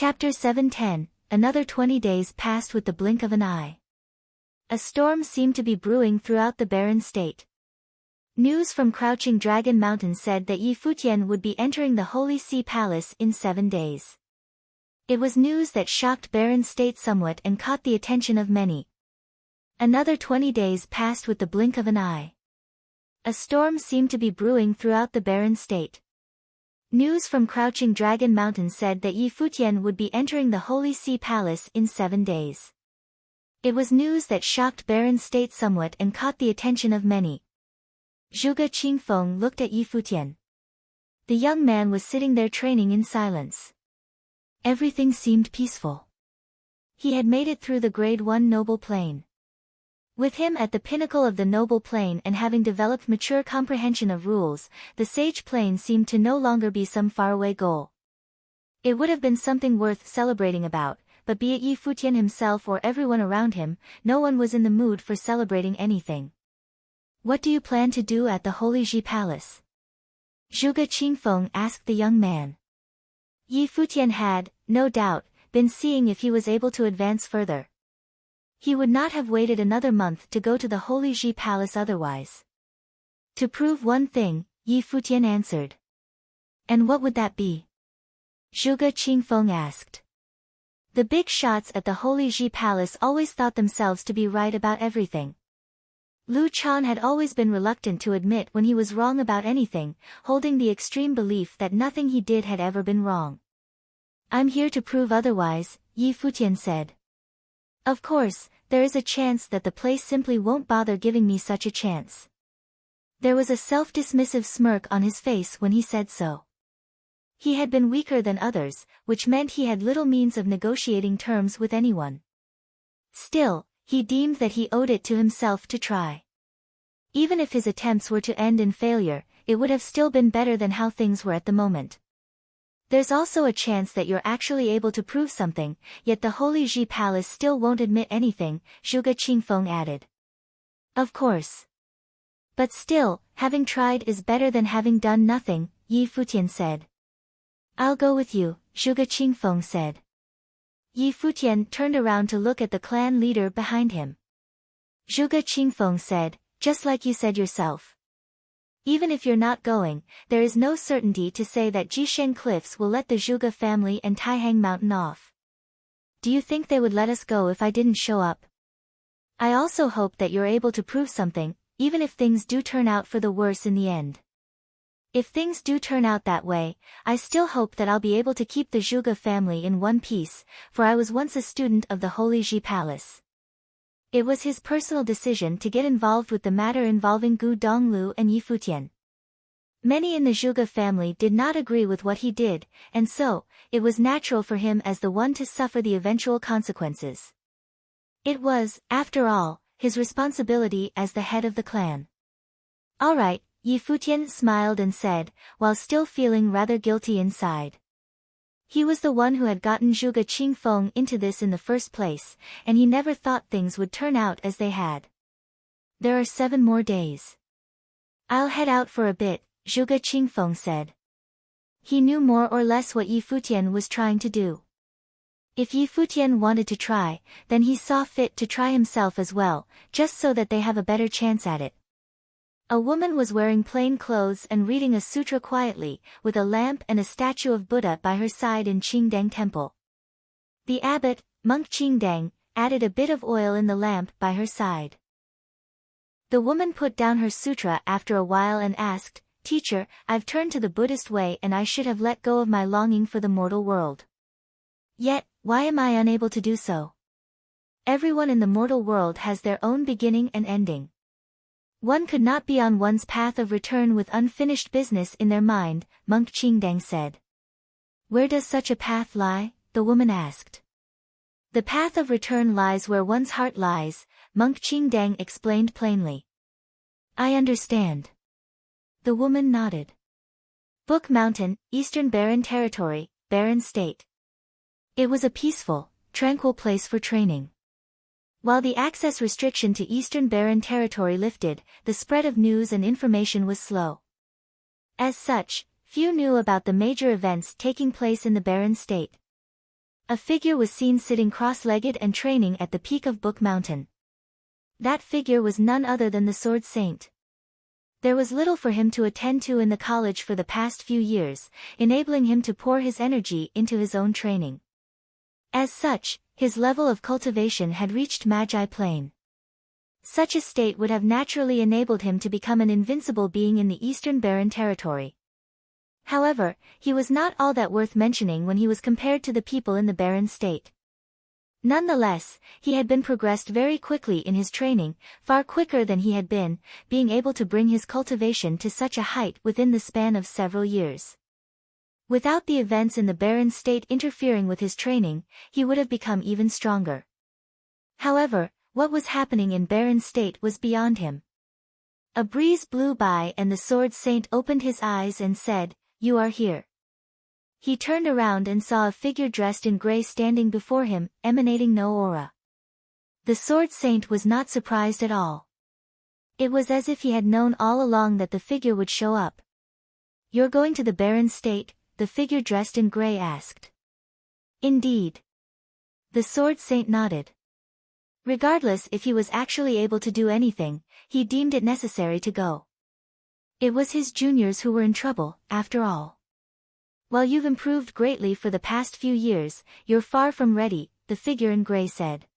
Chapter 710. Another 20 days passed with the blink of an eye. A storm seemed to be brewing throughout the barren state. News from Crouching Dragon Mountain said that Futian would be entering the Holy Sea Palace in 7 days. It was news that shocked barren state somewhat and caught the attention of many. Another 20 days passed with the blink of an eye. A storm seemed to be brewing throughout the barren state. News from Crouching Dragon Mountain said that Futian would be entering the Holy Sea Palace in 7 days. It was news that shocked barren state somewhat and caught the attention of many. Zhuge Qingfeng looked at Futian. The young man was sitting there training in silence. Everything seemed peaceful. He had made it through the Grade 1 Noble Plane. With him at the pinnacle of the Noble Plane and having developed mature comprehension of rules, the Sage Plane seemed to no longer be some faraway goal. It would have been something worth celebrating about, but be it Futian himself or everyone around him, no one was in the mood for celebrating anything. "What do you plan to do at the Holy Ji Palace?" Zhuge Qingfeng asked the young man. Futian had, no doubt, been seeing if he was able to advance further. He would not have waited another month to go to the Holy Ji Palace otherwise. To prove one thing, Futian answered. "And what would that be?" Zhuge Qingfeng asked. The big shots at the Holy Ji Palace always thought themselves to be right about everything. Lu Chan had always been reluctant to admit when he was wrong about anything, holding the extreme belief that nothing he did had ever been wrong. "I'm here to prove otherwise," Futian said. "Of course, there is a chance that the place simply won't bother giving me such a chance." There was a self-dismissive smirk on his face when he said so. He had been weaker than others, which meant he had little means of negotiating terms with anyone. Still, he deemed that he owed it to himself to try. Even if his attempts were to end in failure, it would have still been better than how things were at the moment. "There's also a chance that you're actually able to prove something, yet the Holy Ji Palace still won't admit anything," Zhuge Qingfeng added. "Of course. But still, having tried is better than having done nothing," Futian said. "I'll go with you," Zhuge Qingfeng said. Futian turned around to look at the clan leader behind him. Zhuge Qingfeng said, "Just like you said yourself. Even if you're not going, there is no certainty to say that Jisheng Cliffs will let the Zhuge family and Taihang Mountain off. Do you think they would let us go if I didn't show up? I also hope that you're able to prove something, even if things do turn out for the worse in the end. If things do turn out that way, I still hope that I'll be able to keep the Zhuge family in one piece, for I was once a student of the Holy Ji Palace." It was his personal decision to get involved with the matter involving Gu Donglu and Futian. Many in the Zhuge family did not agree with what he did, and so, it was natural for him as the one to suffer the eventual consequences. It was, after all, his responsibility as the head of the clan. "All right," Futian smiled and said, while still feeling rather guilty inside. He was the one who had gotten Zhuge Qingfeng into this in the first place, and he never thought things would turn out as they had. "There are 7 more days. I'll head out for a bit," Zhuge Qingfeng said. He knew more or less what Futian was trying to do. If Futian wanted to try, then he saw fit to try himself as well, just so that they have a better chance at it. A woman was wearing plain clothes and reading a sutra quietly, with a lamp and a statue of Buddha by her side in Qingdang Temple. The abbot, monk Qingdang, added a bit of oil in the lamp by her side. The woman put down her sutra after a while and asked, "Teacher, I've turned to the Buddhist way and I should have let go of my longing for the mortal world. Yet, why am I unable to do so? Everyone in the mortal world has their own beginning and ending. One could not be on one's path of return with unfinished business in their mind," monk Qingdang said. "Where does such a path lie?" the woman asked. "The path of return lies where one's heart lies," monk Qingdang explained plainly. "I understand." The woman nodded. Book Mountain, Eastern Barren Territory, Barren State. It was a peaceful, tranquil place for training. While the access restriction to Eastern Barren Territory lifted, the spread of news and information was slow. As such, few knew about the major events taking place in the Barren State. A figure was seen sitting cross-legged and training at the peak of Book Mountain. That figure was none other than the Sword Saint. There was little for him to attend to in the college for the past few years, enabling him to pour his energy into his own training. As such, his level of cultivation had reached Magi Plane. Such a state would have naturally enabled him to become an invincible being in the Eastern Barren Territory. However, he was not all that worth mentioning when he was compared to the people in the Barren State. Nonetheless, he had been progressed very quickly in his training, far quicker than he had been, being able to bring his cultivation to such a height within the span of several years. Without the events in the Barren State interfering with his training, he would have become even stronger. However, what was happening in Barren State was beyond him. A breeze blew by and the Sword Saint opened his eyes and said, "You are here." He turned around and saw a figure dressed in gray standing before him, emanating no aura. The Sword Saint was not surprised at all. It was as if he had known all along that the figure would show up. "You're going to the Barren State?" the figure dressed in gray asked. "Indeed." The Sword Saint nodded. Regardless if he was actually able to do anything, he deemed it necessary to go. It was his juniors who were in trouble, after all. "While you've improved greatly for the past few years, you're far from ready," the figure in gray said.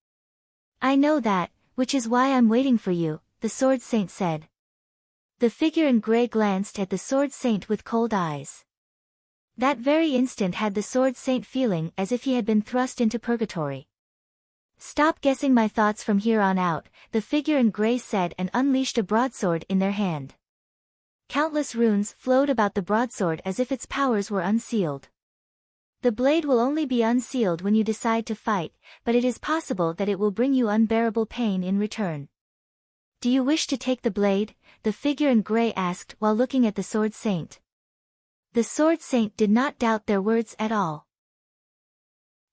"I know that, which is why I'm waiting for you," the Sword Saint said. The figure in gray glanced at the Sword Saint with cold eyes. That very instant had the Sword Saint feeling as if he had been thrust into purgatory. "Stop guessing my thoughts from here on out," the figure in gray said and unleashed a broadsword in their hand. Countless runes flowed about the broadsword as if its powers were unsealed. The blade will only be unsealed when you decide to fight, but it is possible that it will bring you unbearable pain in return. "Do you wish to take the blade?" the figure in gray asked while looking at the Sword Saint. The Sword Saint did not doubt their words at all.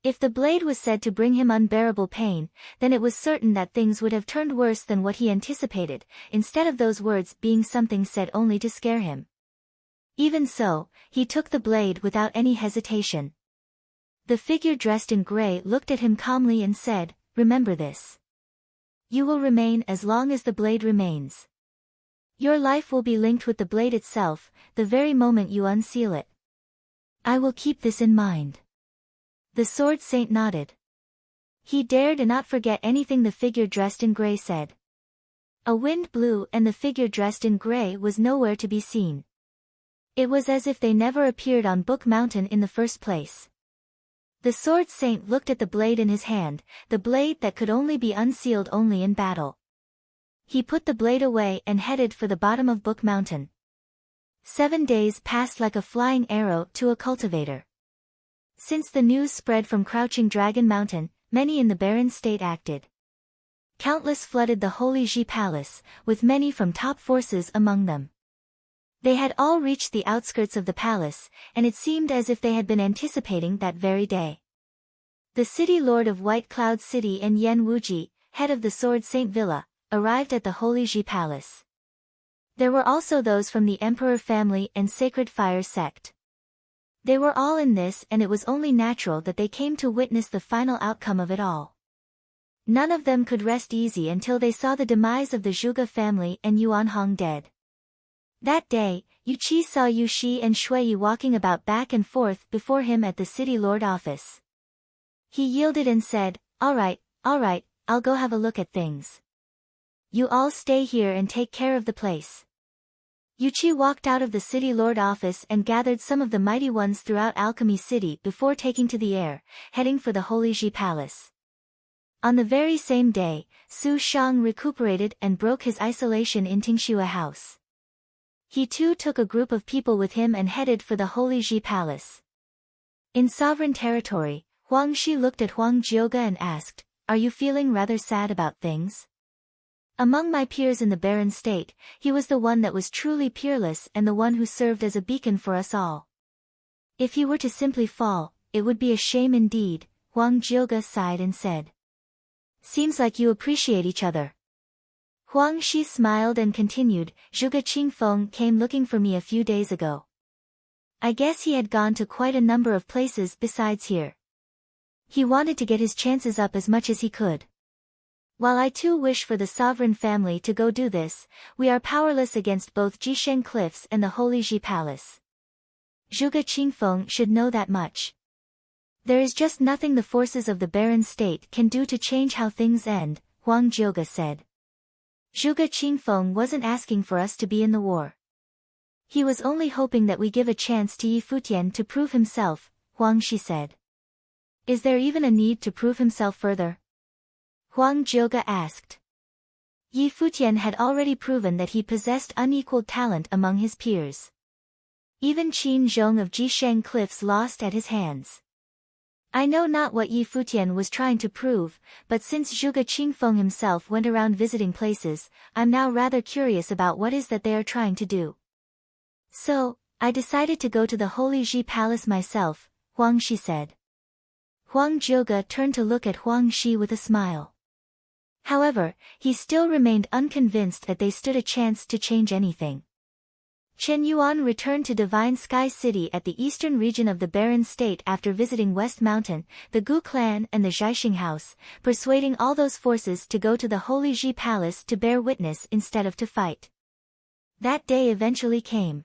If the blade was said to bring him unbearable pain, then it was certain that things would have turned worse than what he anticipated, instead of those words being something said only to scare him. Even so, he took the blade without any hesitation. The figure dressed in gray looked at him calmly and said, "Remember this. You will remain as long as the blade remains. Your life will be linked with the blade itself, the very moment you unseal it. I will keep this in mind." The Sword Saint nodded. He dared not forget anything the figure dressed in gray said. A wind blew and the figure dressed in gray was nowhere to be seen. It was as if they never appeared on Book Mountain in the first place. The Sword Saint looked at the blade in his hand, the blade that could only be unsealed only in battle. He put the blade away and headed for the bottom of Book Mountain. 7 days passed like a flying arrow to a cultivator. Since the news spread from Crouching Dragon Mountain, many in the Barren State acted. Countless flooded the Holy Ji Palace, with many from top forces among them. They had all reached the outskirts of the palace, and it seemed as if they had been anticipating that very day. The city lord of White Cloud City and Yen Wuji, head of the Sword Saint Villa, arrived at the Holy Ji Palace. There were also those from the Emperor family and Sacred Fire sect. They were all in this and it was only natural that they came to witness the final outcome of it all. None of them could rest easy until they saw the demise of the Zhuge family and Yuan Hong dead. That day, Yuqi saw Yu Shi and Shui Yi walking about back and forth before him at the city lord office. He yielded and said, all right, I'll go have a look at things. You all stay here and take care of the place." Yuqi walked out of the city lord office and gathered some of the mighty ones throughout Alchemy City before taking to the air, heading for the Holy Ji Palace. On the very same day, Su Shang recuperated and broke his isolation in Tingxue House. He too took a group of people with him and headed for the Holy Ji Palace. In sovereign territory, Huang Shi looked at Huang Jioge and asked, "Are you feeling rather sad about things?" Among my peers in the Barren State, he was the one that was truly peerless and the one who served as a beacon for us all. If he were to simply fall, it would be a shame indeed, Huang Jioge sighed and said. Seems like you appreciate each other. Huang Shi smiled and continued, Zhuge Qingfeng came looking for me a few days ago. I guess he had gone to quite a number of places besides here. He wanted to get his chances up as much as he could. While I too wish for the sovereign family to go do this, we are powerless against both Jisheng Cliffs and the Holy Ji Palace. Zhuge Qingfeng should know that much. There is just nothing the forces of the barren state can do to change how things end, Huang Jiuge said. Zhuge Qingfeng wasn't asking for us to be in the war. He was only hoping that we give a chance to Yi Futian to prove himself, Huang Shi said. Is there even a need to prove himself further? Huang Jiuge asked. Yi Futian had already proven that he possessed unequaled talent among his peers. Even Qin Zhong of Jisheng Cliffs lost at his hands. I know not what Yi Futian was trying to prove, but since Zhuge Qingfeng himself went around visiting places, I'm now rather curious about what is that they are trying to do. So, I decided to go to the Holy Ji Palace myself, Huang Shi said. Huang Jiuge turned to look at Huang Shi with a smile. However, he still remained unconvinced that they stood a chance to change anything. Chen Yuan returned to Divine Sky City at the eastern region of the barren state after visiting West Mountain, the Gu clan and the Zhaixing house, persuading all those forces to go to the Holy Ji Palace to bear witness instead of to fight. That day eventually came.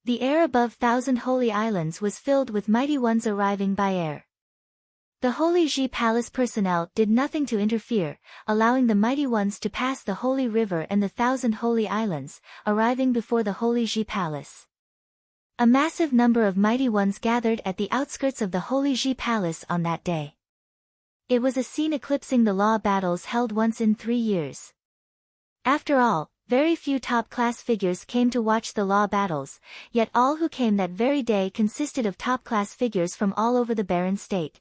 The air above Thousand Holy Islands was filled with mighty ones arriving by air. The Holy Ji Palace personnel did nothing to interfere, allowing the mighty ones to pass the Holy River and the Thousand Holy Islands, arriving before the Holy Ji Palace. A massive number of mighty ones gathered at the outskirts of the Holy Ji Palace on that day. It was a scene eclipsing the law battles held once in 3 years. After all, very few top-class figures came to watch the law battles, yet all who came that very day consisted of top-class figures from all over the barren state.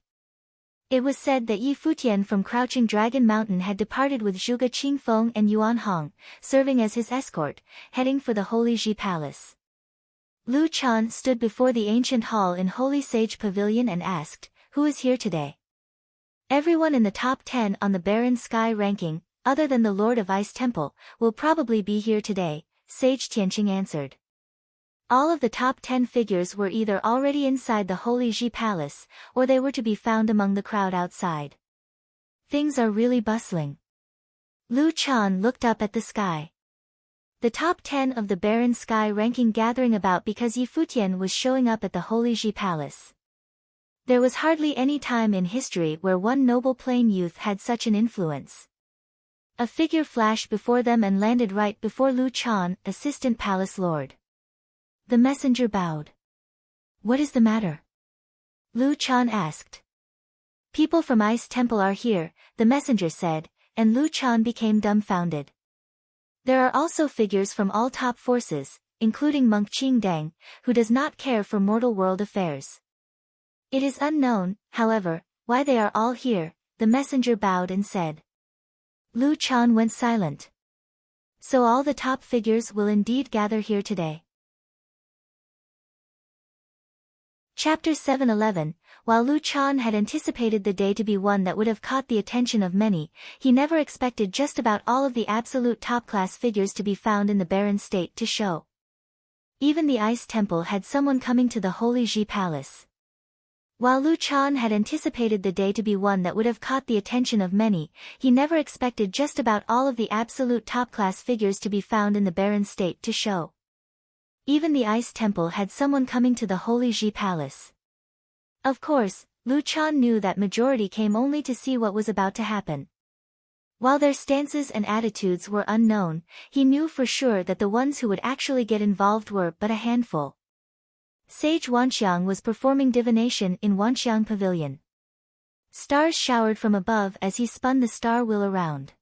It was said that Yi Futian from Crouching Dragon Mountain had departed with Zhuge Qingfeng and Yuan Hong, serving as his escort, heading for the Holy Ji Palace. Lu Chan stood before the ancient hall in Holy Sage Pavilion and asked, "Who is here today?" Everyone in the top 10 on the barren sky ranking, other than the Lord of Ice Temple, will probably be here today, Sage Tianqing answered. All of the top 10 figures were either already inside the Holy Ji Palace, or they were to be found among the crowd outside. Things are really bustling. Lu Chan looked up at the sky. The top 10 of the barren sky ranking gathering about because Yi Futian was showing up at the Holy Ji Palace. There was hardly any time in history where one noble plain youth had such an influence. A figure flashed before them and landed right before Lu Chan, assistant palace lord. The messenger bowed. "What is the matter?" Lu Chan asked. "People from Ice Temple are here," the messenger said, and Lu Chan became dumbfounded. There are also figures from all top forces, including monk Qingdang, who does not care for mortal world affairs. It is unknown, however, why they are all here, the messenger bowed and said. Lu Chan went silent. So all the top figures will indeed gather here today. Chapter 7:11. While Lu Chan had anticipated the day to be one that would have caught the attention of many, he never expected just about all of the absolute top-class figures to be found in the barren state to show. Even the Ice Temple had someone coming to the Holy Ji Palace. While Lu Chan had anticipated the day to be one that would have caught the attention of many, he never expected just about all of the absolute top-class figures to be found in the barren state to show. Even the Ice Temple had someone coming to the Holy Ji Palace. Of course, Lu Chan knew that majority came only to see what was about to happen. While their stances and attitudes were unknown, he knew for sure that the ones who would actually get involved were but a handful. Sage Wanxiang was performing divination in Wanxiang Pavilion. Stars showered from above as he spun the star wheel around.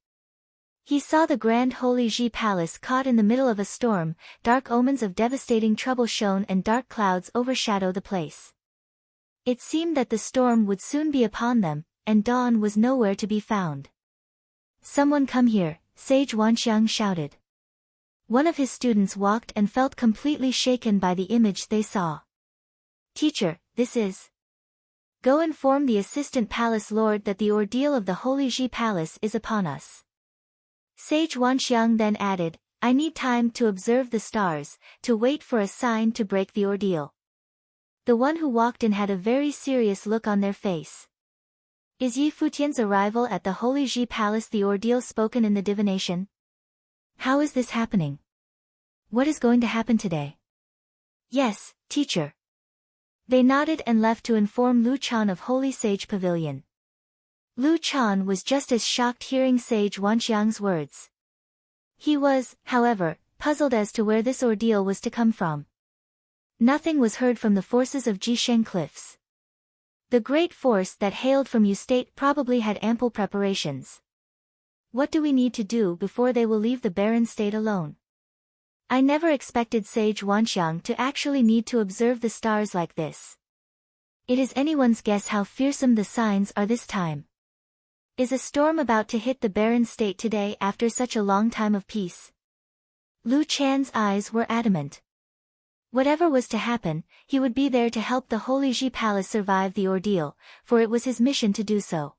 He saw the grand Holy Ji Palace caught in the middle of a storm, dark omens of devastating trouble shone and dark clouds overshadow the place. It seemed that the storm would soon be upon them, and dawn was nowhere to be found. "Someone come here," Sage Wanxiang shouted. One of his students walked and felt completely shaken by the image they saw. "Teacher, this is..." "Go inform the assistant palace lord that the ordeal of the Holy Ji Palace is upon us." Sage Wanxiang then added, "I need time to observe the stars, to wait for a sign to break the ordeal." The one who walked in had a very serious look on their face. Is Yi Futian's arrival at the Holy Ji Palace the ordeal spoken in the divination? How is this happening? What is going to happen today? Yes, teacher. They nodded and left to inform Lu Chan of Holy Sage Pavilion. Lu Chan was just as shocked hearing Sage Wanxiang's words. He was, however, puzzled as to where this ordeal was to come from. Nothing was heard from the forces of Jisheng Cliffs. The great force that hailed from Yu State probably had ample preparations. What do we need to do before they will leave the barren state alone? I never expected Sage Wanxiang to actually need to observe the stars like this. It is anyone's guess how fearsome the signs are this time. Is a storm about to hit the barren state today after such a long time of peace? Lu Chan's eyes were adamant. Whatever was to happen, he would be there to help the Holy Ji Palace survive the ordeal, for it was his mission to do so.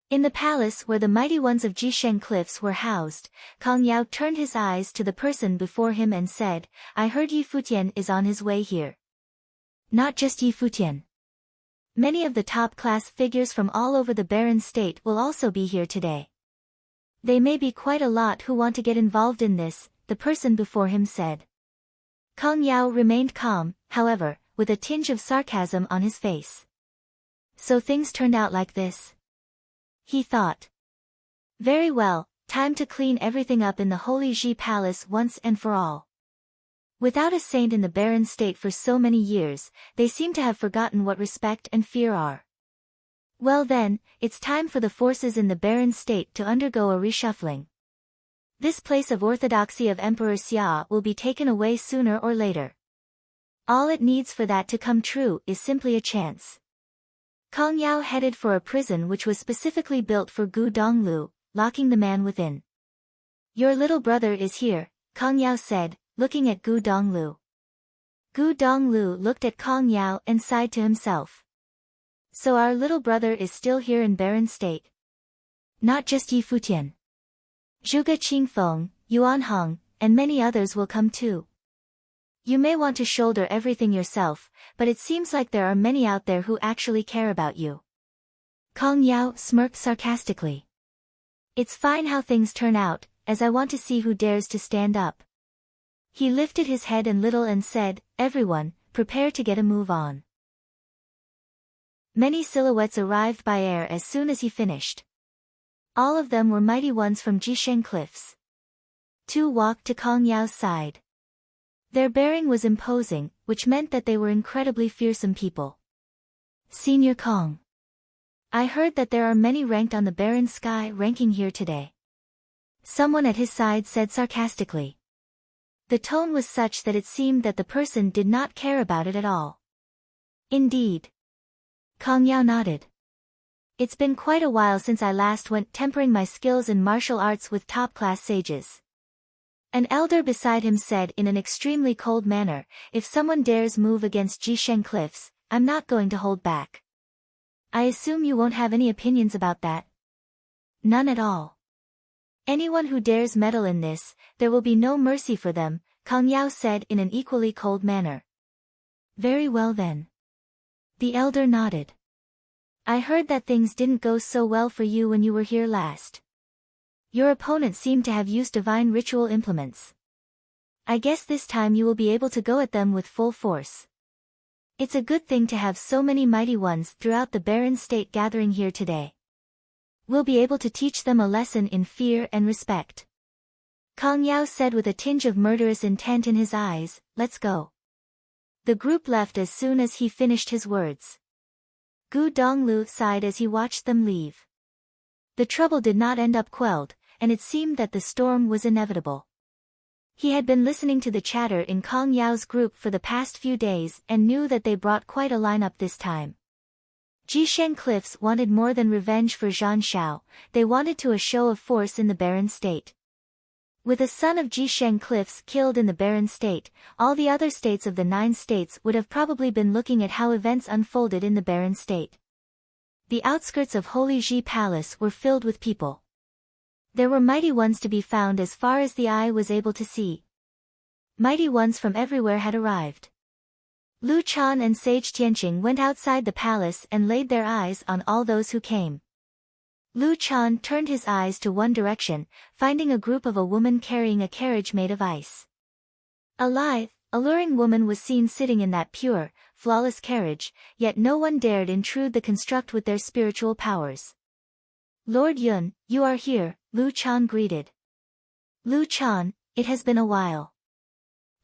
In the palace where the mighty ones of Jisheng Cliffs were housed, Kang Yao turned his eyes to the person before him and said, I heard Yi Futian is on his way here. Not just Yi Futian. Many of the top-class figures from all over the barren state will also be here today. They may be quite a lot who want to get involved in this, the person before him said. Kang Yao remained calm, however, with a tinge of sarcasm on his face. So things turned out like this? He thought. Very well, time to clean everything up in the Holy Ji Palace once and for all. Without a saint in the barren state for so many years, they seem to have forgotten what respect and fear are. Well then, it's time for the forces in the barren state to undergo a reshuffling. This place of orthodoxy of Emperor Xia will be taken away sooner or later. All it needs for that to come true is simply a chance. Kang Yao headed for a prison which was specifically built for Gu Donglu, locking the man within. Your little brother is here, Kang Yao said, looking at Gu Donglu. Gu Donglu looked at Kang Yao and sighed to himself. So our little brother is still here in barren state. Not just Yi Futian. Zhuge Qingfeng, Yuan Hong, and many others will come too. You may want to shoulder everything yourself, but it seems like there are many out there who actually care about you. Kang Yao smirked sarcastically. It's fine how things turn out, as I want to see who dares to stand up. He lifted his head a little and said, everyone, prepare to get a move on. Many silhouettes arrived by air as soon as he finished. All of them were mighty ones from Jisheng Cliffs. Two walked to Kang Yao's side. Their bearing was imposing, which meant that they were incredibly fearsome people. Senior Kang. I heard that there are many ranked on the barren sky ranking here today. Someone at his side said sarcastically. The tone was such that it seemed that the person did not care about it at all. Indeed. Kang Yao nodded. It's been quite a while since I last went tempering my skills in martial arts with top-class sages. An elder beside him said in an extremely cold manner, if someone dares move against Jisheng Cliffs, I'm not going to hold back. I assume you won't have any opinions about that? None at all. Anyone who dares meddle in this, there will be no mercy for them, Kang Yao said in an equally cold manner. Very well then. The elder nodded. I heard that things didn't go so well for you when you were here last. Your opponent seemed to have used divine ritual implements. I guess this time you will be able to go at them with full force. It's a good thing to have so many mighty ones throughout the barren state gathering here today. We'll be able to teach them a lesson in fear and respect. Kang Yao said with a tinge of murderous intent in his eyes, let's go. The group left as soon as he finished his words. Gu Donglu sighed as he watched them leave. The trouble did not end up quelled, and it seemed that the storm was inevitable. He had been listening to the chatter in Kang Yao's group for the past few days and knew that they brought quite a lineup this time. Jisheng Cliffs wanted more than revenge for Zhan Shao, they wanted to a show of force in the barren state. With a son of Jisheng Cliffs killed in the barren state, all the other states of the 9 states would have probably been looking at how events unfolded in the barren state. The outskirts of Holy Ji Palace were filled with people. There were mighty ones to be found as far as the eye was able to see. Mighty ones from everywhere had arrived. Lu Chan and Sage Tianqing went outside the palace and laid their eyes on all those who came. Lu Chan turned his eyes to one direction, finding a group of a woman carrying a carriage made of ice. A lithe, alluring woman was seen sitting in that pure, flawless carriage, yet no one dared intrude the construct with their spiritual powers. Lord Yun, you are here, Lu Chan greeted. Lu Chan, it has been a while.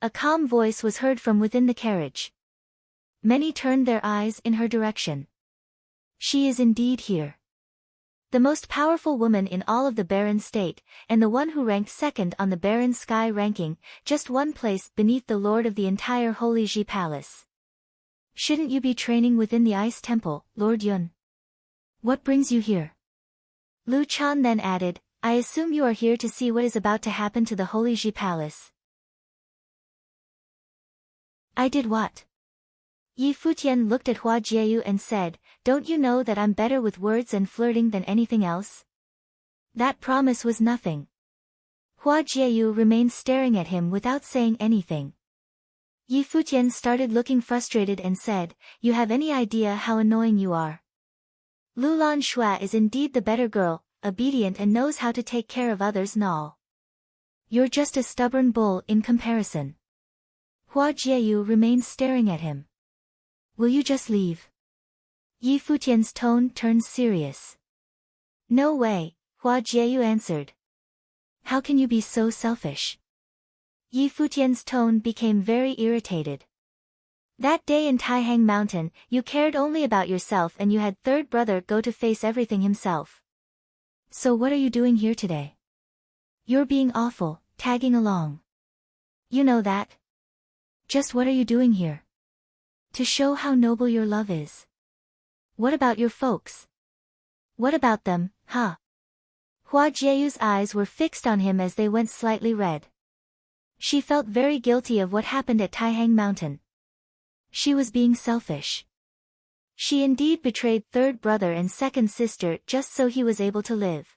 A calm voice was heard from within the carriage. Many turned their eyes in her direction. She is indeed here. The most powerful woman in all of the Baron state, and the one who ranked second on the Baron sky ranking, just one place beneath the lord of the entire Holy Ji Palace. Shouldn't you be training within the Ice Temple, Lord Yun? What brings you here? Lu Chan then added, I assume you are here to see what is about to happen to the Holy Ji Palace. I did what? Yi Futian looked at Hua Jieyu and said, don't you know that I'm better with words and flirting than anything else? That promise was nothing. Hua Jieyu remained staring at him without saying anything. Yi Futian started looking frustrated and said, you have any idea how annoying you are? Lulan Shua is indeed the better girl, obedient and knows how to take care of others and all. You're just a stubborn bull in comparison. Hua Jieyu remained staring at him. Will you just leave? Yi Futian's tone turned serious. No way, Hua Jieyu answered. How can you be so selfish? Yi Futian's tone became very irritated. That day in Taihang Mountain, you cared only about yourself and you had third brother go to face everything himself. So what are you doing here today? You're being awful, tagging along. You know that. Just what are you doing here? To show how noble your love is. What about your folks? What about them, huh? Hua Jieyu's eyes were fixed on him as they went slightly red. She felt very guilty of what happened at Taihang Mountain. She was being selfish. She indeed betrayed third brother and second sister just so he was able to live.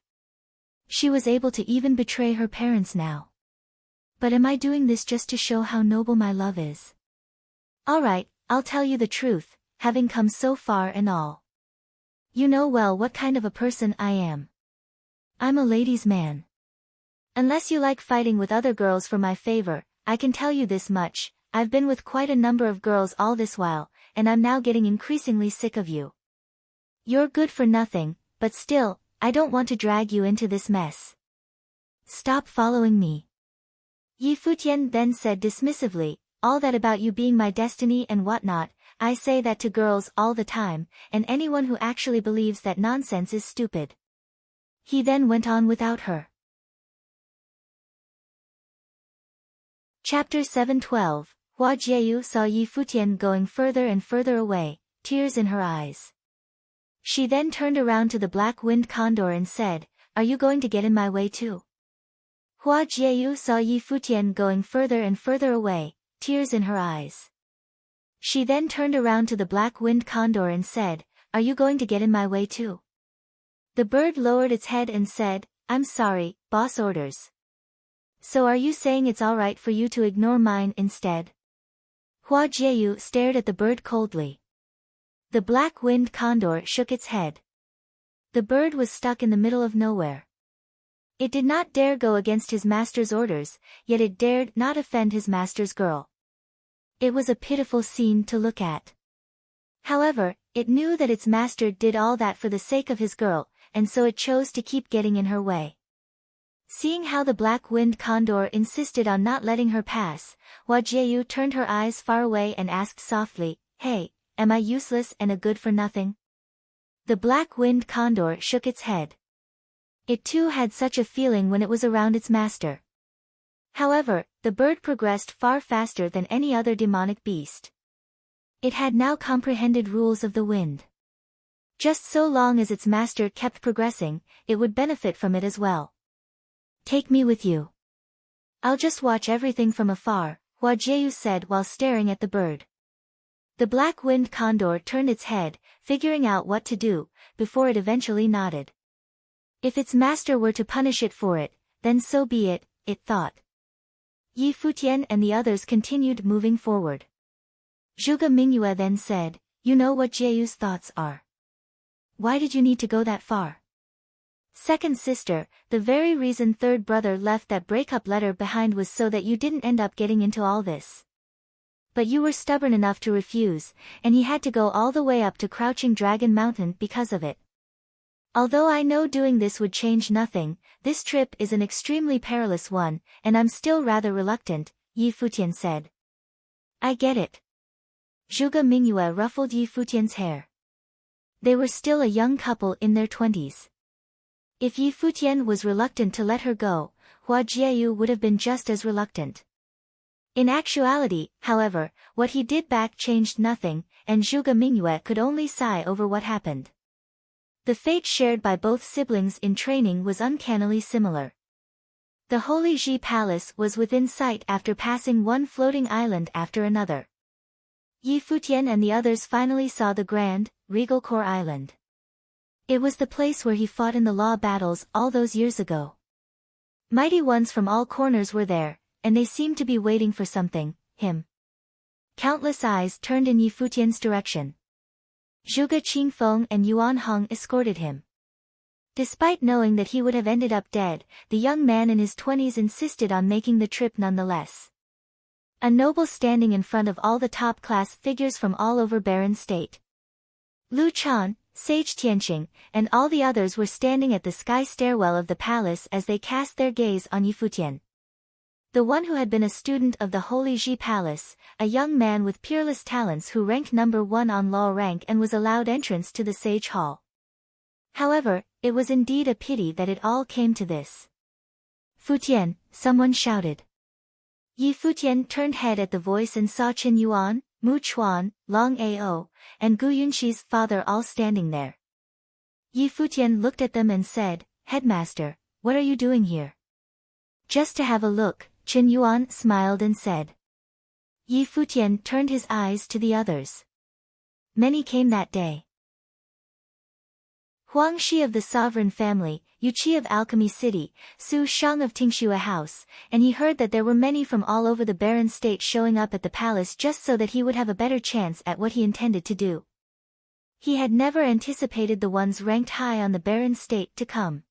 She was able to even betray her parents now. But am I doing this just to show how noble my love is? Alright, I'll tell you the truth, having come so far and all. You know well what kind of a person I am. I'm a ladies' man. Unless you like fighting with other girls for my favor, I can tell you this much, I've been with quite a number of girls all this while, and I'm now getting increasingly sick of you. You're good for nothing, but still, I don't want to drag you into this mess. Stop following me. Yi Futian then said dismissively, all that about you being my destiny and whatnot, I say that to girls all the time, and anyone who actually believes that nonsense is stupid. He then went on without her. Chapter 7:12. Hua Jieyu saw Yi Futian going further and further away, tears in her eyes. She then turned around to the black-winged condor and said, are you going to get in my way too? Hua Jieyu saw Yi Futian going further and further away, tears in her eyes. She then turned around to the black-winged condor and said, are you going to get in my way too? The bird lowered its head and said, I'm sorry, boss orders. So are you saying it's alright for you to ignore mine instead? Hua Jieyu stared at the bird coldly. The black-winged condor shook its head. The bird was stuck in the middle of nowhere. It did not dare go against his master's orders, yet it dared not offend his master's girl. It was a pitiful scene to look at. However, it knew that its master did all that for the sake of his girl, and so it chose to keep getting in her way. Seeing how the black-winged condor insisted on not letting her pass, Hua Jieyu turned her eyes far away and asked softly, hey, am I useless and a good for nothing? The black-winged condor shook its head. It too had such a feeling when it was around its master. However, the bird progressed far faster than any other demonic beast. It had now comprehended rules of the wind. Just so long as its master kept progressing, it would benefit from it as well. Take me with you. I'll just watch everything from afar, Hua Jieyu said while staring at the bird. The black-winged condor turned its head, figuring out what to do, before it eventually nodded. If its master were to punish it for it, then so be it, it thought. Yi Futian and the others continued moving forward. Zhuge Mingyue then said, "You know what Jieyu's thoughts are. Why did you need to go that far?" Second sister, the very reason third brother left that breakup letter behind was so that you didn't end up getting into all this. But you were stubborn enough to refuse, and he had to go all the way up to Crouching Dragon Mountain because of it. Although I know doing this would change nothing, this trip is an extremely perilous one, and I'm still rather reluctant, Yi Futian said. I get it. Zhuge Mingyue ruffled Yi Futian's hair. They were still a young couple in their 20s. If Yi Futian was reluctant to let her go, Hua Jieyu would have been just as reluctant. In actuality, however, what he did back changed nothing, and Zhuge Mingyue could only sigh over what happened. The fate shared by both siblings in training was uncannily similar. The Holy Ji Palace was within sight after passing one floating island after another. Yi Futian and the others finally saw the grand, regal core island. It was the place where he fought in the law battles all those years ago. Mighty ones from all corners were there, and they seemed to be waiting for something, him. Countless eyes turned in Yi Futian's direction. Zhuge Qingfeng and Yuan Hong escorted him. Despite knowing that he would have ended up dead, the young man in his 20s insisted on making the trip nonetheless. A noble standing in front of all the top-class figures from all over Baron State. Lu Chan, Sage Tianqing, and all the others were standing at the sky stairwell of the palace as they cast their gaze on Yi Futian. The one who had been a student of the Holy Ji Palace, a young man with peerless talents who ranked number 1 on law rank and was allowed entrance to the Sage Hall. However, it was indeed a pity that it all came to this. Futian, someone shouted. Yi Futian turned head at the voice and saw Qin Yuan, Mu Chuan, Long Ao, and Gu Yunqi's father all standing there. Yi Futian looked at them and said, "Headmaster, what are you doing here?" "Just to have a look," Qin Yuan smiled and said. Yi Futian turned his eyes to the others. Many came that day. Huang Shi of the Sovereign Family, Yu Qi of Alchemy City, Su Shang of Tingxue House, and he heard that there were many from all over the Baron State showing up at the palace just so that he would have a better chance at what he intended to do. He had never anticipated the ones ranked high on the Baron State to come.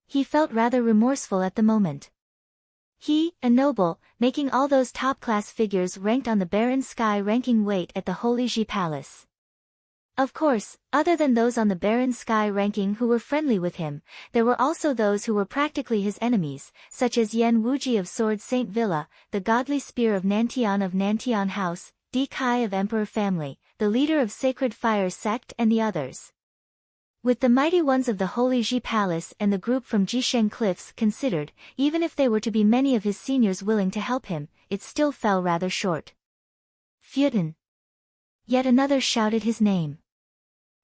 He felt rather remorseful at the moment. He, a noble, making all those top-class figures ranked on the Baron Sky ranking wait at the Holy Ji Palace. Of course, other than those on the Baron Sky ranking who were friendly with him, there were also those who were practically his enemies, such as Yan Wuji of Sword Saint Villa, the Godly Spear of Nantian House, Di Kai of Emperor Family, the leader of Sacred Fire Sect and the others. With the mighty ones of the Holy Ji Palace and the group from Jisheng Cliffs considered, even if they were to be many of his seniors willing to help him, it still fell rather short. Futian. Yet another shouted his name.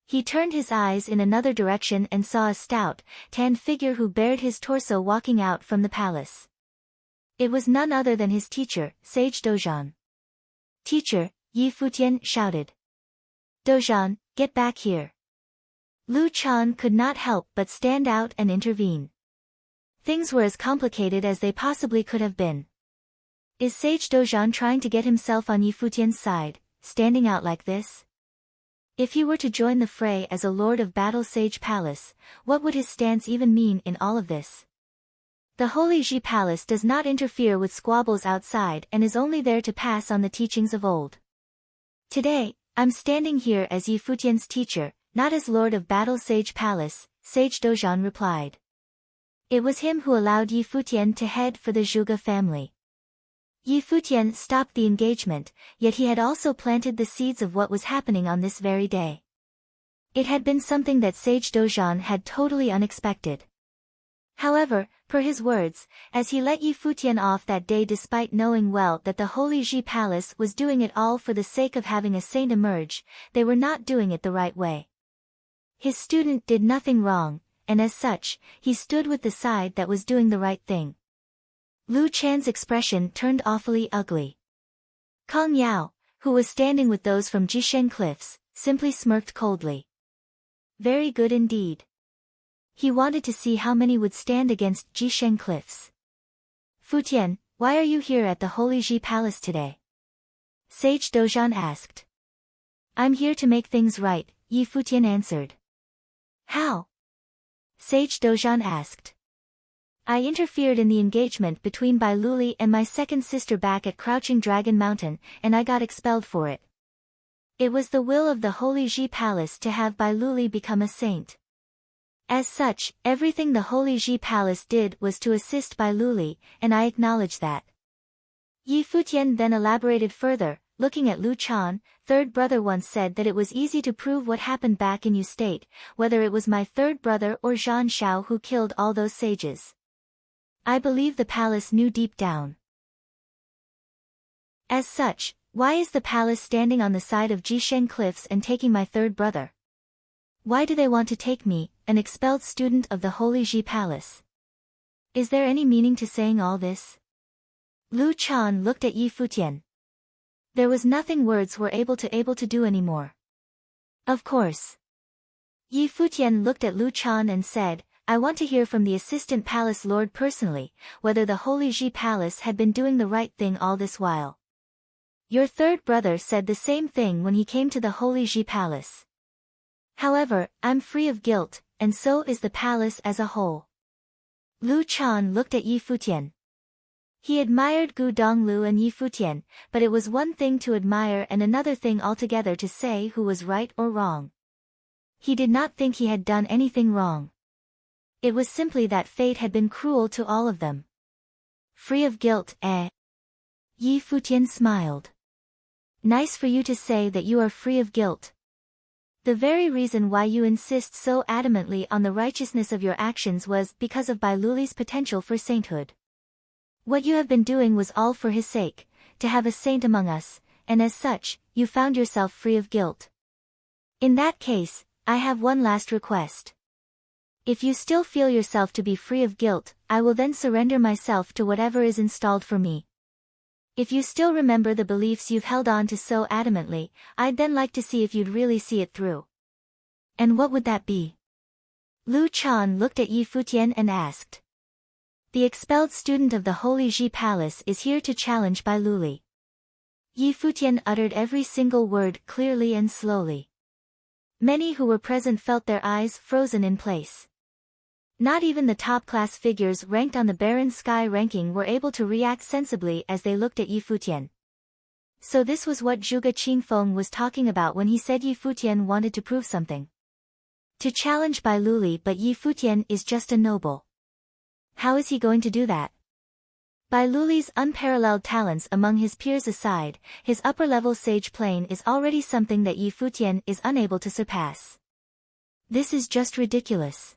He turned his eyes in another direction and saw a stout, tanned figure who bared his torso walking out from the palace. It was none other than his teacher, Sage Dozhan. "Teacher," Yi Futian shouted. "Dozhan, get back here." Lu Chan could not help but stand out and intervene. Things were as complicated as they possibly could have been. Is Sage Dozhan trying to get himself on Yi Futian's side, standing out like this? If he were to join the fray as a Lord of Battle Sage Palace, what would his stance even mean in all of this? The Holy Ji Palace does not interfere with squabbles outside and is only there to pass on the teachings of old. Today, I'm standing here as Yi Futian's teacher, not as Lord of Battle Sage Palace, Sage Dozhan replied. It was him who allowed Yi Futian to head for the Zhuge family. Yi Futian stopped the engagement, yet he had also planted the seeds of what was happening on this very day. It had been something that Sage Dozhan had totally unexpected. However, per his words, as he let Yi Futian off that day despite knowing well that the Holy Ji Palace was doing it all for the sake of having a saint emerge, they were not doing it the right way. His student did nothing wrong, and as such, he stood with the side that was doing the right thing. Lu Chan's expression turned awfully ugly. Kong Yao, who was standing with those from Jisheng Cliffs, simply smirked coldly. Very good indeed. He wanted to see how many would stand against Jisheng Cliffs. Futian, why are you here at the Holy Ji Palace today? Sage Dozhan asked. I'm here to make things right, Yi Futian answered. How? Sage Dozhan asked. I interfered in the engagement between Bai Luli and my second sister back at Crouching Dragon Mountain, and I got expelled for it. It was the will of the Holy Ji Palace to have Bai Luli become a saint. As such, everything the Holy Ji Palace did was to assist Bai Luli, and I acknowledge that. Yi Futian then elaborated further, looking at Lu Chan. Third brother once said that it was easy to prove what happened back in Yu State, whether it was my third brother or Zhan Shao who killed all those sages. I believe the palace knew deep down. As such, why is the palace standing on the side of Jisheng Cliffs and taking my third brother? Why do they want to take me, an expelled student of the Holy Ji Palace? Is there any meaning to saying all this? Lu Chan looked at Yi Futian. There was nothing words were able to do anymore. Of course. Yi Futian looked at Lu Chan and said, I want to hear from the assistant palace lord personally, whether the Holy Ji Palace had been doing the right thing all this while. Your third brother said the same thing when he came to the Holy Ji Palace. However, I'm free of guilt, and so is the palace as a whole. Lu Chan looked at Yi Futian. He admired Gu Donglu and Yi Futian, but it was one thing to admire and another thing altogether to say who was right or wrong. He did not think he had done anything wrong. It was simply that fate had been cruel to all of them. Free of guilt, eh? Yi Futian smiled. Nice for you to say that you are free of guilt. The very reason why you insist so adamantly on the righteousness of your actions was because of Bai Luli's potential for sainthood. What you have been doing was all for his sake, to have a saint among us, and as such, you found yourself free of guilt. In that case, I have one last request. If you still feel yourself to be free of guilt, I will then surrender myself to whatever is installed for me. If you still remember the beliefs you've held on to so adamantly, I'd then like to see if you'd really see it through. And what would that be? Lu Chan looked at Yi Futian and asked. The expelled student of the Holy Ji Palace is here to challenge Bai Luli. Yi Futian uttered every single word clearly and slowly. Many who were present felt their eyes frozen in place. Not even the top-class figures ranked on the Barren Sky ranking were able to react sensibly as they looked at Yi Futian. So this was what Zhuge Qingfeng was talking about when he said Yi Futian wanted to prove something. To challenge Bai Luli, but Yi Futian is just a noble. How is he going to do that? Bai Luli's unparalleled talents among his peers aside, his upper-level sage plane is already something that Yi Futian is unable to surpass. This is just ridiculous.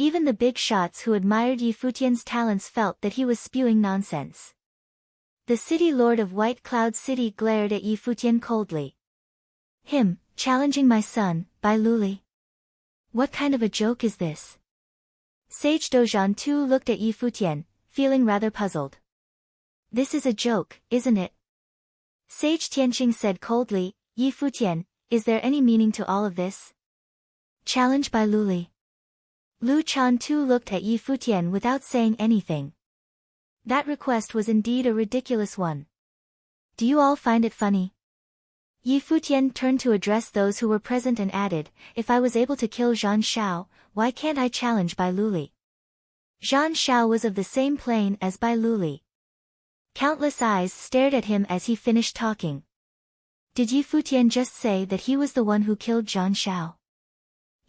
Even the big shots who admired Yi Futian's talents felt that he was spewing nonsense. The city lord of White Cloud City glared at Yi Futian coldly. Him, challenging my son, Bai Luli? What kind of a joke is this? Sage Dozhan too looked at Yi Futian, feeling rather puzzled. This is a joke, isn't it? Sage Tianqing said coldly, Yi Futian, is there any meaning to all of this? Challenge Bai Luli. Lu Chan too looked at Yi Futian without saying anything. That request was indeed a ridiculous one. Do you all find it funny? Yi Futian turned to address those who were present and added, if I was able to kill Zhan Shao, why can't I challenge Bai Luli? Zhan Shao was of the same plane as Bai Luli. Countless eyes stared at him as he finished talking. Did Yi Futian just say that he was the one who killed Zhan Shao?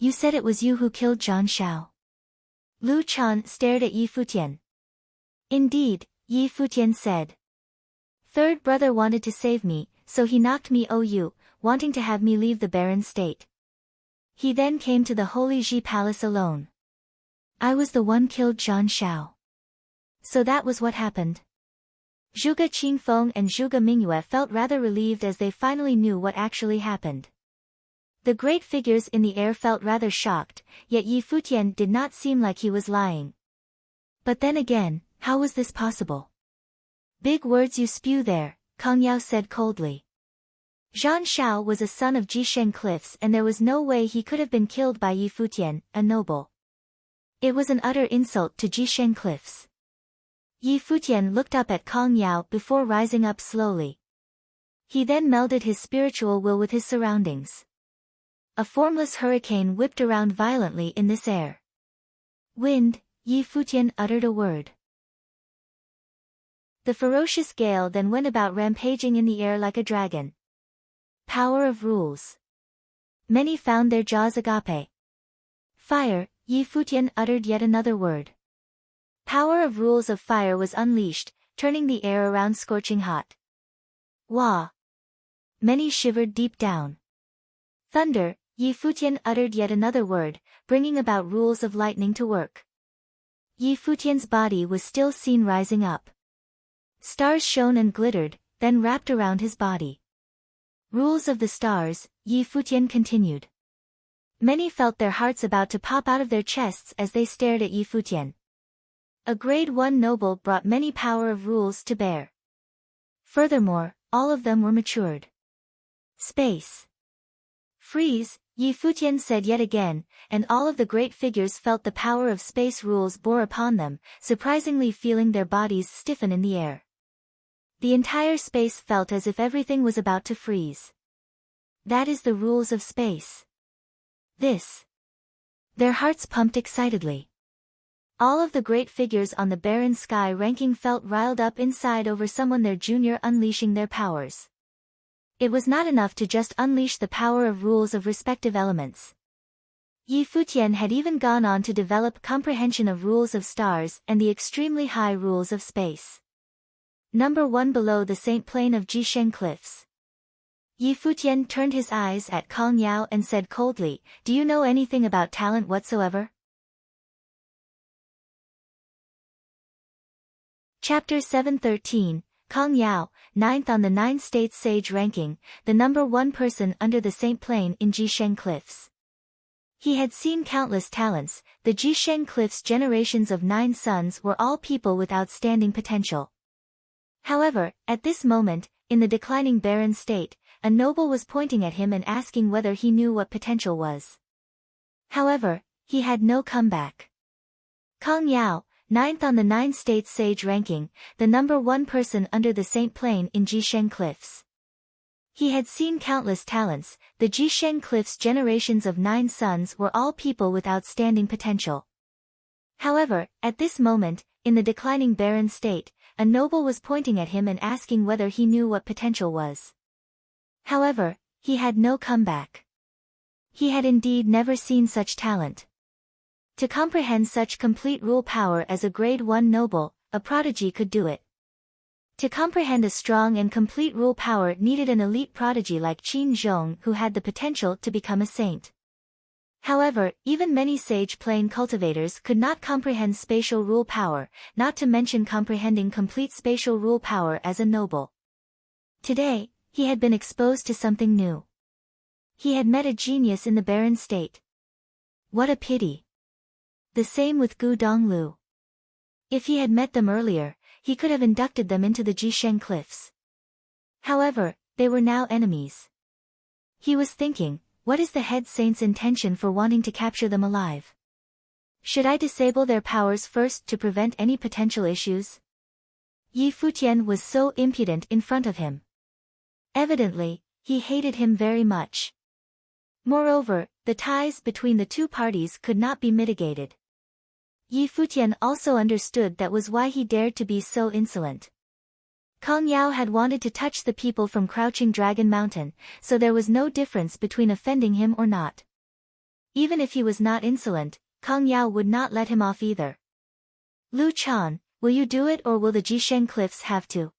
You said it was you who killed Zhan Shao. Lu Chan stared at Yi Futian. Indeed, Yi Futian said. Third brother wanted to save me, so he knocked me OU, wanting to have me leave the barren state. He then came to the Holy Ji Palace alone. I was the one killed Zhan Shao. So that was what happened. Zhuge Qingfeng and Zhuge Mingyue felt rather relieved as they finally knew what actually happened. The great figures in the air felt rather shocked, yet Yi Futian did not seem like he was lying. But then again, how was this possible? Big words you spew there, Kang Yao said coldly. Zhan Shao was a son of Jisheng Cliffs and there was no way he could have been killed by Yi Futian, a noble. It was an utter insult to Jisheng Cliffs. Yi Futian looked up at Kang Yao before rising up slowly. He then melded his spiritual will with his surroundings. A formless hurricane whipped around violently in this air. Wind, Yi Futian uttered a word. The ferocious gale then went about rampaging in the air like a dragon. Power of rules. Many found their jaws agape. Fire, Yi Futian uttered yet another word. Power of rules of fire was unleashed, turning the air around scorching hot. Wah! Many shivered deep down. Thunder, Yi Futian uttered yet another word, bringing about rules of lightning to work. Yi Futian's body was still seen rising up. Stars shone and glittered, then wrapped around his body. Rules of the stars, Yi Futian continued. Many felt their hearts about to pop out of their chests as they stared at Yi Futian. A grade 1 noble brought many power of rules to bear. Furthermore, all of them were matured. Space. Freeze, Yi Futian said yet again, and all of the great figures felt the power of space rules bore upon them, surprisingly feeling their bodies stiffen in the air. The entire space felt as if everything was about to freeze. That is the rules of space. This. Their hearts pumped excitedly. All of the great figures on the barren sky ranking felt riled up inside over someone their junior unleashing their powers. It was not enough to just unleash the power of rules of respective elements. Yi Futian had even gone on to develop comprehension of rules of stars and the extremely high rules of space. Number 1 below the Saint Plain of Jisheng Cliffs. Yi Futian turned his eyes at Kong Yao and said coldly, "Do you know anything about talent whatsoever?" Chapter 713, Kong Yao, 9th on the 9 States Sage ranking, the number 1 person under the Saint Plain in Jisheng Cliffs. He had seen countless talents. The Jisheng Cliffs' generations of 9 sons were all people with outstanding potential. However, at this moment, in the declining barren state, a noble was pointing at him and asking whether he knew what potential was. However, he had no comeback. Kong Yao, 9th on the 9 States Sage ranking, the number 1 person under the Saint Plain in Jisheng Cliffs. He had seen countless talents. The Jisheng Cliffs' generations of 9 sons were all people with outstanding potential. However, at this moment, in the declining barren state, a noble was pointing at him and asking whether he knew what potential was. However, he had no comeback. He had indeed never seen such talent. To comprehend such complete rule power as a grade 1 noble, a prodigy could do it. To comprehend a strong and complete rule power needed an elite prodigy like Qin Zhong who had the potential to become a saint. However, even many sage plane cultivators could not comprehend spatial rule power, not to mention comprehending complete spatial rule power as a noble. Today, he had been exposed to something new. He had met a genius in the barren state. What a pity. The same with Gu Donglu. If he had met them earlier, he could have inducted them into the Jisheng Cliffs. However, they were now enemies. He was thinking, what is the head saint's intention for wanting to capture them alive? Should I disable their powers first to prevent any potential issues? Yi Futian was so impudent in front of him. Evidently, he hated him very much. Moreover, the ties between the two parties could not be mitigated. Yi Futian also understood that was why he dared to be so insolent. Kong Yao had wanted to touch the people from Crouching Dragon Mountain, so there was no difference between offending him or not. Even if he was not insolent, Kong Yao would not let him off either. Lu Chan, will you do it or will the Jisheng Cliffs have to?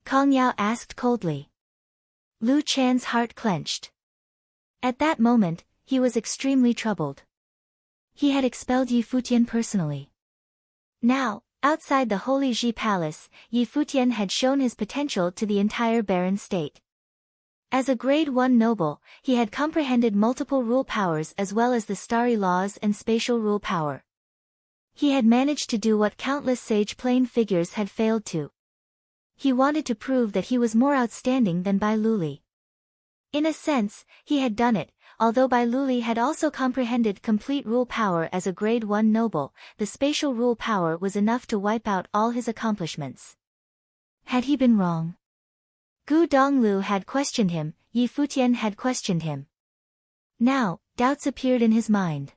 Kong Yao asked coldly. Lu Chan's heart clenched. At that moment, he was extremely troubled. He had expelled Yi Futian personally. Now, outside the Holy Ji Palace, Yi Futian had shown his potential to the entire barren state. As a grade 1 noble, he had comprehended multiple rule powers as well as the starry laws and spatial rule power. He had managed to do what countless sage plane figures had failed to. He wanted to prove that he was more outstanding than Bai Luli. In a sense, he had done it. Although Bai Luli had also comprehended complete rule power as a grade 1 noble, the spatial rule power was enough to wipe out all his accomplishments. Had he been wrong? Gu Donglu had questioned him, Yi Futian had questioned him. Now, doubts appeared in his mind.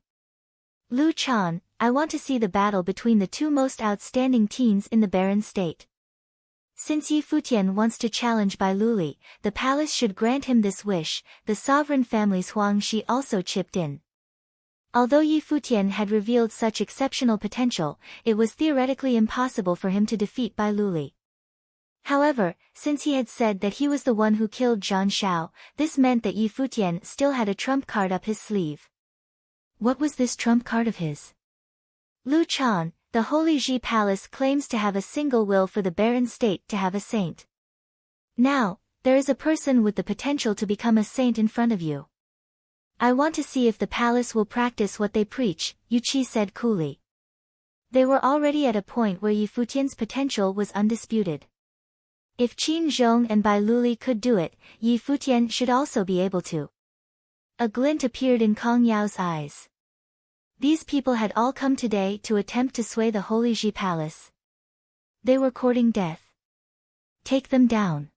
Lu Chan, I want to see the battle between the two most outstanding teens in the barren state. Since Yi Futian wants to challenge Bai Luli, the palace should grant him this wish. The sovereign family's Huang Shi also chipped in. Although Yi Futian had revealed such exceptional potential, it was theoretically impossible for him to defeat Bai Luli. However, since he had said that he was the one who killed Zhang Shao, this meant that Yi Futian still had a trump card up his sleeve. What was this trump card of his? Lu Chan, the Holy Ji Palace claims to have a single will for the barren state to have a saint. Now, there is a person with the potential to become a saint in front of you. I want to see if the palace will practice what they preach, Yu Qi said coolly. They were already at a point where Yi Futian's potential was undisputed. If Qin Zhong and Bai Luli could do it, Yi Futian should also be able to. A glint appeared in Kong Yao's eyes. These people had all come today to attempt to sway the Holy Ji Palace. They were courting death. Take them down.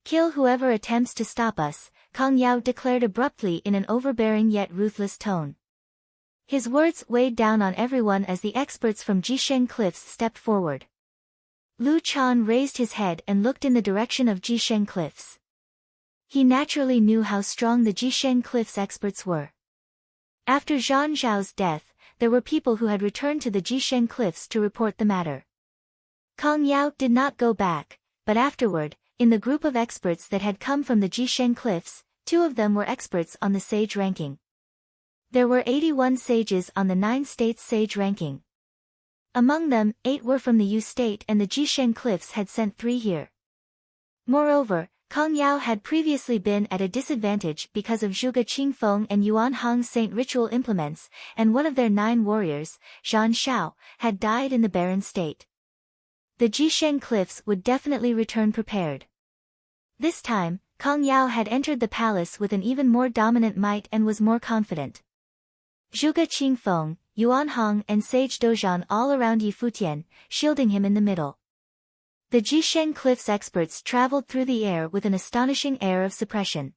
Kill whoever attempts to stop us, Kong Yao declared abruptly in an overbearing yet ruthless tone. His words weighed down on everyone as the experts from Jisheng Cliffs stepped forward. Lu Chan raised his head and looked in the direction of Jisheng Cliffs. He naturally knew how strong the Jisheng Cliffs experts were. After Zhang Zhao's death, there were people who had returned to the Jisheng Cliffs to report the matter. Kong Yao did not go back, but afterward, in the group of experts that had come from the Jisheng Cliffs, 2 of them were experts on the sage ranking. There were 81 sages on the 9 states sage ranking. Among them, 8 were from the Yu state and the Jisheng Cliffs had sent 3 here. Moreover, Kong Yao had previously been at a disadvantage because of Zhuge Qingfeng and Yuan Hong's saint ritual implements, and one of their 9 warriors, Zhang Shao, had died in the barren state. The Jisheng Cliffs would definitely return prepared. This time, Kong Yao had entered the palace with an even more dominant might and was more confident. Zhuge Qingfeng, Yuan Hong and Sage Dozhan all around Yi Futian, shielding him in the middle. The Jisheng Cliffs experts traveled through the air with an astonishing air of suppression.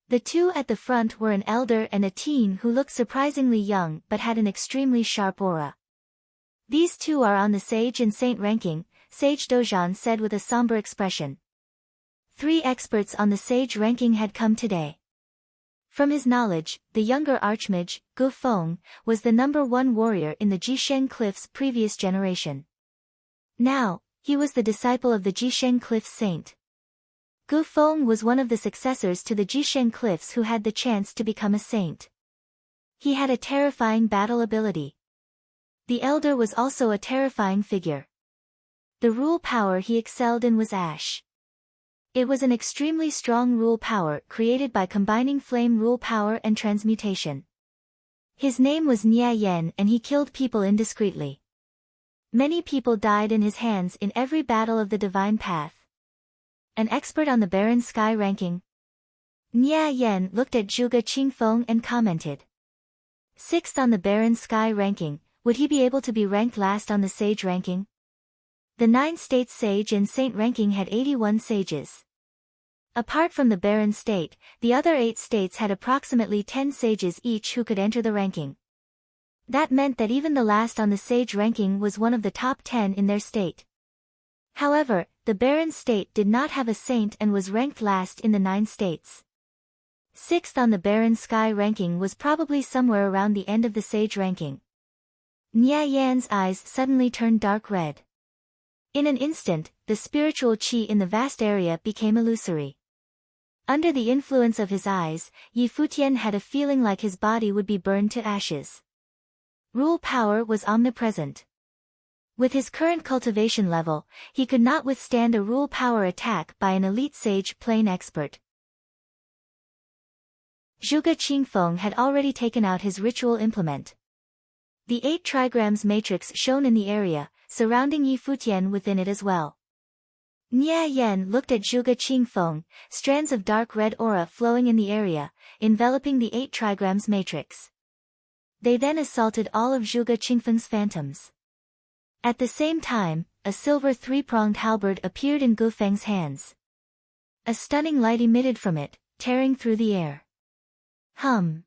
The 2 at the front were an elder and a teen who looked surprisingly young but had an extremely sharp aura. These 2 are on the sage and saint ranking, Sage Dozhan said with a somber expression. 3 experts on the sage ranking had come today. From his knowledge, the younger archmage, Gu Feng, was the number 1 warrior in the Jisheng Cliffs' previous generation. Now, he was the disciple of the Jisheng Cliffs saint. Gu Feng was one of the successors to the Jisheng Cliffs who had the chance to become a saint. He had a terrifying battle ability. The elder was also a terrifying figure. The rule power he excelled in was Ash. It was an extremely strong rule power created by combining flame rule power and transmutation. His name was Nia Yen and he killed people indiscreetly. Many people died in his hands in every battle of the divine path. An expert on the barren sky ranking. Nia Yen looked at Zhuge Qingfeng and commented. 6th on the barren sky ranking, would he be able to be ranked last on the sage ranking? The 9 states sage and saint ranking had 81 sages. Apart from the barren state, the other 8 states had approximately 10 sages each who could enter the ranking. That meant that even the last on the sage ranking was one of the top 10 in their state. However, the barren state did not have a saint and was ranked last in the 9 states. 6th on the barren sky ranking was probably somewhere around the end of the sage ranking. Nia Yan's eyes suddenly turned dark red. In an instant, the spiritual qi in the vast area became illusory. Under the influence of his eyes, Yi Futian had a feeling like his body would be burned to ashes. Rule power was omnipresent. With his current cultivation level, he could not withstand a rule power attack by an elite sage plane expert. Zhuge Qingfeng had already taken out his ritual implement. The 8 trigrams matrix shone in the area, surrounding Yi Futian within it as well. Nia Yen looked at Zhuge Qingfeng, strands of dark red aura flowing in the area, enveloping the 8 trigrams matrix. They then assaulted all of Zhuge Qingfeng's phantoms. At the same time, a silver three-pronged halberd appeared in Gu Feng's hands. A stunning light emitted from it, tearing through the air. Hum!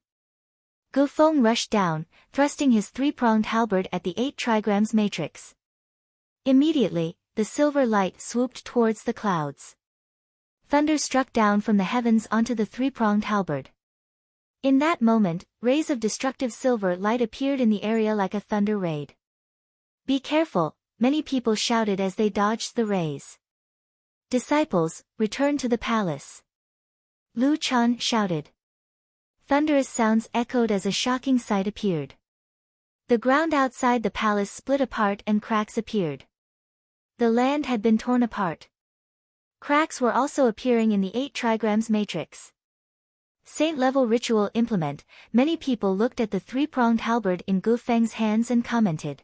Gu Feng rushed down, thrusting his three-pronged halberd at the 8 trigrams matrix. Immediately, the silver light swooped towards the clouds. Thunder struck down from the heavens onto the three-pronged halberd. In that moment, rays of destructive silver light appeared in the area like a thunder raid. "Be careful," many people shouted as they dodged the rays. "Disciples, return to the palace." Lu Chan shouted. Thunderous sounds echoed as a shocking sight appeared. The ground outside the palace split apart and cracks appeared. The land had been torn apart. Cracks were also appearing in the 8 trigrams matrix. Saint-level ritual implement. Many people looked at the three-pronged halberd in Gu Feng's hands and commented.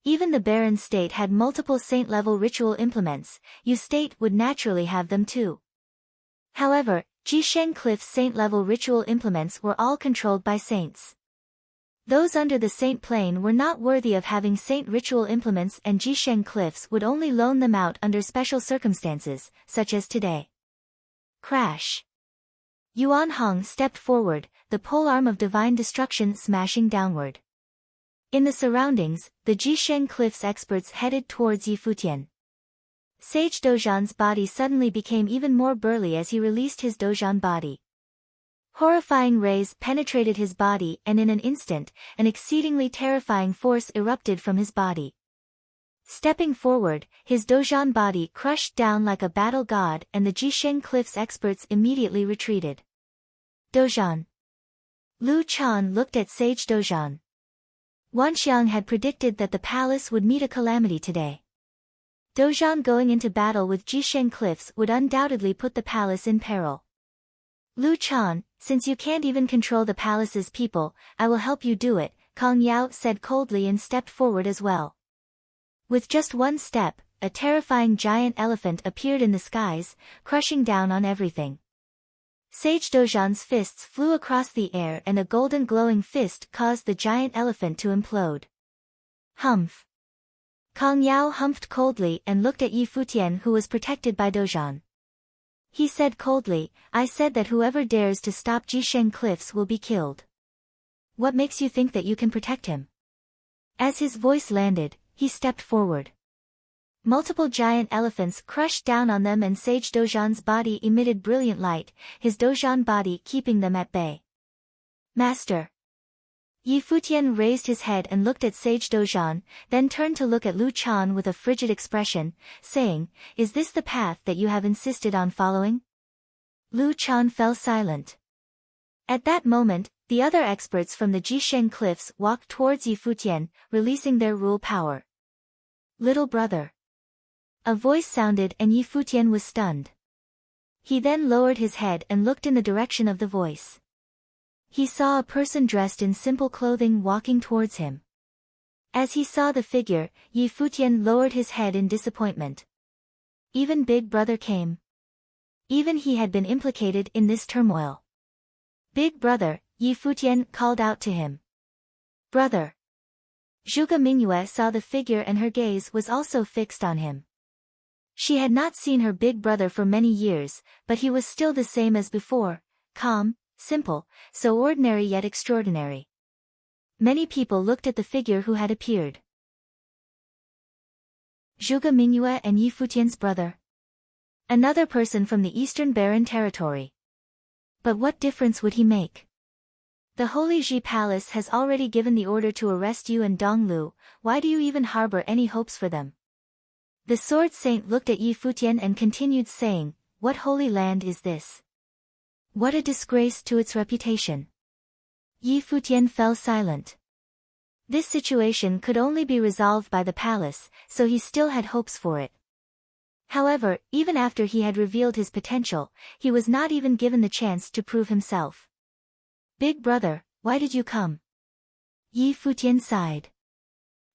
Even the barren state had multiple saint-level ritual implements, you state would naturally have them too. However, Jisheng Cliff's saint-level ritual implements were all controlled by saints. Those under the saint plane were not worthy of having saint ritual implements, and Jisheng Cliffs would only loan them out under special circumstances, such as today. Crash! Yuan Hong stepped forward, the polearm of divine destruction smashing downward. In the surroundings, the Jisheng Cliffs experts headed towards Yi Futian. Sage Dozhan's body suddenly became even more burly as he released his Dozhan body. Horrifying rays penetrated his body, and in an instant, an exceedingly terrifying force erupted from his body. Stepping forward, his Dozhan body crushed down like a battle god, and the Jisheng Cliffs experts immediately retreated. Dozhan. Lu Chan looked at Sage Dozhan. Wanxiang had predicted that the palace would meet a calamity today. Dozhan going into battle with Jisheng Cliffs would undoubtedly put the palace in peril. Lu Chan, since you can't even control the palace's people, I will help you do it, Kong Yao said coldly and stepped forward as well. With just one step, a terrifying giant elephant appeared in the skies, crushing down on everything. Sage Dozhan's fists flew across the air and a golden glowing fist caused the giant elephant to implode. Humph! Kong Yao humphed coldly and looked at Yi Futian, who was protected by Dozhan. He said coldly, I said that whoever dares to stop Jisheng Cliffs will be killed. What makes you think that you can protect him? As his voice landed, he stepped forward. Multiple giant elephants crushed down on them and Sage Dozhan's body emitted brilliant light, his Dozhan body keeping them at bay. Master! Yi Futian raised his head and looked at Sage Dozhan, then turned to look at Lu Chan with a frigid expression, saying, Is this the path that you have insisted on following? Lu Chan fell silent. At that moment, the other experts from the Jisheng Cliffs walked towards Yi Futian, releasing their rule power. Little brother. A voice sounded and Yi Futian was stunned. He then lowered his head and looked in the direction of the voice. He saw a person dressed in simple clothing walking towards him. As he saw the figure, Yi Futian lowered his head in disappointment. Even Big Brother came. Even he had been implicated in this turmoil. Big Brother, Yi Futian called out to him. Brother. Zhuge Mingyue saw the figure and her gaze was also fixed on him. She had not seen her big brother for many years, but he was still the same as before, calm, simple, so ordinary yet extraordinary. Many people looked at the figure who had appeared. Zhuge Mingyue and Yi Futian's brother. Another person from the Eastern Barren Territory. But what difference would he make? The Holy Ji Palace has already given the order to arrest you and Donglu, why do you even harbor any hopes for them? The Sword Saint looked at Yi Futian and continued saying, What holy land is this? What a disgrace to its reputation. Yi Futian fell silent. This situation could only be resolved by the palace, so he still had hopes for it. However, even after he had revealed his potential, he was not even given the chance to prove himself. Big brother, why did you come? Yi Futian sighed.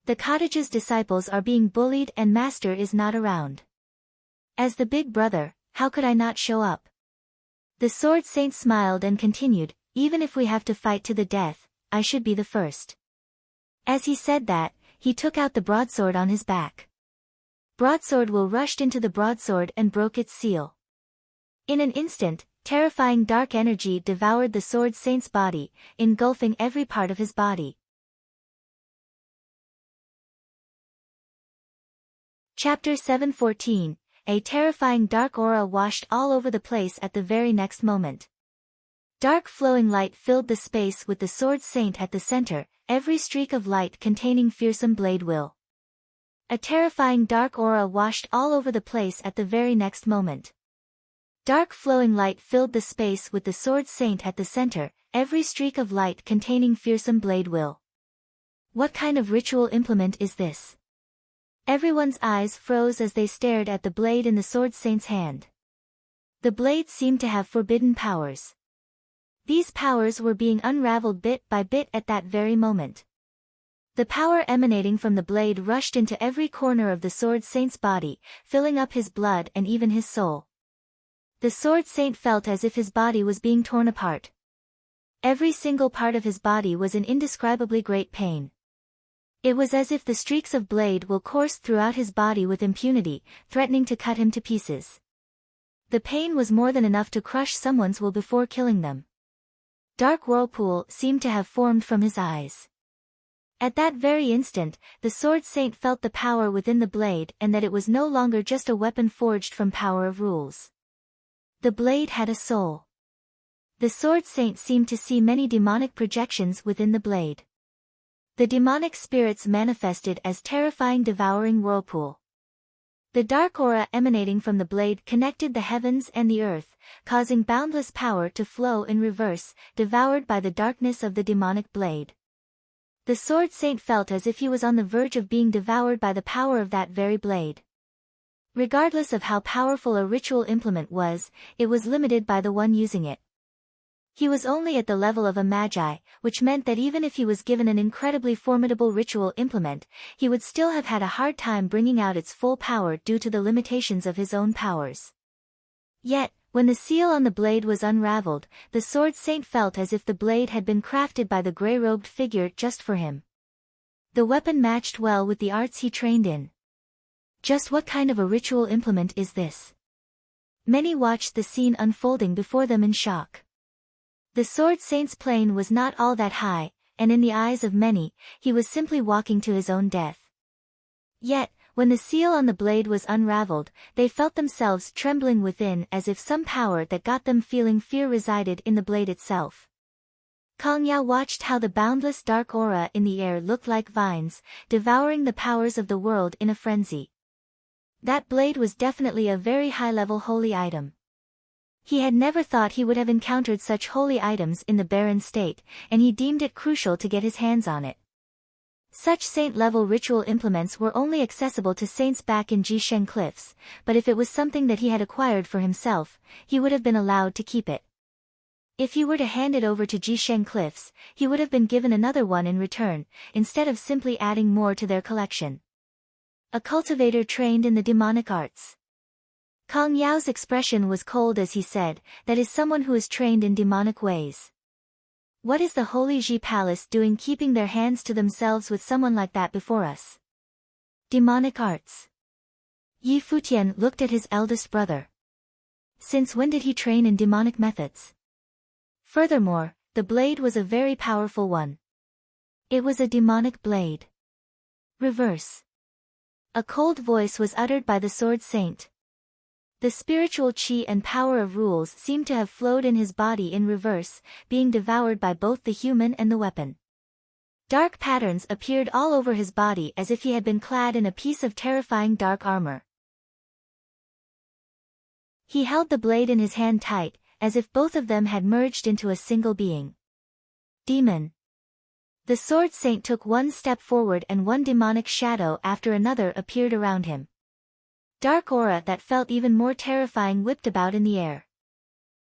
The cottage's disciples are being bullied and master is not around. As the big brother, how could I not show up? The Sword Saint smiled and continued, even if we have to fight to the death, I should be the first. As he said that, he took out the broadsword on his back. Broadsword Will rushed into the broadsword and broke its seal. In an instant, terrifying dark energy devoured the sword saint's body, engulfing every part of his body. Chapter 7:14. A terrifying dark aura washed all over the place at the very next moment. Dark flowing light filled the space with the sword saint at the center, every streak of light containing fearsome blade will. A terrifying dark aura washed all over the place at the very next moment. Dark flowing light filled the space with the sword saint at the center, every streak of light containing fearsome blade will. What kind of ritual implement is this? Everyone's eyes froze as they stared at the blade in the sword saint's hand. The blade seemed to have forbidden powers. These powers were being unraveled bit by bit at that very moment. The power emanating from the blade rushed into every corner of the sword saint's body, filling up his blood and even his soul. The sword saint felt as if his body was being torn apart. Every single part of his body was in indescribably great pain. It was as if the streaks of blade will coursed throughout his body with impunity, threatening to cut him to pieces. The pain was more than enough to crush someone's will before killing them. Dark whirlpool seemed to have formed from his eyes. At that very instant, the sword saint felt the power within the blade and that it was no longer just a weapon forged from power of rules. The blade had a soul. The sword saint seemed to see many demonic projections within the blade. The demonic spirits manifested as terrifying devouring whirlpool. The dark aura emanating from the blade connected the heavens and the earth, causing boundless power to flow in reverse, devoured by the darkness of the demonic blade. The sword saint felt as if he was on the verge of being devoured by the power of that very blade. Regardless of how powerful a ritual implement was, it was limited by the one using it. He was only at the level of a magi, which meant that even if he was given an incredibly formidable ritual implement, he would still have had a hard time bringing out its full power due to the limitations of his own powers. Yet, when the seal on the blade was unraveled, the sword saint felt as if the blade had been crafted by the grey-robed figure just for him. The weapon matched well with the arts he trained in. Just what kind of a ritual implement is this? Many watched the scene unfolding before them in shock. The sword saint's plane was not all that high, and in the eyes of many, he was simply walking to his own death. Yet, when the seal on the blade was unraveled, they felt themselves trembling within as if some power that got them feeling fear resided in the blade itself. Kang Yao watched how the boundless dark aura in the air looked like vines, devouring the powers of the world in a frenzy. That blade was definitely a very high-level holy item. He had never thought he would have encountered such holy items in the barren state, and he deemed it crucial to get his hands on it. Such saint-level ritual implements were only accessible to saints back in Jisheng Cliffs, but if it was something that he had acquired for himself, he would have been allowed to keep it. If he were to hand it over to Jisheng Cliffs, he would have been given another one in return, instead of simply adding more to their collection. A cultivator trained in the demonic arts. Kang Yao's expression was cold as he said, that is someone who is trained in demonic ways. What is the Holy Ji Palace doing keeping their hands to themselves with someone like that before us? Demonic arts. Yi Futian looked at his eldest brother. Since when did he train in demonic methods? Furthermore, the blade was a very powerful one. It was a demonic blade. Reverse. A cold voice was uttered by the sword saint. The spiritual chi and power of rules seemed to have flowed in his body in reverse, being devoured by both the human and the weapon. Dark patterns appeared all over his body as if he had been clad in a piece of terrifying dark armor. He held the blade in his hand tight, as if both of them had merged into a single being. Demon. The sword saint took one step forward and one demonic shadow after another appeared around him. Dark aura that felt even more terrifying whipped about in the air.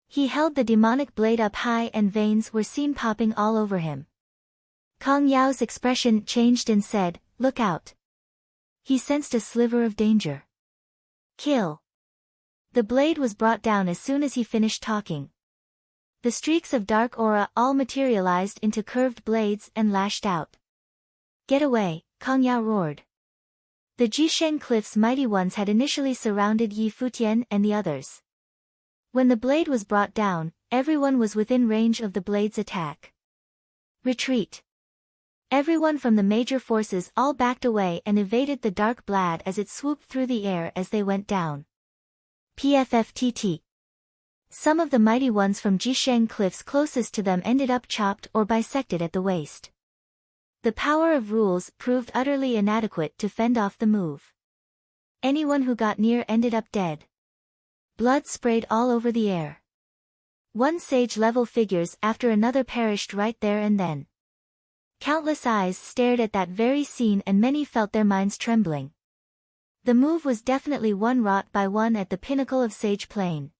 He held the demonic blade up high and veins were seen popping all over him. Kang Yao's expression changed and said, "Look out." He sensed a sliver of danger. Kill. The blade was brought down as soon as he finished talking. The streaks of dark aura all materialized into curved blades and lashed out. Get away, Kang Yao roared. The Jisheng Cliff's mighty ones had initially surrounded Yi Futian and the others. When the blade was brought down, everyone was within range of the blade's attack. Retreat. Everyone from the major forces all backed away and evaded the dark blade as it swooped through the air as they went down. PFFTT. Some of the mighty ones from Jisheng Cliffs closest to them ended up chopped or bisected at the waist. The power of rules proved utterly inadequate to fend off the move. Anyone who got near ended up dead. Blood sprayed all over the air. One sage-level figures after another perished right there and then. Countless eyes stared at that very scene and many felt their minds trembling. The move was definitely one wrought by one at the pinnacle of Sage Plane.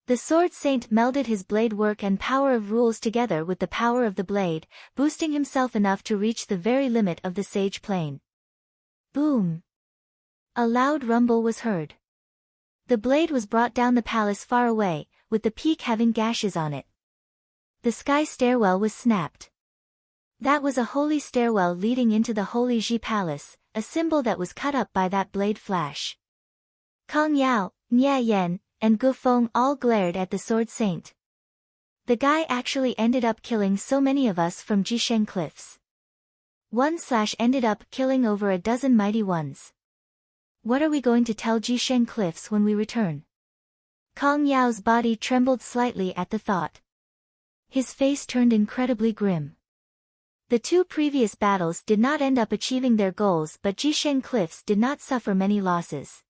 The Sword Saint melded his blade work and power of rules together with the power of the blade, boosting himself enough to reach the very limit of the Sage Plane. Boom! A loud rumble was heard. The blade was brought down the palace far away, with the peak having gashes on it. The sky stairwell was snapped. That was a holy stairwell leading into the Holy Ji Palace, a symbol that was cut up by that blade flash. Kong Yao, Nye Yen, and Gu Feng all glared at the Sword Saint. The guy actually ended up killing so many of us from Jisheng Cliffs. Ended up killing over a dozen mighty ones. What are we going to tell Jisheng Cliffs when we return? Kong Yao's body trembled slightly at the thought. His face turned incredibly grim. The two previous battles did not end up achieving their goals, but Jisheng Cliffs did not suffer many losses.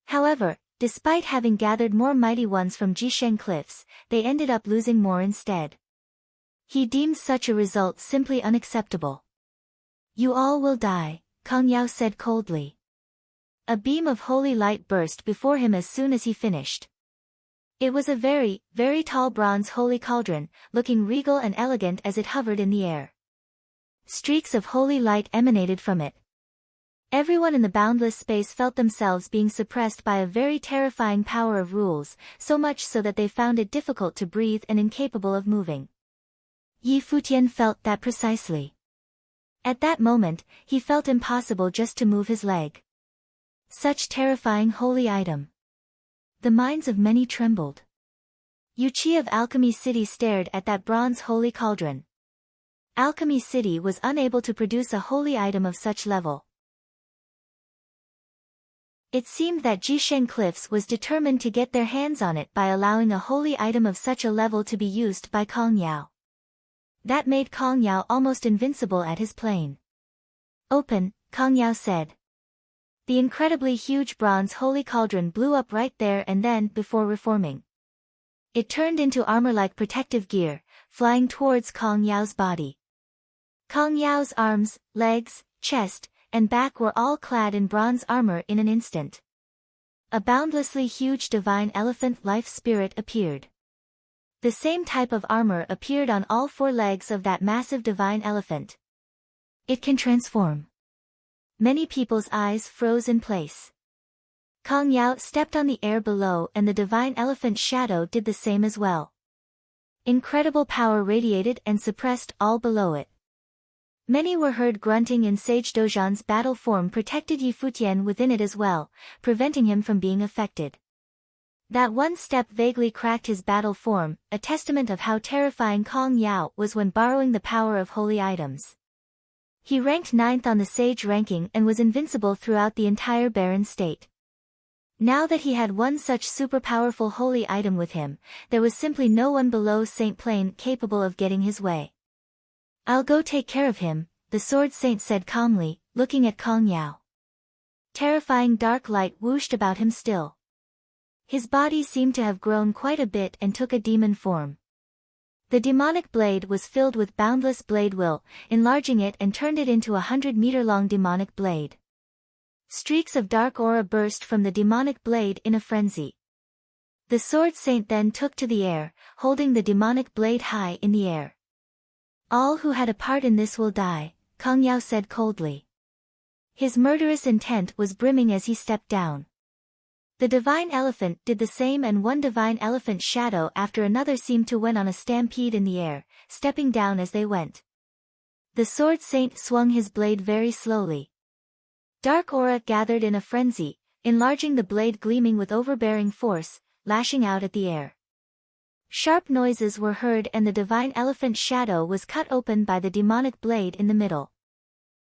However, despite having gathered more mighty ones from Jisheng Cliffs, they ended up losing more instead. He deemed such a result simply unacceptable. You all will die, Kong Yao said coldly. A beam of holy light burst before him as soon as he finished. It was a very, very tall bronze holy cauldron, looking regal and elegant as it hovered in the air. Streaks of holy light emanated from it. Everyone in the boundless space felt themselves being suppressed by a very terrifying power of rules, so much so that they found it difficult to breathe and incapable of moving. Yi Futian felt that precisely. At that moment, he felt impossible just to move his leg. Such terrifying holy item. The minds of many trembled. Yuchi of Alchemy City stared at that bronze holy cauldron. Alchemy City was unable to produce a holy item of such level. It seemed that Jisheng Cliffs was determined to get their hands on it by allowing a holy item of such a level to be used by Kong Yao. That made Kong Yao almost invincible at his plane. Open, Kong Yao said. The incredibly huge bronze holy cauldron blew up right there and then before reforming. It turned into armor-like protective gear, flying towards Kong Yao's body. Kong Yao's arms, legs, chest, and back were all clad in bronze armor in an instant. A boundlessly huge divine elephant life spirit appeared. The same type of armor appeared on all four legs of that massive divine elephant. It can transform. Many people's eyes froze in place. Kong Yao stepped on the air below and the divine elephant shadow did the same as well. Incredible power radiated and suppressed all below it. Many were heard grunting in Sage Dojan's battle form protected Yi Futian within it as well, preventing him from being affected. That one step vaguely cracked his battle form, a testament of how terrifying Kong Yao was when borrowing the power of holy items. He ranked 9th on the Sage ranking and was invincible throughout the entire barren state. Now that he had one such super powerful holy item with him, there was simply no one below Saint Plane capable of getting his way. I'll go take care of him, the Sword Saint said calmly, looking at Kong Yao. Terrifying dark light whooshed about him still. His body seemed to have grown quite a bit and took a demon form. The demonic blade was filled with boundless blade will, enlarging it and turned it into a 100-meter-long demonic blade. Streaks of dark aura burst from the demonic blade in a frenzy. The Sword Saint then took to the air, holding the demonic blade high in the air. All who had a part in this will die, Kong Yao said coldly. His murderous intent was brimming as he stepped down. The divine elephant did the same and one divine elephant shadow after another seemed to went on a stampede in the air, stepping down as they went. The Sword Saint swung his blade very slowly. Dark aura gathered in a frenzy, enlarging the blade gleaming with overbearing force, lashing out at the air. Sharp noises were heard and the divine elephant shadow was cut open by the demonic blade in the middle.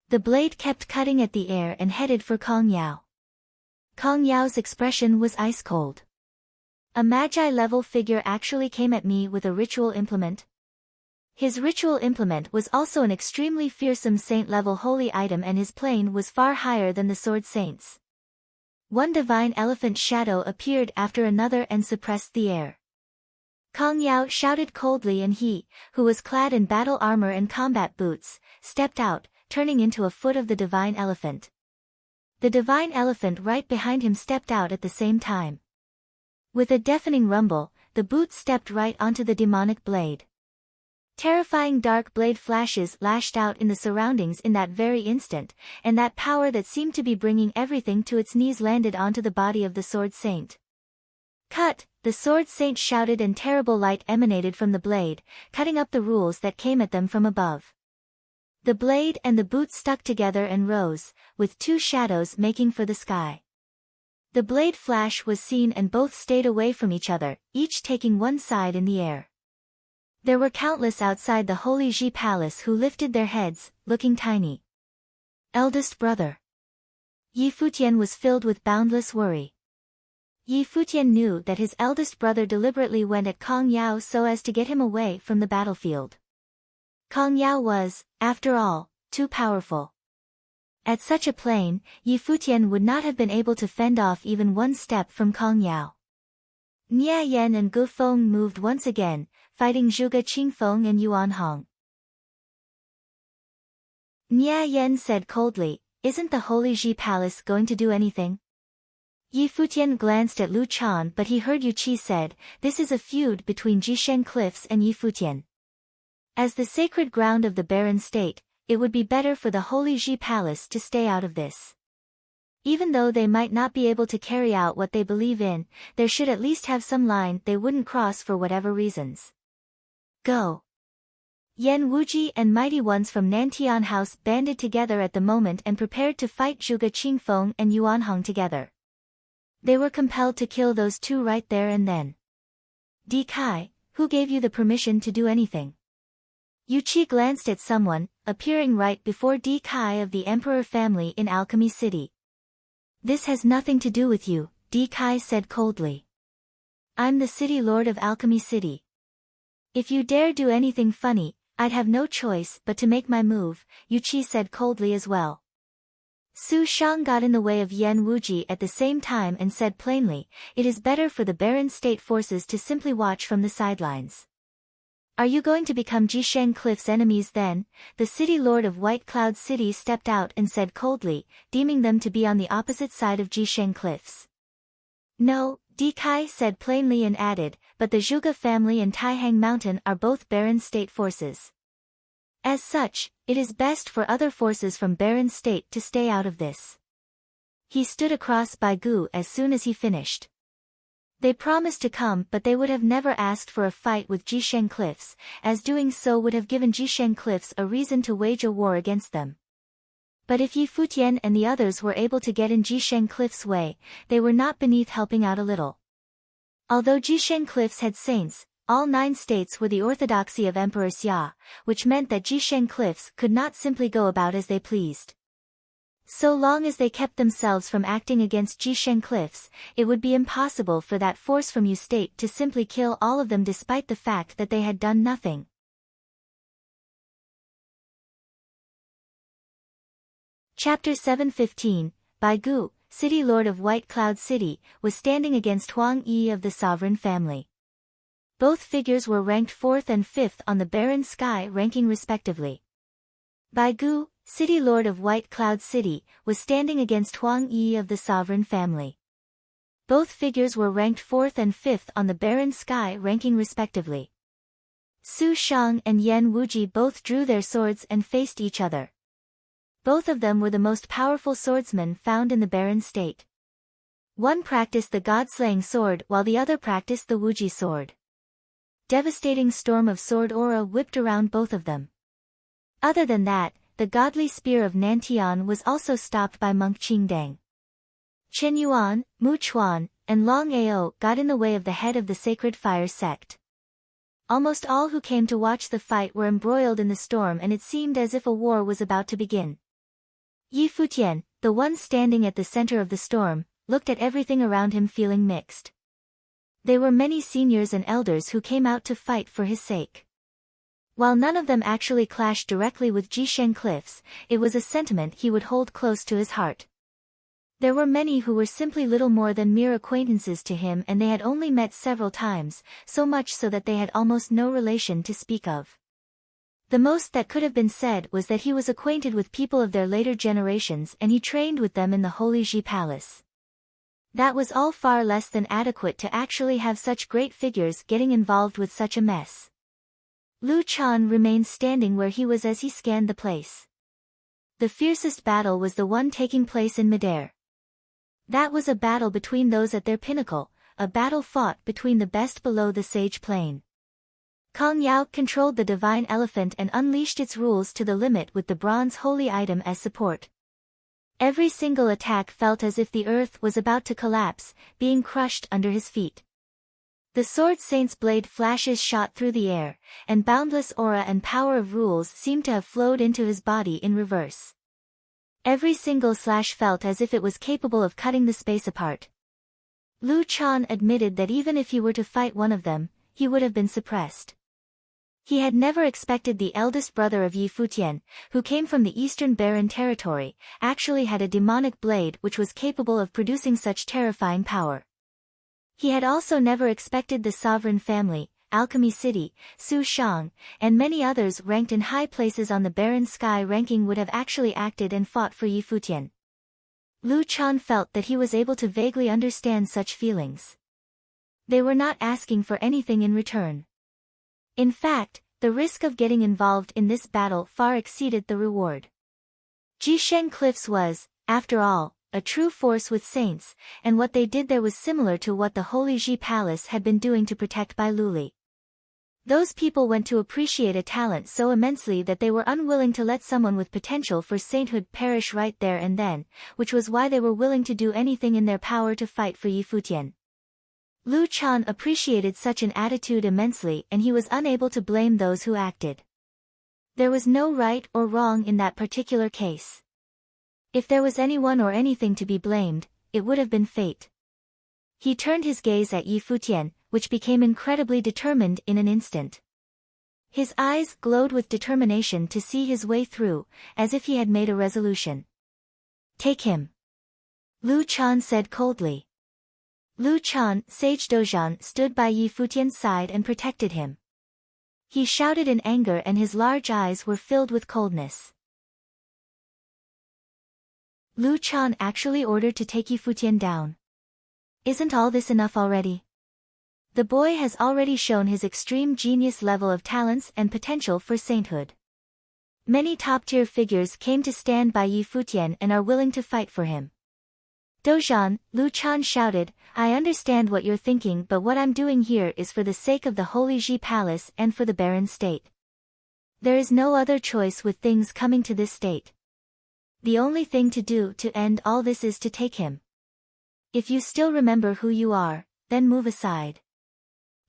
The blade kept cutting at the air and headed for Kong Yao. Kong Yao's expression was ice cold. A magi-level figure actually came at me with a ritual implement. His ritual implement was also an extremely fearsome saint-level holy item and his plane was far higher than the sword saint's. One divine elephant shadow appeared after another and suppressed the air. Kong Yao shouted coldly and he, who was clad in battle armor and combat boots, stepped out, turning into a foot of the divine elephant. The divine elephant right behind him stepped out at the same time. With a deafening rumble, the boots stepped right onto the demonic blade. Terrifying dark blade flashes lashed out in the surroundings in that very instant, and that power that seemed to be bringing everything to its knees landed onto the body of the sword saint. Cut! The sword saint shouted and terrible light emanated from the blade, cutting up the rules that came at them from above. The blade and the boot stuck together and rose, with two shadows making for the sky. The blade flash was seen and both stayed away from each other, each taking one side in the air. There were countless outside the Holy Ji Palace who lifted their heads, looking tiny. Eldest brother. Yi Futian was filled with boundless worry. Yi Futian knew that his eldest brother deliberately went at Kong Yao so as to get him away from the battlefield. Kong Yao was, after all, too powerful. At such a plane, Yi Futian would not have been able to fend off even one step from Kong Yao. Nia Yan and Gu Feng moved once again, fighting Zhuge Qingfeng and Yuan Hong. Nia Yan said coldly, "Isn't the Holy Ji Palace going to do anything?" Yi Futian glanced at Lu Chan but he heard Yu Qi said, "This is a feud between Jisheng Cliffs and Yi Futian. As the sacred ground of the barren state, it would be better for the Holy Ji Palace to stay out of this. Even though they might not be able to carry out what they believe in, there should at least have some line they wouldn't cross for whatever reasons. Go!" Yan Wuji and mighty ones from Nantian House banded together at the moment and prepared to fight Zhuge Qingfeng and Yuan Hong together. They were compelled to kill those two right there and then. Di Kai, who gave you the permission to do anything? Yu Qi glanced at someone, appearing right before Di Kai of the Emperor family in Alchemy City. "This has nothing to do with you," Di Kai said coldly. "I'm the city lord of Alchemy City. If you dare do anything funny, I'd have no choice but to make my move," Yu Qi said coldly as well. Su Shang got in the way of Yan Wuji at the same time and said plainly, "It is better for the barren state forces to simply watch from the sidelines." "Are you going to become Jisheng Cliff's enemies then?" The city lord of White Cloud City stepped out and said coldly, deeming them to be on the opposite side of Jisheng Cliffs. "No," Di Kai said plainly and added, "but the Zhuge family and Taihang Mountain are both barren state forces. As such, it is best for other forces from barren state to stay out of this." He stood across Bai Gu as soon as he finished. They promised to come but they would have never asked for a fight with Jisheng Cliffs, as doing so would have given Jisheng Cliffs a reason to wage a war against them. But if Yi Futian and the others were able to get in Jisheng Cliffs' way, they were not beneath helping out a little. Although Jisheng Cliffs had saints, all 9 states were the orthodoxy of Emperor Xia, which meant that Jisheng Cliffs could not simply go about as they pleased. So long as they kept themselves from acting against Jisheng Cliffs, it would be impossible for that force from Yu State to simply kill all of them despite the fact that they had done nothing. Chapter 715, Bai Gu, City Lord of White Cloud City, was standing against Huang Yi of the Sovereign family. Both figures were ranked 4th and 5th on the Barren Sky ranking respectively. Bai Gu, City Lord of White Cloud City, was standing against Huang Yi of the Sovereign family. Both figures were ranked 4th and 5th on the Barren Sky ranking respectively. Su Shang and Yan Wuji both drew their swords and faced each other. Both of them were the most powerful swordsmen found in the Barren State. One practiced the god-slaying sword while the other practiced the Wuji sword. Devastating storm of sword aura whipped around both of them. Other than that, the godly spear of Nantian was also stopped by monk Qingdang. Chen Yuan, Mu Chuan, and Long Ao got in the way of the head of the Sacred Fire sect. Almost all who came to watch the fight were embroiled in the storm, and it seemed as if a war was about to begin. Yi Futian, the one standing at the center of the storm, looked at everything around him feeling mixed. There were many seniors and elders who came out to fight for his sake. While none of them actually clashed directly with Jisheng Cliffs, it was a sentiment he would hold close to his heart. There were many who were simply little more than mere acquaintances to him, and they had only met several times, so much so that they had almost no relation to speak of. The most that could have been said was that he was acquainted with people of their later generations and he trained with them in the Holy Ji Palace. That was all far less than adequate to actually have such great figures getting involved with such a mess. Lu Chan remained standing where he was as he scanned the place. The fiercest battle was the one taking place in midair. That was a battle between those at their pinnacle, a battle fought between the best below the sage plane. Kong Yao controlled the divine elephant and unleashed its rules to the limit with the bronze holy item as support. Every single attack felt as if the earth was about to collapse, being crushed under his feet. The sword saint's blade flashes shot through the air, and boundless aura and power of rules seemed to have flowed into his body in reverse. Every single slash felt as if it was capable of cutting the space apart. Lu Chan admitted that even if he were to fight one of them, he would have been suppressed. He had never expected the eldest brother of Yi Futian, who came from the eastern barren territory, actually had a demonic blade which was capable of producing such terrifying power. He had also never expected the sovereign family, Alchemy City, Su Shang, and many others ranked in high places on the barren sky ranking would have actually acted and fought for Yi Futian. Lu Chan felt that he was able to vaguely understand such feelings. They were not asking for anything in return. In fact, the risk of getting involved in this battle far exceeded the reward. Jisheng Cliffs was, after all, a true force with saints, and what they did there was similar to what the Holy Ji Palace had been doing to protect Bai Luli. Those people went to appreciate a talent so immensely that they were unwilling to let someone with potential for sainthood perish right there and then, which was why they were willing to do anything in their power to fight for Yi Futian. Lu Chan appreciated such an attitude immensely, and he was unable to blame those who acted. There was no right or wrong in that particular case. If there was anyone or anything to be blamed, it would have been fate. He turned his gaze at Yi Futian, which became incredibly determined in an instant. His eyes glowed with determination to see his way through, as if he had made a resolution. "Take him," Lu Chan said coldly. Lu Chan, Sage Dozhan, stood by Yi Futian's side and protected him. He shouted in anger and his large eyes were filled with coldness. Lu Chan actually ordered to take Yi Futian down. Isn't all this enough already? The boy has already shown his extreme genius level of talents and potential for sainthood. Many top-tier figures came to stand by Yi Futian and are willing to fight for him. Dozhan, Lu Chan shouted, "I understand what you're thinking, but what I'm doing here is for the sake of the Holy Ji Palace and for the barren state. There is no other choice with things coming to this state. The only thing to do to end all this is to take him. If you still remember who you are, then move aside."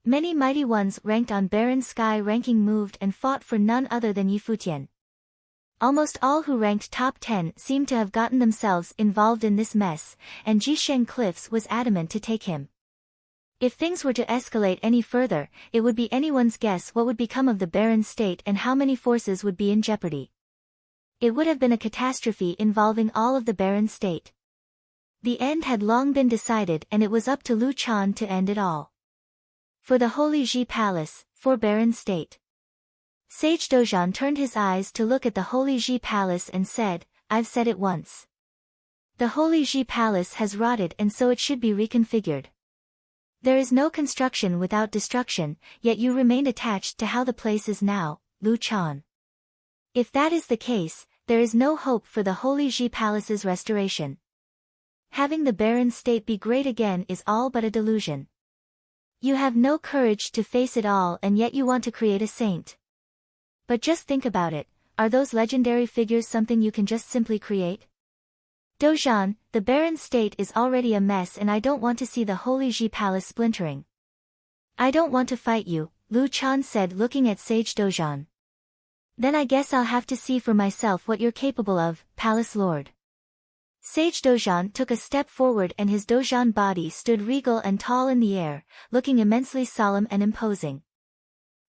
Many mighty ones ranked on barren sky ranking moved and fought for none other than Yi Futian. Almost all who ranked top 10 seemed to have gotten themselves involved in this mess, and Jisheng Cliffs was adamant to take him. If things were to escalate any further, it would be anyone's guess what would become of the barren state and how many forces would be in jeopardy. It would have been a catastrophe involving all of the barren state. The end had long been decided and it was up to Lu Chan to end it all. For the Holy Ji Palace, for barren state. Sage Dozhan turned his eyes to look at the Holy Ji Palace and said, "I've said it once. The Holy Ji Palace has rotted and so it should be reconfigured. There is no construction without destruction, yet you remain attached to how the place is now, Lu Chan. If that is the case, there is no hope for the Holy Ji Palace's restoration. Having the barren state be great again is all but a delusion. You have no courage to face it all and yet you want to create a saint. But just think about it, are those legendary figures something you can just simply create? Dozhan, the barren state is already a mess and I don't want to see the Holy Ji Palace splintering. I don't want to fight you, Lu Chan said looking at Sage Dozhan. Then I guess I'll have to see for myself what you're capable of, Palace Lord. Sage Dozhan took a step forward and his Dozhan body stood regal and tall in the air, looking immensely solemn and imposing.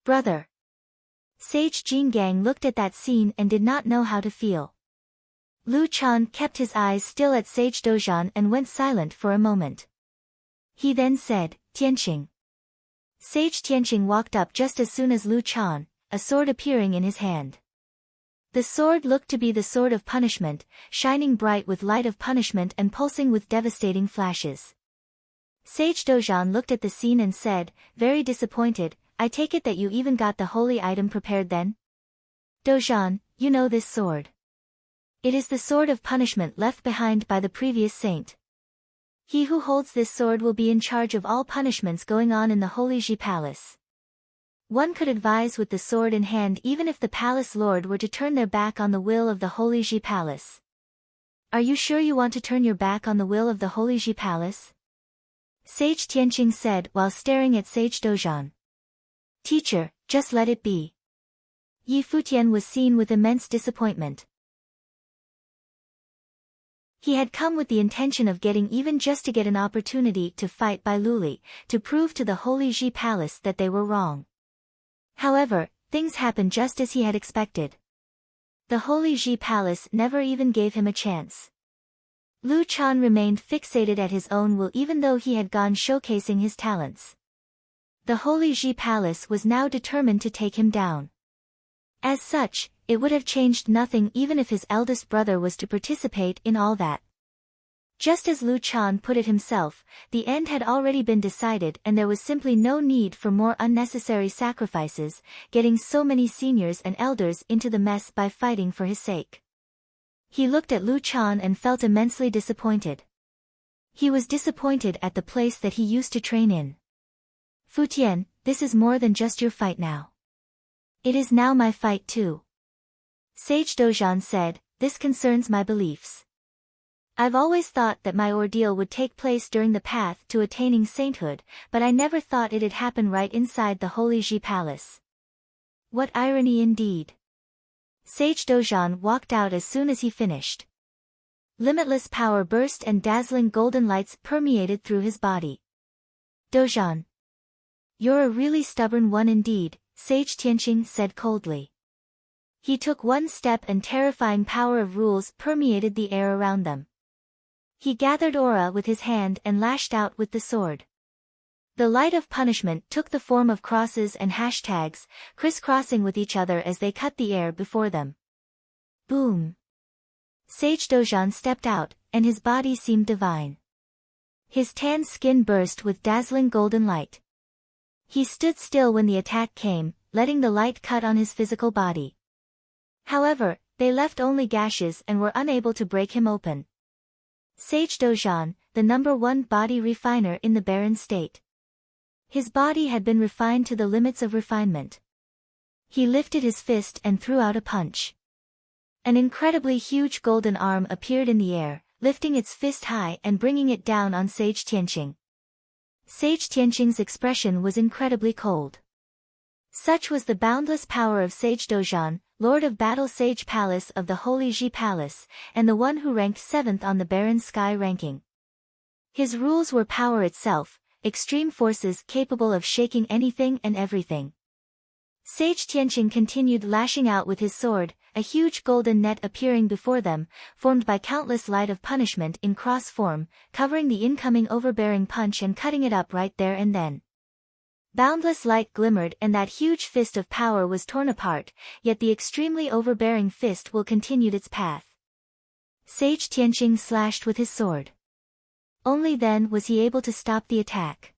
Brother. Sage Jin Gang looked at that scene and did not know how to feel. Lu Chan kept his eyes still at Sage Dozhan and went silent for a moment. He then said, Tianqing. Sage Tianqing walked up just as soon as Lu Chan, a sword appearing in his hand. The sword looked to be the sword of punishment, shining bright with light of punishment and pulsing with devastating flashes. Sage Dozhan looked at the scene and said, very disappointed, I take it that you even got the holy item prepared then? Dozhan, you know this sword. It is the sword of punishment left behind by the previous saint. He who holds this sword will be in charge of all punishments going on in the Holy Ji Palace. One could advise with the sword in hand even if the Palace Lord were to turn their back on the will of the Holy Ji Palace. Are you sure you want to turn your back on the will of the Holy Ji Palace? Sage Tianqing said while staring at Sage Dozhan. Teacher, just let it be. Yi Futian was seen with immense disappointment. He had come with the intention of getting even just to get an opportunity to fight Bai Luli, to prove to the Holy Ji Palace that they were wrong. However, things happened just as he had expected. The Holy Ji Palace never even gave him a chance. Lu Chan remained fixated at his own will even though he had gone showcasing his talents. The Holy Ji Palace was now determined to take him down. As such, it would have changed nothing even if his eldest brother was to participate in all that. Just as Lu Chan put it himself, the end had already been decided and there was simply no need for more unnecessary sacrifices, getting so many seniors and elders into the mess by fighting for his sake. He looked at Lu Chan and felt immensely disappointed. He was disappointed at the place that he used to train in. Futian, this is more than just your fight now. It is now my fight too. Sage Dozhan said, this concerns my beliefs. I've always thought that my ordeal would take place during the path to attaining sainthood, but I never thought it'd happen right inside the Holy Ji Palace. What irony indeed. Sage Dozhan walked out as soon as he finished. Limitless power burst and dazzling golden lights permeated through his body. Dozhan. You're a really stubborn one indeed, Sage Tianqing said coldly. He took one step and terrifying power of rules permeated the air around them. He gathered aura with his hand and lashed out with the sword. The light of punishment took the form of crosses and hashtags, crisscrossing with each other as they cut the air before them. Boom! Sage Dozhan stepped out, and his body seemed divine. His tan skin burst with dazzling golden light. He stood still when the attack came, letting the light cut on his physical body. However, they left only gashes and were unable to break him open. Sage Dozhan, the #1 body refiner in the barren state. His body had been refined to the limits of refinement. He lifted his fist and threw out a punch. An incredibly huge golden arm appeared in the air, lifting its fist high and bringing it down on Sage Tianqing. Sage Tianqing's expression was incredibly cold. Such was the boundless power of Sage Dozhan, Lord of Battle Sage Palace of the Holy Ji Palace, and the one who ranked 7th on the Barren Sky ranking. His rules were power itself, extreme forces capable of shaking anything and everything. Sage Tianqing continued lashing out with his sword, a huge golden net appearing before them, formed by countless light of punishment in cross form, covering the incoming overbearing punch and cutting it up right there and then. Boundless light glimmered and that huge fist of power was torn apart, yet the extremely overbearing fist will continued its path. Sage Tianqing slashed with his sword. Only then was he able to stop the attack.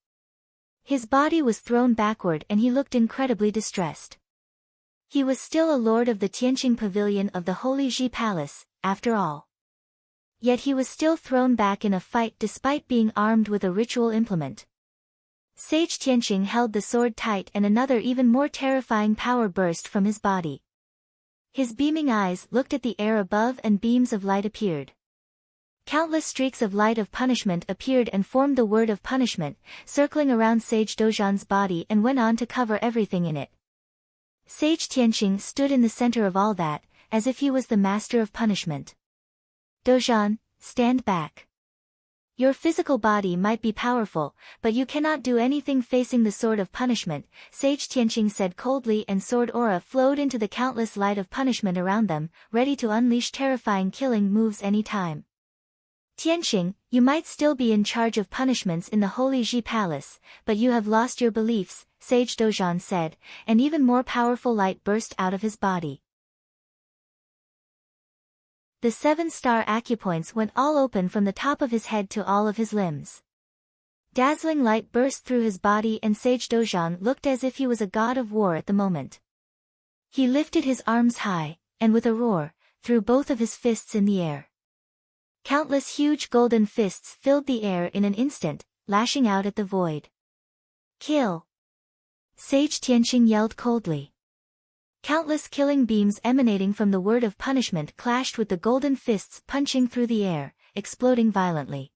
His body was thrown backward and he looked incredibly distressed. He was still a lord of the Tianqing Pavilion of the Holy Ji Palace, after all. Yet he was still thrown back in a fight despite being armed with a ritual implement. Sage Tianqing held the sword tight and another even more terrifying power burst from his body. His beaming eyes looked at the air above and beams of light appeared. Countless streaks of light of punishment appeared and formed the word of punishment, circling around Sage Dojan's body and went on to cover everything in it. Sage Tianqing stood in the center of all that, as if he was the master of punishment. Dojan, stand back. Your physical body might be powerful, but you cannot do anything facing the sword of punishment, Sage Tianqing said coldly, and sword aura flowed into the countless light of punishment around them, ready to unleash terrifying killing moves any time. Tianqing, you might still be in charge of punishments in the Holy Ji Palace, but you have lost your beliefs, Sage Dojan said, and even more powerful light burst out of his body. The 7-star acupoints went all open from the top of his head to all of his limbs. Dazzling light burst through his body and Sage Dojan looked as if he was a god of war at the moment. He lifted his arms high, and with a roar, threw both of his fists in the air. Countless huge golden fists filled the air in an instant, lashing out at the void. Kill! Sage Tianqing yelled coldly. Countless killing beams emanating from the word of punishment clashed with the golden fists punching through the air, exploding violently.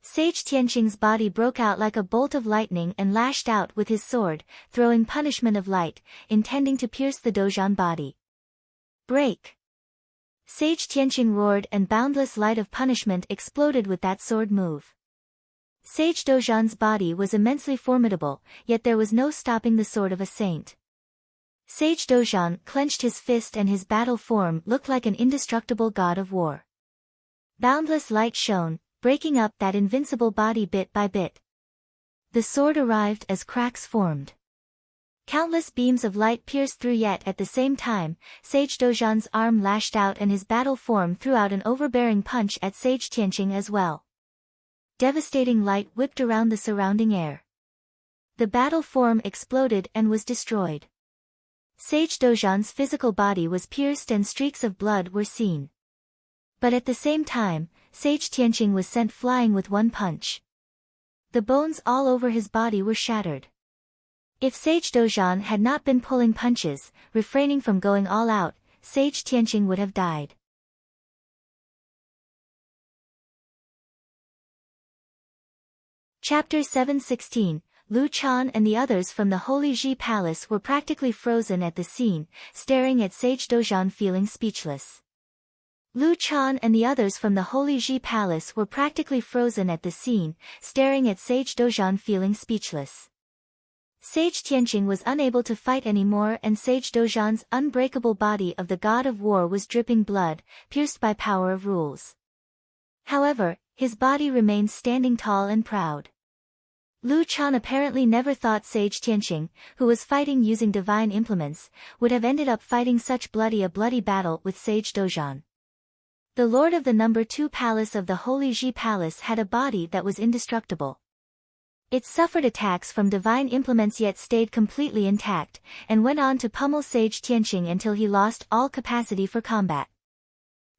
Sage Tianqing's body broke out like a bolt of lightning and lashed out with his sword, throwing punishment of light, intending to pierce the Dojan body. Break! Sage Tianqing roared and boundless light of punishment exploded with that sword move. Sage Dojan's body was immensely formidable, yet there was no stopping the sword of a saint. Sage Dojan clenched his fist and his battle form looked like an indestructible god of war. Boundless light shone, breaking up that invincible body bit by bit. The sword arrived as cracks formed. Countless beams of light pierced through, yet at the same time, Sage Dojan's arm lashed out and his battle form threw out an overbearing punch at Sage Tianqing as well. Devastating light whipped around the surrounding air. The battle form exploded and was destroyed. Sage Dojan's physical body was pierced and streaks of blood were seen. But at the same time, Sage Tianqing was sent flying with one punch. The bones all over his body were shattered. If Sage Dojan had not been pulling punches, refraining from going all out, Sage Tianqing would have died. Chapter 716. Lu Chan and the others from the Holy Ji Palace were practically frozen at the scene, staring at Sage Dojan feeling speechless. Lu Chan and the others from the Holy Ji Palace were practically frozen at the scene, staring at Sage Dojan feeling speechless. Sage Tianqing was unable to fight anymore and Sage Dojan's unbreakable body of the god of war was dripping blood, pierced by power of rules. However, his body remained standing tall and proud. Lu Chan apparently never thought Sage Tianqing, who was fighting using divine implements, would have ended up fighting such a bloody battle with Sage Dojan. The lord of the number 2 palace of the Holy Ji Palace had a body that was indestructible. It suffered attacks from divine implements yet stayed completely intact, and went on to pummel Sage Tianqing until he lost all capacity for combat.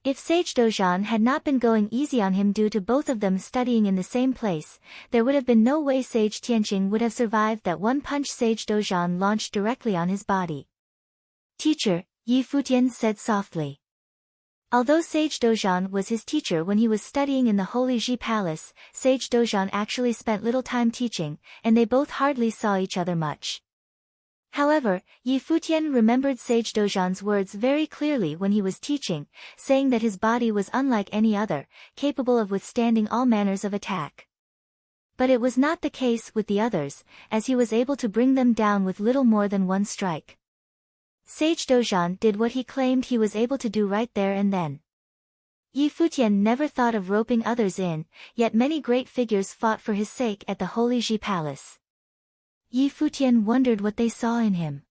If Sage Dojan had not been going easy on him due to both of them studying in the same place, there would have been no way Sage Tianqing would have survived that one punch Sage Dojan launched directly on his body. Teacher, Yi Futian said softly. Although Sage Dojan was his teacher when he was studying in the Holy Ji Palace, Sage Dojan actually spent little time teaching, and they both hardly saw each other much. However, Yi Futian remembered Sage Dojan's words very clearly when he was teaching, saying that his body was unlike any other, capable of withstanding all manners of attack. But it was not the case with the others, as he was able to bring them down with little more than one strike. Sage Dojan did what he claimed he was able to do right there and then. Yi Futian never thought of roping others in, yet many great figures fought for his sake at the Holy Ji Palace. Yi Futian wondered what they saw in him.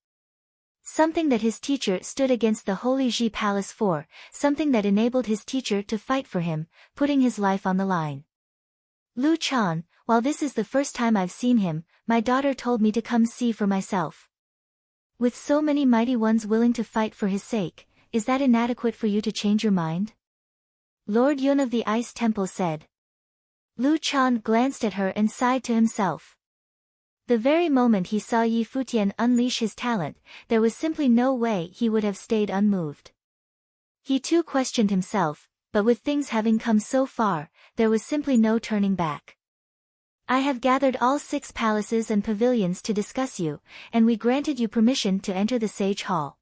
Something that his teacher stood against the Holy Ji Palace for, something that enabled his teacher to fight for him, putting his life on the line. Lu Chan, while this is the first time I've seen him, my daughter told me to come see for myself. With so many mighty ones willing to fight for his sake, is that inadequate for you to change your mind? Lord Yun of the Ice Temple said. Lu Chan glanced at her and sighed to himself. The very moment he saw Yi Futian unleash his talent, there was simply no way he would have stayed unmoved. He too questioned himself, but with things having come so far, there was simply no turning back. I have gathered all 6 palaces and pavilions to discuss you, and we granted you permission to enter the Sage Hall.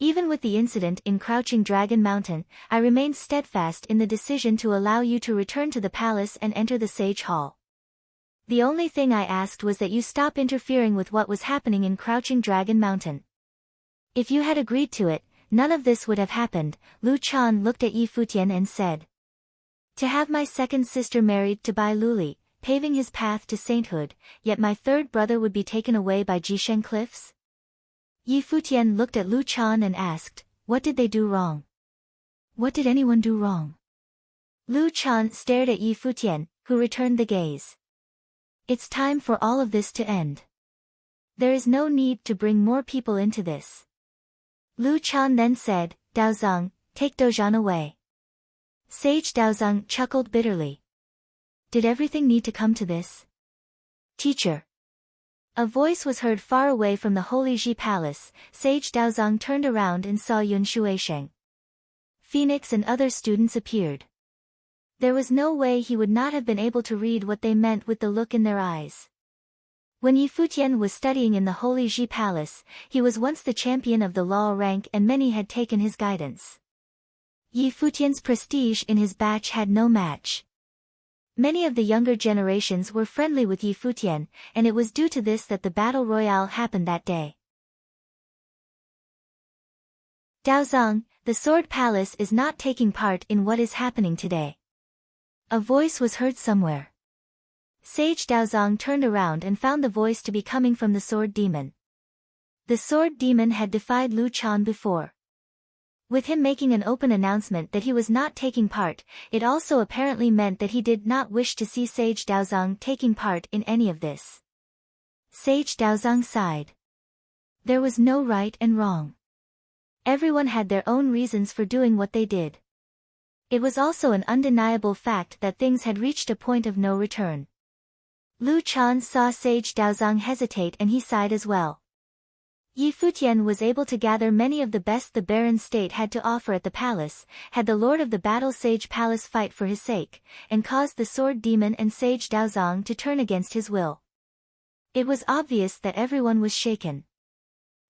Even with the incident in Crouching Dragon Mountain, I remained steadfast in the decision to allow you to return to the palace and enter the Sage Hall. The only thing I asked was that you stop interfering with what was happening in Crouching Dragon Mountain. If you had agreed to it, none of this would have happened. Lu Chan looked at Yi Futian and said. To have my second sister married to Bai Luli, paving his path to sainthood, yet my third brother would be taken away by Jisheng cliffs? Yi Futian looked at Lu Chan and asked, what did they do wrong? What did anyone do wrong? Lu Chan stared at Yi Futian, who returned the gaze. It's time for all of this to end. There is no need to bring more people into this. Lu Chan then said, Daozang, take Dozhan away. Sage Daozang chuckled bitterly. Did everything need to come to this? Teacher. A voice was heard far away from the Holy Ji Palace. Sage Daozang turned around and saw Yun Shuisheng. Phoenix and other students appeared. There was no way he would not have been able to read what they meant with the look in their eyes. When Yi Futian was studying in the Holy Ji Palace, he was once the champion of the law rank and many had taken his guidance. Yi Futian's prestige in his batch had no match. Many of the younger generations were friendly with Yi Futian, and it was due to this that the battle royale happened that day. Daozang, the Sword Palace is not taking part in what is happening today. A voice was heard somewhere. Sage Daozang turned around and found the voice to be coming from the Sword Demon. The Sword Demon had defied Lu Chan before. With him making an open announcement that he was not taking part, it also apparently meant that he did not wish to see Sage Daozang taking part in any of this. Sage Daozang sighed. There was no right and wrong. Everyone had their own reasons for doing what they did. It was also an undeniable fact that things had reached a point of no return. Lu Chan saw Sage Daozang hesitate and he sighed as well. Yi Futian was able to gather many of the best the Baron State had to offer at the palace, had the Lord of the Battle Sage Palace fight for his sake, and caused the Sword Demon and Sage Daozang to turn against his will. It was obvious that everyone was shaken.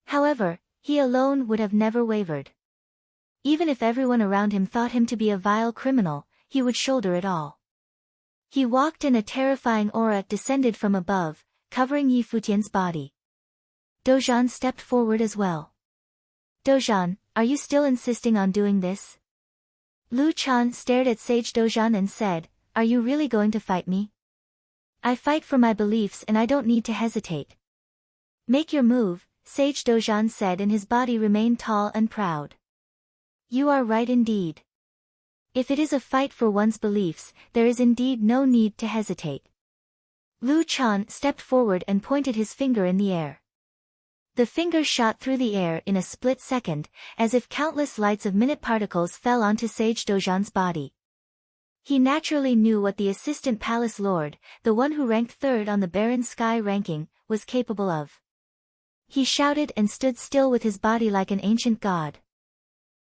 However, he alone would have never wavered. Even if everyone around him thought him to be a vile criminal, he would shoulder it all. He walked and a terrifying aura descended from above, covering Yi Futian's body. Dozhan stepped forward as well. Dozhan, are you still insisting on doing this? Lu Chan stared at Sage Dozhan and said, are you really going to fight me? I fight for my beliefs and I don't need to hesitate. Make your move, Sage Dozhan said, and his body remained tall and proud. You are right indeed. If it is a fight for one's beliefs, there is indeed no need to hesitate. Lu Chan stepped forward and pointed his finger in the air. The finger shot through the air in a split second, as if countless lights of minute particles fell onto Sage Dozhan's body. He naturally knew what the assistant palace lord, the one who ranked third on the Baron Sky ranking, was capable of. He shouted and stood still with his body like an ancient god.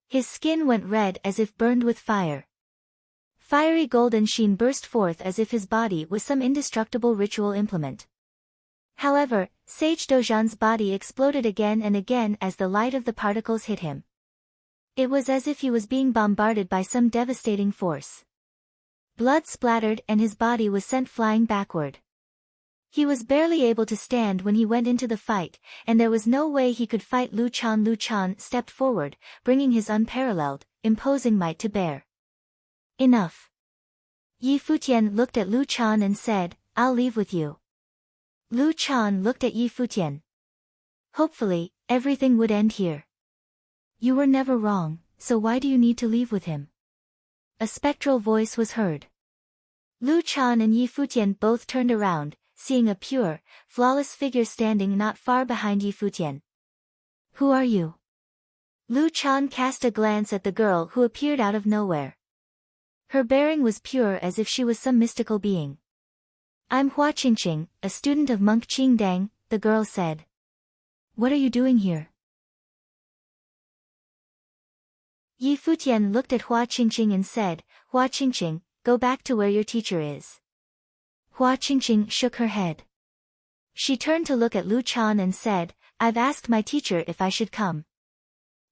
His skin went red as if burned with fire. Fiery golden sheen burst forth as if his body was some indestructible ritual implement. However, Sage Dozhan's body exploded again and again as the light of the particles hit him. It was as if he was being bombarded by some devastating force. Blood splattered and his body was sent flying backward. He was barely able to stand when he went into the fight, and there was no way he could fight Lu Chan. Lu Chan stepped forward, bringing his unparalleled, imposing might to bear. Enough. Yi Futian looked at Lu Chan and said, I'll leave with you. Lu Chan looked at Yi Futian. Hopefully, everything would end here. You were never wrong, so why do you need to leave with him? A spectral voice was heard. Lu Chan and Yi Futian both turned around, seeing a pure, flawless figure standing not far behind Yi Futian. Who are you? Lu Chan cast a glance at the girl who appeared out of nowhere. Her bearing was pure as if she was some mystical being. I'm Hua Qingqing, a student of monk Qingdang, the girl said. What are you doing here? Yi Futian looked at Hua Qingqing and said, Hua Qingqing, go back to where your teacher is. Hua Qingqing shook her head. She turned to look at Lu Chan and said, I've asked my teacher if I should come.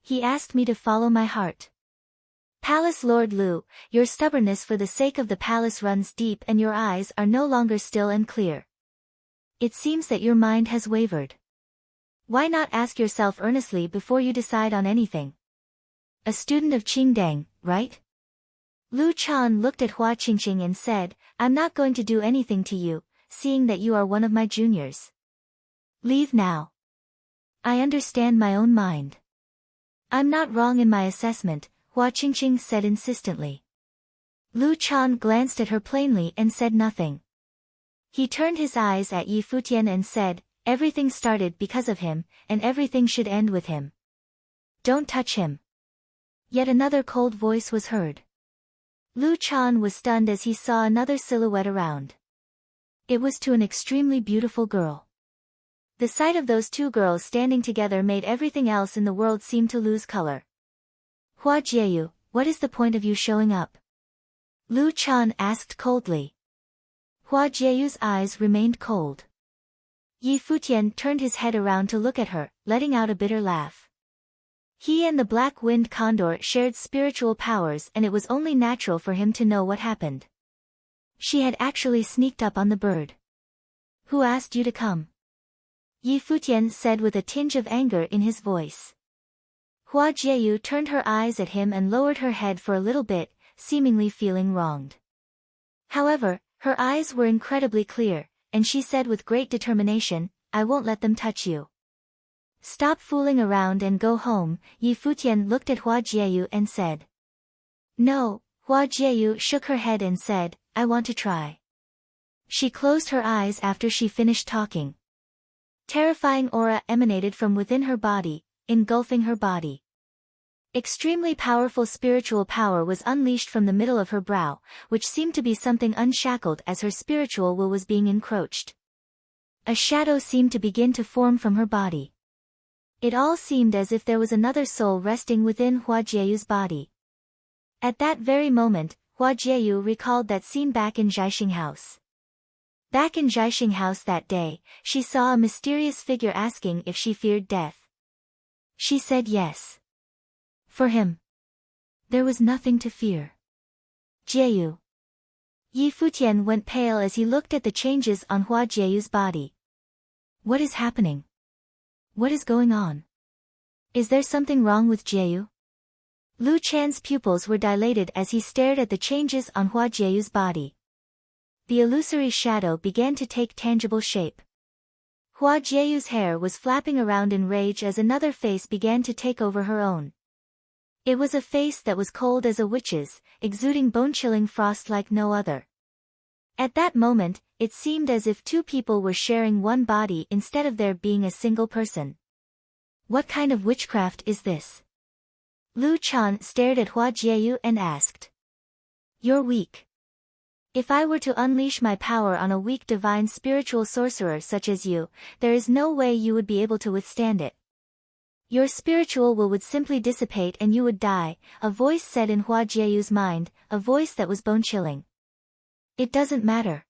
He asked me to follow my heart. Palace Lord Lu, your stubbornness for the sake of the palace runs deep and your eyes are no longer still and clear. It seems that your mind has wavered. Why not ask yourself earnestly before you decide on anything? A student of Qingdang, right? Lu Chan looked at Hua Qingqing and said, I'm not going to do anything to you, seeing that you are one of my juniors. Leave now. I understand my own mind. I'm not wrong in my assessment, Hua Qingqing said insistently. Lu Chan glanced at her plainly and said nothing. He turned his eyes at Yi Futian and said, everything started because of him, and everything should end with him. Don't touch him. Yet another cold voice was heard. Lu Chan was stunned as he saw another silhouette around. It was to an extremely beautiful girl. The sight of those two girls standing together made everything else in the world seem to lose color. Hua Jieyu, what is the point of you showing up? Lu Chan asked coldly. Hua Jieyu's eyes remained cold. Yi Futian turned his head around to look at her, letting out a bitter laugh. He and the black-winged condor shared spiritual powers and it was only natural for him to know what happened. She had actually sneaked up on the bird. Who asked you to come? Yi Futian said with a tinge of anger in his voice. Hua Jieyu turned her eyes at him and lowered her head for a little bit, seemingly feeling wronged. However, her eyes were incredibly clear, and she said with great determination, I won't let them touch you. Stop fooling around and go home, Yi Futian looked at Hua Jieyu and said. No, Hua Jieyu shook her head and said, I want to try. She closed her eyes after she finished talking. Terrifying aura emanated from within her body, engulfing her body. Extremely powerful spiritual power was unleashed from the middle of her brow, which seemed to be something unshackled as her spiritual will was being encroached. A shadow seemed to begin to form from her body. It all seemed as if there was another soul resting within Hua Jieyu's body. At that very moment, Hua Jieyu recalled that scene back in Jiaxing House. Back in Jiaxing House that day, she saw a mysterious figure asking if she feared death. She said yes. For him, there was nothing to fear. Jieyu. Yi Futian went pale as he looked at the changes on Hua Jieyu's body. What is happening? What is going on? Is there something wrong with Jieyu? Lu Chan's pupils were dilated as he stared at the changes on Hua Jieyu's body. The illusory shadow began to take tangible shape. Hua Jieyu's hair was flapping around in rage as another face began to take over her own. It was a face that was cold as a witch's, exuding bone-chilling frost like no other. At that moment, it seemed as if two people were sharing one body instead of there being a single person. What kind of witchcraft is this? Lu Chan stared at Hua Jieyu and asked. You're weak. If I were to unleash my power on a weak divine spiritual sorcerer such as you, there is no way you would be able to withstand it. Your spiritual will would simply dissipate and you would die, a voice said in Hua Jieyu's mind, a voice that was bone-chilling. It doesn't matter.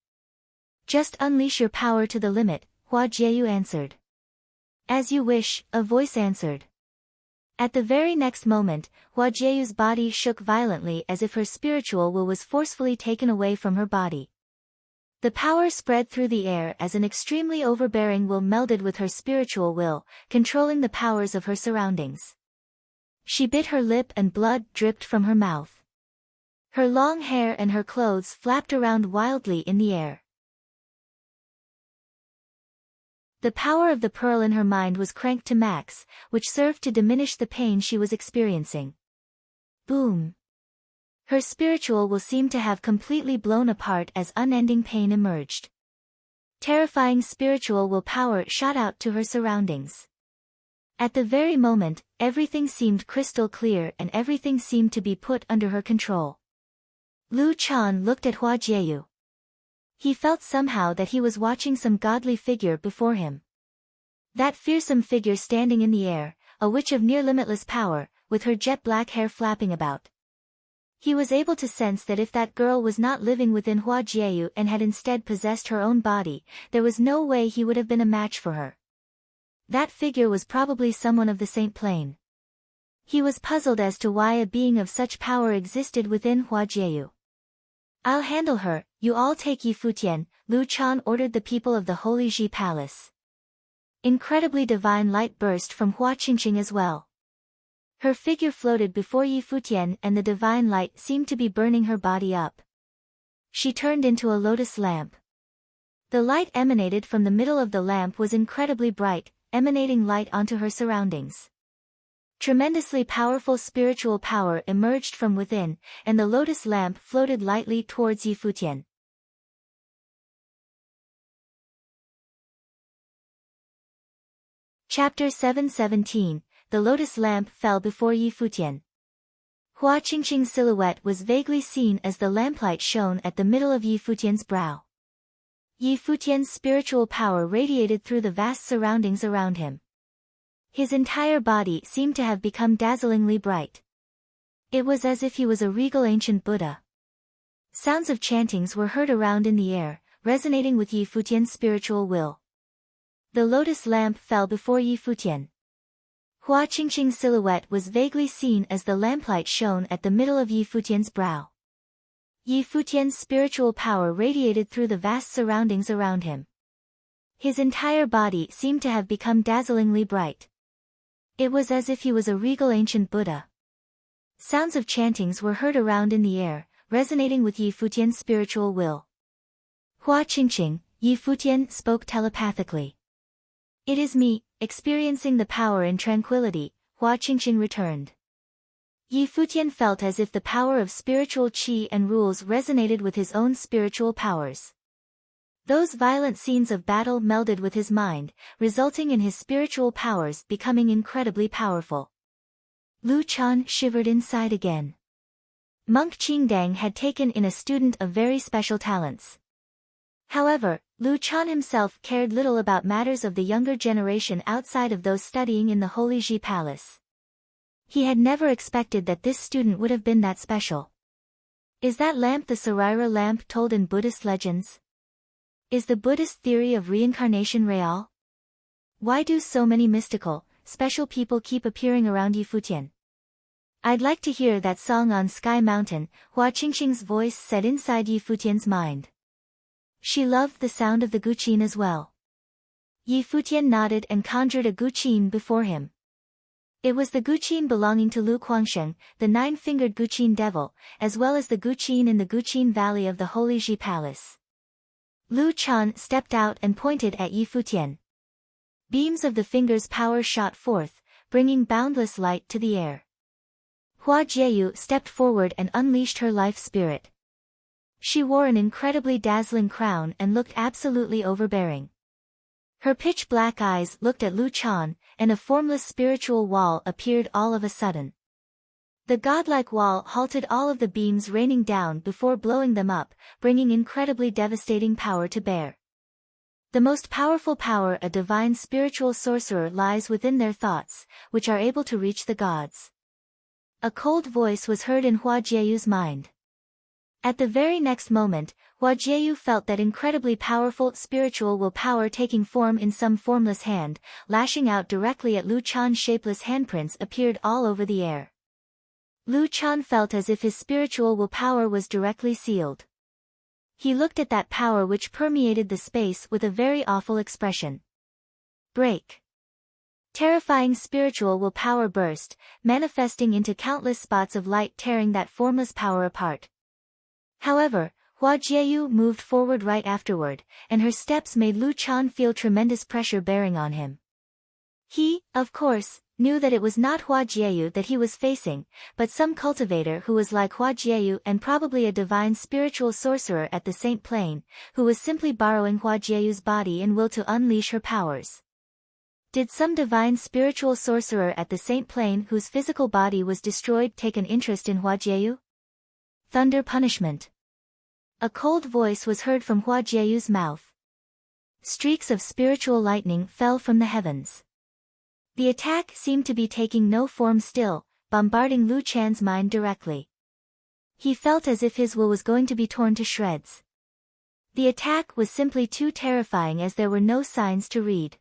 Just unleash your power to the limit, Hua Jieyu answered. As you wish, a voice answered. At the very next moment, Hua Jieyu's body shook violently as if her spiritual will was forcefully taken away from her body. The power spread through the air as an extremely overbearing will melded with her spiritual will, controlling the powers of her surroundings. She bit her lip and blood dripped from her mouth. Her long hair and her clothes flapped around wildly in the air. The power of the pearl in her mind was cranked to max, which served to diminish the pain she was experiencing. Boom! Her spiritual will seemed to have completely blown apart as unending pain emerged. Terrifying spiritual will power shot out to her surroundings. At the very moment, everything seemed crystal clear and everything seemed to be put under her control. Lu Chan looked at Hua Jieyu. He felt somehow that he was watching some godly figure before him. That fearsome figure standing in the air, a witch of near limitless power, with her jet black hair flapping about. He was able to sense that if that girl was not living within Hua Jieyu and had instead possessed her own body, there was no way he would have been a match for her. That figure was probably someone of the Saint Plane. He was puzzled as to why a being of such power existed within Hua Jieyu. "I'll handle her, you all take Yi Futian," Lu Chan ordered the people of the Holy Ji Palace. Incredibly divine light burst from Hua Qingqing as well. Her figure floated before Yi Futian and the divine light seemed to be burning her body up. She turned into a lotus lamp. The light emanated from the middle of the lamp was incredibly bright, emanating light onto her surroundings. Tremendously powerful spiritual power emerged from within, and the lotus lamp floated lightly towards Yi Futian. Chapter 717, The lotus lamp fell before Yi Futian. Hua Qingqing's silhouette was vaguely seen as the lamplight shone at the middle of Yi Futian's brow. Yi Futian's spiritual power radiated through the vast surroundings around him. His entire body seemed to have become dazzlingly bright. It was as if he was a regal ancient Buddha. Sounds of chantings were heard around in the air, resonating with Yi Futian's spiritual will. The lotus lamp fell before Yi Futian. Hua Qingqing's silhouette was vaguely seen as the lamplight shone at the middle of Yi Futian's brow. Yi Futian's spiritual power radiated through the vast surroundings around him. His entire body seemed to have become dazzlingly bright. It was as if he was a regal ancient Buddha. Sounds of chantings were heard around in the air, resonating with Yi Futian's spiritual will. "Hua Qingqing," Yi Futian spoke telepathically. "It is me," experiencing the power and tranquility, Hua Qingqing returned. Yi Futian felt as if the power of spiritual qi and rules resonated with his own spiritual powers. Those violent scenes of battle melded with his mind, resulting in his spiritual powers becoming incredibly powerful. Lu Chan shivered inside again. Monk Qingdang had taken in a student of very special talents. However, Lu Chan himself cared little about matters of the younger generation outside of those studying in the Holy Ji Palace. He had never expected that this student would have been that special. Is that lamp the Sarira lamp told in Buddhist legends? Is the Buddhist theory of reincarnation real? Why do so many mystical, special people keep appearing around Yi Futian? I'd like to hear that song on Sky Mountain, Hua Qingqing's voice said inside Yi Futian's mind. She loved the sound of the guqin as well. Yi Futian nodded and conjured a guqin before him. It was the guqin belonging to Lu Guangsheng, the nine-fingered guqin devil, as well as the guqin in the Guqin Valley of the Holy Ji Palace. Lu Chan stepped out and pointed at Yi Futian. Beams of the finger's power shot forth, bringing boundless light to the air. Hua Jieyu stepped forward and unleashed her life spirit. She wore an incredibly dazzling crown and looked absolutely overbearing. Her pitch-black eyes looked at Lu Chan, and a formless spiritual wall appeared all of a sudden. The godlike wall halted all of the beams raining down before blowing them up, bringing incredibly devastating power to bear. The most powerful power a divine spiritual sorcerer lies within their thoughts, which are able to reach the gods. A cold voice was heard in Hua Jieyu's mind. At the very next moment, Hua Jieyu felt that incredibly powerful spiritual willpower taking form in some formless hand, lashing out directly at Lu Chan's shapeless handprints appeared all over the air. Lu Chan felt as if his spiritual willpower was directly sealed. He looked at that power which permeated the space with a very awful expression. Break. Terrifying spiritual willpower burst, manifesting into countless spots of light tearing that formless power apart. However, Hua Jieyu moved forward right afterward, and her steps made Lu Chan feel tremendous pressure bearing on him. He, of course, knew that it was not Hua Jieyu that he was facing, but some cultivator who was like Hua Jieyu and probably a divine spiritual sorcerer at the Saint Plane, who was simply borrowing Hua Jieyu's body and will to unleash her powers. Did some divine spiritual sorcerer at the Saint Plane whose physical body was destroyed take an interest in Hua Jieyu? Thunder punishment. A cold voice was heard from Hua Jieyu's mouth. Streaks of spiritual lightning fell from the heavens. The attack seemed to be taking no form still, bombarding Lu Chan's mind directly. He felt as if his will was going to be torn to shreds. The attack was simply too terrifying as there were no signs to read.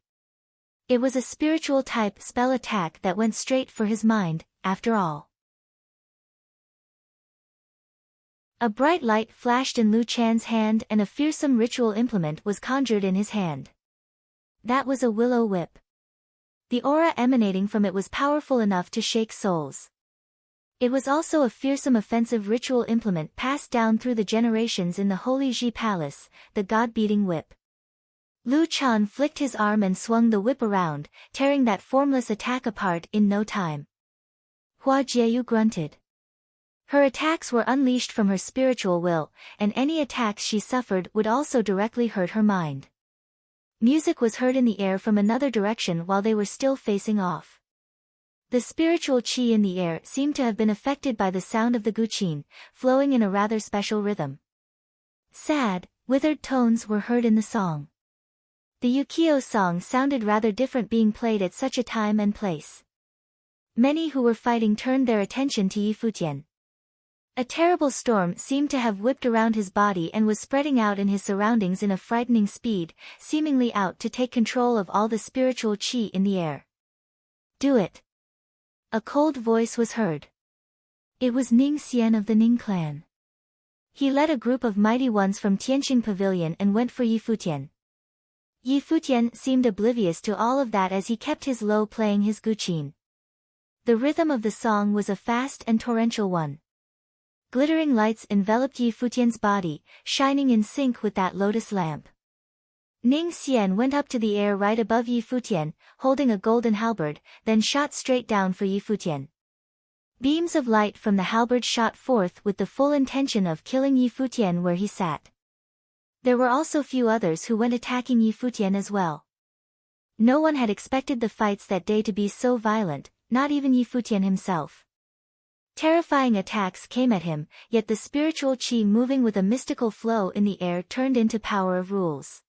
It was a spiritual type spell attack that went straight for his mind, after all. A bright light flashed in Lu Chan's hand and a fearsome ritual implement was conjured in his hand. That was a willow whip. The aura emanating from it was powerful enough to shake souls. It was also a fearsome offensive ritual implement passed down through the generations in the Holy Ji Palace, the god-beating whip. Lu Chan flicked his arm and swung the whip around, tearing that formless attack apart in no time. Hua Jieyu grunted. Her attacks were unleashed from her spiritual will, and any attacks she suffered would also directly hurt her mind. Music was heard in the air from another direction while they were still facing off. The spiritual qi in the air seemed to have been affected by the sound of the guqin, flowing in a rather special rhythm. Sad, withered tones were heard in the song. The Yukio song sounded rather different being played at such a time and place. Many who were fighting turned their attention to Yi Futian. A terrible storm seemed to have whipped around his body and was spreading out in his surroundings in a frightening speed, seemingly out to take control of all the spiritual qi in the air. Do it. A cold voice was heard. It was Ning Xian of the Ning clan. He led a group of mighty ones from Tianqing Pavilion and went for Yi Futian. Yi Futian seemed oblivious to all of that as he kept his low playing his guqin. The rhythm of the song was a fast and torrential one. Glittering lights enveloped Yi Futian's body, shining in sync with that lotus lamp. Ning Xian went up to the air right above Yi Futian, holding a golden halberd, then shot straight down for Yi Futian. Beams of light from the halberd shot forth with the full intention of killing Yi Futian where he sat. There were also few others who went attacking Yi Futian as well. No one had expected the fights that day to be so violent, not even Yi Futian himself. Terrifying attacks came at him, yet the spiritual qi moving with a mystical flow in the air turned into power of rules.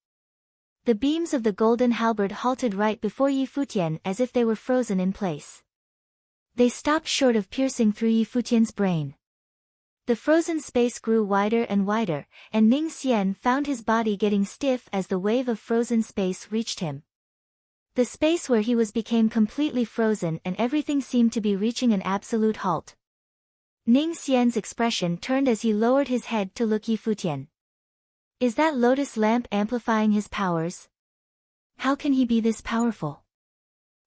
The beams of the golden halberd halted right before Yi Futian as if they were frozen in place. They stopped short of piercing through Yi Futian's brain. The frozen space grew wider and wider, and Ning Xian found his body getting stiff as the wave of frozen space reached him. The space where he was became completely frozen and everything seemed to be reaching an absolute halt. Ning Xian's expression turned as he lowered his head to look Yi Futian. Is that lotus lamp amplifying his powers? How can he be this powerful?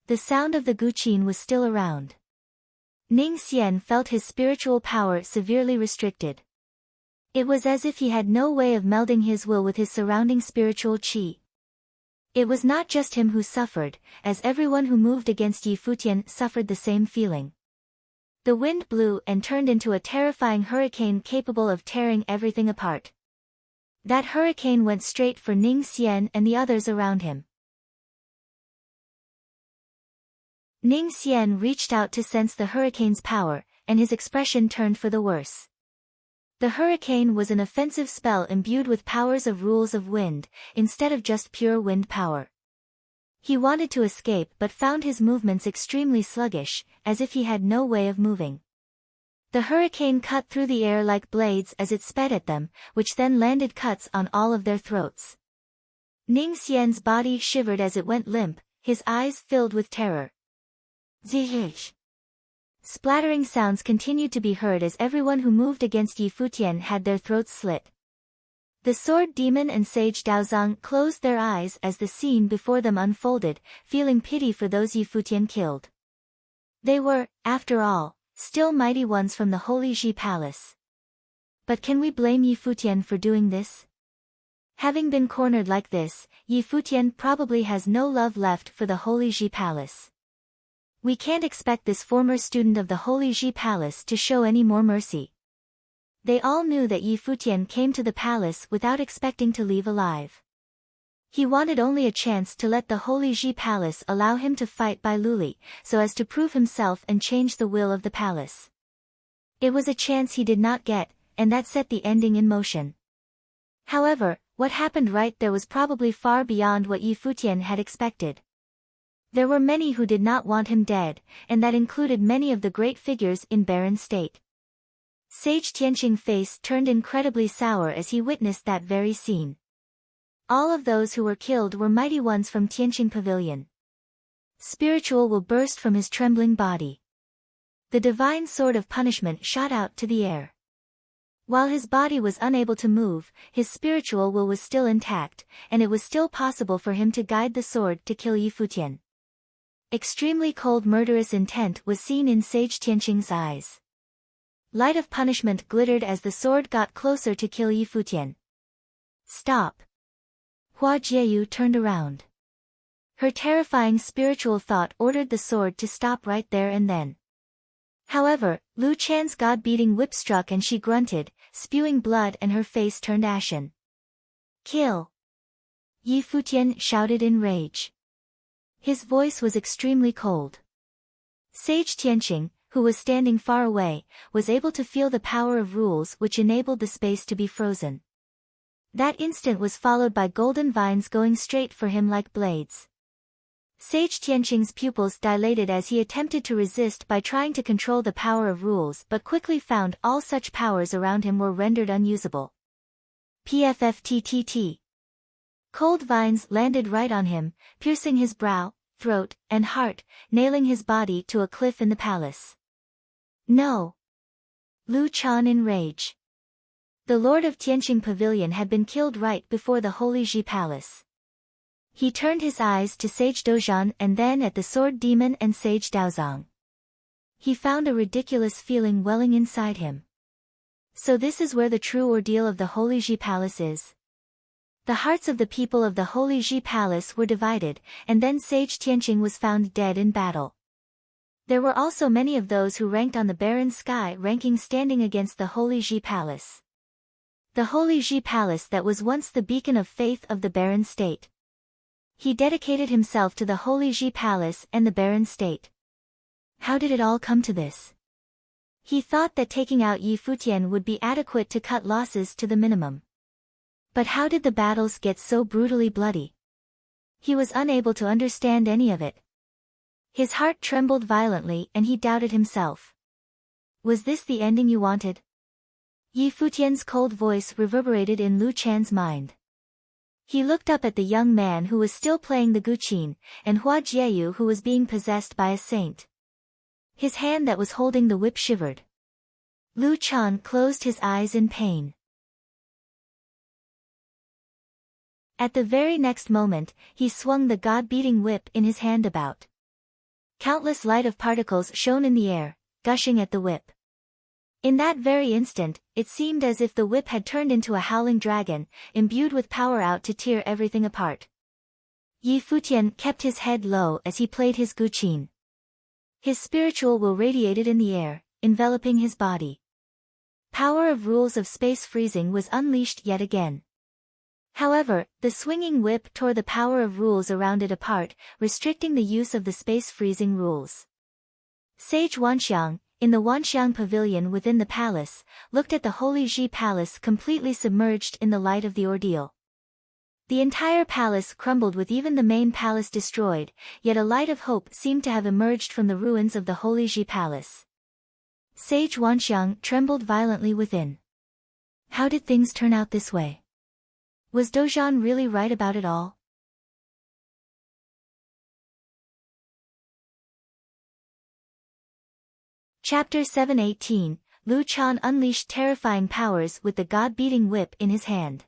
The sound of the guqin was still around. Ning Xian felt his spiritual power severely restricted. It was as if he had no way of melding his will with his surrounding spiritual qi. It was not just him who suffered, as everyone who moved against Yi Futian suffered the same feeling. The wind blew and turned into a terrifying hurricane capable of tearing everything apart. That hurricane went straight for Ning Xian and the others around him. Ning Xian reached out to sense the hurricane's power, and his expression turned for the worse. The hurricane was an offensive spell imbued with powers of rules of wind, instead of just pure wind power. He wanted to escape but found his movements extremely sluggish, as if he had no way of moving. The hurricane cut through the air like blades as it sped at them, which then landed cuts on all of their throats. Ning Xian's body shivered as it went limp, his eyes filled with terror. Zh! Splattering sounds continued to be heard as everyone who moved against Yi Futian had their throats slit. The sword demon and sage Daozang closed their eyes as the scene before them unfolded, feeling pity for those Yi Futian killed. They were, after all, still mighty ones from the Holy Ji Palace. But can we blame Yi Futian for doing this? Having been cornered like this, Yi Futian probably has no love left for the Holy Ji Palace. We can't expect this former student of the Holy Ji Palace to show any more mercy. They all knew that Yi Futian came to the palace without expecting to leave alive. He wanted only a chance to let the Holy Ji Palace allow him to fight Bai Luli, so as to prove himself and change the will of the palace. It was a chance he did not get, and that set the ending in motion. However, what happened right there was probably far beyond what Yi Futian had expected. There were many who did not want him dead, and that included many of the great figures in barren state. Sage Tianqing's face turned incredibly sour as he witnessed that very scene. All of those who were killed were mighty ones from Tianqing Pavilion. Spiritual will burst from his trembling body. The divine sword of punishment shot out to the air. While his body was unable to move, his spiritual will was still intact, and it was still possible for him to guide the sword to kill Yi Futian. Extremely cold murderous intent was seen in Sage Tianqing's eyes. Light of punishment glittered as the sword got closer to kill Yi Futian. Stop! Hua Jieyu turned around. Her terrifying spiritual thought ordered the sword to stop right there and then. However, Lu Chan's god-beating whip struck and she grunted, spewing blood, and her face turned ashen. Kill! Yi Futian shouted in rage. His voice was extremely cold. Sage Tianqing, who was standing far away, was able to feel the power of rules which enabled the space to be frozen. That instant was followed by golden vines going straight for him like blades. Sage Tianqing's pupils dilated as he attempted to resist by trying to control the power of rules but quickly found all such powers around him were rendered unusable. PFFTTT. Cold vines landed right on him, piercing his brow, throat, and heart, nailing his body to a cliff in the palace. No! Lu Chan in rage. The lord of Tianqing Pavilion had been killed right before the Holy Ji Palace. He turned his eyes to Sage Dozhan and then at the Sword Demon and Sage Daozang. He found a ridiculous feeling welling inside him. So this is where the true ordeal of the Holy Ji Palace is. The hearts of the people of the Holy Ji Palace were divided, and then Sage Tianqing was found dead in battle. There were also many of those who ranked on the barren sky ranking standing against the Holy Ji Palace. The Holy Ji Palace that was once the beacon of faith of the barren state. He dedicated himself to the Holy Ji Palace and the barren state. How did it all come to this? He thought that taking out Yi Futian would be adequate to cut losses to the minimum. But how did the battles get so brutally bloody? He was unable to understand any of it. His heart trembled violently and he doubted himself. Was this the ending you wanted? Yi Futian's cold voice reverberated in Lu Chan's mind. He looked up at the young man who was still playing the guqin, and Hua Jieyu who was being possessed by a saint. His hand that was holding the whip shivered. Lu Chan closed his eyes in pain. At the very next moment, he swung the god-beating whip in his hand about. Countless light of particles shone in the air, gushing at the whip. In that very instant, it seemed as if the whip had turned into a howling dragon, imbued with power out to tear everything apart. Yi Futian kept his head low as he played his guqin. His spiritual will radiated in the air, enveloping his body. Power of rules of space freezing was unleashed yet again. However, the swinging whip tore the power of rules around it apart, restricting the use of the space freezing rules. Sage Wanxiang, in the Wanxiang Pavilion within the palace, looked at the Holy Ji Palace completely submerged in the light of the ordeal. The entire palace crumbled with even the main palace destroyed, yet a light of hope seemed to have emerged from the ruins of the Holy Ji Palace. Sage Wanxiang trembled violently within. How did things turn out this way? Was Dozhan really right about it all? Chapter 718, Lu Chan unleashed terrifying powers with the god-beating whip in his hand.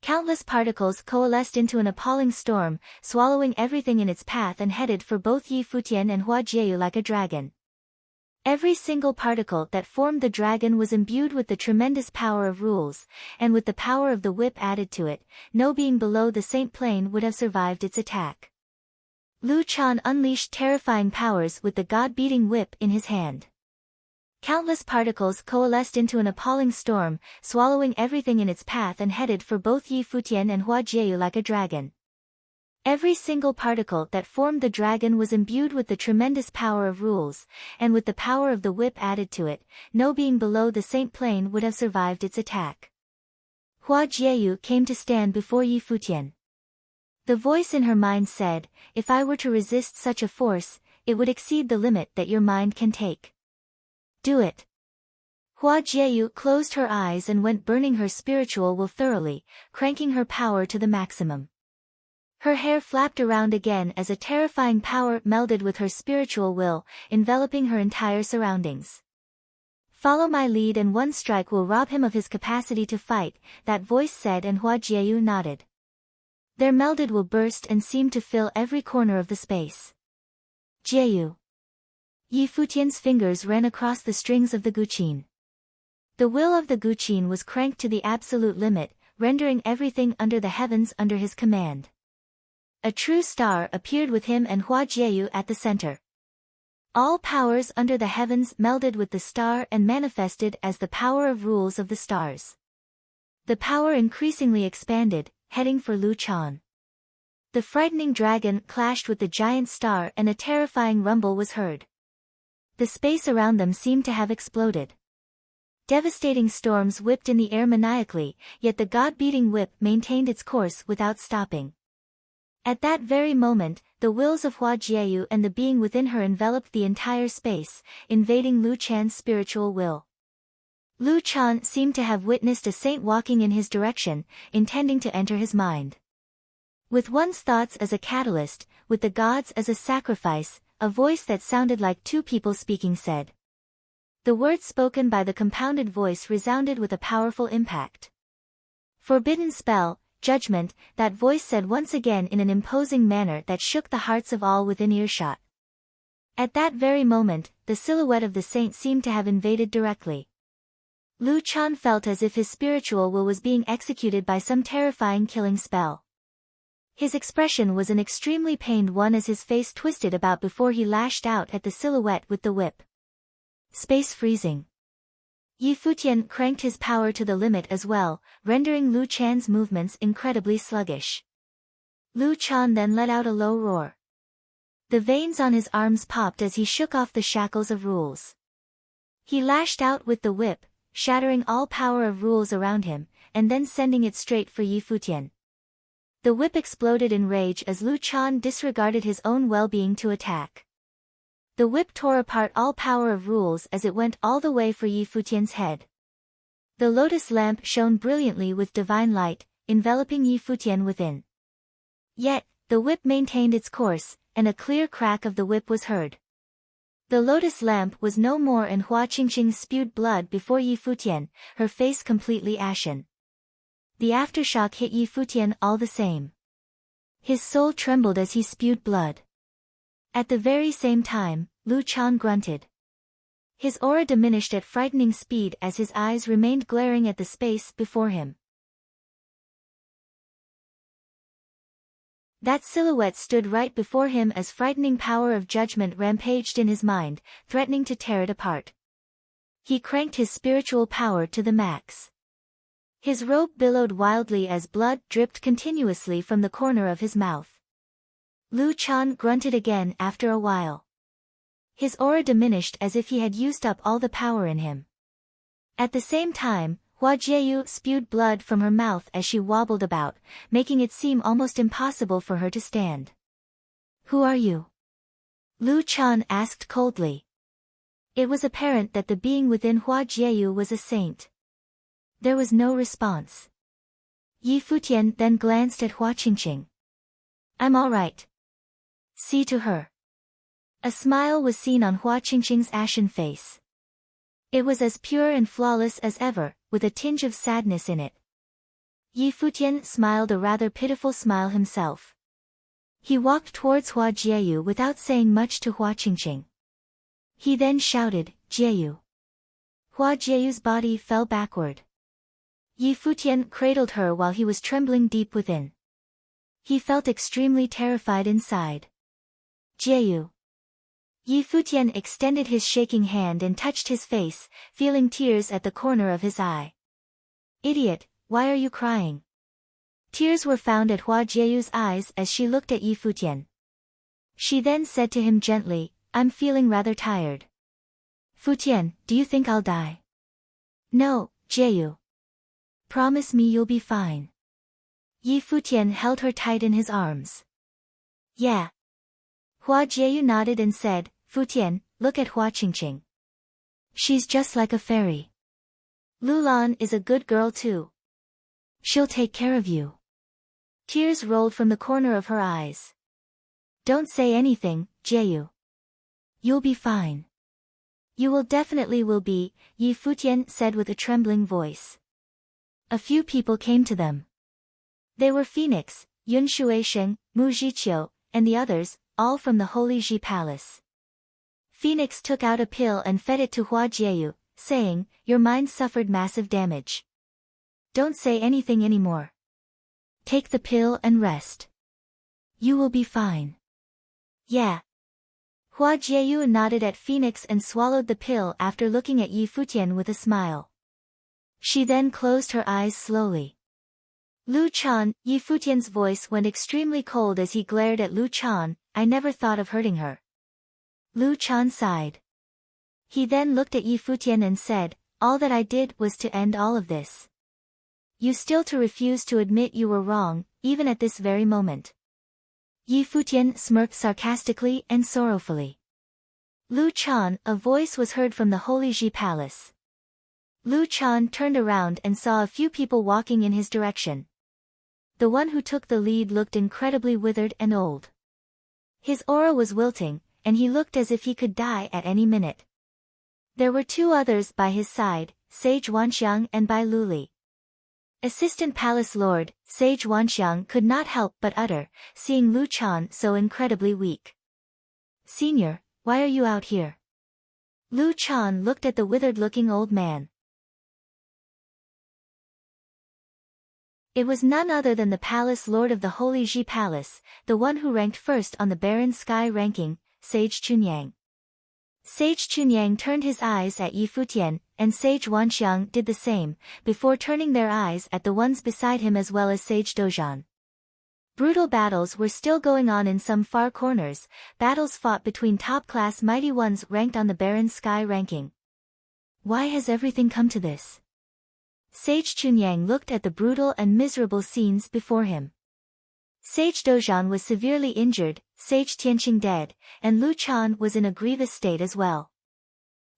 Countless particles coalesced into an appalling storm, swallowing everything in its path and headed for both Yi Futian and Hua Jieyu like a dragon. Every single particle that formed the dragon was imbued with the tremendous power of rules, and with the power of the whip added to it, no being below the Saint Plane would have survived its attack. Lu Chan unleashed terrifying powers with the god-beating whip in his hand. Countless particles coalesced into an appalling storm, swallowing everything in its path and headed for both Yi Futian and Hua Jieyu like a dragon. Every single particle that formed the dragon was imbued with the tremendous power of rules, and with the power of the whip added to it, no being below the Saint Plane would have survived its attack. Hua Jieyu came to stand before Yi Futian. The voice in her mind said, if I were to resist such a force, it would exceed the limit that your mind can take. Do it. Hua Jieyu closed her eyes and went burning her spiritual will thoroughly, cranking her power to the maximum. Her hair flapped around again as a terrifying power melded with her spiritual will, enveloping her entire surroundings. Follow my lead and one strike will rob him of his capacity to fight, that voice said, and Hua Jieyu nodded. Their melded will burst and seemed to fill every corner of the space. Jieyu. Yi Futian's fingers ran across the strings of the guqin. The will of the guqin was cranked to the absolute limit, rendering everything under the heavens under his command. A true star appeared with him and Hua Jieyu at the center. All powers under the heavens melded with the star and manifested as the power of rules of the stars. The power increasingly expanded, heading for Lu Chan. The frightening dragon clashed with the giant star and a terrifying rumble was heard. The space around them seemed to have exploded. Devastating storms whipped in the air maniacally, yet the god-beating whip maintained its course without stopping. At that very moment, the wills of Hua Jieyu and the being within her enveloped the entire space, invading Lu Chan's spiritual will. Lu Chan seemed to have witnessed a saint walking in his direction, intending to enter his mind. With one's thoughts as a catalyst, with the gods as a sacrifice, a voice that sounded like two people speaking said. The words spoken by the compounded voice resounded with a powerful impact. Forbidden spell, judgment, that voice said once again in an imposing manner that shook the hearts of all within earshot. At that very moment, the silhouette of the saint seemed to have invaded directly. Lu Chan felt as if his spiritual will was being executed by some terrifying killing spell. His expression was an extremely pained one as his face twisted about before he lashed out at the silhouette with the whip. Space freezing. Yi Futian cranked his power to the limit as well, rendering Lu Chan's movements incredibly sluggish. Lu Chan then let out a low roar. The veins on his arms popped as he shook off the shackles of rules. He lashed out with the whip, shattering all power of rules around him, and then sending it straight for Yi Futian. The whip exploded in rage as Lu Chan disregarded his own well-being to attack. The whip tore apart all power of rules as it went all the way for Yi Futian's head. The lotus lamp shone brilliantly with divine light, enveloping Yi Futian within. Yet, the whip maintained its course, and a clear crack of the whip was heard. The lotus lamp was no more and Hua Qingqing spewed blood before Yi Futian, her face completely ashen. The aftershock hit Yi Futian all the same. His soul trembled as he spewed blood. At the very same time, Lu Chan grunted. His aura diminished at frightening speed as his eyes remained glaring at the space before him. That silhouette stood right before him as frightening power of judgment rampaged in his mind, threatening to tear it apart. He cranked his spiritual power to the max. His robe billowed wildly as blood dripped continuously from the corner of his mouth. Lu Chan grunted again after a while. His aura diminished as if he had used up all the power in him. At the same time, Hua Jieyu spewed blood from her mouth as she wobbled about, making it seem almost impossible for her to stand. Who are you? Lu Chan asked coldly. It was apparent that the being within Hua Jieyu was a saint. There was no response. Yi Futian then glanced at Hua Qingqing. I'm all right. See to her. A smile was seen on Hua Qingqing's ashen face. It was as pure and flawless as ever, with a tinge of sadness in it. Yi Futian smiled a rather pitiful smile himself. He walked towards Hua Jieyu without saying much to Hua Qingqing. He then shouted, Jieyu. Hua Jieyu's body fell backward. Yi Futian cradled her while he was trembling deep within. He felt extremely terrified inside. Jieyu. Yi Futian extended his shaking hand and touched his face, feeling tears at the corner of his eye. Idiot, why are you crying? Tears were found at Hua Jieyu's eyes as she looked at Yi Futian. She then said to him gently, I'm feeling rather tired. Futian, do you think I'll die? No, Jieyu. Promise me you'll be fine. Yi Futian held her tight in his arms. Yeah. Hua Jieyu nodded and said, Futian, look at Hua Qingqing. She's just like a fairy. Lulan is a good girl too. She'll take care of you. Tears rolled from the corner of her eyes. Don't say anything, Jieyu. You'll be fine. You will definitely will be, Yi Futian said with a trembling voice. A few people came to them. They were Phoenix, Yun Shuisheng, Mu Zhiqiu, and the others, all from the Holy Ji Palace. Phoenix took out a pill and fed it to Hua Jieyu, saying, Your mind suffered massive damage. Don't say anything anymore. Take the pill and rest. You will be fine. Yeah. Hua Jieyu nodded at Phoenix and swallowed the pill after looking at Yi Futian with a smile. She then closed her eyes slowly. Lu Chan, Yi Futian's voice went extremely cold as he glared at Lu Chan. I never thought of hurting her. Lu Chan sighed. He then looked at Yi Futian and said, All that I did was to end all of this. You still to refuse to admit you were wrong, even at this very moment. Yi Futian smirked sarcastically and sorrowfully. Lu Chan, a voice was heard from the Holy Ji Palace. Lu Chan turned around and saw a few people walking in his direction. The one who took the lead looked incredibly withered and old. His aura was wilting, and he looked as if he could die at any minute. There were two others by his side, Sage Wanxiang and Bai Luli. Assistant Palace Lord, Sage Wanxiang could not help but utter, seeing Lu Chan so incredibly weak. Senior, why are you out here? Lu Chan looked at the withered-looking old man. It was none other than the Palace Lord of the Holy Ji Palace, the one who ranked first on the Barren Sky ranking, Sage Chunyang. Sage Chunyang turned his eyes at Yi Futian, and Sage Wanxiang did the same, before turning their eyes at the ones beside him as well as Sage Dozhan. Brutal battles were still going on in some far corners, battles fought between top-class mighty ones ranked on the Barren Sky ranking. Why has everything come to this? Sage Chunyang looked at the brutal and miserable scenes before him. Sage Dozhan was severely injured, Sage Tianqing dead, and Lu Chan was in a grievous state as well.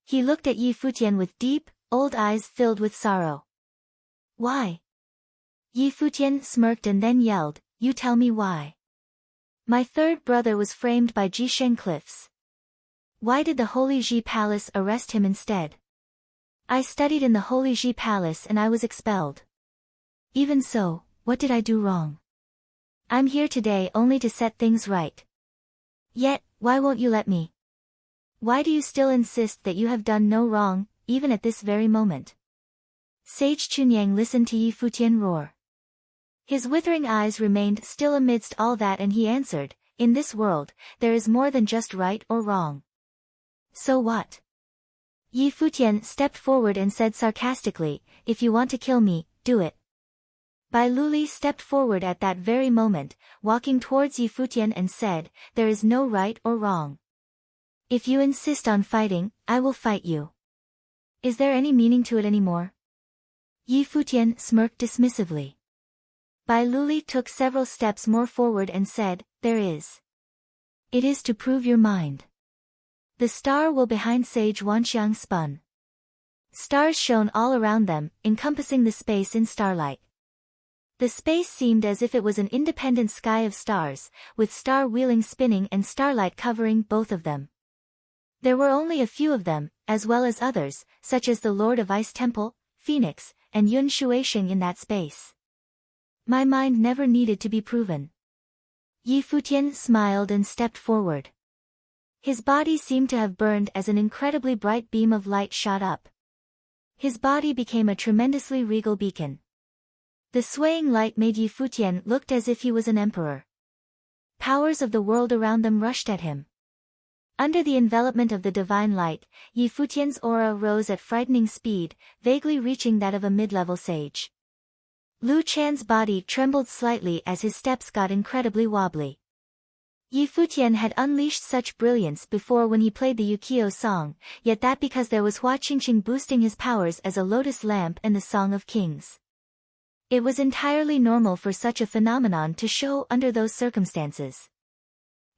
He looked at Yi Futian with deep, old eyes filled with sorrow. Why? Yi Futian smirked and then yelled, You tell me why. My third brother was framed by Jisheng Cliffs. Why did the Holy Ji Palace arrest him instead? I studied in the Holy Ji Palace and I was expelled. Even so, what did I do wrong? I'm here today only to set things right. Yet, why won't you let me? Why do you still insist that you have done no wrong, even at this very moment? Sage Chunyang listened to Yi Futian roar. His withering eyes remained still amidst all that and he answered, In this world, there is more than just right or wrong. So what? Yi Futian stepped forward and said sarcastically, If you want to kill me, do it. Bai Luli stepped forward at that very moment, walking towards Yi Futian and said, There is no right or wrong. If you insist on fighting, I will fight you. Is there any meaning to it anymore? Yi Futian smirked dismissively. Bai Luli took several steps more forward and said, There is. It is to prove your mind. The star will behind Sage Wanxiang spun. Stars shone all around them, encompassing the space in starlight. The space seemed as if it was an independent sky of stars, with star wheeling spinning and starlight covering both of them. There were only a few of them, as well as others, such as the Lord of Ice Temple, Phoenix, and Yun Shuisheng in that space. My mind never needed to be proven. Yi Futian smiled and stepped forward. His body seemed to have burned as an incredibly bright beam of light shot up. His body became a tremendously regal beacon. The swaying light made Yi Futian look as if he was an emperor. Powers of the world around them rushed at him. Under the envelopment of the divine light, Yi Futian's aura rose at frightening speed, vaguely reaching that of a mid-level sage. Lu Chan's body trembled slightly as his steps got incredibly wobbly. Yi Futian had unleashed such brilliance before when he played the Yukio song, yet that because there was Hua Qingqing boosting his powers as a lotus lamp and the Song of Kings. It was entirely normal for such a phenomenon to show under those circumstances.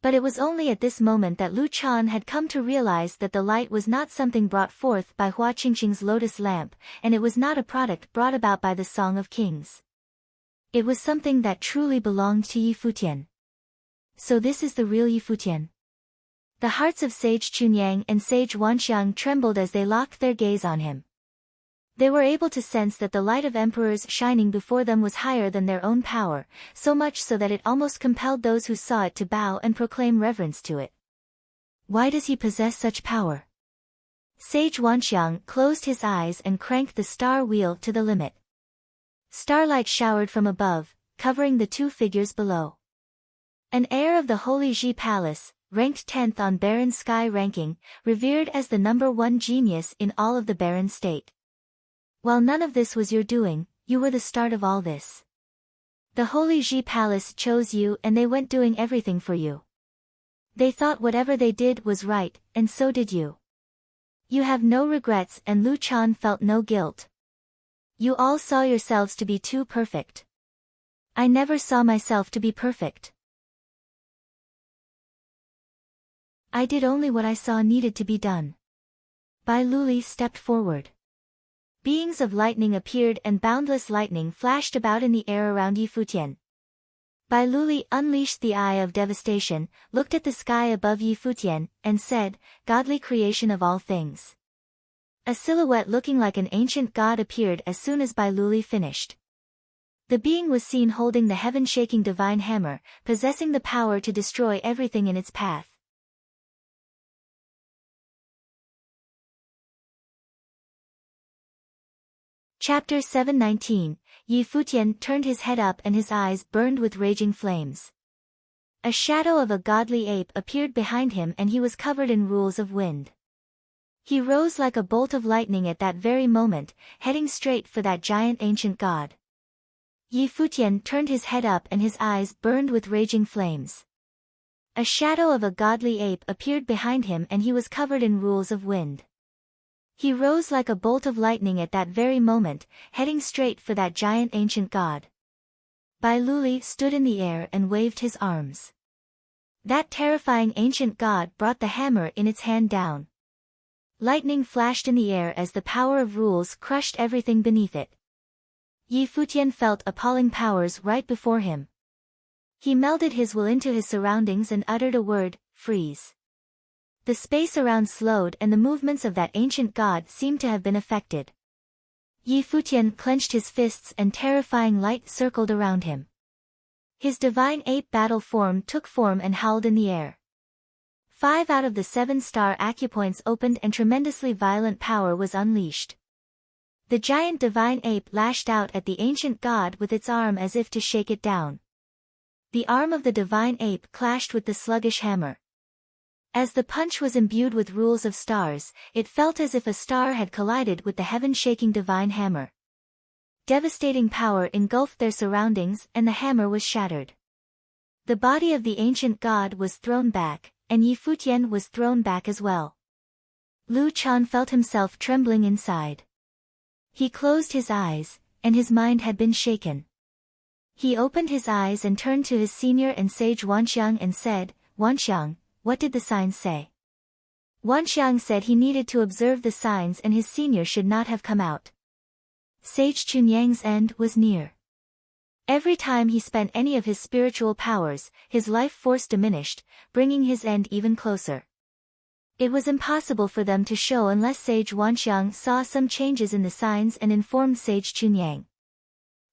But it was only at this moment that Lu Chan had come to realize that the light was not something brought forth by Hua Qingqing's lotus lamp, and it was not a product brought about by the Song of Kings. It was something that truly belonged to Yi Futian. So this is the real Yi Futian. The hearts of Sage Chunyang and Sage Wanxiang trembled as they locked their gaze on him. They were able to sense that the light of emperors shining before them was higher than their own power, so much so that it almost compelled those who saw it to bow and proclaim reverence to it. Why does he possess such power? Sage Wanxiang closed his eyes and cranked the star wheel to the limit. Starlight showered from above, covering the two figures below. An heir of the Holy Ji Palace, ranked 10th on Baron Sky ranking, revered as the #1 genius in all of the Baron state. While none of this was your doing, you were the start of all this. The Holy Ji Palace chose you and they went doing everything for you. They thought whatever they did was right, and so did you. You have no regrets and Lu Chan felt no guilt. You all saw yourselves to be too perfect. I never saw myself to be perfect. I did only what I saw needed to be done. Bai Luli stepped forward. Beings of lightning appeared and boundless lightning flashed about in the air around Yi Futian. Bai Luli unleashed the eye of devastation, looked at the sky above Yi Futian, and said, "Godly creation of all things." A silhouette looking like an ancient god appeared as soon as Bai Luli finished. The being was seen holding the heaven-shaking divine hammer, possessing the power to destroy everything in its path. Chapter 719, Yi Futian turned his head up and his eyes burned with raging flames. A shadow of a godly ape appeared behind him and he was covered in rules of wind. He rose like a bolt of lightning at that very moment, heading straight for that giant ancient god. Yi Futian turned his head up and his eyes burned with raging flames. A shadow of a godly ape appeared behind him and he was covered in rules of wind. He rose like a bolt of lightning at that very moment, heading straight for that giant ancient god. Bai Luli stood in the air and waved his arms. That terrifying ancient god brought the hammer in its hand down. Lightning flashed in the air as the power of rules crushed everything beneath it. Yi Futian felt appalling powers right before him. He melded his will into his surroundings and uttered a word, "Freeze." The space around slowed and the movements of that ancient god seemed to have been affected. Yi Futian clenched his fists and terrifying light circled around him. His divine ape battle form took form and howled in the air. 5 out of the 7-star acupoints opened and tremendously violent power was unleashed. The giant divine ape lashed out at the ancient god with its arm as if to shake it down. The arm of the divine ape clashed with the sluggish hammer. As the punch was imbued with rules of stars, it felt as if a star had collided with the heaven-shaking divine hammer. Devastating power engulfed their surroundings and the hammer was shattered. The body of the ancient god was thrown back, and Yi Futian was thrown back as well. Lu Chan felt himself trembling inside. He closed his eyes, and his mind had been shaken. He opened his eyes and turned to his senior and sage Wanxiang and said, "Wanxiang, what did the signs say?" Wanxiang said he needed to observe the signs and his senior should not have come out. Sage Chunyang's end was near. Every time he spent any of his spiritual powers, his life force diminished, bringing his end even closer. It was impossible for them to show unless Sage Wanxiang saw some changes in the signs and informed Sage Chunyang.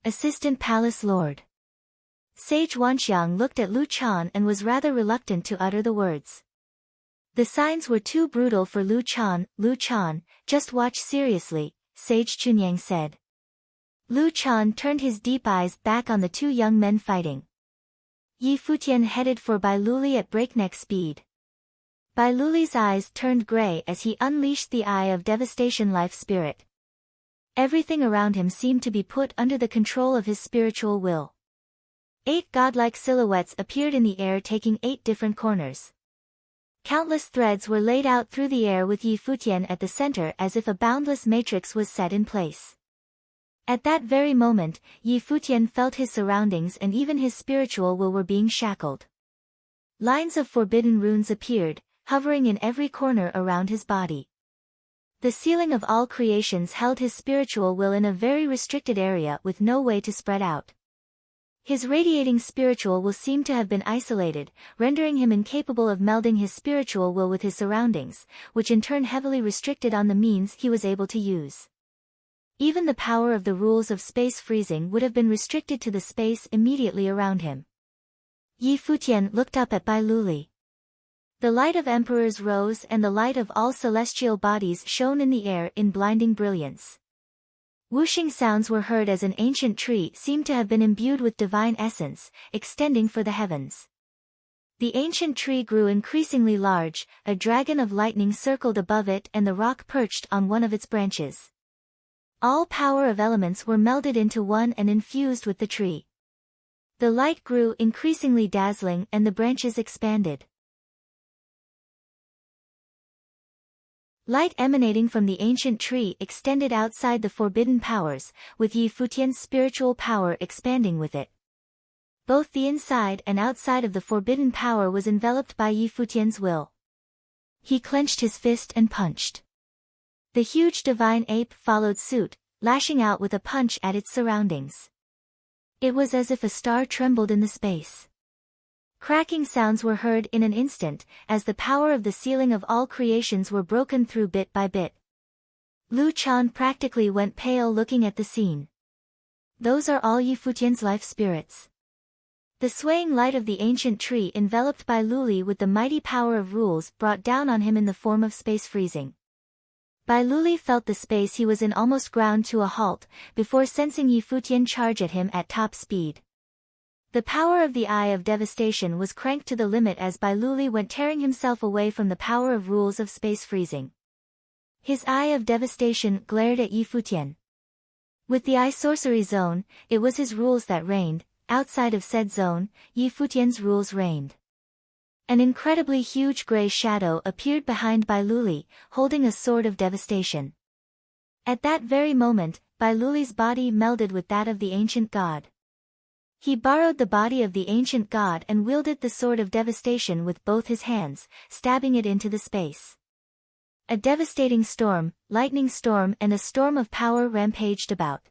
Assistant Palace Lord. Sage Wanxiang looked at Lu Chan and was rather reluctant to utter the words. The signs were too brutal for Lu Chan. "Lu Chan, just watch seriously," Sage Chunyang said. Lu Chan turned his deep eyes back on the two young men fighting. Yi Futian headed for Bai Luli at breakneck speed. Bai Luli's eyes turned gray as he unleashed the Eye of Devastation life spirit. Everything around him seemed to be put under the control of his spiritual will. 8 godlike silhouettes appeared in the air taking 8 different corners. Countless threads were laid out through the air with Yi Futian at the center as if a boundless matrix was set in place. At that very moment, Yi Futian felt his surroundings and even his spiritual will were being shackled. Lines of forbidden runes appeared, hovering in every corner around his body. The ceiling of all creations held his spiritual will in a very restricted area with no way to spread out. His radiating spiritual will seemed to have been isolated, rendering him incapable of melding his spiritual will with his surroundings, which in turn heavily restricted on the means he was able to use. Even the power of the rules of space freezing would have been restricted to the space immediately around him. Yi Futian looked up at Bai Luli. The light of emperors rose and the light of all celestial bodies shone in the air in blinding brilliance. Whooshing sounds were heard as an ancient tree seemed to have been imbued with divine essence, extending for the heavens. The ancient tree grew increasingly large, a dragon of lightning circled above it and the rock perched on one of its branches. All power of elements were melded into one and infused with the tree. The light grew increasingly dazzling and the branches expanded. Light emanating from the ancient tree extended outside the forbidden powers, with Yi Futian's spiritual power expanding with it. Both the inside and outside of the forbidden power was enveloped by Yi Futian's will. He clenched his fist and punched. The huge divine ape followed suit, lashing out with a punch at its surroundings. It was as if a star trembled in the space. Cracking sounds were heard in an instant, as the power of the ceiling of all creations were broken through bit by bit. Lu Chan practically went pale looking at the scene. Those are all Yi Futian's life spirits. The swaying light of the ancient tree enveloped Bai Luli with the mighty power of rules brought down on him in the form of space freezing. Bai Luli felt the space he was in almost ground to a halt, before sensing Yi Futian charge at him at top speed. The power of the Eye of Devastation was cranked to the limit as Bai Luli went tearing himself away from the power of rules of space freezing. His Eye of Devastation glared at Yi Futian. With the Eye Sorcery Zone, it was his rules that reigned, outside of said zone, Yi Futian's rules reigned. An incredibly huge grey shadow appeared behind Bai Luli, holding a sword of devastation. At that very moment, Bai Luli's body melded with that of the ancient god. He borrowed the body of the ancient god and wielded the sword of devastation with both his hands, stabbing it into the space. A devastating storm, lightning storm and a storm of power rampaged about.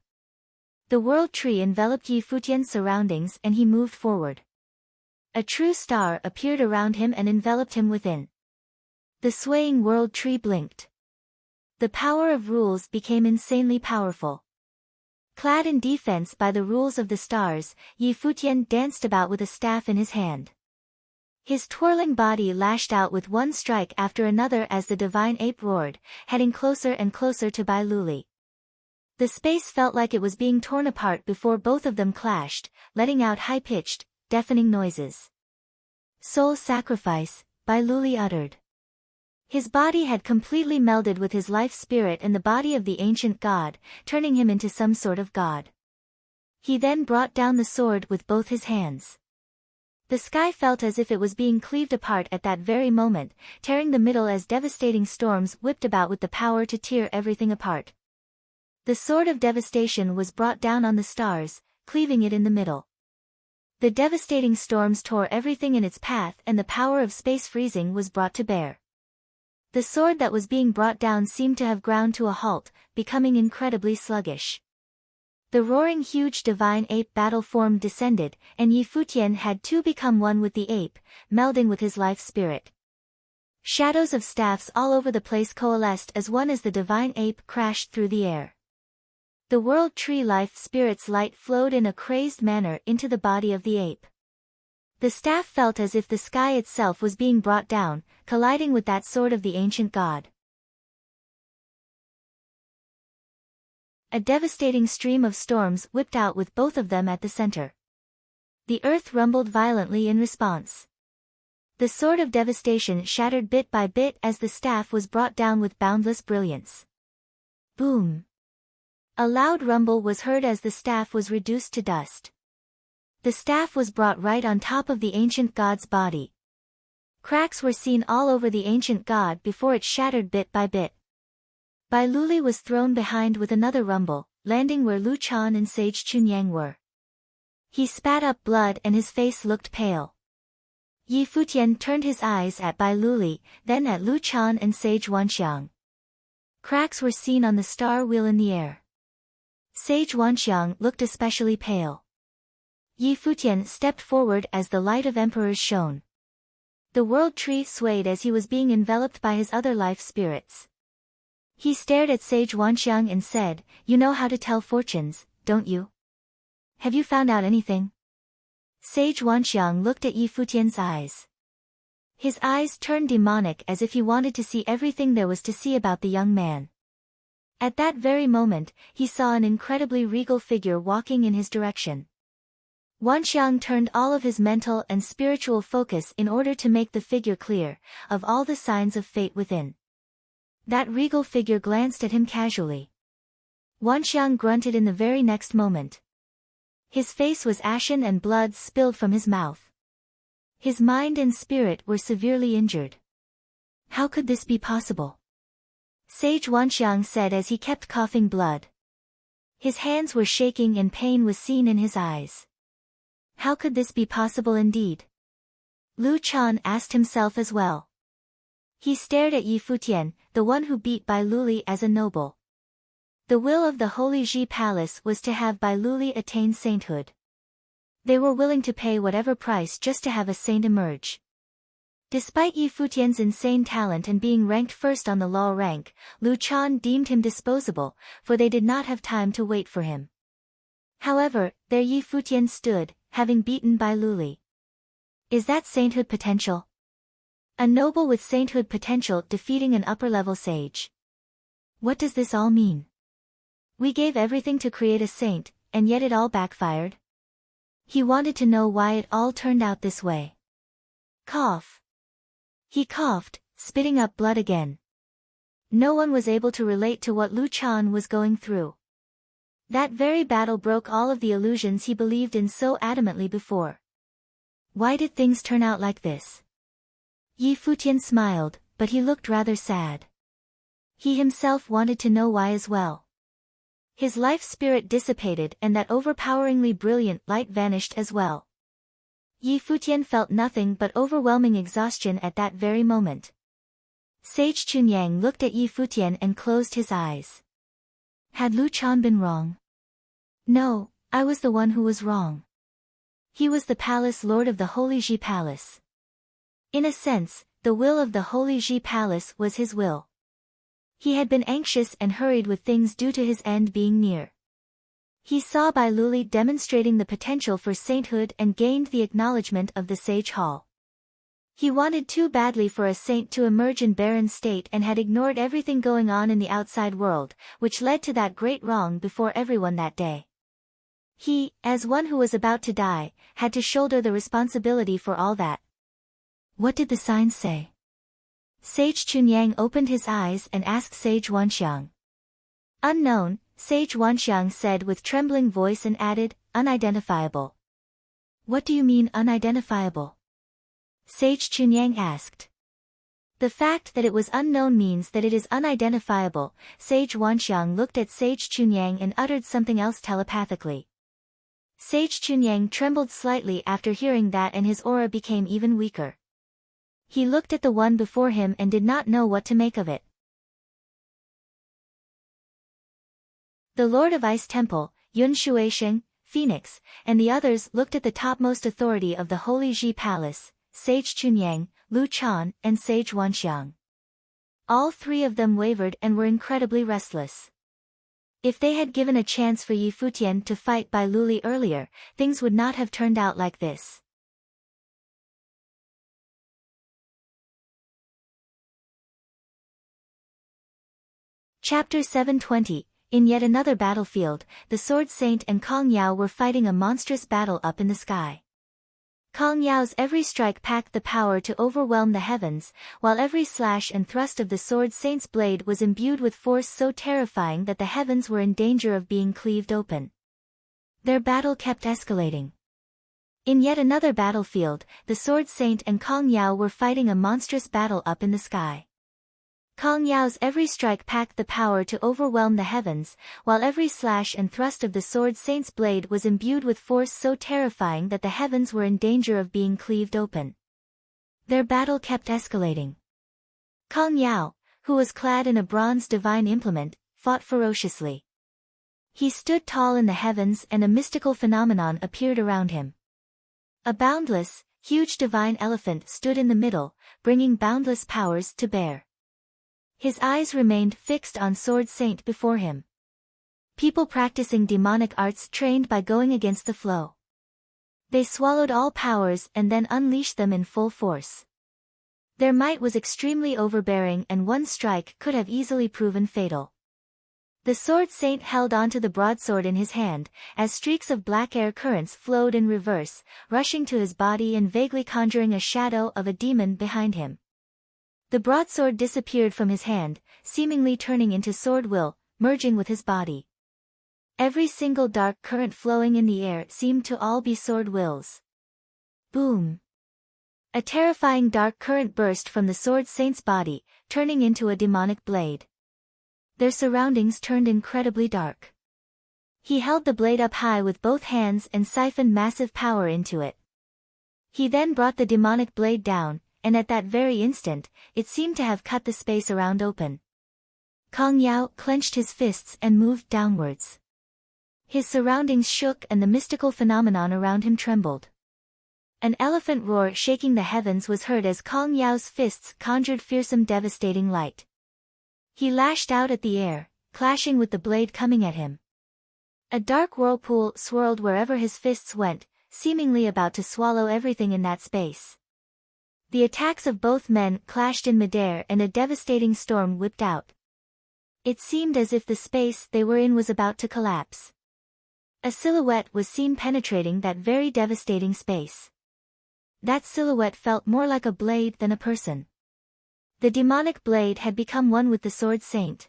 The world tree enveloped Yi Futian's surroundings and he moved forward. A true star appeared around him and enveloped him within. The swaying world tree blinked. The power of rules became insanely powerful. Clad in defense by the rules of the stars, Yi Futian danced about with a staff in his hand. His twirling body lashed out with one strike after another as the divine ape roared, heading closer and closer to Bai Luli. The space felt like it was being torn apart before both of them clashed, letting out high-pitched, deafening noises. Soul sacrifice, Bai Luli uttered. His body had completely melded with his life spirit and the body of the ancient god, turning him into some sort of god. He then brought down the sword with both his hands. The sky felt as if it was being cleaved apart at that very moment, tearing the middle as devastating storms whipped about with the power to tear everything apart. The sword of devastation was brought down on the stars, cleaving it in the middle. The devastating storms tore everything in its path and the power of space freezing was brought to bear. The sword that was being brought down seemed to have ground to a halt, becoming incredibly sluggish. The roaring huge divine ape battle form descended, and Yi Futian had too become one with the ape, melding with his life spirit. Shadows of staffs all over the place coalesced as one as the divine ape crashed through the air. The world tree life spirit's light flowed in a crazed manner into the body of the ape. The staff felt as if the sky itself was being brought down, colliding with that sword of the ancient god. A devastating stream of storms whipped out with both of them at the center. The earth rumbled violently in response. The sword of devastation shattered bit by bit as the staff was brought down with boundless brilliance. Boom! A loud rumble was heard as the staff was reduced to dust. The staff was brought right on top of the ancient god's body. Cracks were seen all over the ancient god before it shattered bit by bit. Bai Luli was thrown behind with another rumble, landing where Lu Chan and Sage Chunyang were. He spat up blood and his face looked pale. Yi Futian turned his eyes at Bai Luli, then at Lu Chan and Sage Wanxiang. Cracks were seen on the star wheel in the air. Sage Wanxiang looked especially pale. Yi Futian stepped forward as the light of emperors shone. The world tree swayed as he was being enveloped by his other life spirits. He stared at Sage Wanxiang and said, "You know how to tell fortunes, don't you? Have you found out anything?" Sage Wanxiang looked at Yi Futian's eyes. His eyes turned demonic as if he wanted to see everything there was to see about the young man. At that very moment, he saw an incredibly regal figure walking in his direction. Wanxiang turned all of his mental and spiritual focus in order to make the figure clear, of all the signs of fate within. That regal figure glanced at him casually. Wanxiang grunted in the very next moment. His face was ashen and blood spilled from his mouth. His mind and spirit were severely injured. How could this be possible? Sage Wanxiang said as he kept coughing blood. His hands were shaking and pain was seen in his eyes. How could this be possible indeed? Lu Chan asked himself as well. He stared at Yi Futian, the one who beat Bai Luli as a noble. The will of the Holy Ji Palace was to have Bai Luli attain sainthood. They were willing to pay whatever price just to have a saint emerge. Despite Yi Futian's insane talent and being ranked first on the law rank, Lu Chan deemed him disposable, for they did not have time to wait for him. However, there Yi Futian stood, having beaten Bai Luli. Is that sainthood potential? A noble with sainthood potential defeating an upper-level sage. What does this all mean? We gave everything to create a saint, and yet it all backfired? He wanted to know why it all turned out this way. Cough. He coughed, spitting up blood again. No one was able to relate to what Lu Chan was going through. That very battle broke all of the illusions he believed in so adamantly before. Why did things turn out like this? Yi Futian smiled, but he looked rather sad. He himself wanted to know why as well. His life spirit dissipated and that overpoweringly brilliant light vanished as well. Yi Futian felt nothing but overwhelming exhaustion at that very moment. Sage Chunyang looked at Yi Futian and closed his eyes. Had Lu Chan been wrong? No, I was the one who was wrong. He was the palace lord of the Holy Ji Palace. In a sense, the will of the Holy Ji Palace was his will. He had been anxious and hurried with things due to his end being near. He saw Bai Luli demonstrating the potential for sainthood and gained the acknowledgement of the Sage Hall. He wanted too badly for a saint to emerge in barren state and had ignored everything going on in the outside world, which led to that great wrong before everyone that day. He, as one who was about to die, had to shoulder the responsibility for all that. What did the signs say? Sage Chunyang opened his eyes and asked Sage Wanxiang. Unknown, Sage Wanxiang said with trembling voice and added, unidentifiable. What do you mean unidentifiable? Sage Chunyang asked. The fact that it was unknown means that it is unidentifiable. Sage Wanxiang looked at Sage Chunyang and uttered something else telepathically. Sage Chunyang trembled slightly after hearing that and his aura became even weaker. He looked at the one before him and did not know what to make of it. The Lord of Ice Temple, Yun Shuisheng, Phoenix, and the others looked at the topmost authority of the Holy Ji Palace, Sage Chunyang, Lu Chan, and Sage Wanxiang. All three of them wavered and were incredibly restless. If they had given a chance for Yi Futian to fight Bai Luli earlier, things would not have turned out like this. Chapter 720. In yet another battlefield, the Sword Saint and Kong Yao were fighting a monstrous battle up in the sky. Kong Yao's every strike packed the power to overwhelm the heavens, while every slash and thrust of the Sword Saint's blade was imbued with force so terrifying that the heavens were in danger of being cleaved open. Their battle kept escalating. In yet another battlefield, the Sword Saint and Kong Yao were fighting a monstrous battle up in the sky. Kong Yao's every strike packed the power to overwhelm the heavens, while every slash and thrust of the Sword Saint's blade was imbued with force so terrifying that the heavens were in danger of being cleaved open. Their battle kept escalating. Kong Yao, who was clad in a bronze divine implement, fought ferociously. He stood tall in the heavens and a mystical phenomenon appeared around him. A boundless, huge divine elephant stood in the middle, bringing boundless powers to bear. His eyes remained fixed on Sword Saint before him. People practicing demonic arts trained by going against the flow. They swallowed all powers and then unleashed them in full force. Their might was extremely overbearing and one strike could have easily proven fatal. The Sword Saint held onto the broadsword in his hand, as streaks of black air currents flowed in reverse, rushing to his body and vaguely conjuring a shadow of a demon behind him. The broadsword disappeared from his hand, seemingly turning into sword will, merging with his body. Every single dark current flowing in the air seemed to all be sword wills. Boom! A terrifying dark current burst from the Sword Saint's body, turning into a demonic blade. Their surroundings turned incredibly dark. He held the blade up high with both hands and siphoned massive power into it. He then brought the demonic blade down, and at that very instant, it seemed to have cut the space around open. Kong Yao clenched his fists and moved downwards. His surroundings shook and the mystical phenomenon around him trembled. An elephant roar shaking the heavens was heard as Kong Yao's fists conjured fearsome devastating light. He lashed out at the air, clashing with the blade coming at him. A dark whirlpool swirled wherever his fists went, seemingly about to swallow everything in that space. The attacks of both men clashed in midair and a devastating storm whipped out. It seemed as if the space they were in was about to collapse. A silhouette was seen penetrating that very devastating space. That silhouette felt more like a blade than a person. The demonic blade had become one with the Sword Saint.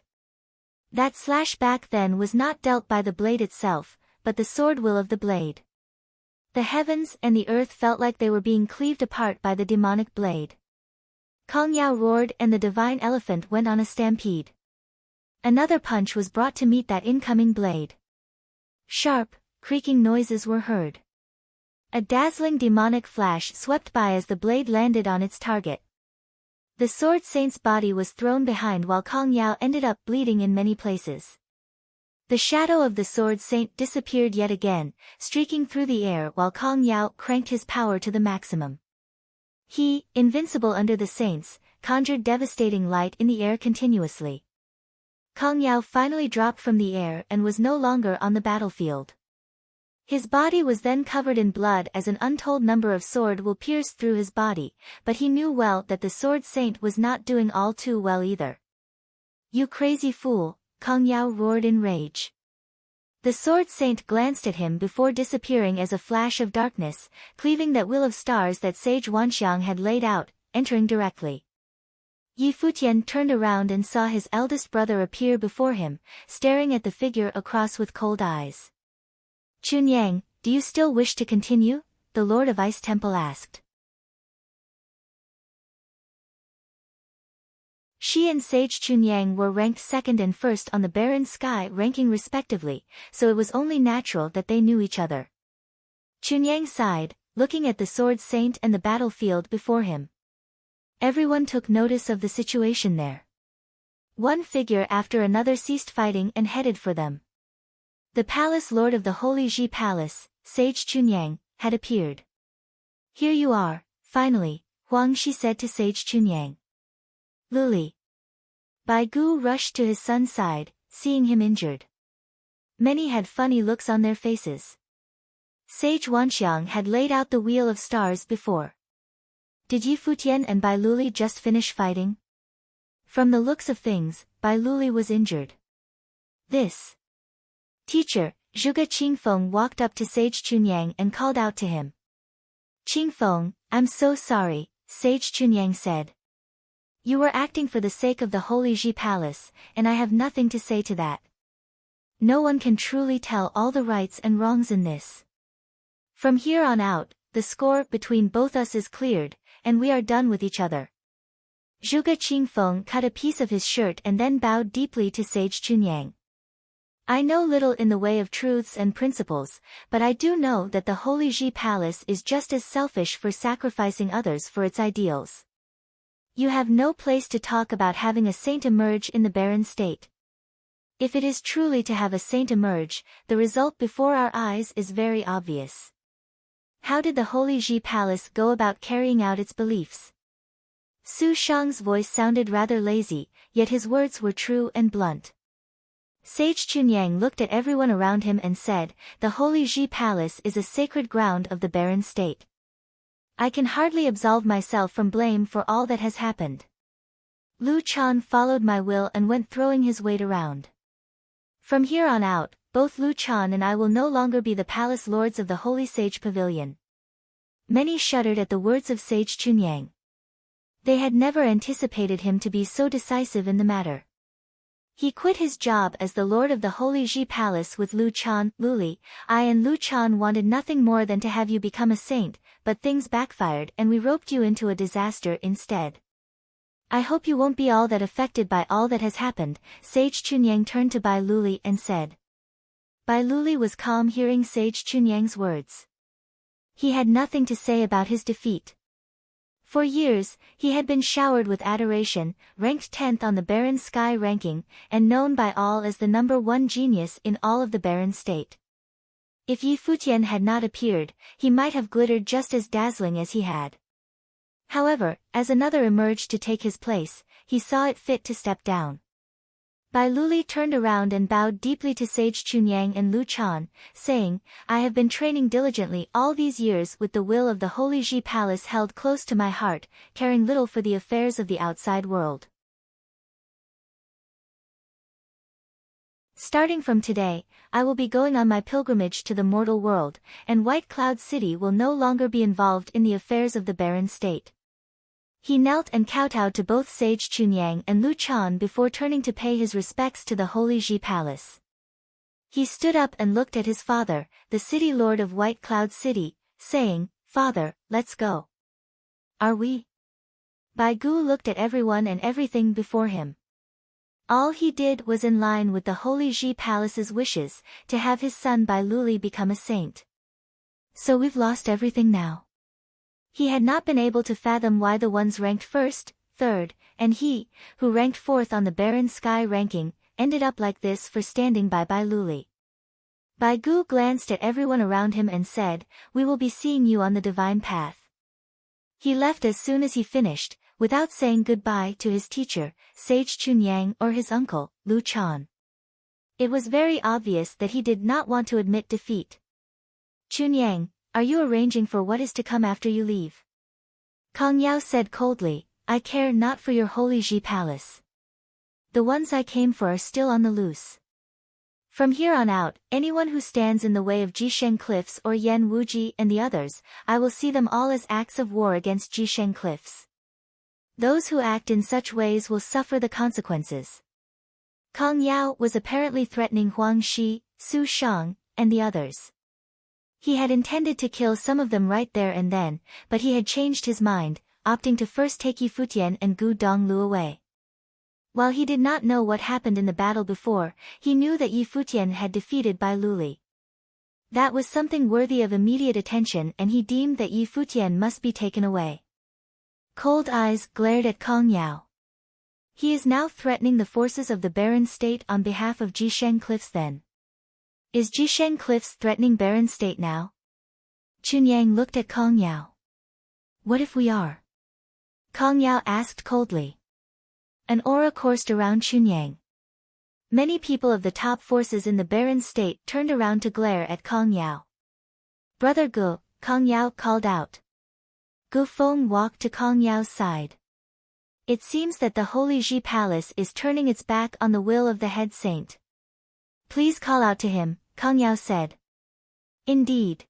That slash back then was not dealt by the blade itself, but the sword will of the blade. The heavens and the earth felt like they were being cleaved apart by the demonic blade. Kong Yao roared and the divine elephant went on a stampede. Another punch was brought to meet that incoming blade. Sharp, creaking noises were heard. A dazzling demonic flash swept by as the blade landed on its target. The Sword Saint's body was thrown behind while Kong Yao ended up bleeding in many places. The shadow of the Sword Saint disappeared yet again, streaking through the air while Kong Yao cranked his power to the maximum. He, invincible under the saints, conjured devastating light in the air continuously. Kong Yao finally dropped from the air and was no longer on the battlefield. His body was then covered in blood as an untold number of sword will pierced through his body, but he knew well that the Sword Saint was not doing all too well either. "You crazy fool," Kong Yao roared in rage. The Sword Saint glanced at him before disappearing as a flash of darkness, cleaving that will of stars that Sage Wanxiang had laid out, entering directly. Yi Futian turned around and saw his eldest brother appear before him, staring at the figure across with cold eyes. "Chunyang, do you still wish to continue?" the Lord of Ice Temple asked. She and Sage Chunyang were ranked second and first on the Barren Sky ranking respectively, so it was only natural that they knew each other. Chunyang sighed, looking at the Sword Saint and the battlefield before him. Everyone took notice of the situation there. One figure after another ceased fighting and headed for them. The Palace Lord of the Holy Ji Palace, Sage Chunyang, had appeared. "Here you are, finally," Huang Shi said to Sage Chunyang. "Luli." Bai Gu rushed to his son's side, seeing him injured. Many had funny looks on their faces. Sage Wanxiang had laid out the Wheel of Stars before. Did Yi Futian and Bai Luli just finish fighting? From the looks of things, Bai Luli was injured. This teacher, Zhuge Qingfeng walked up to Sage Chunyang and called out to him. "Qingfeng, I'm so sorry," Sage Chunyang said. "You were acting for the sake of the Holy Ji Palace, and I have nothing to say to that. No one can truly tell all the rights and wrongs in this. From here on out, the score between both us is cleared, and we are done with each other." Zhuge Qingfeng cut a piece of his shirt and then bowed deeply to Sage Chunyang. I know little in the way of truths and principles, but I do know that the Holy Ji Palace is just as selfish for sacrificing others for its ideals. You have no place to talk about having a saint emerge in the barren state. If it is truly to have a saint emerge, the result before our eyes is very obvious. How did the Holy Ji Palace go about carrying out its beliefs? Su Shang's voice sounded rather lazy, yet his words were true and blunt. Sage Chunyang looked at everyone around him and said, "The Holy Ji Palace is a sacred ground of the barren state. I can hardly absolve myself from blame for all that has happened. Lu Chan followed my will and went throwing his weight around. From here on out, both Lu Chan and I will no longer be the palace lords of the Holy Sage Pavilion." Many shuddered at the words of Sage Chunyang. They had never anticipated him to be so decisive in the matter. He quit his job as the lord of the Holy Ji Palace with Lu Chan. "Luli, I and Lu Chan wanted nothing more than to have you become a saint, but things backfired and we roped you into a disaster instead. I hope you won't be all that affected by all that has happened." Sage Chunyang turned to Bai Luli and said. Bai Luli was calm hearing Sage Chunyang's words. He had nothing to say about his defeat. For years, he had been showered with adoration, ranked 10th on the Barren Sky ranking, and known by all as the #1 genius in all of the Barren State. If Yi Futian had not appeared, he might have glittered just as dazzling as he had. However, as another emerged to take his place, he saw it fit to step down. Bai Luli turned around and bowed deeply to Sage Chunyang and Lu Chan, saying, "I have been training diligently all these years with the will of the Holy Ji Palace held close to my heart, caring little for the affairs of the outside world. Starting from today, I will be going on my pilgrimage to the mortal world, and White Cloud City will no longer be involved in the affairs of the barren state." He knelt and kowtowed to both Sage Chunyang and Lu Chan before turning to pay his respects to the Holy Ji Palace. He stood up and looked at his father, the city lord of White Cloud City, saying, "Father, let's go." "Are we?" Bai Gu looked at everyone and everything before him. All he did was in line with the Holy Ji Palace's wishes, to have his son Bai Luli become a saint. "So we've lost everything now?" He had not been able to fathom why the ones ranked 1st, 3rd, and he, who ranked 4th on the Barren Sky ranking, ended up like this for standing by Bai Luli. Bai Gu glanced at everyone around him and said, "We will be seeing you on the divine path." He left as soon as he finished, without saying goodbye to his teacher, Sage Chunyang, or his uncle, Lu Chan. It was very obvious that he did not want to admit defeat. "Chunyang, are you arranging for what is to come after you leave?" Kong Yao said coldly, "I care not for your Holy Ji Palace. The ones I came for are still on the loose. From here on out, anyone who stands in the way of Jisheng Cliffs or Yan Wuji and the others, I will see them all as acts of war against Jisheng Cliffs. Those who act in such ways will suffer the consequences." Kong Yao was apparently threatening Huang Shi, Su Shang, and the others. He had intended to kill some of them right there and then, but he had changed his mind, opting to first take Yi Futian and Gu Donglu away. While he did not know what happened in the battle before, he knew that Yi Futian had defeated Bai Luli. That was something worthy of immediate attention, and he deemed that Yi Futian must be taken away. Cold eyes glared at Kong Yao. He is now threatening the forces of the Barren State on behalf of Jisheng Cliffs then. Is Jisheng Cliffs threatening Barren State now? Chunyang looked at Kong Yao. "What if we are?" Kong Yao asked coldly. An aura coursed around Chunyang. Many people of the top forces in the Barren State turned around to glare at Kong Yao. "Brother Gu," Kong Yao called out. Gu Feng walked to Kong Yao's side. "It seems that the Holy Ji Palace is turning its back on the will of the head saint. Please call out to him," Kong Yao said. "Indeed."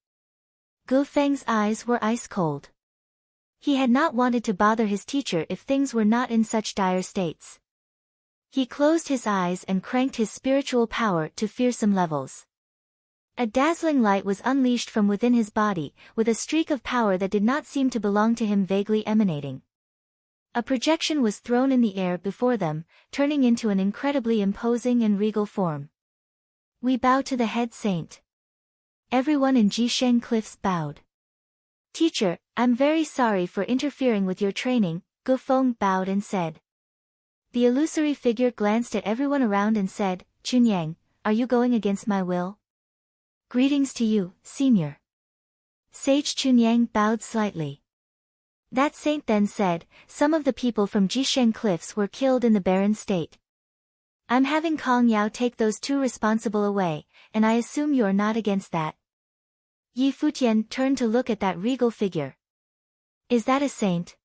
Gu Feng's eyes were ice cold. He had not wanted to bother his teacher if things were not in such dire states. He closed his eyes and cranked his spiritual power to fearsome levels. A dazzling light was unleashed from within his body, with a streak of power that did not seem to belong to him vaguely emanating. A projection was thrown in the air before them, turning into an incredibly imposing and regal form. We bow to the head saint. Everyone in Jisheng Cliffs bowed. Teacher, I'm very sorry for interfering with your training, Gufeng bowed and said. The illusory figure glanced at everyone around and said, Chunyang, are you going against my will? Greetings to you, senior. Sage Chunyang bowed slightly. That saint then said, some of the people from Jisheng Cliffs were killed in the barren state. I'm having Kong Yao take those two responsible away, and I assume you're not against that. Yi Futian turned to look at that regal figure. Is that a saint?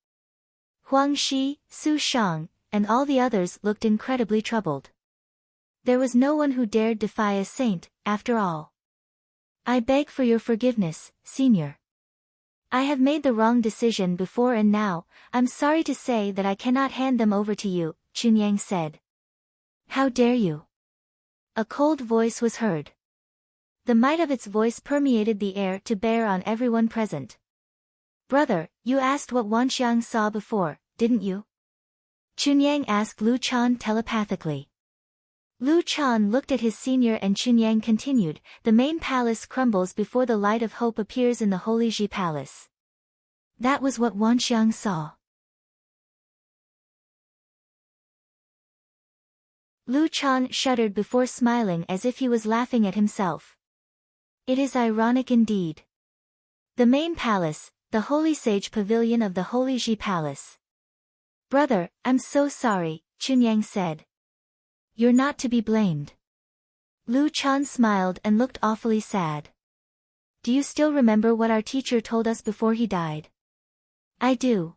Huang Shi, Su Shang, and all the others looked incredibly troubled. There was no one who dared defy a saint, after all. I beg for your forgiveness, senior. I have made the wrong decision before and now, I'm sorry to say that I cannot hand them over to you, Chunyang said. How dare you? A cold voice was heard. The might of its voice permeated the air to bear on everyone present. Brother, you asked what Wanxiang saw before, didn't you? Chunyang asked Lu Chan telepathically. Lu Chan looked at his senior and Chunyang continued, the main palace crumbles before the light of hope appears in the Holy Ji Palace. That was what Wanxiang saw. Lu Chan shuddered before smiling as if he was laughing at himself. It is ironic indeed. The main palace, the Holy Sage Pavilion of the Holy Ji Palace. Brother, I'm so sorry, Chunyang said. You're not to be blamed. Lu Chan smiled and looked awfully sad. Do you still remember what our teacher told us before he died? I do.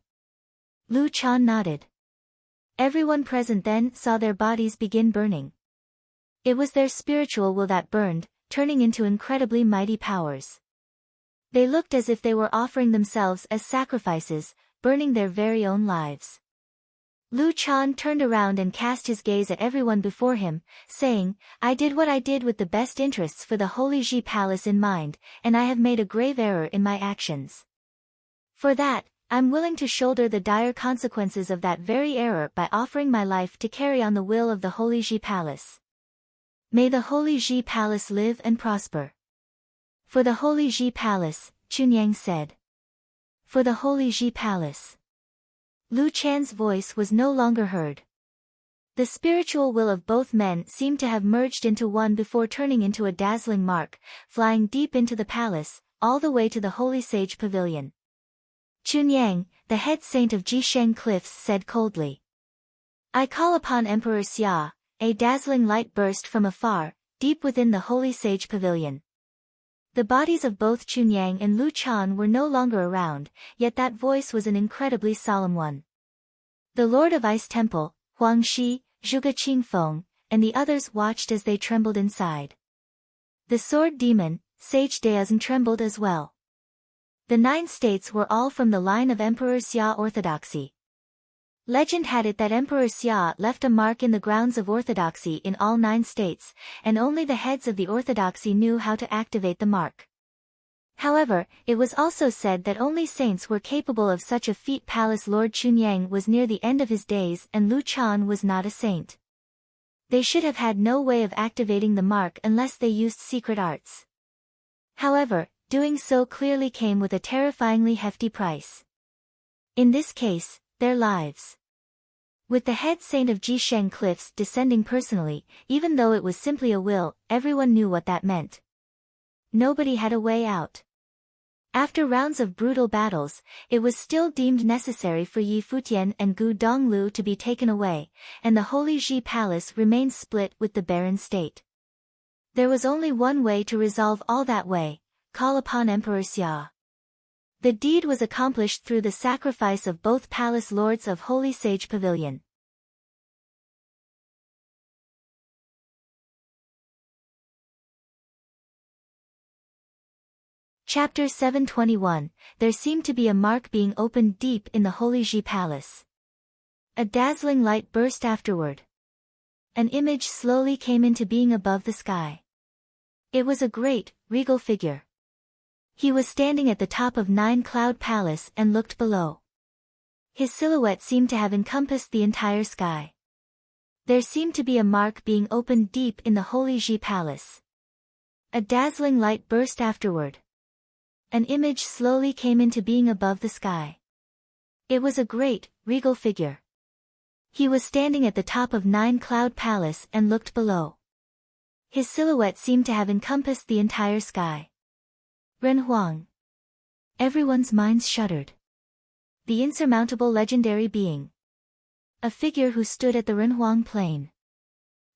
Lu Chan nodded. Everyone present then saw their bodies begin burning. It was their spiritual will that burned, turning into incredibly mighty powers. They looked as if they were offering themselves as sacrifices, burning their very own lives. Lu Chan turned around and cast his gaze at everyone before him, saying, I did what I did with the best interests for the Holy Ji Palace in mind, and I have made a grave error in my actions. For that, I'm willing to shoulder the dire consequences of that very error by offering my life to carry on the will of the Holy Ji Palace. May the Holy Ji Palace live and prosper. For the Holy Ji Palace, Chunyang said. For the Holy Ji Palace. Lu Chan's voice was no longer heard. The spiritual will of both men seemed to have merged into one before turning into a dazzling mark, flying deep into the palace, all the way to the Holy Sage Pavilion. Chunyang, the head saint of Jisheng Cliffs, said coldly. I call upon Emperor Xia. A dazzling light burst from afar, deep within the Holy Sage Pavilion. The bodies of both Chunyang and Lu Chan were no longer around, yet that voice was an incredibly solemn one. The Lord of Ice Temple, Huang Shi, Zhuge Qingfeng, and the others watched as they trembled inside. The Sword Demon, Sage Daozhen, trembled as well. The 9 states were all from the line of Emperor Xia orthodoxy. Legend had it that Emperor Xia left a mark in the grounds of orthodoxy in all 9 states, and only the heads of the orthodoxy knew how to activate the mark. However, it was also said that only saints were capable of such a feat. Palace Lord Chunyang was near the end of his days and Lu Chan was not a saint. They should have had no way of activating the mark unless they used secret arts. However, doing so clearly came with a terrifyingly hefty price. In this case, their lives. With the head saint of Jisheng Cliffs descending personally, even though it was simply a will, everyone knew what that meant. Nobody had a way out. After rounds of brutal battles, it was still deemed necessary for Yi Futian and Gu Donglu to be taken away, and the Holy Ji Palace remained split with the barren state. There was only one way to resolve all that way: call upon Emperor Xia. The deed was accomplished through the sacrifice of both palace lords of Holy Sage Pavilion. Chapter 721, There seemed to be a mark being opened deep in the Holy Ji Palace. A dazzling light burst afterward. An image slowly came into being above the sky. It was a great, regal figure. He was standing at the top of 9 Cloud Palace and looked below. His silhouette seemed to have encompassed the entire sky. There seemed to be a mark being opened deep in the Holy Ji Palace. A dazzling light burst afterward. An image slowly came into being above the sky. It was a great, regal figure. He was standing at the top of Nine Cloud Palace and looked below. His silhouette seemed to have encompassed the entire sky. Ren Huang. Everyone's minds shuddered. The insurmountable legendary being. A figure who stood at the Ren Huang plain.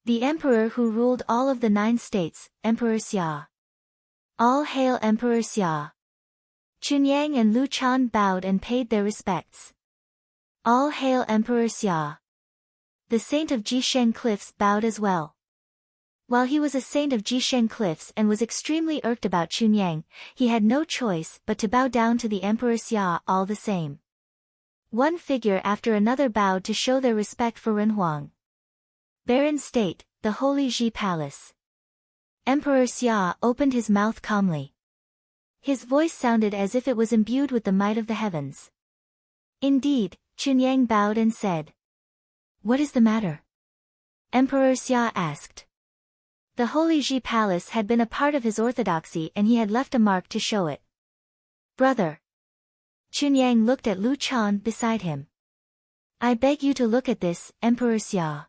The emperor who ruled all of the 9 states, Emperor Xia. All hail Emperor Xia. Chunyang and Lu Chan bowed and paid their respects. All hail Emperor Xia. The saint of Jisheng Cliffs bowed as well. While he was a saint of Jisheng Cliffs and was extremely irked about Chunyang, he had no choice but to bow down to the Emperor Xia all the same. One figure after another bowed to show their respect for Ren Huang. Barren State, the Holy Ji Palace. Emperor Xia opened his mouth calmly. His voice sounded as if it was imbued with the might of the heavens. Indeed, Chunyang bowed and said. What is the matter? Emperor Xia asked. The Holy Ji Palace had been a part of his orthodoxy and he had left a mark to show it. Brother. Chunyang looked at Lu Chan beside him. I beg you to look at this, Emperor Xia.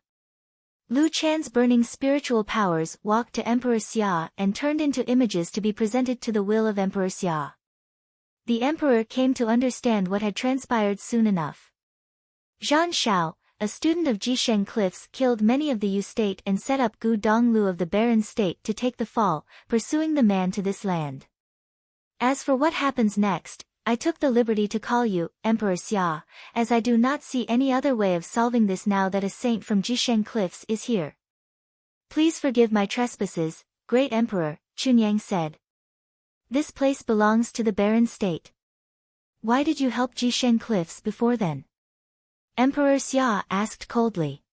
Lu Chan's burning spiritual powers walked to Emperor Xia and turned into images to be presented to the will of Emperor Xia. The emperor came to understand what had transpired soon enough. Zhan Shao, a student of Jisheng Cliffs, killed many of the Yu state and set up Gu Donglu of the Barren state to take the fall, pursuing the man to this land. As for what happens next, I took the liberty to call you, Emperor Xia, as I do not see any other way of solving this now that a saint from Jisheng Cliffs is here. Please forgive my trespasses, great emperor, Chunyang said. This place belongs to the Barren state. Why did you help Jisheng Cliffs before then? Emperor Xia asked coldly.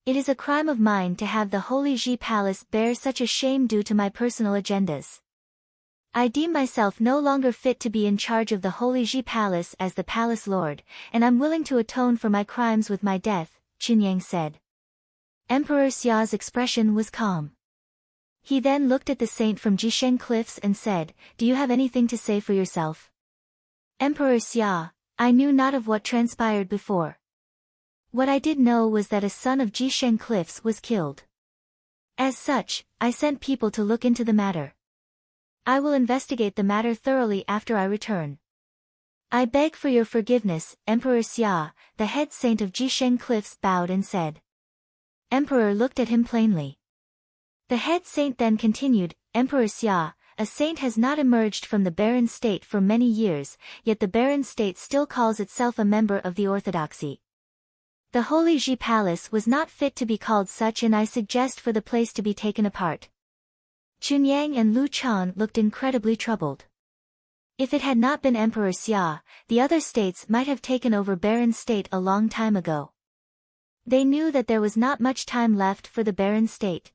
It is a crime of mine to have the Holy Ji Palace bear such a shame due to my personal agendas. I deem myself no longer fit to be in charge of the Holy Ji Palace as the Palace Lord, and I'm willing to atone for my crimes with my death, Chunyang said. Emperor Xia's expression was calm. He then looked at the saint from Jisheng Cliffs and said, Do you have anything to say for yourself? Emperor Xia, I knew not of what transpired before. What I did know was that a son of Jisheng Cliffs was killed. As such, I sent people to look into the matter. I will investigate the matter thoroughly after I return. I beg for your forgiveness, Emperor Xia, the head saint of Jisheng Cliffs bowed and said. Emperor looked at him plainly. The head saint then continued, Emperor Xia, a saint has not emerged from the Barren state for many years, yet the Barren state still calls itself a member of the orthodoxy. The Holy Ji Palace was not fit to be called such, and I suggest for the place to be taken apart. Chunyang and Lu Chan looked incredibly troubled. If it had not been Emperor Xia, the other states might have taken over Barren state a long time ago. They knew that there was not much time left for the Barren state.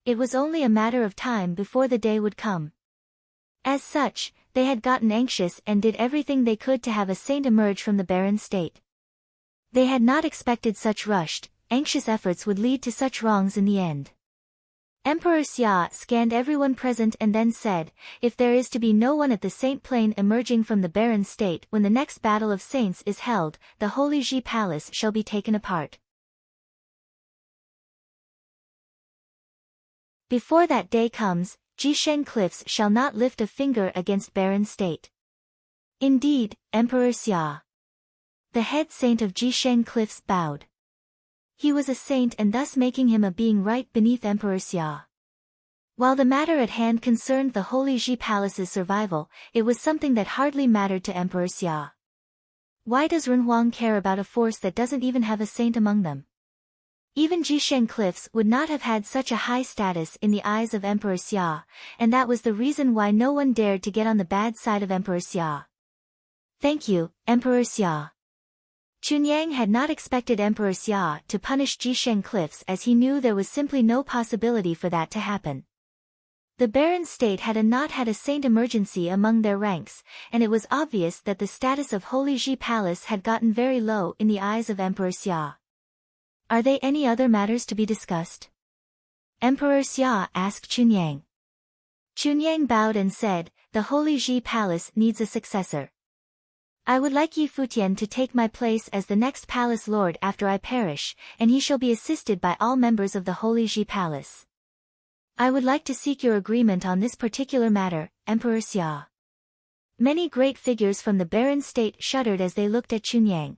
It was only a matter of time before the day would come. As such, they had gotten anxious and did everything they could to have a saint emerge from the Barren state. They had not expected such rushed, anxious efforts would lead to such wrongs in the end. Emperor Xia scanned everyone present and then said, If there is to be no one at the Saint Plain emerging from the Barren state when the next battle of saints is held, the Holy Ji Palace shall be taken apart. Before that day comes, Jisheng Cliffs shall not lift a finger against Barren state. Indeed, Emperor Xia. The head saint of Jisheng Cliffs bowed. He was a saint and thus making him a being right beneath Emperor Xia. While the matter at hand concerned the Holy Ji Palace's survival, it was something that hardly mattered to Emperor Xia. Why does Ren Huang care about a force that doesn't even have a saint among them? Even Jisheng Cliffs would not have had such a high status in the eyes of Emperor Xia, and that was the reason why no one dared to get on the bad side of Emperor Xia. Thank you, Emperor Xia. Chunyang had not expected Emperor Xia to punish Jisheng Cliffs, as he knew there was simply no possibility for that to happen. The Baron state had not had a saint emergency among their ranks, and it was obvious that the status of Holy Ji Palace had gotten very low in the eyes of Emperor Xia. Are there any other matters to be discussed? Emperor Xia asked Chunyang. Chunyang bowed and said, the Holy Ji Palace needs a successor. I would like Yi Futian to take my place as the next palace lord after I perish, and he shall be assisted by all members of the Holy Ji Palace. I would like to seek your agreement on this particular matter, Emperor Xia. Many great figures from the Baron state shuddered as they looked at Chunyang.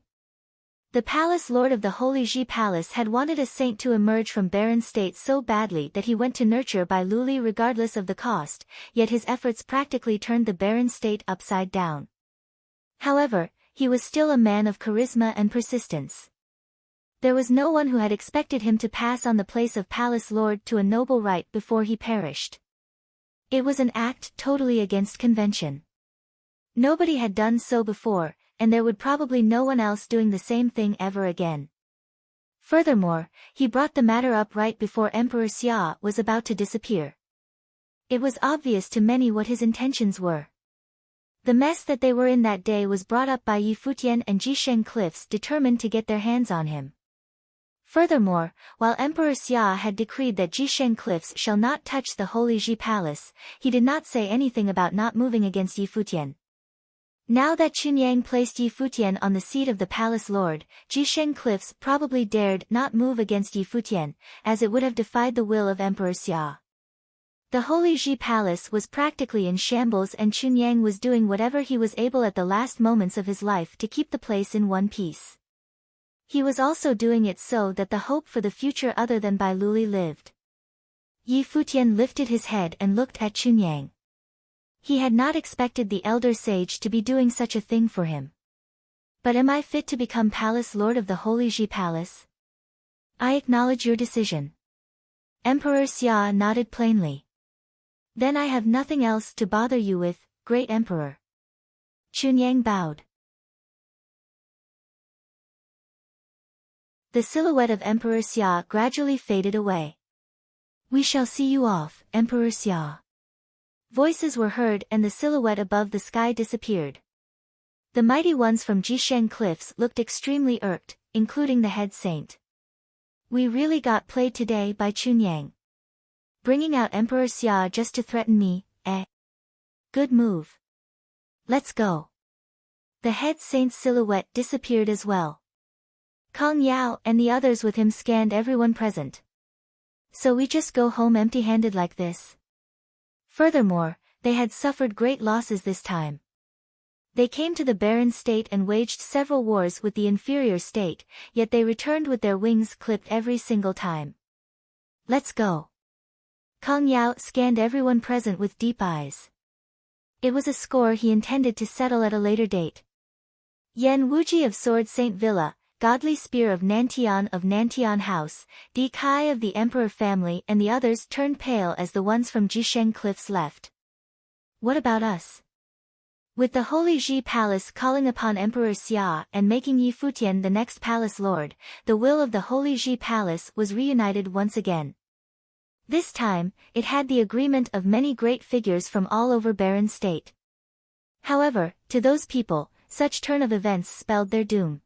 The palace lord of the Holy Ji Palace had wanted a saint to emerge from Baron state so badly that he went to nurture Bai Luli regardless of the cost, yet his efforts practically turned the Baron state upside down. However, he was still a man of charisma and persistence. There was no one who had expected him to pass on the place of palace lord to a noble right before he perished. It was an act totally against convention. Nobody had done so before, and there would probably no one else doing the same thing ever again. Furthermore, he brought the matter up right before Emperor Xia was about to disappear. It was obvious to many what his intentions were. The mess that they were in that day was brought up by Yi Futian and Jisheng Cliffs determined to get their hands on him. Furthermore, while Emperor Xia had decreed that Jisheng Cliffs shall not touch the Holy Ji Palace, he did not say anything about not moving against Yi Futian. Now that Chunyang placed Yi Futian on the seat of the palace lord, Jisheng Cliffs probably dared not move against Yi Futian, as it would have defied the will of Emperor Xia. The Holy Ji Palace was practically in shambles and Chunyang was doing whatever he was able at the last moments of his life to keep the place in one piece. He was also doing it so that the hope for the future other than Bai Luli lived. Yi Futian lifted his head and looked at Chunyang. He had not expected the elder sage to be doing such a thing for him. But am I fit to become palace lord of the Holy Ji Palace? I acknowledge your decision. Emperor Xia nodded plainly. Then I have nothing else to bother you with, great emperor. Chunyang bowed. The silhouette of Emperor Xia gradually faded away. We shall see you off, Emperor Xia. Voices were heard and the silhouette above the sky disappeared. The mighty ones from Jisheng Cliffs looked extremely irked, including the head saint. We really got played today by Chunyang. Bringing out Emperor Xia just to threaten me, eh? Good move. Let's go. The head saint's silhouette disappeared as well. Kong Yao and the others with him scanned everyone present. So we just go home empty-handed like this? Furthermore, they had suffered great losses this time. They came to the Baron state and waged several wars with the inferior state, yet they returned with their wings clipped every single time. Let's go. Kong Yao scanned everyone present with deep eyes. It was a score he intended to settle at a later date. Yan Wuji of Sword Saint Villa, Godly Spear of Nantian House, Di Kai of the Emperor family and the others turned pale as the ones from Jisheng Cliffs left. What about us? With the Holy Ji Palace calling upon Emperor Xia and making Yi Futian the next palace lord, the will of the Holy Ji Palace was reunited once again. This time, it had the agreement of many great figures from all over Baron state. However, to those people, such turn of events spelled their doom.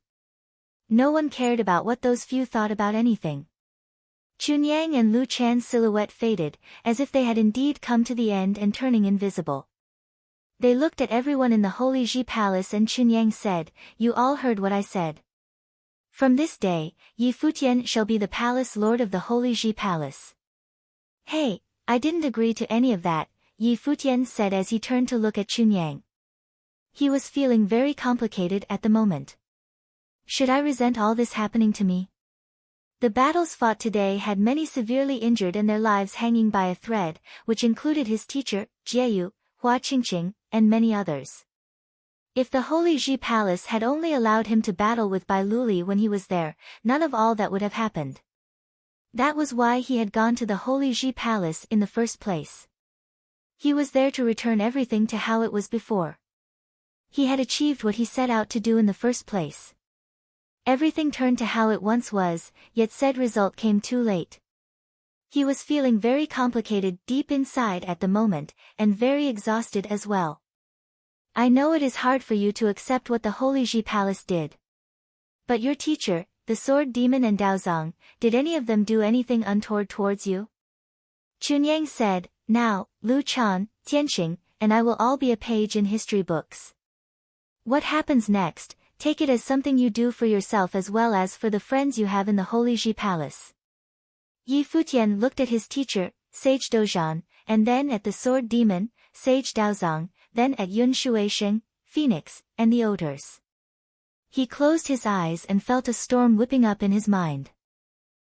No one cared about what those few thought about anything. Chunyang and Lu Chan's silhouette faded, as if they had indeed come to the end and turning invisible. They looked at everyone in the Holy Ji Palace and Chunyang said, "You all heard what I said. From this day, Yi Futian shall be the palace lord of the Holy Ji Palace." Hey, I didn't agree to any of that, Yi Futian said as he turned to look at Chunyang. He was feeling very complicated at the moment. Should I resent all this happening to me? The battles fought today had many severely injured and their lives hanging by a thread, which included his teacher, Jieyu, Hua Qingqing, and many others. If the Holy Ji Palace had only allowed him to battle with Bai Luli when he was there, none of all that would have happened. That was why he had gone to the Holy Ji Palace in the first place. He was there to return everything to how it was before. He had achieved what he set out to do in the first place. Everything turned to how it once was, yet said result came too late. He was feeling very complicated deep inside at the moment, and very exhausted as well. I know it is hard for you to accept what the Holy Ji Palace did. But your teacher, the Sword Demon and Daozong, did any of them do anything untoward towards you? Chunyang said, now, Lu Chan, Tianxing, and I will all be a page in history books. What happens next, take it as something you do for yourself as well as for the friends you have in the Holy Ji Palace. Yi Futian looked at his teacher, Sage Dozhan, and then at the Sword Demon, Sage Daozong, then at Yun Shuisheng, Phoenix, and the Oters. He closed his eyes and felt a storm whipping up in his mind.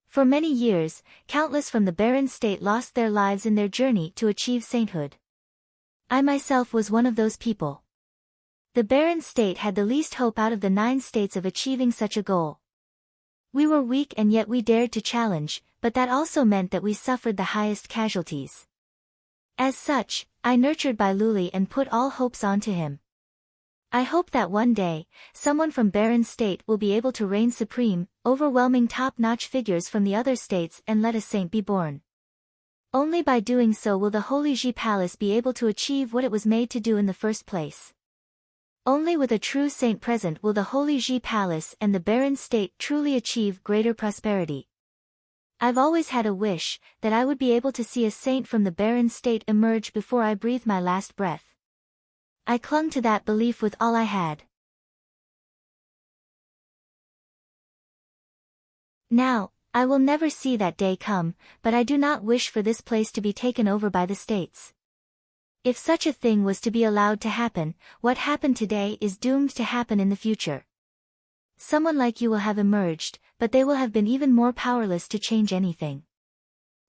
For many years, countless from the barren state lost their lives in their journey to achieve sainthood. I myself was one of those people. The barren state had the least hope out of the 9 states of achieving such a goal. We were weak and yet we dared to challenge, but that also meant that we suffered the highest casualties. As such, I nurtured Bai Luli and put all hopes onto him. I hope that one day, someone from barren state will be able to reign supreme, overwhelming top-notch figures from the other states and let a saint be born. Only by doing so will the Holy Ji Palace be able to achieve what it was made to do in the first place. Only with a true saint present will the Holy Ji Palace and the barren state truly achieve greater prosperity. I've always had a wish that I would be able to see a saint from the barren state emerge before I breathe my last breath. I clung to that belief with all I had. Now, I will never see that day come, but I do not wish for this place to be taken over by the states. If such a thing was to be allowed to happen, what happened today is doomed to happen in the future. Someone like you will have emerged, but they will have been even more powerless to change anything.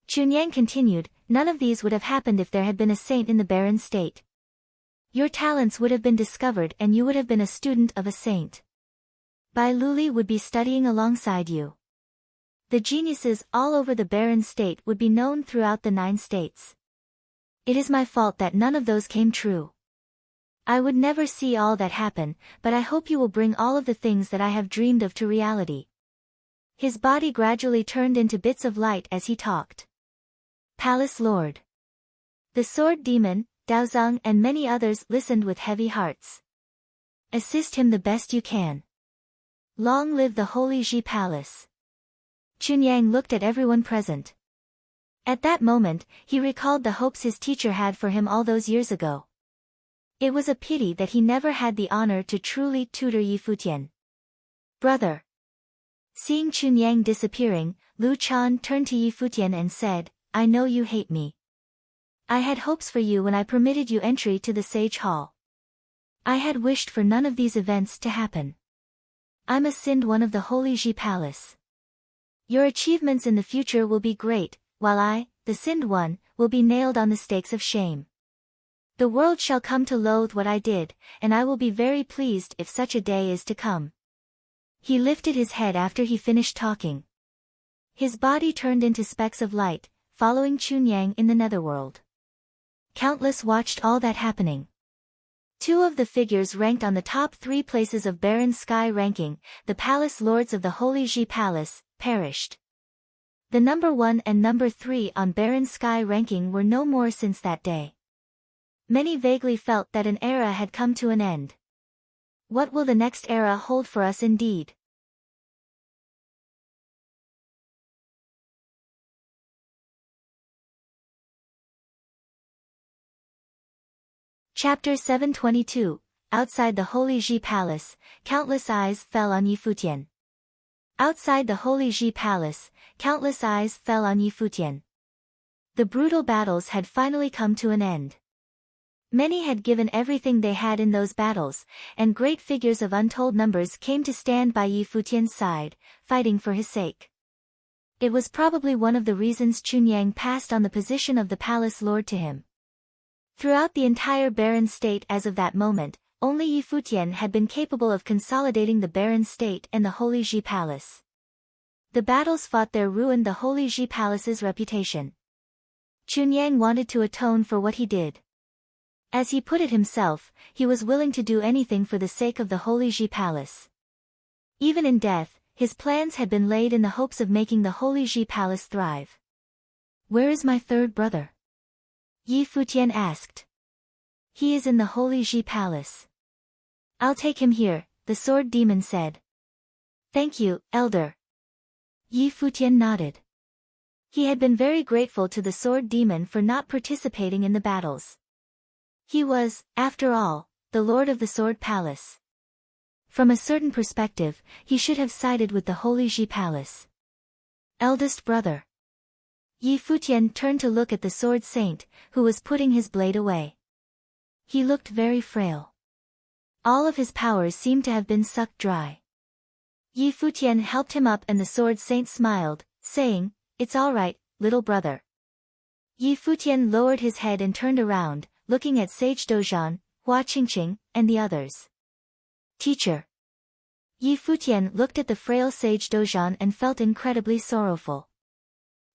Chunyang continued, none of these would have happened if there had been a saint in the barren state. Your talents would have been discovered and you would have been a student of a saint. Bai Luli would be studying alongside you. The geniuses all over the barren state would be known throughout the 9 states. It is my fault that none of those came true. I would never see all that happen, but I hope you will bring all of the things that I have dreamed of to reality. His body gradually turned into bits of light as he talked. Palace Lord. The Sword Demon, Daozong and many others listened with heavy hearts. Assist him the best you can. Long live the Holy Ji Palace. Chunyang looked at everyone present. At that moment, he recalled the hopes his teacher had for him all those years ago. It was a pity that he never had the honor to truly tutor Yi Futian. Brother. Seeing Chunyang disappearing, Lu Chan turned to Yi Futian and said, I know you hate me. I had hopes for you when I permitted you entry to the Sage Hall. I had wished for none of these events to happen. I'm a sinned one of the Holy Ji Palace. Your achievements in the future will be great, while I, the sinned one, will be nailed on the stakes of shame. The world shall come to loathe what I did, and I will be very pleased if such a day is to come. He lifted his head after he finished talking. His body turned into specks of light, following Chunyang in the netherworld. Countless watched all that happening. 2 of the figures ranked on the top 3 places of Barren Sky ranking, the Palace Lords of the Holy Ji Palace, perished. The number 1 and number 3 on Barren Sky ranking were no more since that day. Many vaguely felt that an era had come to an end. What will the next era hold for us indeed? Chapter 722, Outside the Holy Ji Palace, countless eyes fell on Yi Futian. Outside the Holy Ji Palace, countless eyes fell on Yi Futian. The brutal battles had finally come to an end. Many had given everything they had in those battles, and great figures of untold numbers came to stand by Yi Futian's side, fighting for his sake. It was probably one of the reasons Chunyang passed on the position of the Palace Lord to him. Throughout the entire barren state as of that moment, only Yi Futian had been capable of consolidating the barren state and the Holy Ji Palace. The battles fought there ruined the Holy Ji Palace's reputation. Chunyang wanted to atone for what he did. As he put it himself, he was willing to do anything for the sake of the Holy Ji Palace. Even in death, his plans had been laid in the hopes of making the Holy Ji Palace thrive. Where is my third brother? Yi Futian asked. He is in the Holy Ji Palace. I'll take him here, the sword demon said. Thank you, elder. Yi Futian nodded. He had been very grateful to the sword demon for not participating in the battles. He was, after all, the lord of the sword palace. From a certain perspective, he should have sided with the Holy Ji Palace. Eldest brother. Yi Futian turned to look at the sword saint, who was putting his blade away. He looked very frail. All of his powers seemed to have been sucked dry. Yi Futian helped him up and the sword saint smiled, saying, It's all right, little brother. Yi Futian lowered his head and turned around, looking at Sage Dozhan, Hua Qingqing, and the others. Teacher. Yi Futian looked at the frail Sage Dozhan and felt incredibly sorrowful.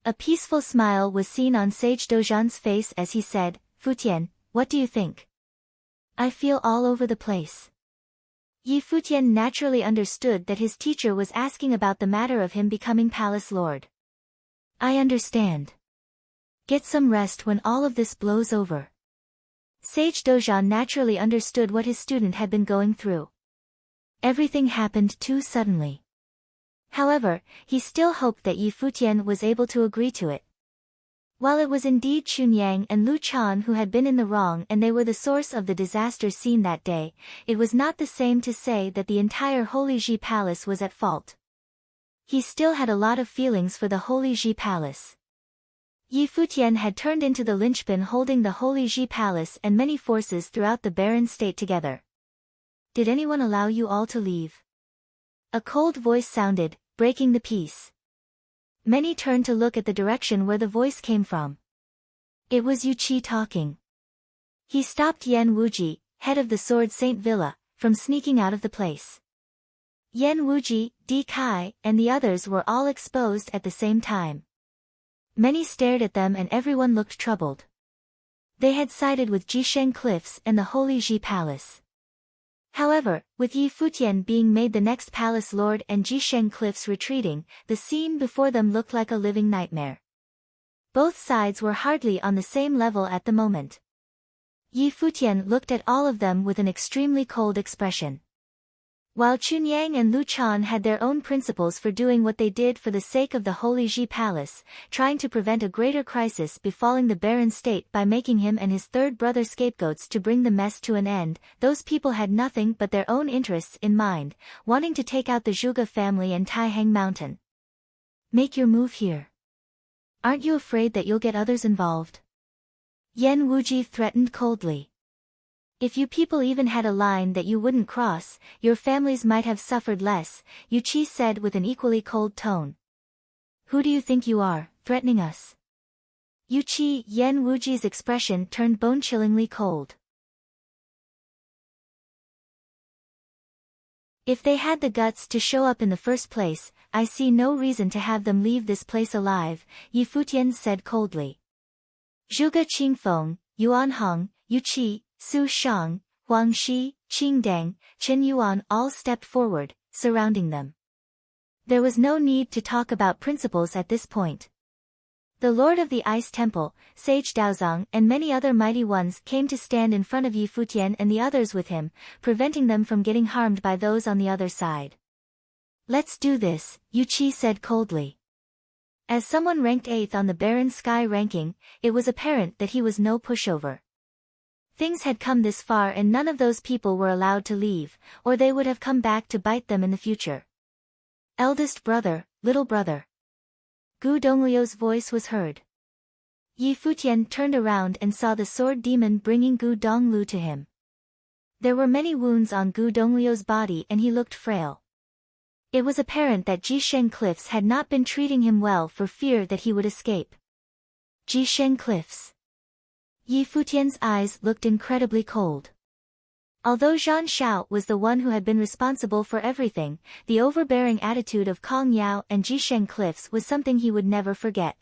A peaceful smile was seen on Sage Dozhan's face as he said, Futian, what do you think? I feel all over the place. Yi Futian naturally understood that his teacher was asking about the matter of him becoming palace lord. I understand. Get some rest when all of this blows over. Sage Dozhan naturally understood what his student had been going through. Everything happened too suddenly. However, he still hoped that Yi Futian was able to agree to it. While it was indeed Chunyang and Lu Chan who had been in the wrong and they were the source of the disaster seen that day, it was not the same to say that the entire Holy Ji Palace was at fault. He still had a lot of feelings for the Holy Ji Palace. Yi Futian had turned into the linchpin holding the Holy Ji Palace and many forces throughout the barren state together. Did anyone allow you all to leave? A cold voice sounded, breaking the peace. Many turned to look at the direction where the voice came from. It was Yu Qi talking. He stopped Yan Wuji, head of the Sword Saint Villa, from sneaking out of the place. Yan Wuji, Di Kai, and the others were all exposed at the same time. Many stared at them and everyone looked troubled. They had sided with Jisheng Cliffs and the Holy Ji Palace. However, with Yi Futian being made the next palace lord and Jisheng Cliffs retreating, the scene before them looked like a living nightmare. Both sides were hardly on the same level at the moment. Yi Futian looked at all of them with an extremely cold expression. While Chunyang and Lu Chan had their own principles for doing what they did for the sake of the Holy Ji Palace, trying to prevent a greater crisis befalling the barren state by making him and his third brother scapegoats to bring the mess to an end, those people had nothing but their own interests in mind, wanting to take out the Zhuge family and Taihang Mountain. Make your move here. Aren't you afraid that you'll get others involved? Yan Wuji threatened coldly. If you people even had a line that you wouldn't cross, your families might have suffered less, Yu Qi said with an equally cold tone. Who do you think you are, threatening us? Yu Qi, Yan Wuji's expression turned bone-chillingly cold. If they had the guts to show up in the first place, I see no reason to have them leave this place alive, Yi Futian said coldly. Zhuge Qingfeng, Yuan Hong, Yu Qi, Su Shang, Huang Shi, Qing Deng, Chen Yuan all stepped forward, surrounding them. There was no need to talk about principles at this point. The Lord of the Ice Temple, Sage Daozang and many other mighty ones came to stand in front of Yi Futian and the others with him, preventing them from getting harmed by those on the other side. Let's do this, Yu Qi said coldly. As someone ranked 8th on the Barren Sky ranking, it was apparent that he was no pushover. Things had come this far and none of those people were allowed to leave, or they would have come back to bite them in the future. Eldest brother, little brother. Gu Dongliu's voice was heard. Yi Futian turned around and saw the sword demon bringing Gu Donglu to him. There were many wounds on Gu Dongliu's body and he looked frail. It was apparent that Jisheng Cliffs had not been treating him well for fear that he would escape. Jisheng Cliffs. Yi Futian's eyes looked incredibly cold. Although Zhan Xiao was the one who had been responsible for everything, the overbearing attitude of Kong Yao and Jisheng Cliffs was something he would never forget.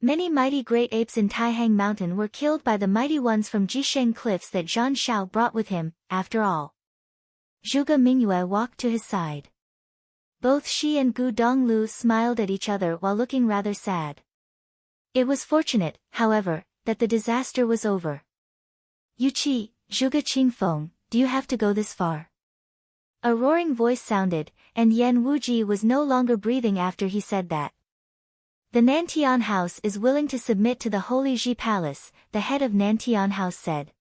Many mighty great apes in Taihang Mountain were killed by the mighty ones from Jisheng Cliffs that Zhan Xiao brought with him, after all. Zhuge Mingyue walked to his side. Both Shi and Gu Donglu smiled at each other while looking rather sad. It was fortunate, however, that the disaster was over. Yuqi, Zhuge Qingfeng, do you have to go this far? A roaring voice sounded, and Yan Wuji was no longer breathing after he said that. The Nantian House is willing to submit to the Holy Ji Palace, the head of Nantian House said.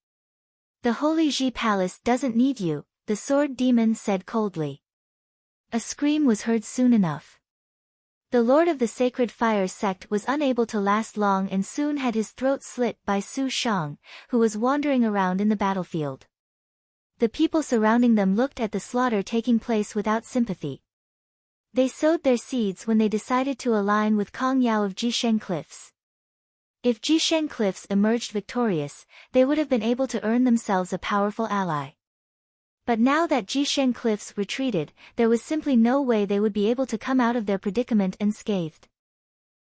The Holy Ji Palace doesn't need you, the sword demon said coldly. A scream was heard soon enough. The Lord of the Sacred Fire sect was unable to last long and soon had his throat slit by Su Shang, who was wandering around in the battlefield. The people surrounding them looked at the slaughter taking place without sympathy. They sowed their seeds when they decided to align with Kong Yao of Jisheng Cliffs. If Jisheng Cliffs emerged victorious, they would have been able to earn themselves a powerful ally. But now that Jisheng Cliffs retreated, there was simply no way they would be able to come out of their predicament unscathed.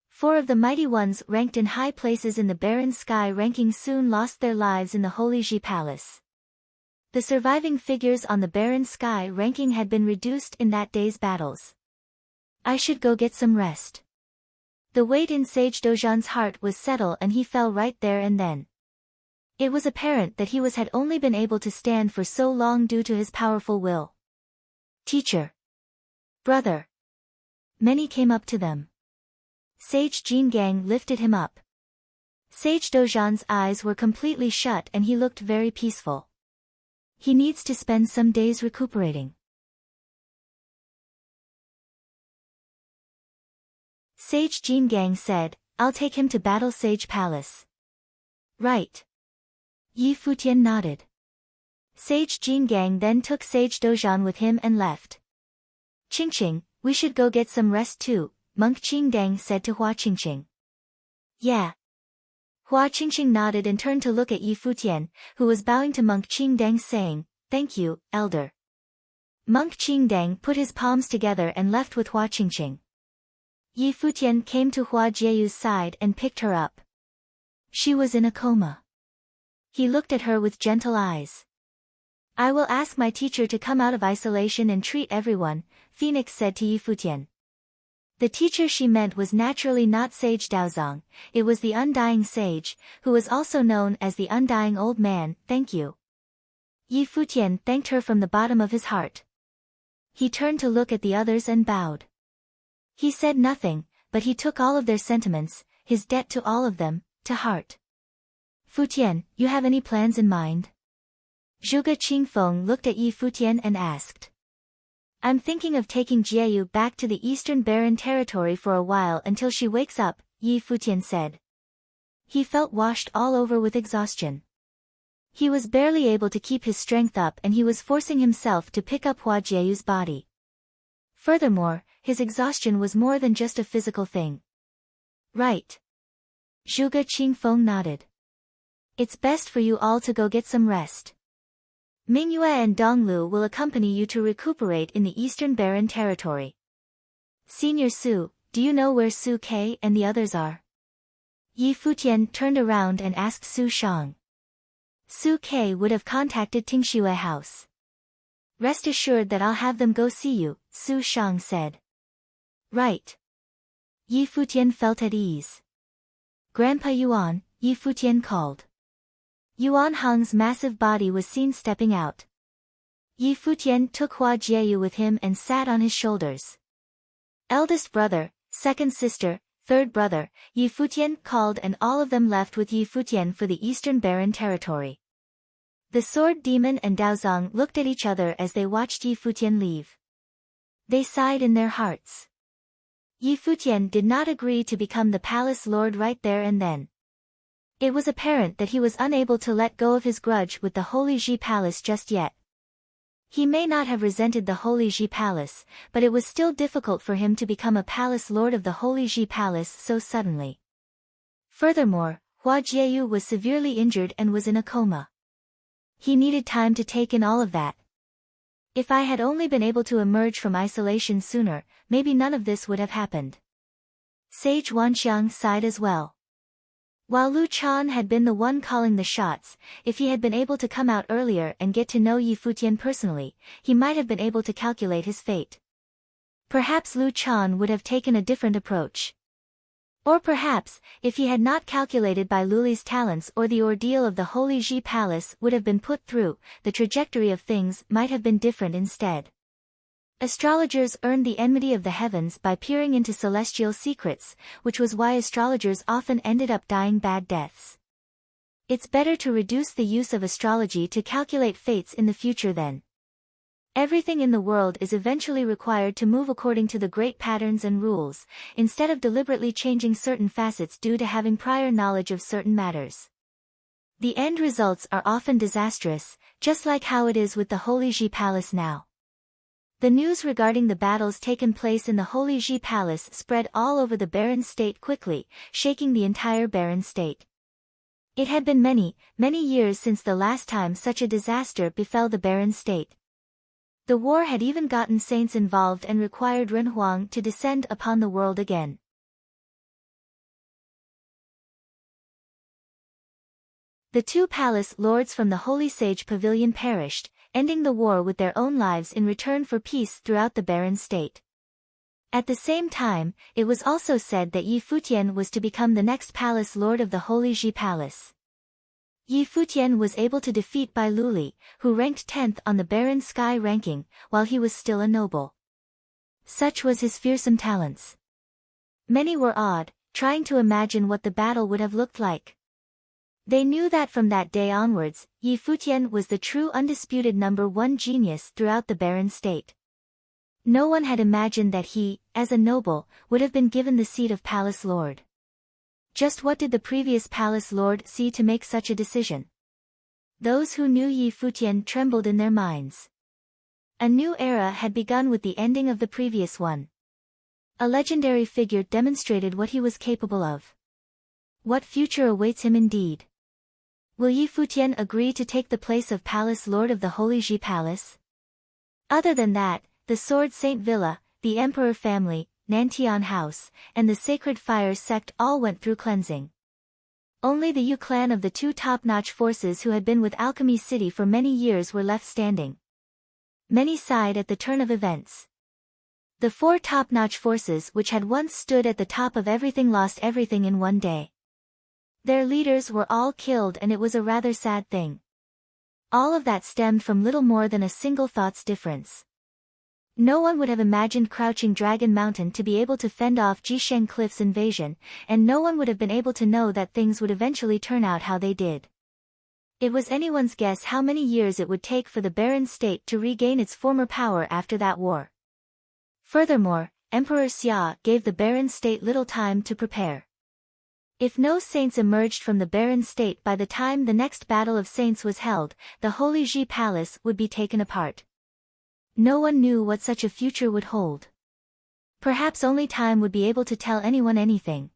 4 of the mighty ones ranked in high places in the barren sky ranking soon lost their lives in the Holy Ji Palace. The surviving figures on the barren sky ranking had been reduced in that day's battles. I should go get some rest. The weight in Sage Dojan's heart was settled and he fell right there and then. It was apparent that he had only been able to stand for so long due to his powerful will. Teacher. Brother. Many came up to them. Sage Jingang lifted him up. Sage Dojan's eyes were completely shut and he looked very peaceful. He needs to spend some days recuperating. Sage Jingang said, I'll take him to Battle Sage Palace. Right. Yi Futian nodded. Sage Jingang then took Sage Dojan with him and left. Qingqing, we should go get some rest too, Monk Qingdang said to Hua Qingqing. Yeah. Hua Qingqing nodded and turned to look at Yi Futian, who was bowing to Monk Qingdang saying, Thank you, Elder. Monk Qingdang put his palms together and left with Hua Qingqing. Yi Futian came to Hua Jieyu's side and picked her up. She was in a coma. He looked at her with gentle eyes. I will ask my teacher to come out of isolation and treat everyone, Phoenix said to Yi Futian. The teacher she meant was naturally not Sage Daozong, it was the Undying Sage, who was also known as the Undying Old Man, thank you. Yi Futian thanked her from the bottom of his heart. He turned to look at the others and bowed. He said nothing, but he took all of their sentiments, his debt to all of them, to heart. Futian, you have any plans in mind? Zhuge Qingfeng looked at Yi Futian and asked. I'm thinking of taking Jieyu back to the Eastern Barren Territory for a while until she wakes up, Yi Futian said. He felt washed all over with exhaustion. He was barely able to keep his strength up and he was forcing himself to pick up Hua Jieyu's body. Furthermore, his exhaustion was more than just a physical thing. Right. Zhuge Qingfeng nodded. It's best for you all to go get some rest. Mingyue and Donglu will accompany you to recuperate in the Eastern Barren Territory. Senior Su, do you know where Su Ke and the others are? Yi Futian turned around and asked Su Shang. Su Ke would have contacted Tingxue House. Rest assured that I'll have them go see you, Su Shang said. Right. Yi Futian felt at ease. Grandpa Yuan, Yi Futian called. Yuan Hong's massive body was seen stepping out. Yi Futian took Hua Jieyu with him and sat on his shoulders. Eldest brother, second sister, third brother, Yi Futian called and all of them left with Yi Futian for the Eastern Barren Territory. The Sword Demon and Daozong looked at each other as they watched Yi Futian leave. They sighed in their hearts. Yi Futian did not agree to become the palace lord right there and then. It was apparent that he was unable to let go of his grudge with the Holy Ji Palace just yet. He may not have resented the Holy Ji Palace, but it was still difficult for him to become a palace lord of the Holy Ji Palace so suddenly. Furthermore, Hua Jieyu was severely injured and was in a coma. He needed time to take in all of that. If I had only been able to emerge from isolation sooner, maybe none of this would have happened. Sage Wanxiang sighed as well. While Lu Chan had been the one calling the shots, if he had been able to come out earlier and get to know Yi Futian personally, he might have been able to calculate his fate. Perhaps Lu Chan would have taken a different approach. Or perhaps, if he had not calculated by Luli's talents or the ordeal of the Holy Ji Palace would have been put through, the trajectory of things might have been different instead. Astrologers earned the enmity of the heavens by peering into celestial secrets, which was why astrologers often ended up dying bad deaths. It's better to reduce the use of astrology to calculate fates in the future then. Everything in the world is eventually required to move according to the great patterns and rules, instead of deliberately changing certain facets due to having prior knowledge of certain matters. The end results are often disastrous, just like how it is with the Holy Ji Palace now. The news regarding the battles taken place in the Holy Ji Palace spread all over the barren state quickly, shaking the entire barren state. It had been many, many years since the last time such a disaster befell the barren state. The war had even gotten saints involved and required Renhuang to descend upon the world again. The two palace lords from the Holy Sage Pavilion perished, ending the war with their own lives in return for peace throughout the barren state. At the same time, it was also said that Yi Futian was to become the next palace lord of the Holy Ji Palace. Yi Futian was able to defeat Bai Luli, who ranked 10th on the barren sky ranking, while he was still a noble. Such was his fearsome talents. Many were awed, trying to imagine what the battle would have looked like. They knew that from that day onwards, Yi Futian was the true undisputed #1 genius throughout the barren state. No one had imagined that he, as a noble, would have been given the seat of palace lord. Just what did the previous palace lord see to make such a decision? Those who knew Yi Futian trembled in their minds. A new era had begun with the ending of the previous one. A legendary figure demonstrated what he was capable of. What future awaits him indeed? Will Yi Futian agree to take the place of palace lord of the Holy Ji Palace? Other than that, the Sword Saint Villa, the Emperor family, Nantian House, and the Sacred Fire sect all went through cleansing. Only the Yu clan of the two top-notch forces who had been with Alchemy City for many years were left standing. Many sighed at the turn of events. The four top-notch forces which had once stood at the top of everything lost everything in one day. Their leaders were all killed and it was a rather sad thing. All of that stemmed from little more than a single thought's difference. No one would have imagined Crouching Dragon Mountain to be able to fend off Jisheng Cliff's invasion, and no one would have been able to know that things would eventually turn out how they did. It was anyone's guess how many years it would take for the barren state to regain its former power after that war. Furthermore, Emperor Xia gave the barren state little time to prepare. If no saints emerged from the barren state by the time the next battle of saints was held, the Holy Ji Palace would be taken apart. No one knew what such a future would hold. Perhaps only time would be able to tell anyone anything.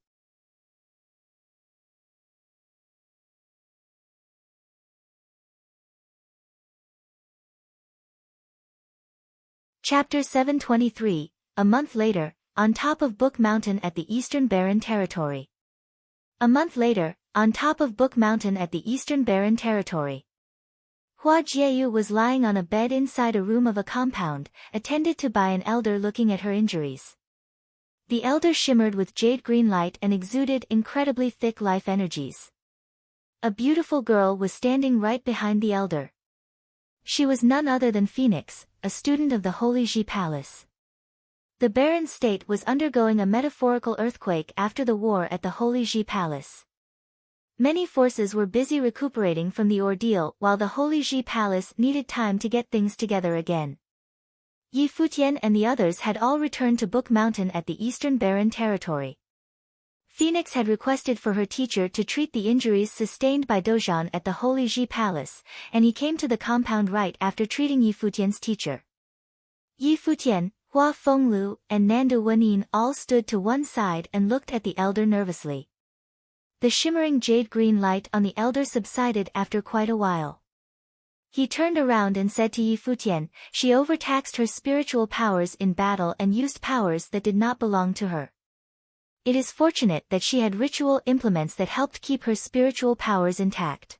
Chapter 723, A month later, on top of Book Mountain at the Eastern Barren Territory. A month later, on top of Book Mountain at the Eastern Barren Territory. Hua Jieyu was lying on a bed inside a room of a compound, attended to by an elder looking at her injuries. The elder shimmered with jade green light and exuded incredibly thick life energies. A beautiful girl was standing right behind the elder. She was none other than Phoenix, a student of the Holy Ji Palace. The barren state was undergoing a metaphorical earthquake after the war at the Holy Ji Palace. Many forces were busy recuperating from the ordeal while the Holy Ji Palace needed time to get things together again. Yi Futian and the others had all returned to Book Mountain at the Eastern Barren Territory. Phoenix had requested for her teacher to treat the injuries sustained by Dozhan at the Holy Ji Palace, and he came to the compound right after treating Yi Futian's teacher. Yi Futian, Hua Fenglu, and Nanda Wenin all stood to one side and looked at the elder nervously. The shimmering jade green light on the elder subsided after quite a while. He turned around and said to Yi Futian, she overtaxed her spiritual powers in battle and used powers that did not belong to her. It is fortunate that she had ritual implements that helped keep her spiritual powers intact.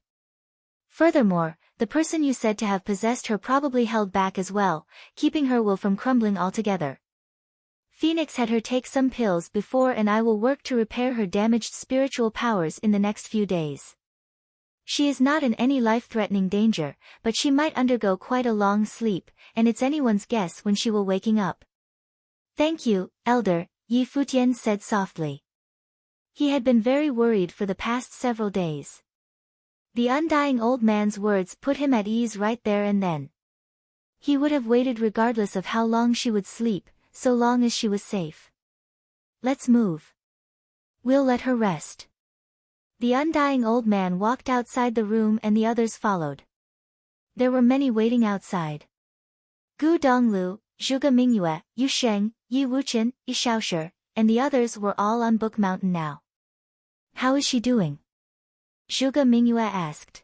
Furthermore, the person you said to have possessed her probably held back as well, keeping her will from crumbling altogether. Phoenix had her take some pills before and I will work to repair her damaged spiritual powers in the next few days. She is not in any life-threatening danger, but she might undergo quite a long sleep, and it's anyone's guess when she will waking up. Thank you, Elder, Yi Futian said softly. He had been very worried for the past several days. The undying old man's words put him at ease right there and then. He would have waited regardless of how long she would sleep, so long as she was safe. Let's move. We'll let her rest. The undying old man walked outside the room and the others followed. There were many waiting outside. Gu Donglu, Zhuge Mingyue, Yu Sheng, Yi Wuchen, Yi Shaoshi, and the others were all on Book Mountain now. How is she doing? Zhuge Mingyue asked.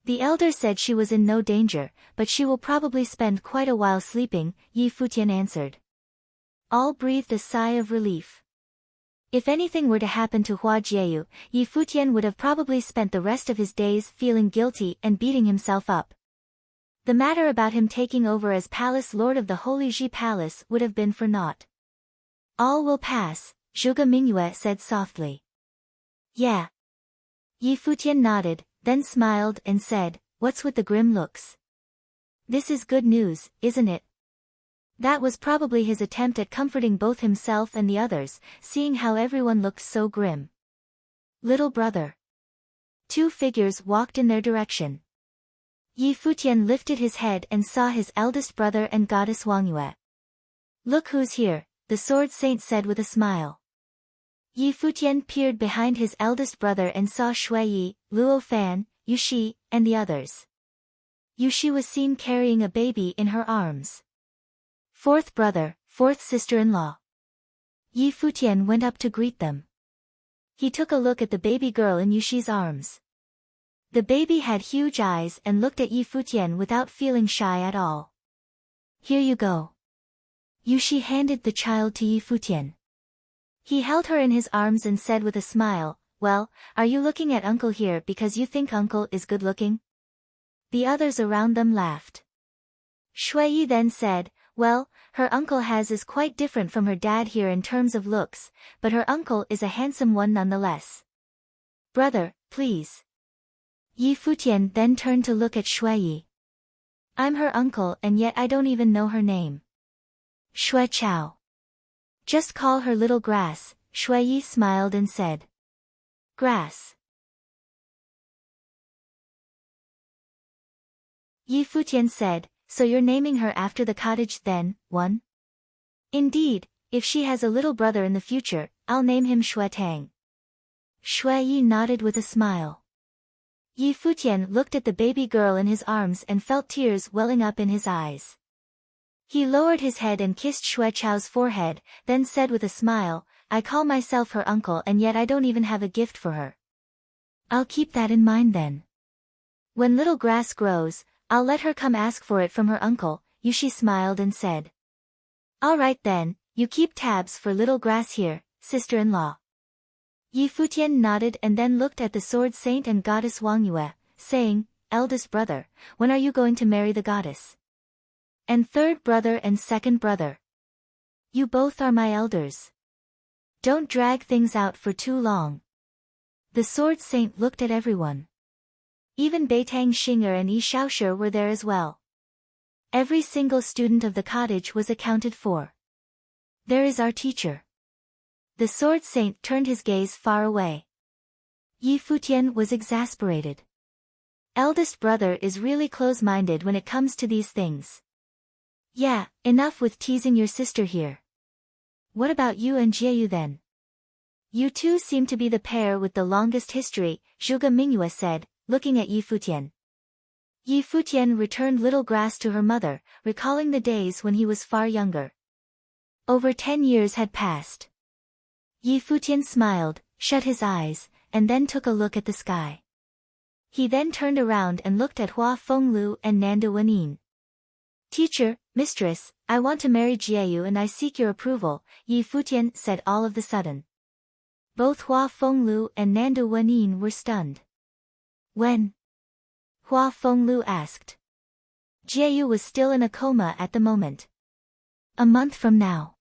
The elder said she was in no danger, but she will probably spend quite a while sleeping, Yi Futian answered. All breathed a sigh of relief. If anything were to happen to Hua Jieyu, Yi Futian would have probably spent the rest of his days feeling guilty and beating himself up. The matter about him taking over as Palace Lord of the Holy Ji Palace would have been for naught. All will pass, Zhuge Mingyue said softly. Yeah. Yi Futian nodded, then smiled and said, what's with the grim looks? This is good news, isn't it? That was probably his attempt at comforting both himself and the others, seeing how everyone looked so grim. Little brother. Two figures walked in their direction. Yi Futian lifted his head and saw his eldest brother and goddess Wangyue. Look who's here, the sword saint said with a smile. Yi Futian peered behind his eldest brother and saw Shui Yi, Luo Fan, Yu Shi, and the others. Yu Shi was seen carrying a baby in her arms. Fourth brother, fourth sister-in-law. Yi Futian went up to greet them. He took a look at the baby girl in Yu Shi's arms. The baby had huge eyes and looked at Yi Futian without feeling shy at all. Here you go. Yu Shi handed the child to Yi Futian. He held her in his arms and said with a smile, well, are you looking at uncle here because you think uncle is good-looking? The others around them laughed. Shui Yi then said, well, her uncle is quite different from her dad here in terms of looks, but her uncle is a handsome one nonetheless. Brother, please. Yi Futian then turned to look at Shui Yi. I'm her uncle and yet I don't even know her name. Shui Chao. Just call her Little Grass, Shui Yi smiled and said. Grass. Yi Futian said, so you're naming her after the cottage then, one? Indeed, if she has a little brother in the future, I'll name him Shui Tang. Shui Yi nodded with a smile. Yi Futian looked at the baby girl in his arms and felt tears welling up in his eyes. He lowered his head and kissed Shui Chao's forehead, then said with a smile, I call myself her uncle and yet I don't even have a gift for her. I'll keep that in mind then. When Little Grass grows, I'll let her come ask for it from her uncle, Yu Shi smiled and said. All right then, you keep tabs for Little Grass here, sister-in-law. Yi Futian nodded and then looked at the sword saint and goddess Wangyue, saying, eldest brother, when are you going to marry the goddess? And third brother and second brother. You both are my elders. Don't drag things out for too long. The sword saint looked at everyone. Even Beitang Xing'er and Yi Shaoshi were there as well. Every single student of the cottage was accounted for. There is our teacher. The sword saint turned his gaze far away. Yi Futian was exasperated. Eldest brother is really close-minded when it comes to these things. Yeah, enough with teasing your sister here. What about you and Jieyu then? You two seem to be the pair with the longest history, Zhuge Mingyue said, looking at Yi Futian. Yi Futian returned Little Grass to her mother, recalling the days when he was far younger. Over 10 years had passed. Yi Futian smiled, shut his eyes, and then took a look at the sky. He then turned around and looked at Hua Fenglu and Nanda Wenin. Teacher, mistress, I want to marry Jieyu and I seek your approval, Yi Futian said all of the sudden. Both Hua Fenglu and Nanda Wenin were stunned. When? Hua Fenglu asked. Jieyu was still in a coma at the moment. A month from now.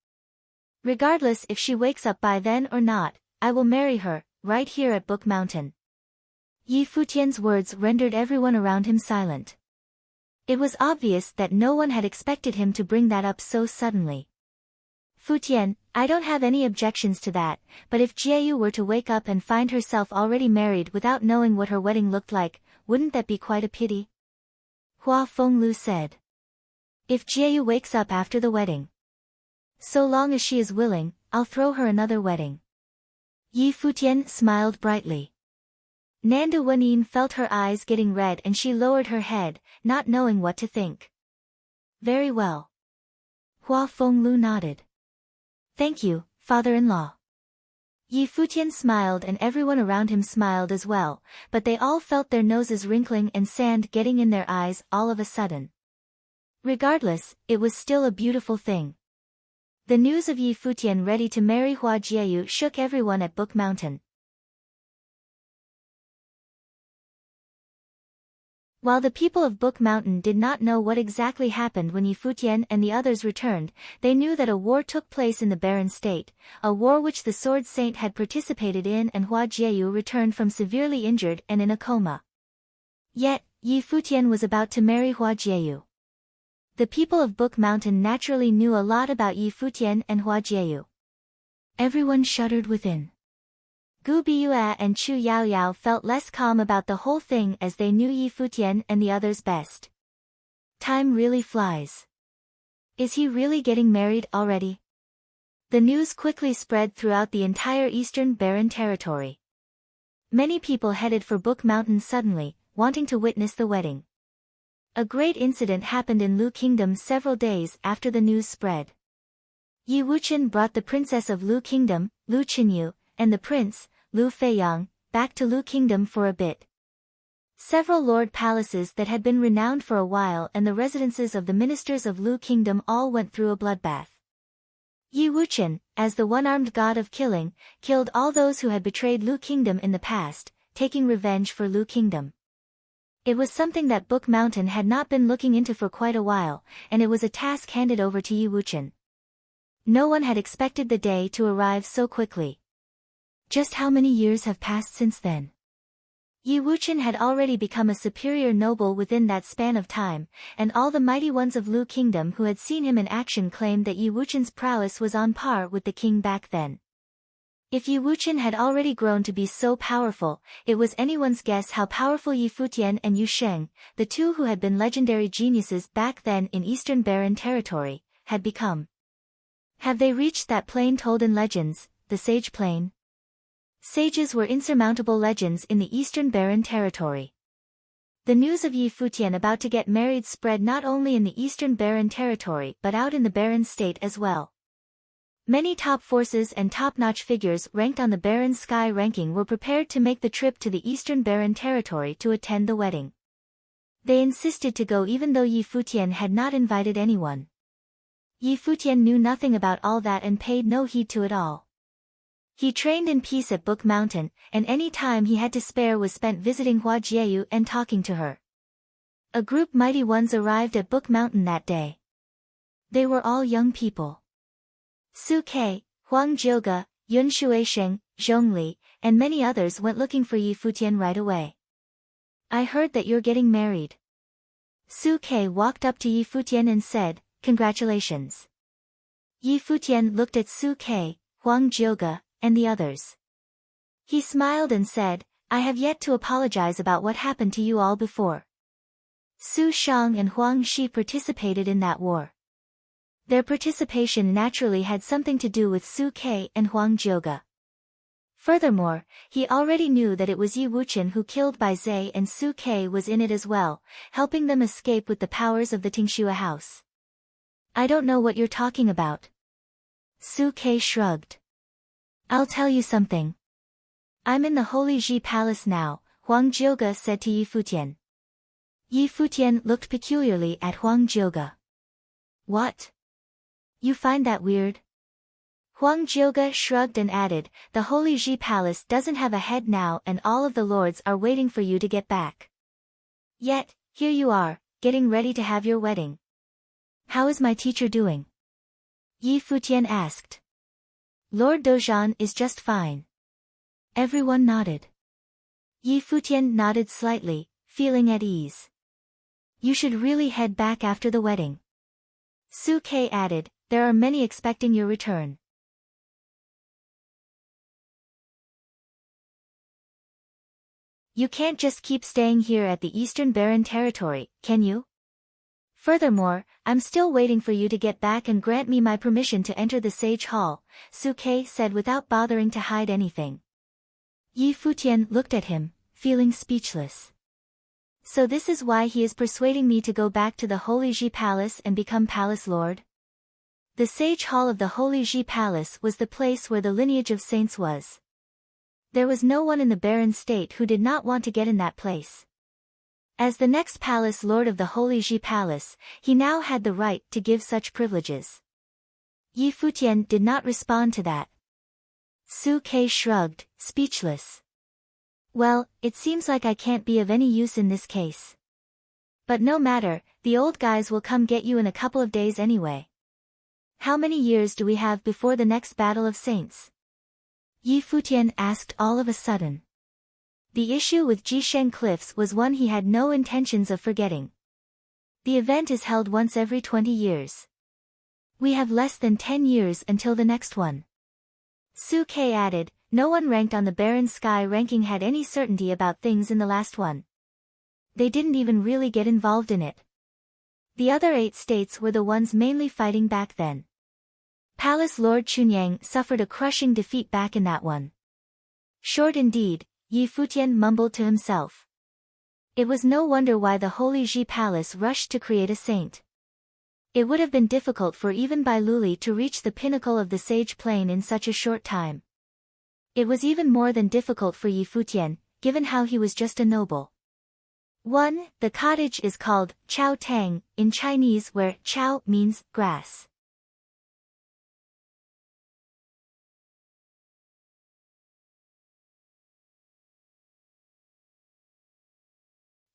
Regardless if she wakes up by then or not, I will marry her, right here at Book Mountain. Yi Futian's words rendered everyone around him silent. It was obvious that no one had expected him to bring that up so suddenly. Futian, I don't have any objections to that, but if Jieyu were to wake up and find herself already married without knowing what her wedding looked like, wouldn't that be quite a pity? Hua Fenglu said. If Jieyu wakes up after the wedding, so long as she is willing, I'll throw her another wedding. Yi Futian smiled brightly. Nanda Wenyin felt her eyes getting red and she lowered her head, not knowing what to think. Very well. Hua Fenglu nodded. Thank you, father-in-law. Yi Futian smiled and everyone around him smiled as well, but they all felt their noses wrinkling and sand getting in their eyes all of a sudden. Regardless, it was still a beautiful thing. The news of Yi Futian ready to marry Hua Jieyu shook everyone at Book Mountain. While the people of Book Mountain did not know what exactly happened when Yi Futian and the others returned, they knew that a war took place in the barren state, a war which the Sword Saint had participated in, and Hua Jieyu returned from severely injured and in a coma. Yet, Yi Futian was about to marry Hua Jieyu. The people of Book Mountain naturally knew a lot about Yi Futian and Hua Jieyu. Everyone shuddered within. Gu Biyue and Chu Yaoyao felt less calm about the whole thing as they knew Yi Futian and the others best. Time really flies. Is he really getting married already? The news quickly spread throughout the entire Eastern Barren Territory. Many people headed for Book Mountain suddenly, wanting to witness the wedding. A great incident happened in Lu Kingdom several days after the news spread. Yi Wuchen brought the princess of Lu Kingdom, Lu Chenyu, and the prince, Lu Feiyang, back to Lu Kingdom for a bit. Several lord palaces that had been renowned for a while and the residences of the ministers of Lu Kingdom all went through a bloodbath. Yi Wuchen, as the one-armed god of killing, killed all those who had betrayed Lu Kingdom in the past, taking revenge for Lu Kingdom. It was something that Book Mountain had not been looking into for quite a while, and it was a task handed over to Yi Wuchen. No one had expected the day to arrive so quickly. Just how many years have passed since then? Yi Wuchen had already become a superior noble within that span of time, and all the mighty ones of Lu Kingdom who had seen him in action claimed that Yi Wuchen's prowess was on par with the king back then. If Yi Wuchen had already grown to be so powerful, it was anyone's guess how powerful Yi Futian and Yu Sheng, the two who had been legendary geniuses back then in Eastern Barren Territory, had become. Have they reached that plane told in legends, the Sage Plane? Sages were insurmountable legends in the Eastern Barren Territory. The news of Yi Futian about to get married spread not only in the Eastern Barren Territory but out in the Barren State as well. Many top forces and top-notch figures ranked on the Barren Sky ranking were prepared to make the trip to the Eastern Barren Territory to attend the wedding. They insisted to go even though Yi Futian had not invited anyone. Yi Futian knew nothing about all that and paid no heed to it all. He trained in peace at Book Mountain, and any time he had to spare was spent visiting Hua Jieyu and talking to her. A group mighty ones arrived at Book Mountain that day. They were all young people. Su Ke, Huang Jioge, Yun Shuisheng, Zhongli, and many others went looking for Yi Futian right away. I heard that you're getting married. Su Ke walked up to Yi Futian and said, Congratulations. Yi Futian looked at Su Ke, Huang Jioge, and the others. He smiled and said, I have yet to apologize about what happened to you all before. Su Shang and Huang Shi participated in that war. Their participation naturally had something to do with Su Ke and Huang Jioge. Furthermore, he already knew that it was Yi Wuchen who killed Bai Zhe and Su Ke was in it as well, helping them escape with the powers of the Tingxue house. I don't know what you're talking about. Su Ke shrugged. I'll tell you something. I'm in the Holy Ji Palace now, Huang Jioge said to Yi Futian. Yi Futian looked peculiarly at Huang Jioge. What? You find that weird? Huang Jioge shrugged and added, the Holy Ji Palace doesn't have a head now and all of the lords are waiting for you to get back. Yet, here you are, getting ready to have your wedding. How is my teacher doing? Yi Futian asked. Lord Dozhan is just fine. Everyone nodded. Yi Futian nodded slightly, feeling at ease. You should really head back after the wedding. Su Ke added, there are many expecting your return. You can't just keep staying here at the Eastern Barren Territory, can you? Furthermore, I'm still waiting for you to get back and grant me my permission to enter the Sage Hall, Su Ke said without bothering to hide anything. Yi Futian looked at him, feeling speechless. So this is why he is persuading me to go back to the Holy Ji Palace and become Palace Lord? The Sage Hall of the Holy Ji Palace was the place where the lineage of saints was. There was no one in the barren state who did not want to get in that place. As the next Palace Lord of the Holy Ji Palace, he now had the right to give such privileges. Yi Futian did not respond to that. Su Ke shrugged, speechless. Well, it seems like I can't be of any use in this case. But no matter, the old guys will come get you in a couple of days anyway. How many years do we have before the next Battle of Saints? Yi Futian asked all of a sudden. The issue with Jisheng Cliffs was one he had no intentions of forgetting. The event is held once every 20 years. We have less than 10 years until the next one. Su Ke added, no one ranked on the Barren Sky ranking had any certainty about things in the last one. They didn't even really get involved in it. The other 8 states were the ones mainly fighting back then. Palace Lord Chunyang suffered a crushing defeat back in that one. Short indeed, Yi Futian mumbled to himself. It was no wonder why the Holy Ji Palace rushed to create a saint. It would have been difficult for even Bai Luli to reach the pinnacle of the Sage Plain in such a short time. It was even more than difficult for Yi Futian, given how he was just a noble. 1. The cottage is called Chao Tang in Chinese, where Chao means grass.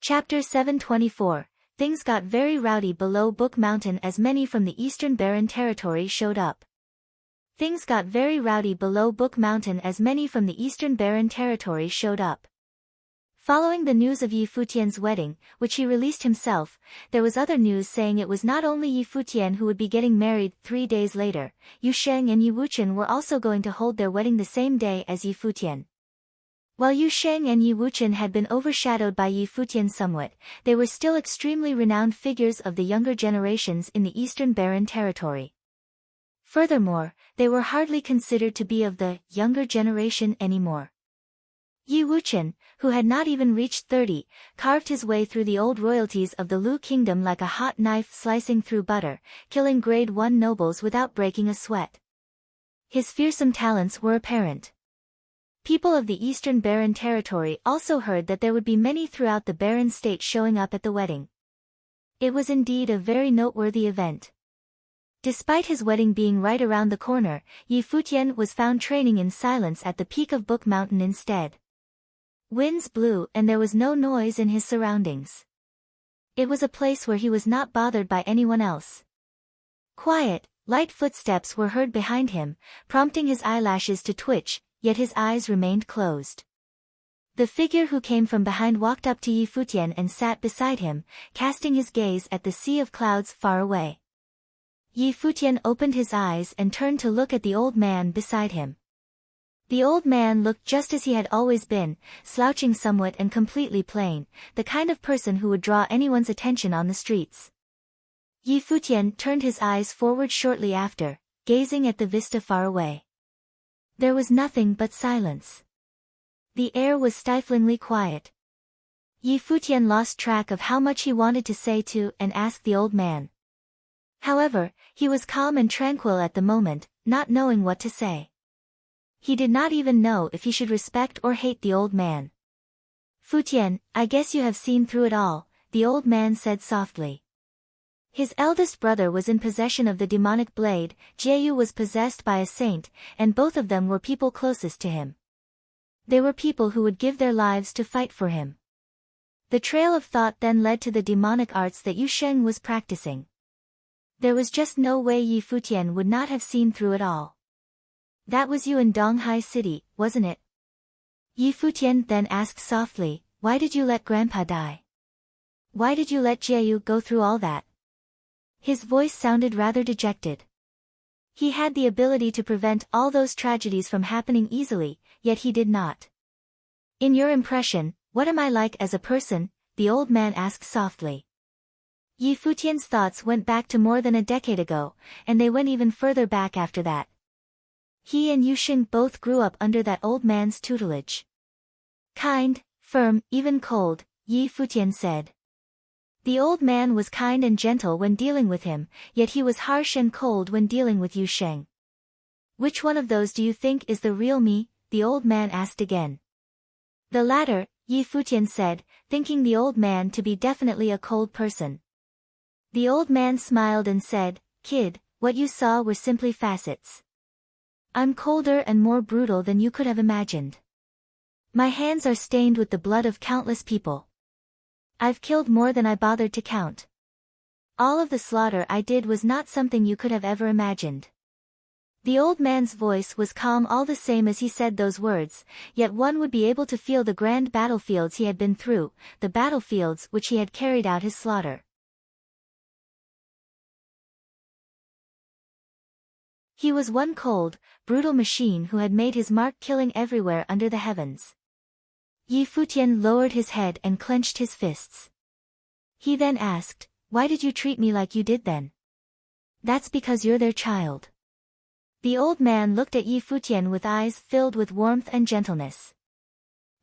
Chapter 724. Things got very rowdy below Book Mountain as many from the Eastern Barren Territory showed up. Things got very rowdy below Book Mountain as many from the Eastern Barren Territory showed up. Following the news of Yi Futian's wedding, which he released himself, there was other news saying it was not only Yi Futian who would be getting married 3 days later, Yu Sheng and Yi Wuchen were also going to hold their wedding the same day as Yi Futian. While Yu Sheng and Yi Wuchen had been overshadowed by Yi Futian somewhat, they were still extremely renowned figures of the younger generations in the Eastern Barren Territory. Furthermore, they were hardly considered to be of the younger generation anymore. Yi Wuchen, who had not even reached 30, carved his way through the old royalties of the Lu Kingdom like a hot knife slicing through butter, killing grade 1 nobles without breaking a sweat. His fearsome talents were apparent. People of the Eastern Barren Territory also heard that there would be many throughout the Barren State showing up at the wedding. It was indeed a very noteworthy event. Despite his wedding being right around the corner, Yi Futian was found training in silence at the peak of Book Mountain instead. Winds blew and there was no noise in his surroundings. It was a place where he was not bothered by anyone else. Quiet, light footsteps were heard behind him, prompting his eyelashes to twitch, yet his eyes remained closed. The figure who came from behind walked up to Yi Futian and sat beside him, casting his gaze at the sea of clouds far away. Yi Futian opened his eyes and turned to look at the old man beside him. The old man looked just as he had always been, slouching somewhat and completely plain, the kind of person who would draw anyone's attention on the streets. Yi Futian turned his eyes forward shortly after, gazing at the vista far away. There was nothing but silence. The air was stiflingly quiet. Yi Futian lost track of how much he wanted to say to and ask the old man. However, he was calm and tranquil at the moment, not knowing what to say. He did not even know if he should respect or hate the old man. Futian, I guess you have seen through it all, the old man said softly. His eldest brother was in possession of the demonic blade, Jieyu was possessed by a saint, and both of them were people closest to him. They were people who would give their lives to fight for him. The trail of thought then led to the demonic arts that Yu Sheng was practicing. There was just no way Yi Futian would not have seen through it all. That was you in Donghai City, wasn't it? Yi Futian then asked softly, why did you let Grandpa die? Why did you let Jieyu go through all that? His voice sounded rather dejected. He had the ability to prevent all those tragedies from happening easily, yet he did not. In your impression, what am I like as a person? The old man asked softly. Yi Futian's thoughts went back to more than a decade ago, and they went even further back after that. He and Yusheng both grew up under that old man's tutelage. Kind, firm, even cold, Yi Futian said. The old man was kind and gentle when dealing with him, yet he was harsh and cold when dealing with Yusheng. Which one of those do you think is the real me? The old man asked again. The latter, Yi Futian said, thinking the old man to be definitely a cold person. The old man smiled and said, Kid, what you saw were simply facets. I'm colder and more brutal than you could have imagined. My hands are stained with the blood of countless people. I've killed more than I bothered to count. All of the slaughter I did was not something you could have ever imagined. The old man's voice was calm all the same as he said those words, yet one would be able to feel the grand battlefields he had been through, the battlefields which he had carried out his slaughter. He was one cold, brutal machine who had made his mark killing everywhere under the heavens. Yi Futian lowered his head and clenched his fists. He then asked, why did you treat me like you did then? That's because you're their child. The old man looked at Yi Futian with eyes filled with warmth and gentleness.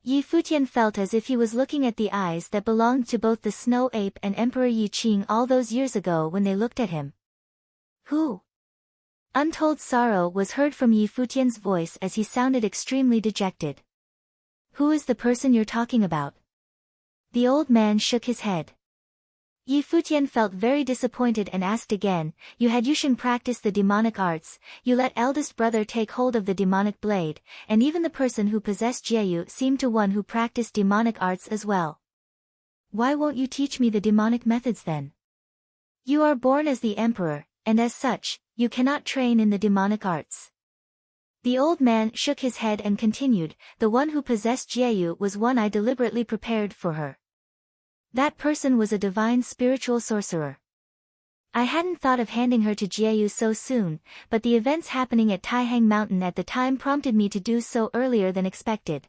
Yi Futian felt as if he was looking at the eyes that belonged to both the snow ape and Emperor Yi Qing all those years ago when they looked at him. Who? Untold sorrow was heard from Yi Futian's voice as he sounded extremely dejected. Who is the person you're talking about? The old man shook his head. Yi Futian felt very disappointed and asked again, you had Yusheng practice the demonic arts, you let eldest brother take hold of the demonic blade, and even the person who possessed Jieyu seemed to one who practiced demonic arts as well. Why won't you teach me the demonic methods then? You are born as the emperor, and as such, you cannot train in the demonic arts. The old man shook his head and continued, the one who possessed Jieyu was one I deliberately prepared for her. That person was a divine spiritual sorcerer. I hadn't thought of handing her to Jieyu so soon, but the events happening at Taihang Mountain at the time prompted me to do so earlier than expected.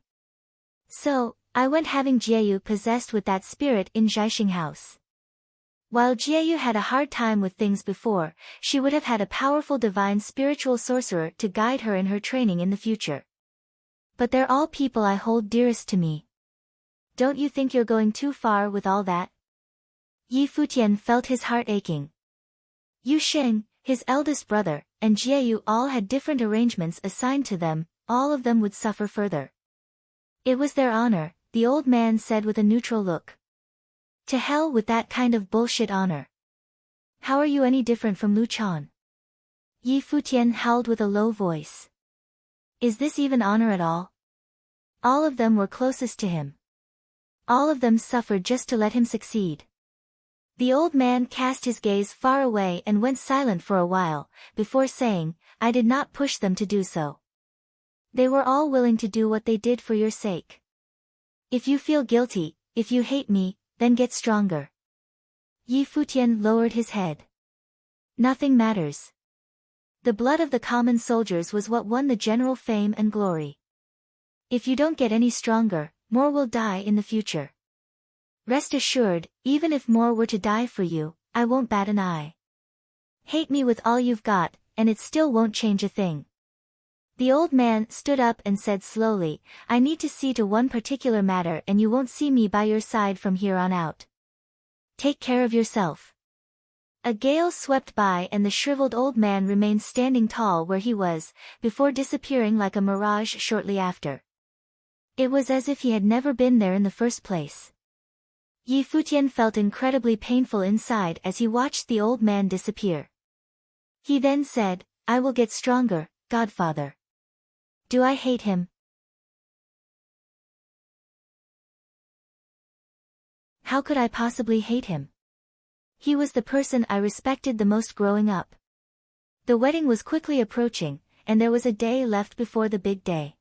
So, I went having Jieyu possessed with that spirit in Zhaixing House. While Jieyu had a hard time with things before, she would have had a powerful divine spiritual sorcerer to guide her in her training in the future. But they're all people I hold dearest to me. Don't you think you're going too far with all that? Yi Futian felt his heart aching. Yusheng, his eldest brother, and Jieyu all had different arrangements assigned to them, all of them would suffer further. It was their honor, the old man said with a neutral look. To hell with that kind of bullshit honor. How are you any different from Lu Chan? Yi Futian howled with a low voice. Is this even honor at all? All of them were closest to him. All of them suffered just to let him succeed. The old man cast his gaze far away and went silent for a while, before saying, I did not push them to do so. They were all willing to do what they did for your sake. If you feel guilty, if you hate me, then get stronger. Yi Futian lowered his head. Nothing matters. The blood of the common soldiers was what won the general fame and glory. If you don't get any stronger, more will die in the future. Rest assured, even if more were to die for you, I won't bat an eye. Hate me with all you've got, and it still won't change a thing. The old man stood up and said slowly, I need to see to one particular matter and you won't see me by your side from here on out. Take care of yourself. A gale swept by and the shriveled old man remained standing tall where he was, before disappearing like a mirage shortly after. It was as if he had never been there in the first place. Yi Futian felt incredibly painful inside as he watched the old man disappear. He then said, I will get stronger, Godfather. Do I hate him? How could I possibly hate him? He was the person I respected the most growing up. The wedding was quickly approaching, and there was a day left before the big day.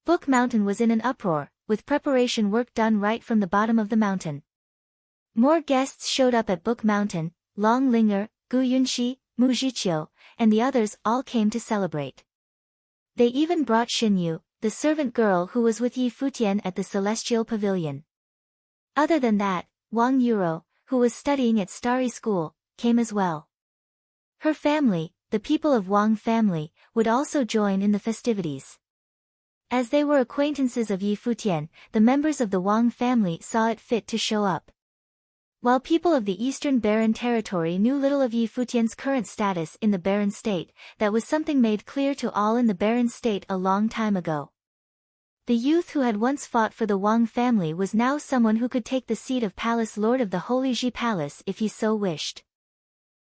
Book Mountain was in an uproar, with preparation work done right from the bottom of the mountain. More guests showed up at Book Mountain. Long Linger, Gu Yunxi, Mu Zhiqiu, and the others all came to celebrate. They even brought Xinyu, the servant girl who was with Yi Futian at the Celestial Pavilion. Other than that, Wang Yuro, who was studying at Starry School, came as well. Her family, the people of Wang family, would also join in the festivities. As they were acquaintances of Yi Futian, the members of the Wang family saw it fit to show up. While people of the Eastern Barren Territory knew little of Yi Futian's current status in the Barren State, that was something made clear to all in the Barren State a long time ago. The youth who had once fought for the Wang family was now someone who could take the seat of Palace Lord of the Holy Ji Palace if he so wished.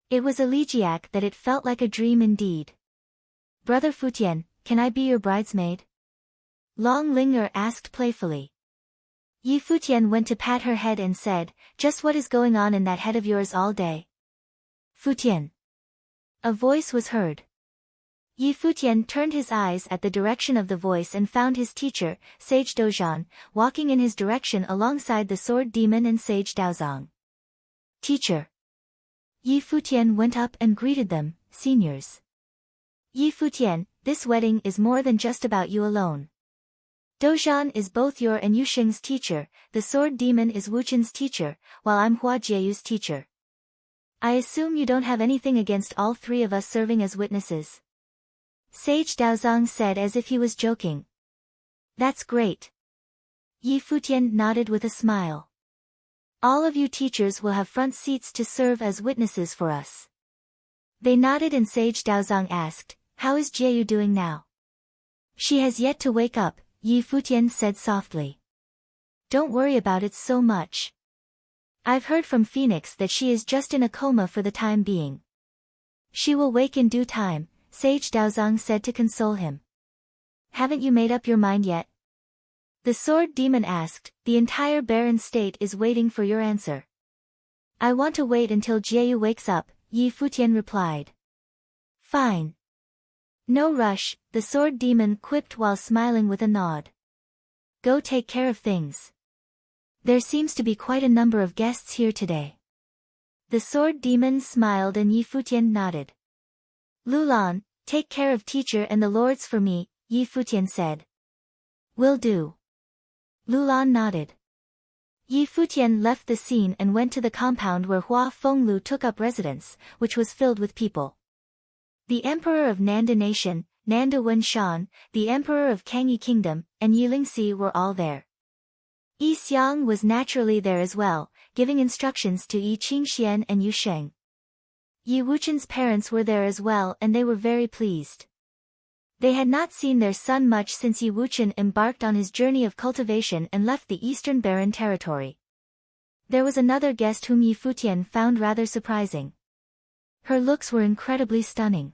It was elegiac that it felt like a dream indeed. "Brother Futian, can I be your bridesmaid?" Long Linger asked playfully. Yi Futian went to pat her head and said, "Just what is going on in that head of yours all day?" "Futian." A voice was heard. Yi Futian turned his eyes at the direction of the voice and found his teacher, Sage Dozhan, walking in his direction alongside the sword demon and Sage Daozong. "Teacher." Yi Futian went up and greeted them, "Seniors." "Yi Futian, this wedding is more than just about you alone. Dozhan is both your and Yuxing's teacher, the sword demon is Wuchen's teacher, while I'm Hua Jieyu's teacher. I assume you don't have anything against all three of us serving as witnesses?" Sage Daozong said as if he was joking. "That's great." Yi Futian nodded with a smile. "All of you teachers will have front seats to serve as witnesses for us." They nodded and Sage Daozong asked, "How is Jieyu doing now?" "She has yet to wake up," Yi Futian said softly. "Don't worry about it so much. I've heard from Phoenix that she is just in a coma for the time being. She will wake in due time," Sage Daozong said to console him. "Haven't you made up your mind yet?" The sword demon asked. "The entire Barren State is waiting for your answer." "I want to wait until Jieyu wakes up," Yi Futian replied. "Fine. No rush," the sword demon quipped while smiling with a nod. "Go take care of things. There seems to be quite a number of guests here today." The sword demon smiled and Yi Futian nodded. "Lulan, take care of teacher and the lords for me," Yi Futian said. "Will do." Lulan nodded. Yi Futian left the scene and went to the compound where Hua Fenglu took up residence, which was filled with people. The Emperor of Nanda Nation, Nanda Wenshan, the Emperor of Kangyi Kingdom, and Yilingxi were all there. Yi Xiang was naturally there as well, giving instructions to Yi Qingxian and Yu Sheng. Yi Wuchen's parents were there as well and they were very pleased. They had not seen their son much since Yi Wuchen embarked on his journey of cultivation and left the Eastern Barren Territory. There was another guest whom Yi Futian found rather surprising. Her looks were incredibly stunning.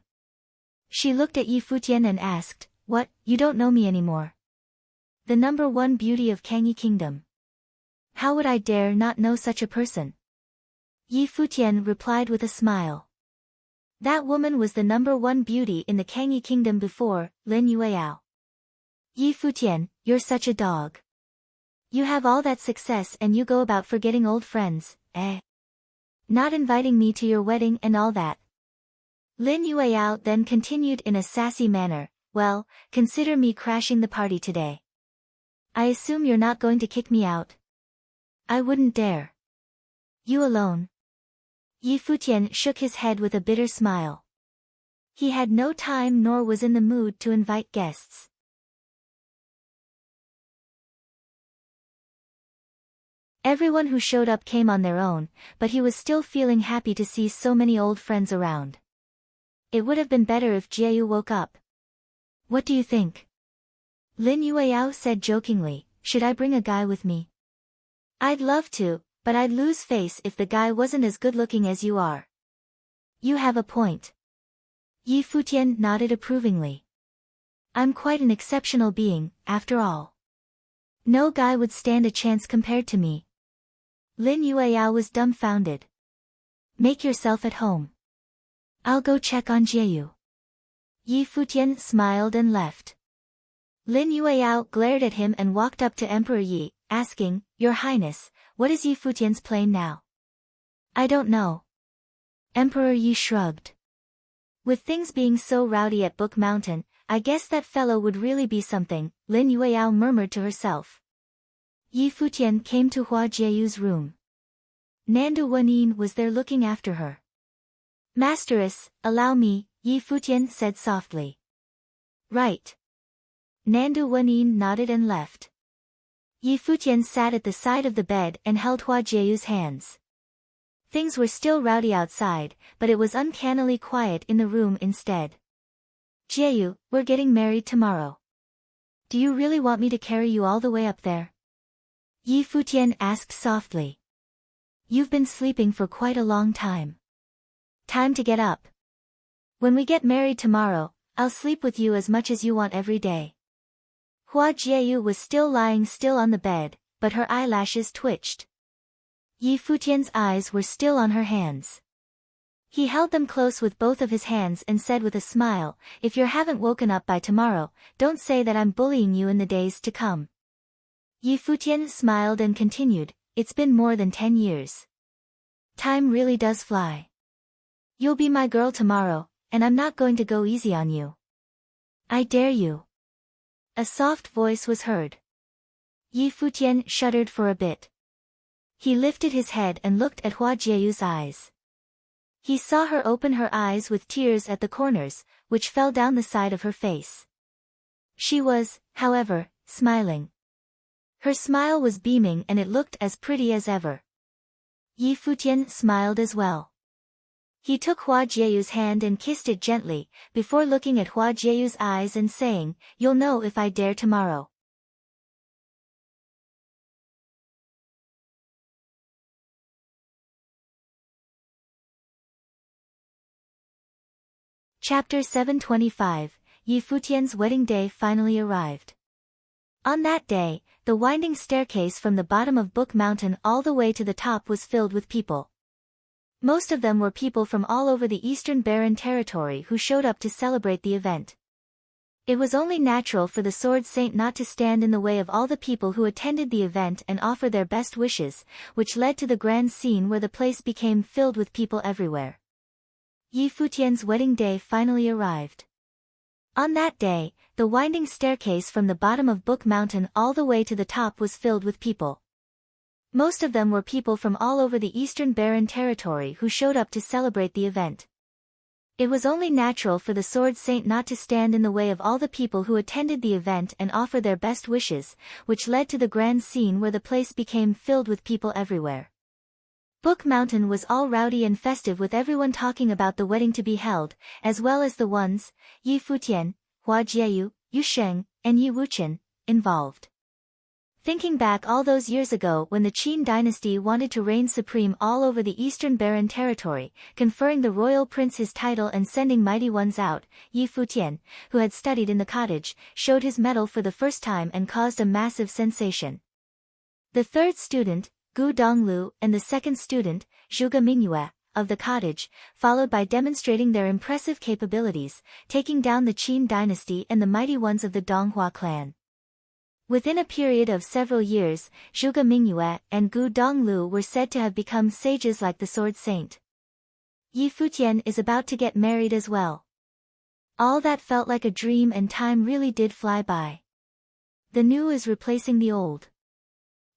She looked at Yi Futian and asked, "What, you don't know me anymore?" "The number one beauty of Kangyi Kingdom." "How would I dare not know such a person?" Yi Futian replied with a smile. "That woman was the number one beauty in the Kangyi Kingdom before, Lin Yueyao." "Yi Futian, you're such a dog. You have all that success and you go about forgetting old friends, eh? Not inviting me to your wedding and all that." Lin Yueyao then continued in a sassy manner, "Well, consider me crashing the party today. I assume you're not going to kick me out?" "I wouldn't dare." "You alone?" Yi Futian shook his head with a bitter smile. He had no time nor was in the mood to invite guests. Everyone who showed up came on their own, but he was still feeling happy to see so many old friends around. It would have been better if Jieyu woke up. "What do you think?" Lin Yueyao said jokingly, "Should I bring a guy with me?" "I'd love to, but I'd lose face if the guy wasn't as good looking as you are." "You have a point." Yi Futian nodded approvingly. "I'm quite an exceptional being, after all. No guy would stand a chance compared to me." Lin Yueyao was dumbfounded. "Make yourself at home. I'll go check on Jieyu." Yi Futian smiled and left. Lin Yueyao glared at him and walked up to Emperor Yi, asking, Your Highness, what is Yi Futian's plan now? I don't know. Emperor Yi shrugged. With things being so rowdy at Book Mountain, I guess that fellow would really be something, Lin Yueyao murmured to herself. Yi Futian came to Hua Jieyu's room. Nandu Wenyin was there looking after her. Masteress, allow me, Yi Futian said softly. Right. Nandu Wenyin nodded and left. Yi Futian sat at the side of the bed and held Hua Jieyu's hands. Things were still rowdy outside, but it was uncannily quiet in the room instead. Jieyu, we're getting married tomorrow. Do you really want me to carry you all the way up there? Yi Futian asked softly. You've been sleeping for quite a long time. Time to get up. When we get married tomorrow, I'll sleep with you as much as you want every day. Hua Jieyu was still lying still on the bed, but her eyelashes twitched. Yi Futian's eyes were still on her hands. He held them close with both of his hands and said with a smile, If you haven't woken up by tomorrow, don't say that I'm bullying you in the days to come. Yi Futian smiled and continued, It's been more than 10 years. Time really does fly. You'll be my girl tomorrow, and I'm not going to go easy on you. I dare you. A soft voice was heard. Yi Futian shuddered for a bit. He lifted his head and looked at Hua Jieyu's eyes. He saw her open her eyes with tears at the corners, which fell down the side of her face. She was, however, smiling. Her smile was beaming and it looked as pretty as ever. Yi Futian smiled as well. He took Hua Jieyu's hand and kissed it gently, before looking at Hua Jieyu's eyes and saying, You'll know if I dare tomorrow. Chapter 725, Yi Futian's wedding day finally arrived. On that day, the winding staircase from the bottom of Book Mountain all the way to the top was filled with people. Most of them were people from all over the Eastern Barren Territory who showed up to celebrate the event. It was only natural for the Sword Saint not to stand in the way of all the people who attended the event and offer their best wishes, which led to the grand scene where the place became filled with people everywhere. Yi Futian's wedding day finally arrived. On that day, the winding staircase from the bottom of Book Mountain all the way to the top was filled with people. Most of them were people from all over the Eastern Barren Territory who showed up to celebrate the event. It was only natural for the Sword Saint not to stand in the way of all the people who attended the event and offer their best wishes, which led to the grand scene where the place became filled with people everywhere. Book Mountain was all rowdy and festive with everyone talking about the wedding to be held, as well as the ones, Yi Futian, Hua Jieyu, Yu Sheng, and Yi Wuchen, involved. Thinking back all those years ago when the Qin dynasty wanted to reign supreme all over the Eastern Barren Territory, conferring the royal prince his title and sending mighty ones out, Yi Futian, who had studied in the cottage, showed his mettle for the first time and caused a massive sensation. The third student, Gu Donglu, and the second student, Zhuge Mingyue, of the cottage, followed by demonstrating their impressive capabilities, taking down the Qin dynasty and the mighty ones of the Donghua clan. Within a period of several years, Zhuge Mingyue and Gu Donglu were said to have become sages like the Sword Saint. Yi Futian is about to get married as well. All that felt like a dream and time really did fly by. The new is replacing the old.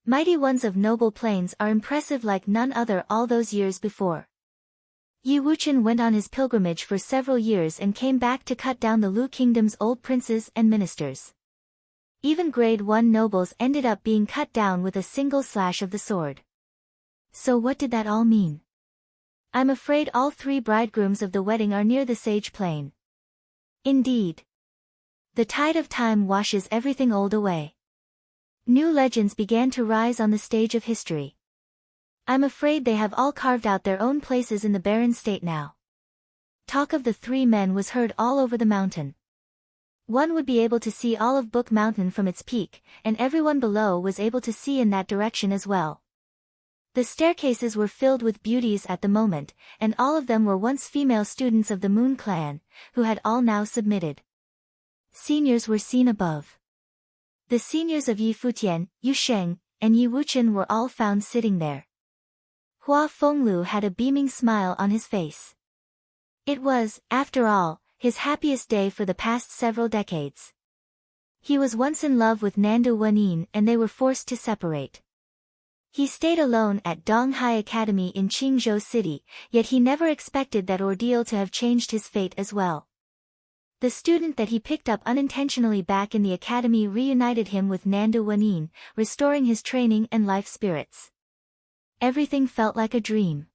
Mighty ones of noble plains are impressive like none other all those years before. Yi Wuchen went on his pilgrimage for several years and came back to cut down the Lu Kingdom's old princes and ministers. Even grade 1 nobles ended up being cut down with a single slash of the sword. So what did that all mean? I'm afraid all three bridegrooms of the wedding are near the sage plain. Indeed. The tide of time washes everything old away. New legends began to rise on the stage of history. I'm afraid they have all carved out their own places in the barren state now. Talk of the three men was heard all over the mountain. One would be able to see all of Book Mountain from its peak, and everyone below was able to see in that direction as well. The staircases were filled with beauties at the moment, and all of them were once female students of the Moon Clan, who had all now submitted. Seniors were seen above. The seniors of Yi Futian, Yu Sheng, and Yi Wuchen were all found sitting there. Hua Fenglu had a beaming smile on his face. It was, after all, his happiest day for the past several decades. He was once in love with Nandu Wenin and they were forced to separate. He stayed alone at Donghai Academy in Qingzhou City, yet he never expected that ordeal to have changed his fate as well. The student that he picked up unintentionally back in the academy reunited him with Nandu Wenin, restoring his training and life spirits. Everything felt like a dream.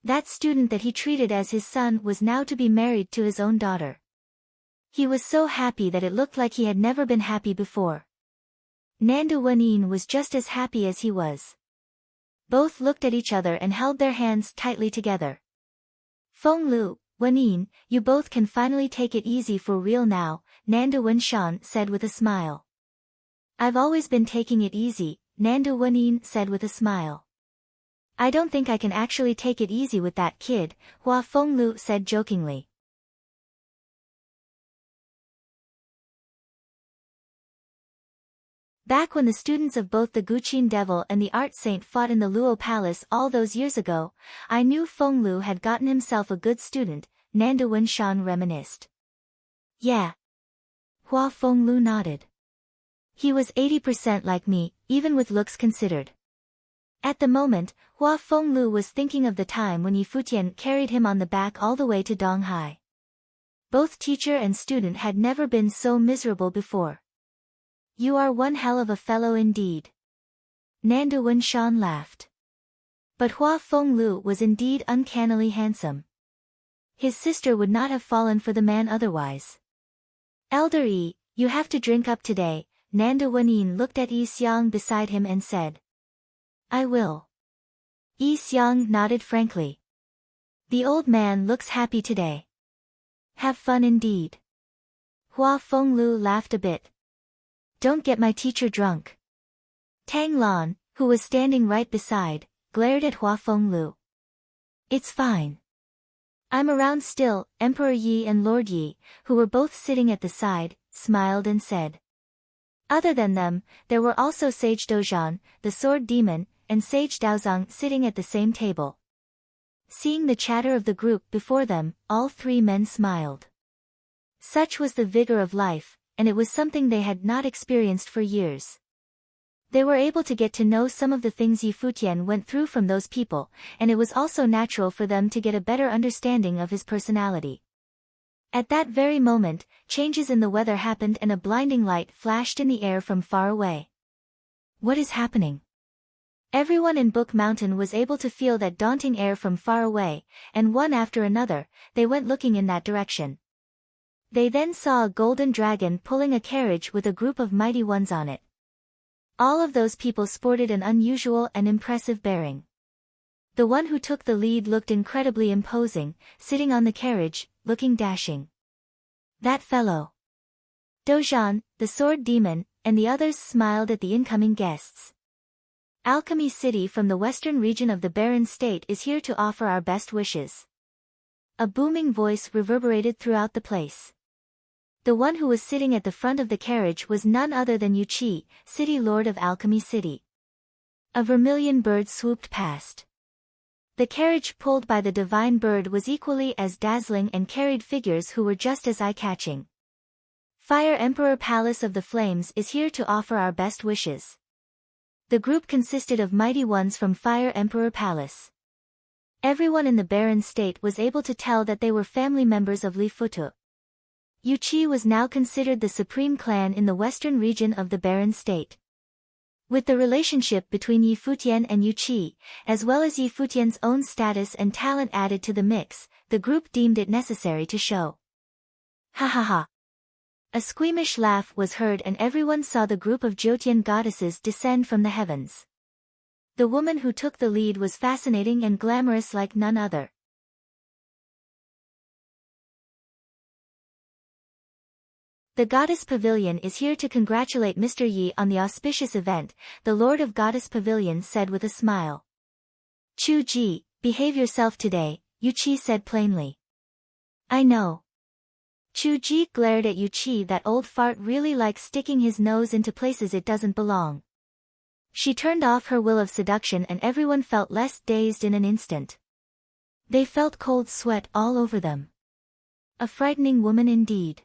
That student that he treated as his son was now to be married to his own daughter. He was so happy that it looked like he had never been happy before. Nandu Wenin was just as happy as he was. Both looked at each other and held their hands tightly together. Fenglu, Wenin, you both can finally take it easy for real now, Nandu Wenshan said with a smile. I've always been taking it easy, Nandu Wenin said with a smile. I don't think I can actually take it easy with that kid, Hua Fenglu said jokingly. Back when the students of both the Guqin Devil and the Art Saint fought in the Luo Palace all those years ago, I knew Fenglu had gotten himself a good student, Nandu Wenshan reminisced. Yeah. Hua Fenglu nodded. He was 80% like me, even with looks considered. At the moment, Hua Fenglu was thinking of the time when Yi Futian carried him on the back all the way to Donghai. Both teacher and student had never been so miserable before. You are one hell of a fellow indeed. Nandu Wenshan laughed. But Hua Fenglu was indeed uncannily handsome. His sister would not have fallen for the man otherwise. Elder Yi, you have to drink up today, Nandu Wenin looked at Yi Xiang beside him and said. I will. Yi Xiang nodded frankly. The old man looks happy today. Have fun indeed. Hua Fenglu laughed a bit. Don't get my teacher drunk. Tang Lan, who was standing right beside, glared at Hua Fenglu. It's fine. I'm around still, Emperor Yi and Lord Yi, who were both sitting at the side, smiled and said. Other than them, there were also Sage Dozhan, the sword demon, and Sage Daozang sitting at the same table. Seeing the chatter of the group before them, all three men smiled. Such was the vigor of life, and it was something they had not experienced for years. They were able to get to know some of the things Yi Futian went through from those people, and it was also natural for them to get a better understanding of his personality. At that very moment, changes in the weather happened and a blinding light flashed in the air from far away. What is happening? Everyone in Book Mountain was able to feel that daunting air from far away, and one after another, they went looking in that direction. They then saw a golden dragon pulling a carriage with a group of mighty ones on it. All of those people sported an unusual and impressive bearing. The one who took the lead looked incredibly imposing, sitting on the carriage, looking dashing. That fellow. Dozhan, the sword demon, and the others smiled at the incoming guests. Alchemy City from the western region of the Barren State is here to offer our best wishes. A booming voice reverberated throughout the place. The one who was sitting at the front of the carriage was none other than Yu Qi, city lord of Alchemy City. A vermilion bird swooped past. The carriage pulled by the divine bird was equally as dazzling and carried figures who were just as eye-catching. Fire Emperor Palace of the Flames is here to offer our best wishes. The group consisted of mighty ones from Fire Emperor Palace. Everyone in the Barren State was able to tell that they were family members of Li Futu. Yu Qi was now considered the supreme clan in the western region of the Barren State. With the relationship between Yi Futian and Yu Qi, as well as Yi Futian's own status and talent added to the mix, the group deemed it necessary to show. Ha ha ha. A squeamish laugh was heard and everyone saw the group of Jotian goddesses descend from the heavens. The woman who took the lead was fascinating and glamorous like none other. The Goddess Pavilion is here to congratulate Mr. Yi on the auspicious event, the Lord of Goddess Pavilion said with a smile. Chu Ji, behave yourself today, Yu Chi said plainly. I know. Chu Ji glared at Yu Chi. That old fart really likes sticking his nose into places it doesn't belong. She turned off her will of seduction and everyone felt less dazed in an instant. They felt cold sweat all over them. A frightening woman indeed.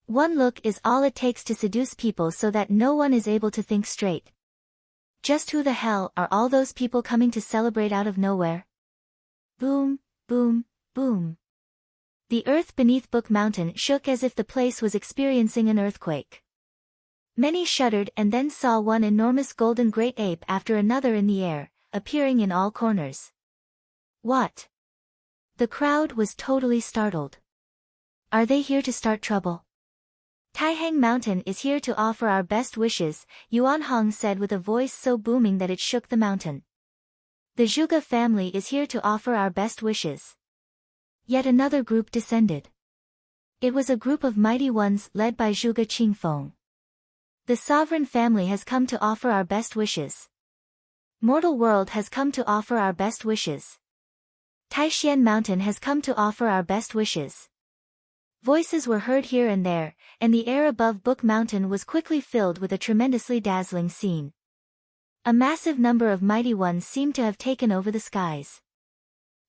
One look is all it takes to seduce people so that no one is able to think straight. Just who the hell are all those people coming to celebrate out of nowhere? Boom, boom, boom. The earth beneath Book Mountain shook as if the place was experiencing an earthquake. Many shuddered and then saw one enormous golden great ape after another in the air, appearing in all corners. What? The crowd was totally startled. Are they here to start trouble? Taihang Mountain is here to offer our best wishes, Yuan Hong said with a voice so booming that it shook the mountain. The Zhuge family is here to offer our best wishes. Yet another group descended. It was a group of mighty ones led by Zhuge Qingfeng. The sovereign family has come to offer our best wishes. Mortal world has come to offer our best wishes. Taishan Mountain has come to offer our best wishes. Voices were heard here and there, and the air above Book Mountain was quickly filled with a tremendously dazzling scene. A massive number of mighty ones seemed to have taken over the skies.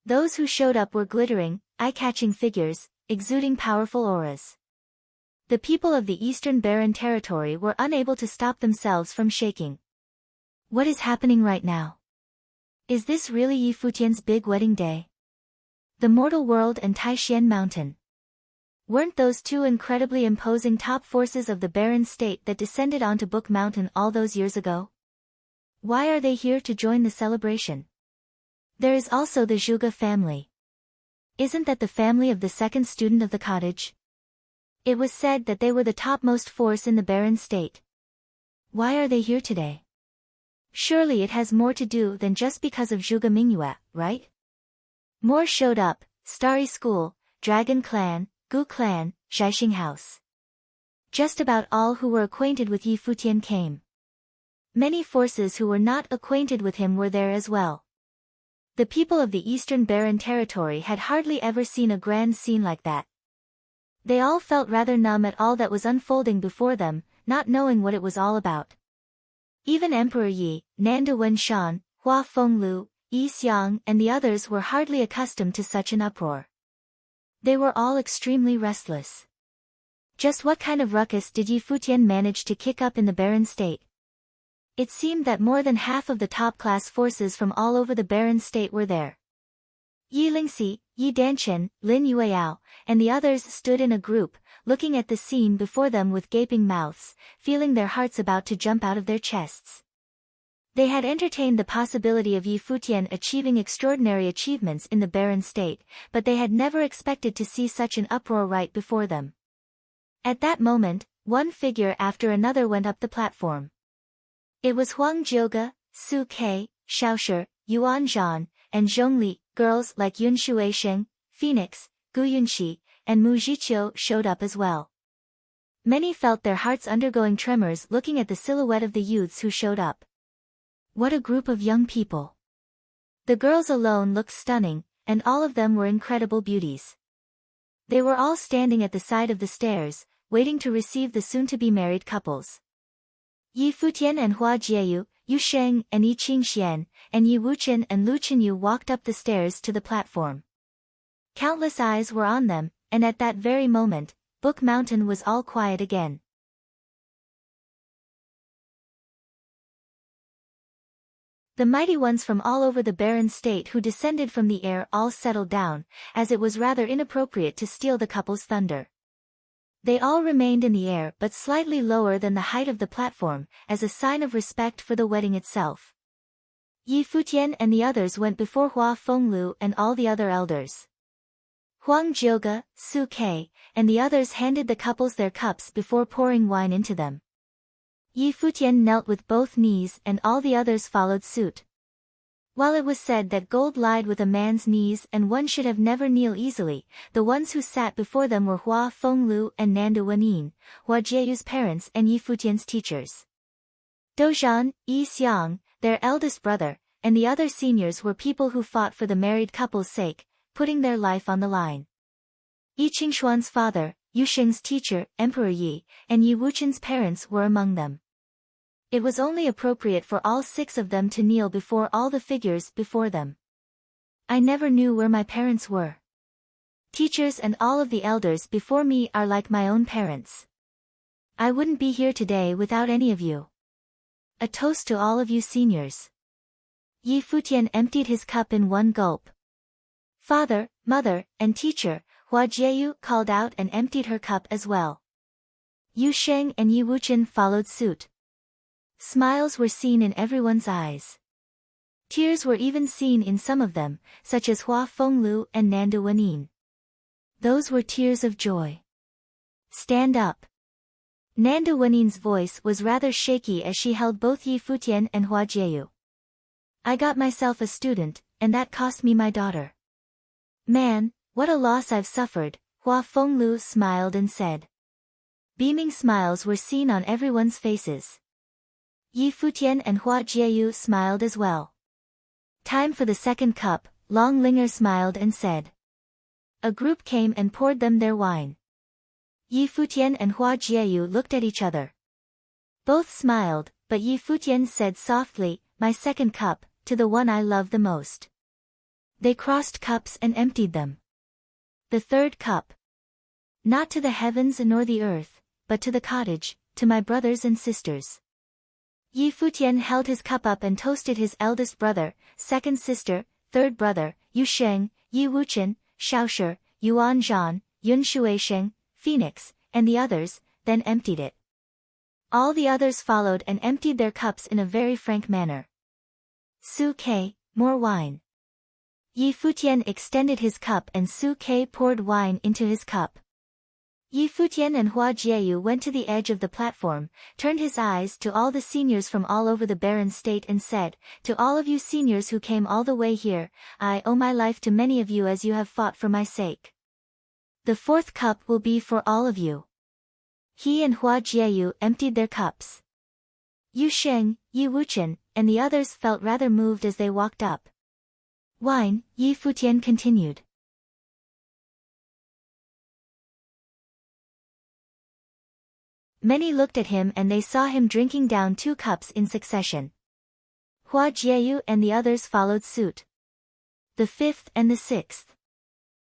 Those who showed up were glittering, eye-catching figures, exuding powerful auras. The people of the Eastern Barren Territory were unable to stop themselves from shaking. What is happening right now? Is this really Yi Futian's big wedding day? The Mortal World and Taishan Mountain. Weren't those two incredibly imposing top forces of the barren state that descended onto Book Mountain all those years ago? Why are they here to join the celebration? There is also the Zhuge family. Isn't that the family of the second student of the cottage? It was said that they were the topmost force in the barren state. Why are they here today? Surely it has more to do than just because of Zhuge Mingyue, right? More showed up: Starry School, Dragon Clan, Gu Clan, Zhaixing House. Just about all who were acquainted with Yi Futian came. Many forces who were not acquainted with him were there as well. The people of the Eastern Barren Territory had hardly ever seen a grand scene like that. They all felt rather numb at all that was unfolding before them, not knowing what it was all about. Even Emperor Yi, Nanda Wenshan, Hua Fenglu, Yi Xiang and the others were hardly accustomed to such an uproar. They were all extremely restless. Just what kind of ruckus did Yi Futian manage to kick up in the barren state? It seemed that more than half of the top-class forces from all over the barren state were there. Yi Lingxi, Yi Danchen, Lin Yueyao, and the others stood in a group, looking at the scene before them with gaping mouths, feeling their hearts about to jump out of their chests. They had entertained the possibility of Yi Futian achieving extraordinary achievements in the barren state, but they had never expected to see such an uproar right before them. At that moment, one figure after another went up the platform. It was Huang Jioge, Su Ke, Xiaoshi, Yuan Zhan, and Zhongli. Girls like Yun Shuisheng, Phoenix, Gu Yunxi, and Mu Zhiqiu showed up as well. Many felt their hearts undergoing tremors looking at the silhouette of the youths who showed up. What a group of young people. The girls alone looked stunning, and all of them were incredible beauties. They were all standing at the side of the stairs, waiting to receive the soon-to-be married couples. Yi Futian and Hua Jieyu, Yu Sheng and Yi Qingxian, and Yi Wuchen and Lu Chenyu walked up the stairs to the platform. Countless eyes were on them, and at that very moment, Book Mountain was all quiet again. The mighty ones from all over the barren state who descended from the air all settled down, as it was rather inappropriate to steal the couple's thunder. They all remained in the air but slightly lower than the height of the platform, as a sign of respect for the wedding itself. Yi Futian and the others went before Hua Fenglu and all the other elders. Huang Jioge, Su Ke, and the others handed the couples their cups before pouring wine into them. Yi Futian knelt with both knees and all the others followed suit. While it was said that gold lied with a man's knees and one should have never kneel easily, the ones who sat before them were Hua Fenglu and Nanda Wenin, Hua Jieyu's parents and Yi Futian's teachers. Dozhan, Yi Xiang, their eldest brother, and the other seniors were people who fought for the married couple's sake, putting their life on the line. Yi Qingshuan's father, Yu Sheng's teacher, Emperor Yi, and Yi Wuchen's parents were among them. It was only appropriate for all 6 of them to kneel before all the figures before them. I never knew where my parents were. Teachers and all of the elders before me are like my own parents. I wouldn't be here today without any of you. A toast to all of you seniors. Yi Futian emptied his cup in one gulp. Father, mother, and teacher, Hua Jieyu called out and emptied her cup as well. Yu Sheng and Yi Wuchen followed suit. Smiles were seen in everyone's eyes. Tears were even seen in some of them, such as Hua Fenglu and Nanda Wenin. Those were tears of joy. Stand up. Nanda Wenin's voice was rather shaky as she held both Yi Futian and Hua Jieyu. I got myself a student, and that cost me my daughter. Man, what a loss I've suffered, Hua Fenglu smiled and said. Beaming smiles were seen on everyone's faces. Yi Futian and Hua Jieyu smiled as well. Time for the second cup, Long Linger smiled and said. A group came and poured them their wine. Yi Futian and Hua Jieyu looked at each other. Both smiled, but Yi Futian said softly, my second cup, to the one I love the most. They crossed cups and emptied them. The third cup. Not to the heavens nor the earth, but to the cottage, to my brothers and sisters. Yi Futian held his cup up and toasted his eldest brother, second sister, third brother, Yu Sheng, Yi Wuchen, Shaoshi, Yuan Zhan, Yun Shuisheng, Phoenix, and the others, then emptied it. All the others followed and emptied their cups in a very frank manner. Su Ke, more wine. Yi Futian extended his cup and Su Ke poured wine into his cup. Yi Futian and Hua Jieyu went to the edge of the platform, turned his eyes to all the seniors from all over the barren state and said, to all of you seniors who came all the way here, I owe my life to many of you as you have fought for my sake. The fourth cup will be for all of you. He and Hua Jieyu emptied their cups. Yu Sheng, Yi Wuchen, and the others felt rather moved as they walked up. Wine, Yi Futian continued. Many looked at him and they saw him drinking down 2 cups in succession. Hua Jieyu and the others followed suit. The 5th and the 6th.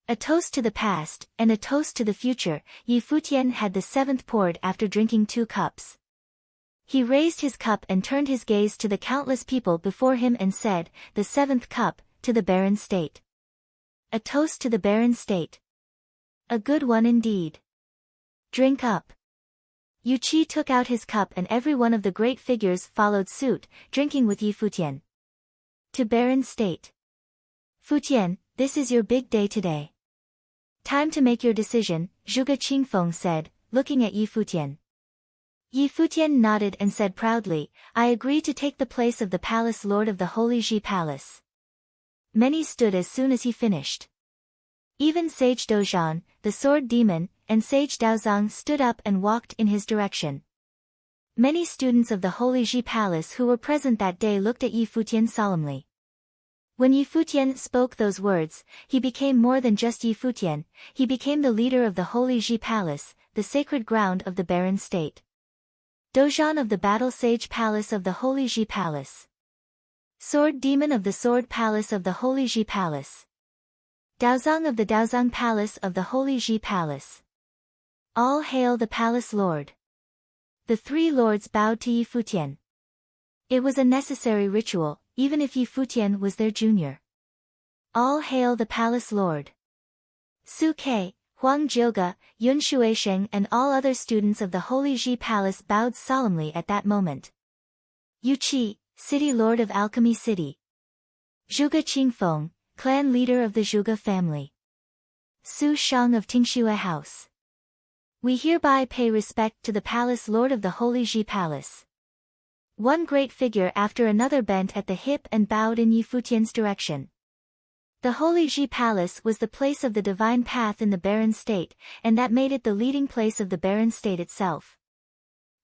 A toast to the past, and a toast to the future, Yi Futian had the 7th poured after drinking 2 cups. He raised his cup and turned his gaze to the countless people before him and said, the 7th cup, to the barren state. A toast to the barren state. A good one indeed. Drink up. Yu Qi took out his cup and every one of the great figures followed suit, drinking with Yi Futian. To barren state. Futian, this is your big day today. Time to make your decision, Zhuge Qingfeng said, looking at Yi Futian. Yi Futian nodded and said proudly, I agree to take the place of the palace lord of the Holy Ji Palace. Many stood as soon as he finished. Even Sage Dozhan, the sword demon, and Sage Daozang stood up and walked in his direction. Many students of the Holy Ji Palace who were present that day looked at Yi Futian solemnly. When Yi Futian spoke those words, he became more than just Yi Futian, he became the leader of the Holy Ji Palace, the sacred ground of the barren state. Dozhan of the Battle Sage Palace of the Holy Ji Palace. Sword Demon of the Sword Palace of the Holy Ji Palace. Daozang of the Daozang Palace of the Holy Ji Palace. All hail the Palace Lord. The 3 lords bowed to Yi Futian. It was a necessary ritual, even if Yi Futian was their junior. All hail the Palace Lord. Su Ke, Huang Jioge, Yun Shuisheng and all other students of the Holy Ji Palace bowed solemnly at that moment. Yu Qi, City Lord of Alchemy City. Zhuge Qingfeng, clan leader of the Zhuge family. Su Shang of Tingshui House. We hereby pay respect to the Palace Lord of the Holy Ji Palace. One great figure after another bent at the hip and bowed in Yi Futian's direction. The Holy Ji Palace was the place of the divine path in the barren state, and that made it the leading place of the barren state itself.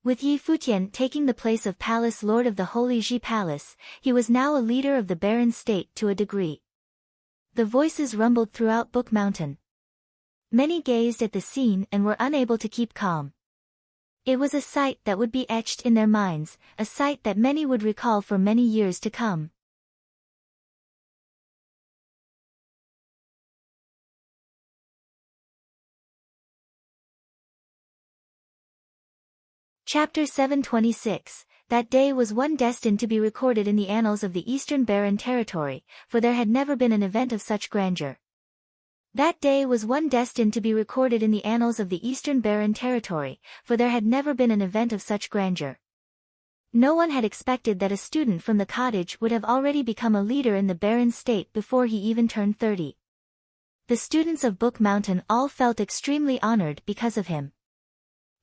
With Yi Futian taking the place of Palace Lord of the Holy Ji Palace, he was now a leader of the barren state to a degree. The voices rumbled throughout Book Mountain. Many gazed at the scene and were unable to keep calm. It was a sight that would be etched in their minds, a sight that many would recall for many years to come. Chapter 726. That day was one destined to be recorded in the annals of the Eastern Barren Territory, for there had never been an event of such grandeur. That day was one destined to be recorded in the annals of the Eastern Barren Territory, for there had never been an event of such grandeur. No one had expected that a student from the cottage would have already become a leader in the barren state before he even turned 30. The students of Book Mountain all felt extremely honored because of him.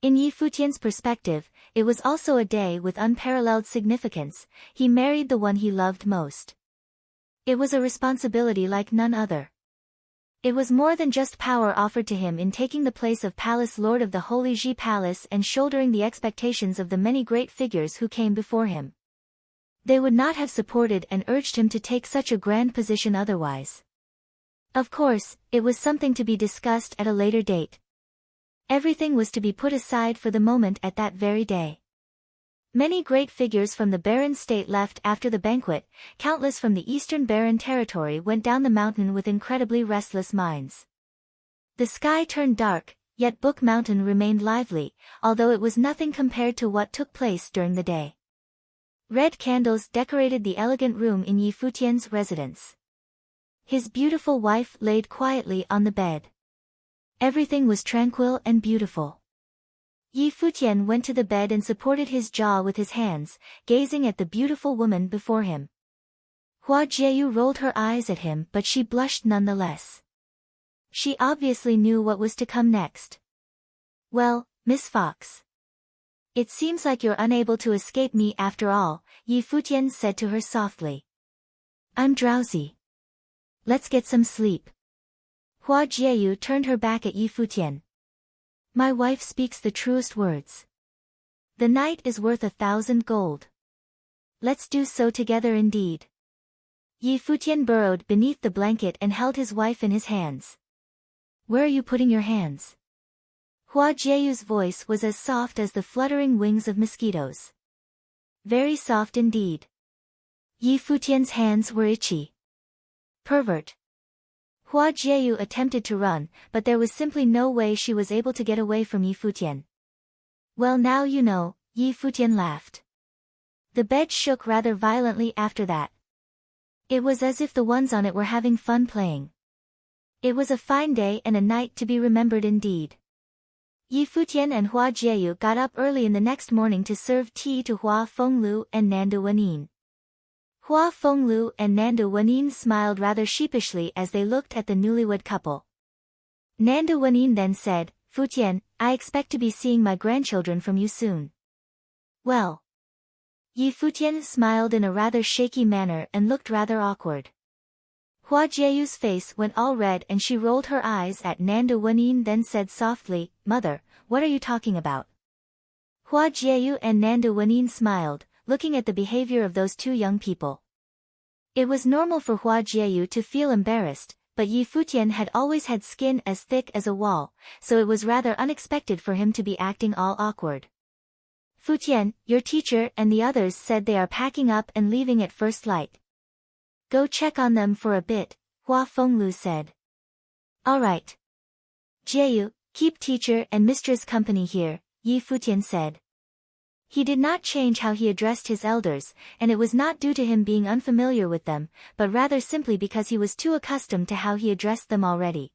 In Yi Futian's perspective, it was also a day with unparalleled significance. He married the one he loved most. It was a responsibility like none other. It was more than just power offered to him in taking the place of Palace Lord of the Holy Ji Palace and shouldering the expectations of the many great figures who came before him. They would not have supported and urged him to take such a grand position otherwise. Of course, it was something to be discussed at a later date. Everything was to be put aside for the moment at that very day. Many great figures from the barren state left after the banquet, countless from the Eastern Barren Territory went down the mountain with incredibly restless minds. The sky turned dark, yet Book Mountain remained lively, although it was nothing compared to what took place during the day. Red candles decorated the elegant room in Yi Futian's residence. His beautiful wife laid quietly on the bed. Everything was tranquil and beautiful. Yi Futian went to the bed and supported his jaw with his hands, gazing at the beautiful woman before him. Hua Jieyu rolled her eyes at him, but she blushed nonetheless. She obviously knew what was to come next. "Well, Miss Fox. It seems like you're unable to escape me after all," Yi Futian said to her softly. "I'm drowsy. Let's get some sleep." Hua Jieyu turned her back at Yi Futian. "My wife speaks the truest words. The night is worth 1,000 gold. Let's do so together indeed." Yi Futian burrowed beneath the blanket and held his wife in his hands. "Where are you putting your hands?" Hua Jieyu's voice was as soft as the fluttering wings of mosquitoes. Very soft indeed. Yi Futian's hands were itchy. "Pervert." Hua Jieyu attempted to run, but there was simply no way she was able to get away from Yi Futian. "Well, now you know," Yi Futian laughed. The bed shook rather violently after that. It was as if the ones on it were having fun playing. It was a fine day and a night to be remembered indeed. Yi Futian and Hua Jieyu got up early in the next morning to serve tea to Hua Fenglu and Nanda Wenin. Hua Fenglu and Nanda Wenin smiled rather sheepishly as they looked at the newlywed couple. Nanda Wenin then said, "Futian, I expect to be seeing my grandchildren from you soon." "Well." Yi Futian smiled in a rather shaky manner and looked rather awkward. Hua Jieyu's face went all red and she rolled her eyes at Nanda Wenin, then said softly, "Mother, what are you talking about?" Hua Jieyu and Nanda Wenin smiled, looking at the behavior of those two young people. It was normal for Hua Jieyu to feel embarrassed, but Yi Futian had always had skin as thick as a wall, so it was rather unexpected for him to be acting all awkward. "Futian, your teacher and the others said they are packing up and leaving at first light. Go check on them for a bit," Hua Fenglu said. "All right. Jieyu, keep teacher and mistress company here," Yi Futian said. He did not change how he addressed his elders, and it was not due to him being unfamiliar with them, but rather simply because he was too accustomed to how he addressed them already.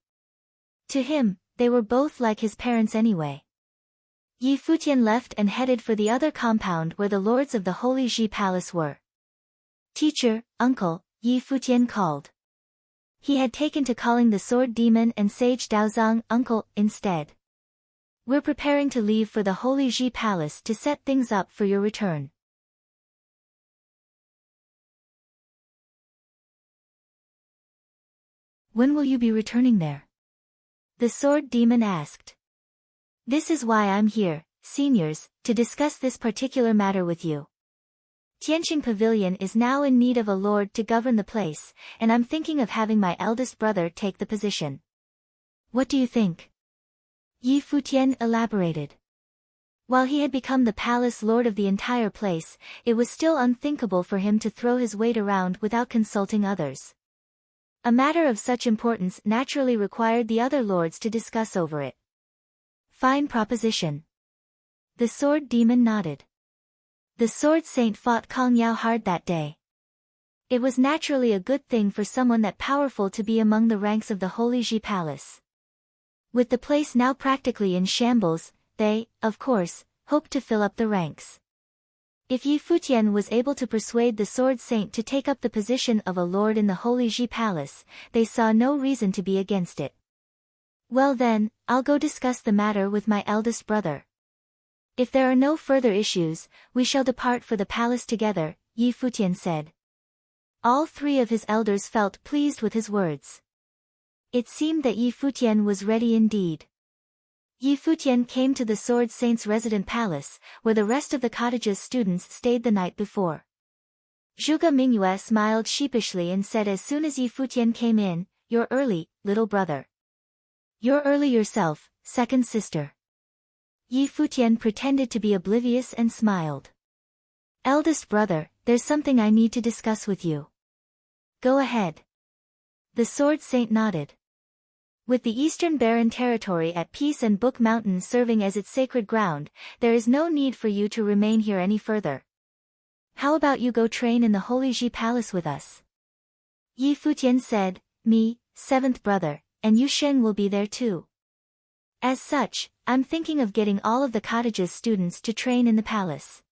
To him, they were both like his parents anyway. Yi Futian left and headed for the other compound where the lords of the Holy Ji Palace were. "Teacher, uncle," Yi Futian called. He had taken to calling the sword demon and sage Daozang uncle instead. "We're preparing to leave for the Holy Ji Palace to set things up for your return." "When will you be returning there?" the sword demon asked. "This is why I'm here," seniors, to discuss this particular matter with you. Tianqing Pavilion is now in need of a lord to govern the place, and I'm thinking of having my eldest brother take the position. What do you think? Yi Futian elaborated. While he had become the palace lord of the entire place, it was still unthinkable for him to throw his weight around without consulting others. A matter of such importance naturally required the other lords to discuss over it. Fine proposition. The sword demon nodded. The sword saint fought Kong Yao hard that day. It was naturally a good thing for someone that powerful to be among the ranks of the Holy Ji Palace. With the place now practically in shambles, they, of course, hoped to fill up the ranks. If Yi Futian was able to persuade the sword saint to take up the position of a lord in the Holy Ji Palace, they saw no reason to be against it. Well then, I'll go discuss the matter with my eldest brother. If there are no further issues, we shall depart for the palace together, Yi Futian said. All three of his elders felt pleased with his words. It seemed that Yi Futian was ready indeed. Yi Futian came to the Sword Saint's resident palace, where the rest of the cottage's students stayed the night before. Zhuge Mingyue smiled sheepishly and said as soon as Yi Futian came in, "You're early, little brother." "You're early yourself, second sister." Yi Futian pretended to be oblivious and smiled. "Eldest brother, there's something I need to discuss with you." "Go ahead." The Sword Saint nodded. With the Eastern Barren Territory at peace and Book Mountain serving as its sacred ground, there is no need for you to remain here any further. How about you go train in the Holy Ji Palace with us? Yi Futian said, "Me, seventh brother, and Yu Sheng will be there too. As such, I'm thinking of getting all of the cottage's students to train in the palace."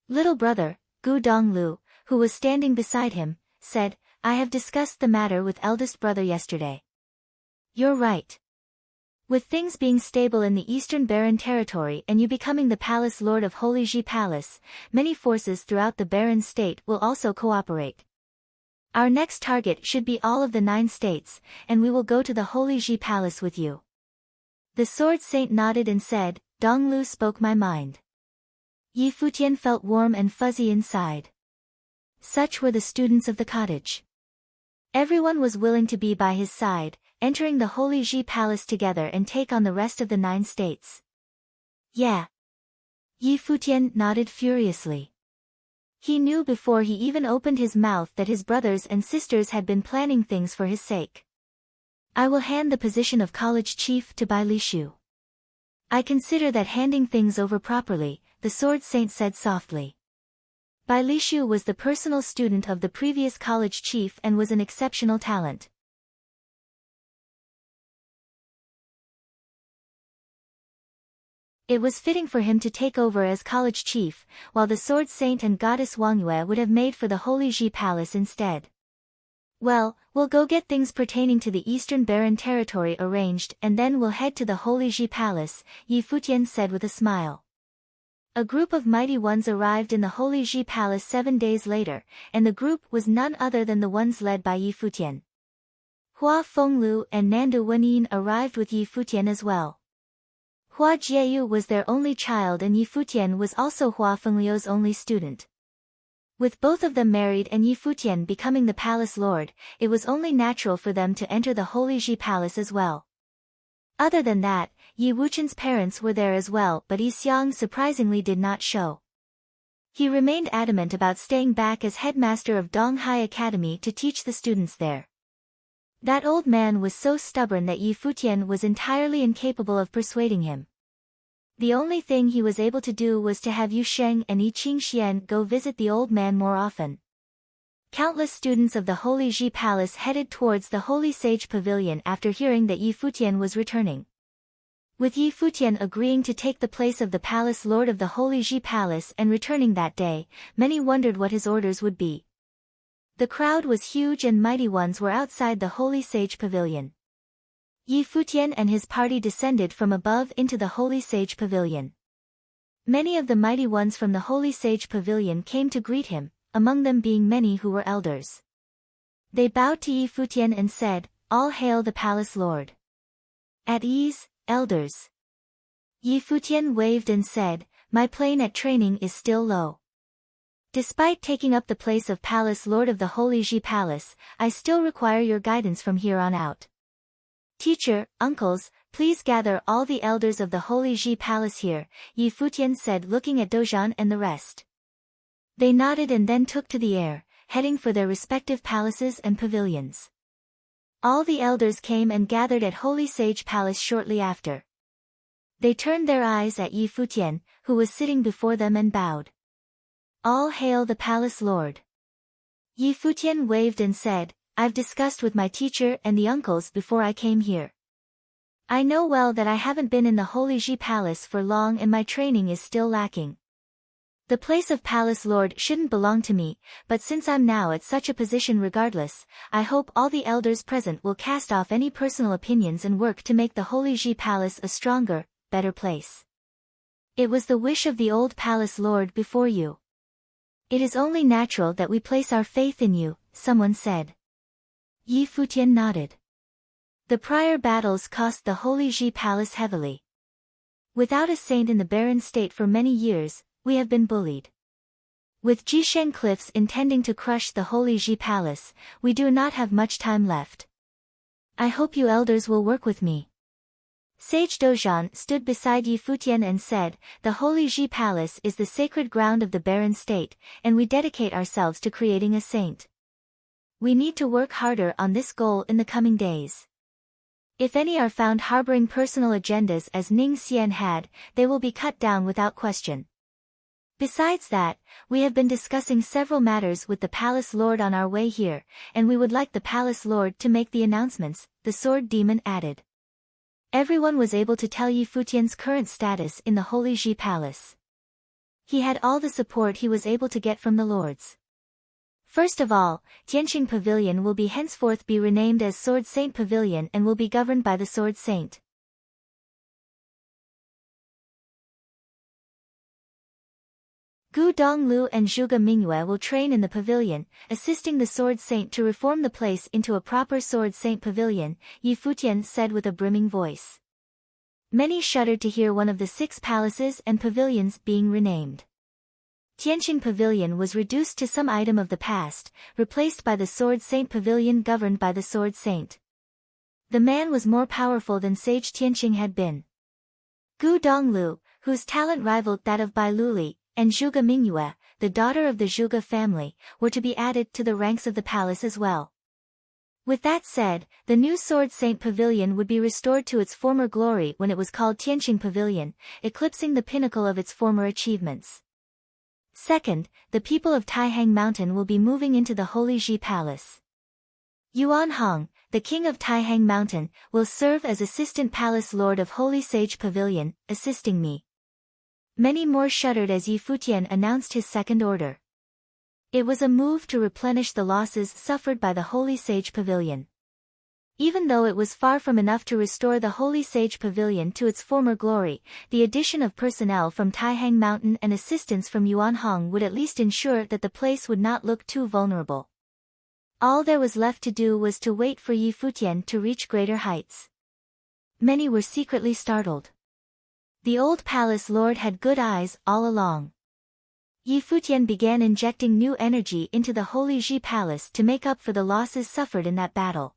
Little brother, Gu Donglu, who was standing beside him, said, "I have discussed the matter with eldest brother yesterday." "You're right. With things being stable in the Eastern Barren Territory and you becoming the Palace Lord of Holy Ji Palace, many forces throughout the Barren State will also cooperate. Our next target should be all of the 9 states, and we will go to the Holy Ji Palace with you." The Sword Saint nodded and said, "Donglu spoke my mind." Yi Futian felt warm and fuzzy inside. Such were the students of the cottage. Everyone was willing to be by his side, entering the Holy Ji Palace together and take on the rest of the 9 states. Yeah. Yi Futian nodded furiously. He knew before he even opened his mouth that his brothers and sisters had been planning things for his sake. "I will hand the position of college chief to Bai Lishu." "I consider that handing things over properly," the Sword Saint said softly. Bai Lishu was the personal student of the previous college chief and was an exceptional talent. It was fitting for him to take over as college chief, while the Sword Saint and Goddess Wangyue would have made for the Holy Ji Palace instead. "Well, we'll go get things pertaining to the Eastern Barren Territory arranged and then we'll head to the Holy Ji Palace," Yi Futian said with a smile. A group of mighty ones arrived in the Holy Ji Palace 7 days later, and the group was none other than the ones led by Yi Futian. Hua Fenglu and Nandu Wenyin arrived with Yi Futian as well. Hua Jieyu was their only child and Yi Futian was also Hua Fenglu's only student. With both of them married and Yi Futian becoming the palace lord, it was only natural for them to enter the Holy Ji Palace as well. Other than that, Yi Wuchen's parents were there as well, but Yi Xiang surprisingly did not show. He remained adamant about staying back as headmaster of Donghai Academy to teach the students there. That old man was so stubborn that Yi Futian was entirely incapable of persuading him. The only thing he was able to do was to have Yu Sheng and Yi Qingxian go visit the old man more often. Countless students of the Holy Ji Palace headed towards the Holy Sage Pavilion after hearing that Yi Futian was returning. With Yi Futian agreeing to take the place of the Palace Lord of the Holy Ji Palace and returning that day, many wondered what his orders would be. The crowd was huge and mighty ones were outside the Holy Sage Pavilion. Yi Futian and his party descended from above into the Holy Sage Pavilion. Many of the mighty ones from the Holy Sage Pavilion came to greet him, among them being many who were elders. They bowed to Yi Futian and said, "All hail the Palace Lord." "At ease, elders." Yi Futian waved and said, "My plane at training is still low. Despite taking up the place of Palace Lord of the Holy Ji Palace, I still require your guidance from here on out. Teacher, uncles, please gather all the elders of the Holy Ji Palace here," Yi Futian said, looking at Dozhan and the rest. They nodded and then took to the air, heading for their respective palaces and pavilions. All the elders came and gathered at Holy Sage Palace shortly after. They turned their eyes at Yi Futian, who was sitting before them, and bowed. "All hail the Palace Lord." Yi Futian waved and said, "I've discussed with my teacher and the uncles before I came here. I know well that I haven't been in the Holy Ji Palace for long and my training is still lacking. The place of Palace Lord shouldn't belong to me, but since I'm now at such a position regardless, I hope all the elders present will cast off any personal opinions and work to make the Holy Ji Palace a stronger, better place. It was the wish of the old Palace Lord before you. It is only natural that we place our faith in you," someone said. Yi Futian nodded. The prior battles cost the Holy Ji Palace heavily. Without a saint in the barren state for many years, we have been bullied. With Jisheng Cliffs intending to crush the Holy Ji Palace, we do not have much time left. I hope you elders will work with me. Sage Dozhan stood beside Yi Futian and said, "The Holy Ji Palace is the sacred ground of the barren state, and we dedicate ourselves to creating a saint. We need to work harder on this goal in the coming days. If any are found harboring personal agendas as Ning Xian had, they will be cut down without question. Besides that, we have been discussing several matters with the Palace Lord on our way here, and we would like the Palace Lord to make the announcements," the Sword Demon added. Everyone was able to tell Yi Futian's current status in the Holy Ji Palace. He had all the support he was able to get from the lords. First of all, Tianqing Pavilion will henceforth be renamed as Sword Saint Pavilion and will be governed by the Sword Saint. Gu Donglu and Zhuge Mingyue will train in the pavilion, assisting the Sword Saint to reform the place into a proper Sword Saint Pavilion, Yi Futian said with a brimming voice. Many shuddered to hear one of the 6 palaces and pavilions being renamed. Tianqing Pavilion was reduced to some item of the past, replaced by the Sword Saint Pavilion governed by the Sword Saint. The man was more powerful than Sage Tianqing had been. Gu Donglu, whose talent rivaled that of Bai Luli, and Zhuge Mingyue, the daughter of the Zhuge family, were to be added to the ranks of the palace as well. With that said, the new Sword Saint Pavilion would be restored to its former glory when it was called Tianqing Pavilion, eclipsing the pinnacle of its former achievements. Second, the people of Taihang Mountain will be moving into the Holy Ji Palace. Yuan Hong, the king of Taihang Mountain, will serve as assistant palace lord of Holy Sage Pavilion, assisting me. Many more shuddered as Yi Futian announced his second order. It was a move to replenish the losses suffered by the Holy Sage Pavilion. Even though it was far from enough to restore the Holy Sage Pavilion to its former glory, the addition of personnel from Taihang Mountain and assistance from Yuan Hong would at least ensure that the place would not look too vulnerable. All there was left to do was to wait for Yi Futian to reach greater heights. Many were secretly startled. The old palace lord had good eyes all along. Yi Futian began injecting new energy into the Holy Ji Palace to make up for the losses suffered in that battle.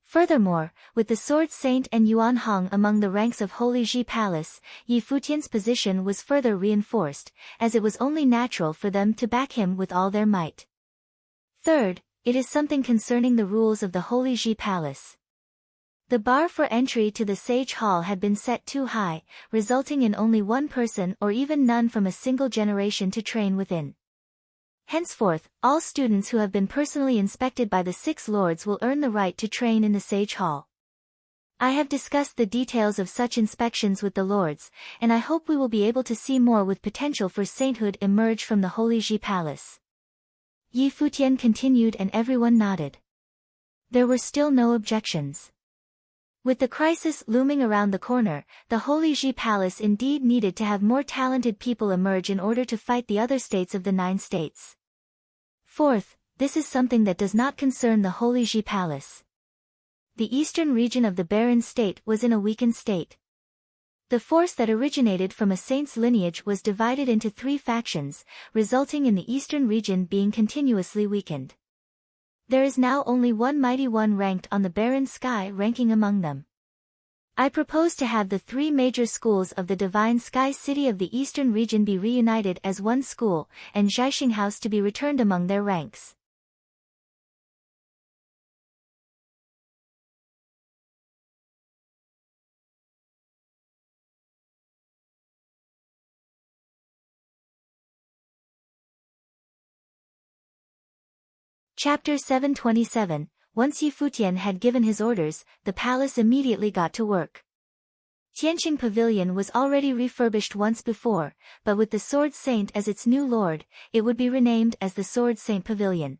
Furthermore, with the Sword Saint and Yuan Hong among the ranks of Holy Ji Palace, Yi Futian's position was further reinforced, as it was only natural for them to back him with all their might. Third, it is something concerning the rules of the Holy Ji Palace. The bar for entry to the Sage Hall had been set too high, resulting in only one person or even none from a single generation to train within. Henceforth, all students who have been personally inspected by the 6 lords will earn the right to train in the Sage Hall. I have discussed the details of such inspections with the lords, and I hope we will be able to see more with potential for sainthood emerge from the Holy Ji Palace. Yi Futian continued and everyone nodded. There were still no objections. With the crisis looming around the corner, the Holy Ji Palace indeed needed to have more talented people emerge in order to fight the other states of the 9 states. Fourth, this is something that does not concern the Holy Ji Palace. The eastern region of the barren state was in a weakened state. The force that originated from a saint's lineage was divided into 3 factions, resulting in the eastern region being continuously weakened. There is now only one mighty one ranked on the barren sky, ranking among them. I propose to have the 3 major schools of the divine sky city of the eastern region be reunited as one school, and Zhaixing House to be returned among their ranks. Chapter 727. Once Futian had given his orders, the palace immediately got to work. Tianqing Pavilion was already refurbished once before, but with the Sword Saint as its new lord, it would be renamed as the Sword Saint Pavilion.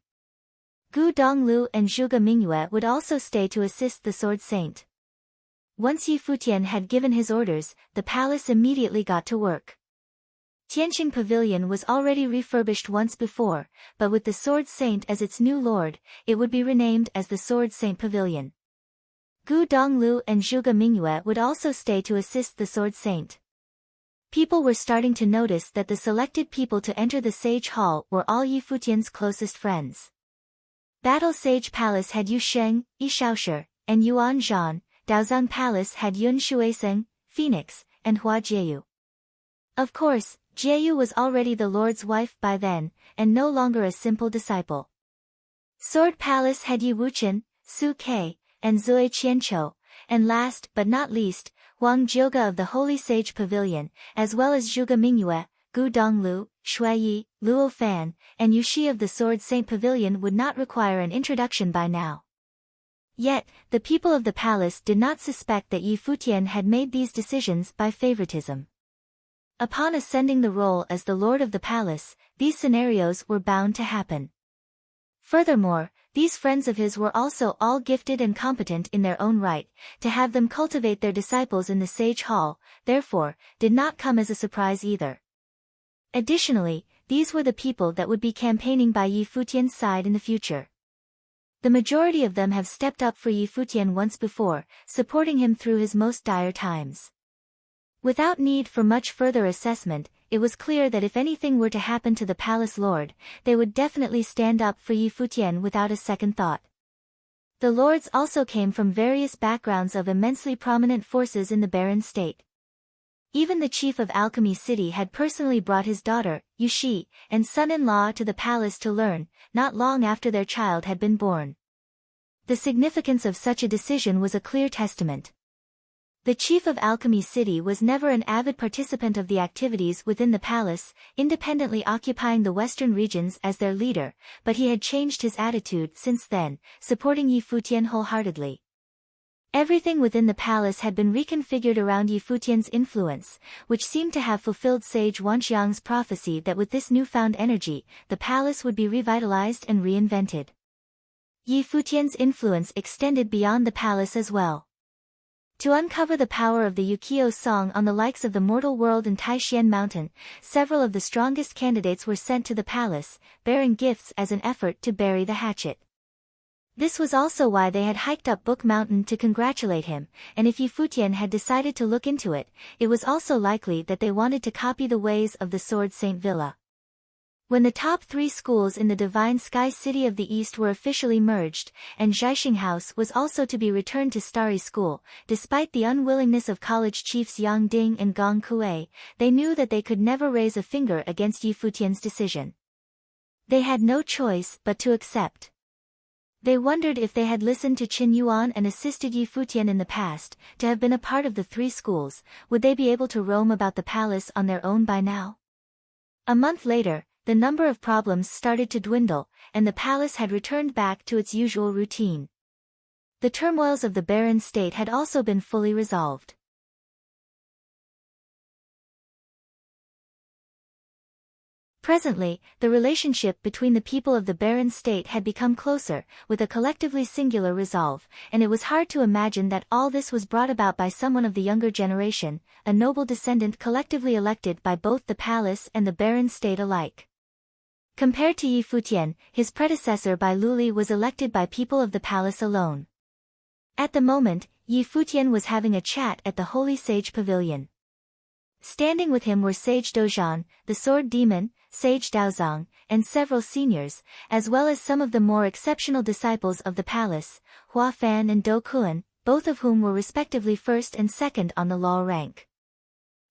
Gu Donglu and Zhuge Mingyue would also stay to assist the Sword Saint. Once Futian had given his orders, the palace immediately got to work. Tianqing Pavilion was already refurbished once before, but with the Sword Saint as its new lord, it would be renamed as the Sword Saint Pavilion. Gu Donglu and Zhuge Mingyue would also stay to assist the Sword Saint. People were starting to notice that the selected people to enter the Sage Hall were all Futian's closest friends. Battle Sage Palace had Yu Sheng, Yi Shaoshi, and Yuan Zhan. Daozang Palace had Yun Shuiseng, Phoenix, and Hua Jieyu. Of course, Jieyu was already the Lord's wife by then, and no longer a simple disciple. Sword Palace had Yi Wuchen, Su Kei, and Zui Qianqiu, and last but not least, Wang Jioge of the Holy Sage Pavilion, as well as Zhuge Mingyue, Gu Donglu, Shui Yi, Luo Fan, and Yu Shi of the Sword Saint Pavilion would not require an introduction by now. Yet, the people of the palace did not suspect that Futian had made these decisions by favoritism. Upon ascending the role as the lord of the palace, these scenarios were bound to happen. Furthermore, these friends of his were also all gifted and competent in their own right. To have them cultivate their disciples in the Sage Hall, therefore, did not come as a surprise either. Additionally, these were the people that would be campaigning by Futian's side in the future. The majority of them have stepped up for Futian once before, supporting him through his most dire times. Without need for much further assessment, it was clear that if anything were to happen to the palace lord, they would definitely stand up for Futian without a second thought. The lords also came from various backgrounds of immensely prominent forces in the barren state. Even the chief of Alchemy City had personally brought his daughter, Yu Shi, and son-in-law to the palace to learn, not long after their child had been born. The significance of such a decision was a clear testament. The chief of Alchemy City was never an avid participant of the activities within the palace, independently occupying the western regions as their leader, but he had changed his attitude since then, supporting Futian wholeheartedly. Everything within the palace had been reconfigured around Futian's influence, which seemed to have fulfilled Sage Wanxiang's prophecy that with this newfound energy, the palace would be revitalized and reinvented. Futian's influence extended beyond the palace as well. To uncover the power of the Yukio song on the likes of the mortal world and Taishan Mountain, several of the strongest candidates were sent to the palace, bearing gifts as an effort to bury the hatchet. This was also why they had hiked up Book Mountain to congratulate him, and if Futian had decided to look into it, it was also likely that they wanted to copy the ways of the Sword Saint Villa. When the top 3 schools in the Divine Sky City of the East were officially merged, and Zhaixing House was also to be returned to Starry School, despite the unwillingness of college chiefs Yang Ding and Gong Kuei, they knew that they could never raise a finger against Futian's decision. They had no choice but to accept. They wondered if they had listened to Qin Yuan and assisted Futian in the past, to have been a part of the 3 schools, would they be able to roam about the palace on their own by now? A month later, the number of problems started to dwindle, and the palace had returned back to its usual routine. The turmoils of the barren state had also been fully resolved. Presently, the relationship between the people of the barren state had become closer, with a collectively singular resolve, and it was hard to imagine that all this was brought about by someone of the younger generation, a noble descendant collectively elected by both the palace and the barren state alike. Compared to Futian, his predecessor Bai Luli was elected by people of the palace alone. At the moment, Futian was having a chat at the Holy Sage Pavilion. Standing with him were Sage Dozhan, the sword demon, Sage Daozong, and several seniors, as well as some of the more exceptional disciples of the palace, Hua Fan and Do Kuan, both of whom were respectively first and second on the law rank.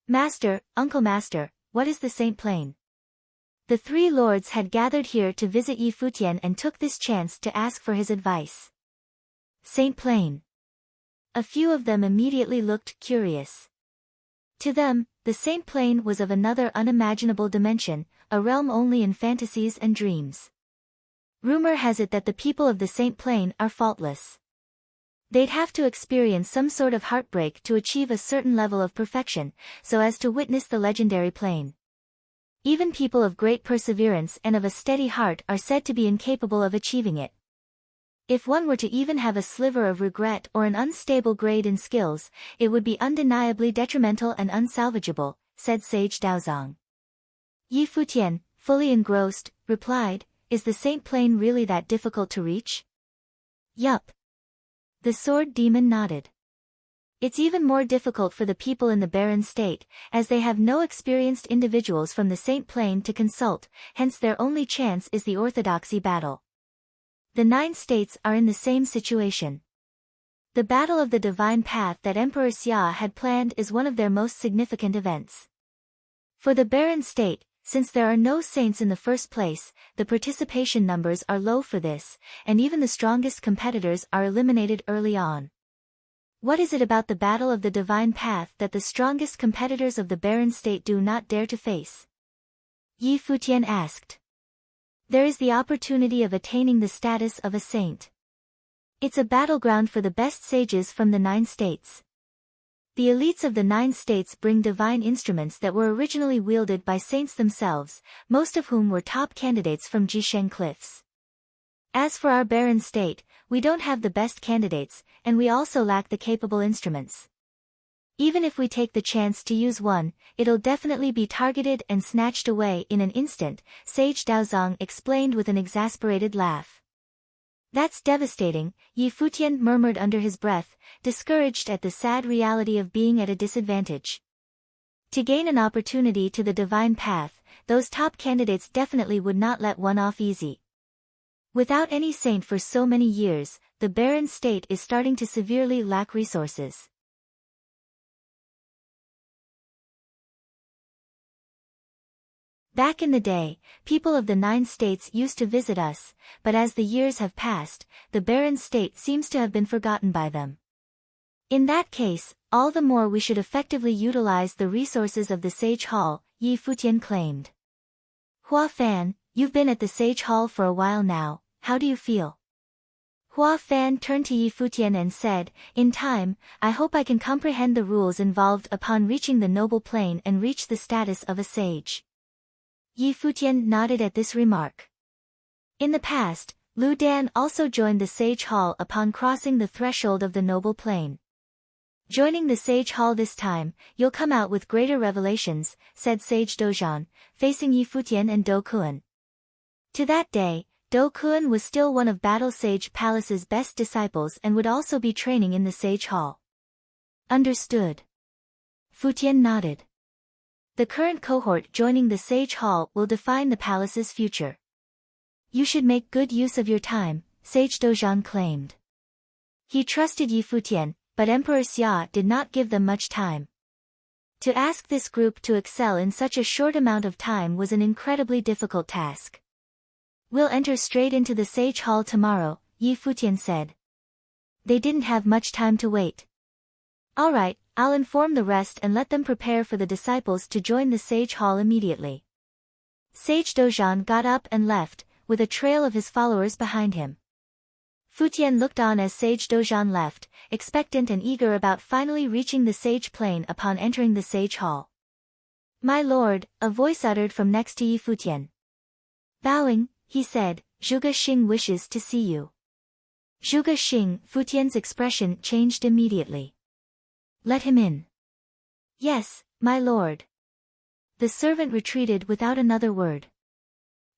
Master, Uncle Master, what is the Saint Plain? The three lords had gathered here to visit Yi Futian and took this chance to ask for his advice. Saint Plain. A few of them immediately looked curious. To them, the Saint Plain was of another unimaginable dimension, a realm only in fantasies and dreams. Rumor has it that the people of the Saint Plain are faultless. They'd have to experience some sort of heartbreak to achieve a certain level of perfection, so as to witness the legendary plane. Even people of great perseverance and of a steady heart are said to be incapable of achieving it. If one were to even have a sliver of regret or an unstable grade in skills, it would be undeniably detrimental and unsalvageable, said Sage Daozong. Yi Futian, fully engrossed, replied, is the Saint Plain really that difficult to reach? Yup. The sword demon nodded. It's even more difficult for the people in the barren state, as they have no experienced individuals from the Saint Plain to consult, hence their only chance is the orthodoxy battle. The 9 states are in the same situation. The Battle of the Divine Path that Emperor Xia had planned is one of their most significant events. For the barren state, since there are no saints in the first place, the participation numbers are low for this, and even the strongest competitors are eliminated early on. What is it about the Battle of the Divine Path that the strongest competitors of the barren state do not dare to face? Yi Futian asked. There is the opportunity of attaining the status of a saint. It's a battleground for the best sages from the 9 states. The elites of the 9 states bring divine instruments that were originally wielded by saints themselves, most of whom were top candidates from Jisheng Cliffs. As for our barren state, we don't have the best candidates, and we also lack the capable instruments. Even if we take the chance to use one, it'll definitely be targeted and snatched away in an instant, Sage Daozong explained with an exasperated laugh. That's devastating, Yi Futian murmured under his breath, discouraged at the sad reality of being at a disadvantage. To gain an opportunity to the divine path, those top candidates definitely would not let one off easy. Without any saint for so many years, the barren state is starting to severely lack resources. Back in the day, people of the 9 states used to visit us, but as the years have passed, the barren state seems to have been forgotten by them. In that case, all the more we should effectively utilize the resources of the Sage Hall, Yi Futian claimed. Hua Fan, you've been at the Sage Hall for a while now, how do you feel? Hua Fan turned to Yi Futian and said, in time, I hope I can comprehend the rules involved upon reaching the noble plane and reach the status of a sage. Yi Futian nodded at this remark. In the past, Lu Dan also joined the Sage Hall upon crossing the threshold of the noble plane. Joining the Sage Hall this time, you'll come out with greater revelations, said Sage Dozhan, facing Yi Futian and Do Kuan. To that day, Do Kuan was still one of Battle Sage Palace's best disciples and would also be training in the Sage Hall. Understood. Futian nodded. The current cohort joining the Sage Hall will define the palace's future. You should make good use of your time, Sage Dozhan claimed. He trusted Yi Futian, but Emperor Xia did not give them much time. To ask this group to excel in such a short amount of time was an incredibly difficult task. We'll enter straight into the Sage Hall tomorrow, Yi Futian said. They didn't have much time to wait. All right, I'll inform the rest and let them prepare for the disciples to join the Sage Hall immediately. Sage Dozhan got up and left, with a trail of his followers behind him. Futian looked on as Sage Dozhan left, expectant and eager about finally reaching the Sage Plane upon entering the Sage Hall. My lord, a voice uttered from next to Yi Futian. Bowing, he said, Zhuge Xing wishes to see you. Zhuge Xing, Futian's expression changed immediately. Let him in. Yes, my lord. The servant retreated without another word.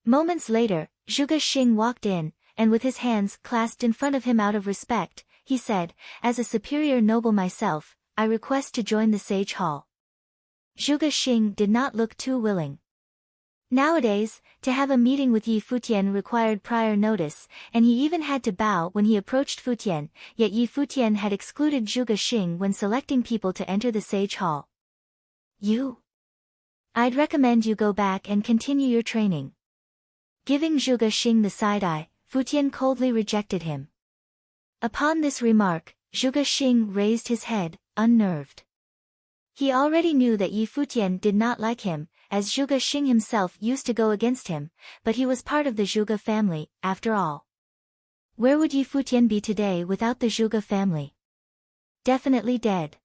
Moments later, Zhuge Xing walked in, and with his hands clasped in front of him out of respect, he said, as a superior noble myself, I request to join the Sage Hall. Zhuge Xing did not look too willing. Nowadays, to have a meeting with Yi Futian required prior notice, and he even had to bow when he approached Futian, yet Yi Futian had excluded Zhuge Xing when selecting people to enter the Sage Hall. I'd recommend you go back and continue your training. Giving Zhuge Xing the side-eye, Futian coldly rejected him. Upon this remark, Zhuge Xing raised his head, unnerved. He already knew that Yi Futian did not like him, as Zhuge Xing himself used to go against him, but he was part of the Zhuge family, after all. Where would Yi Futian be today without the Zhuge family? Definitely dead.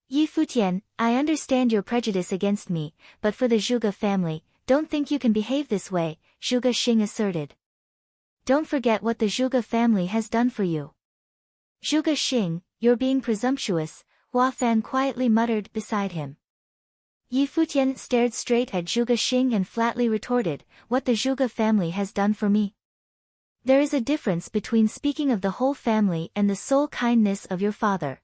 Yi Futian, I understand your prejudice against me, but for the Zhuge family, don't think you can behave this way, Zhuge Xing asserted. Don't forget what the Zhuge family has done for you. Zhuge Xing, you're being presumptuous, Hua Fan quietly muttered beside him. Yi Futian stared straight at Zhuge Xing and flatly retorted, what the Zhuge family has done for me. There is a difference between speaking of the whole family and the sole kindness of your father.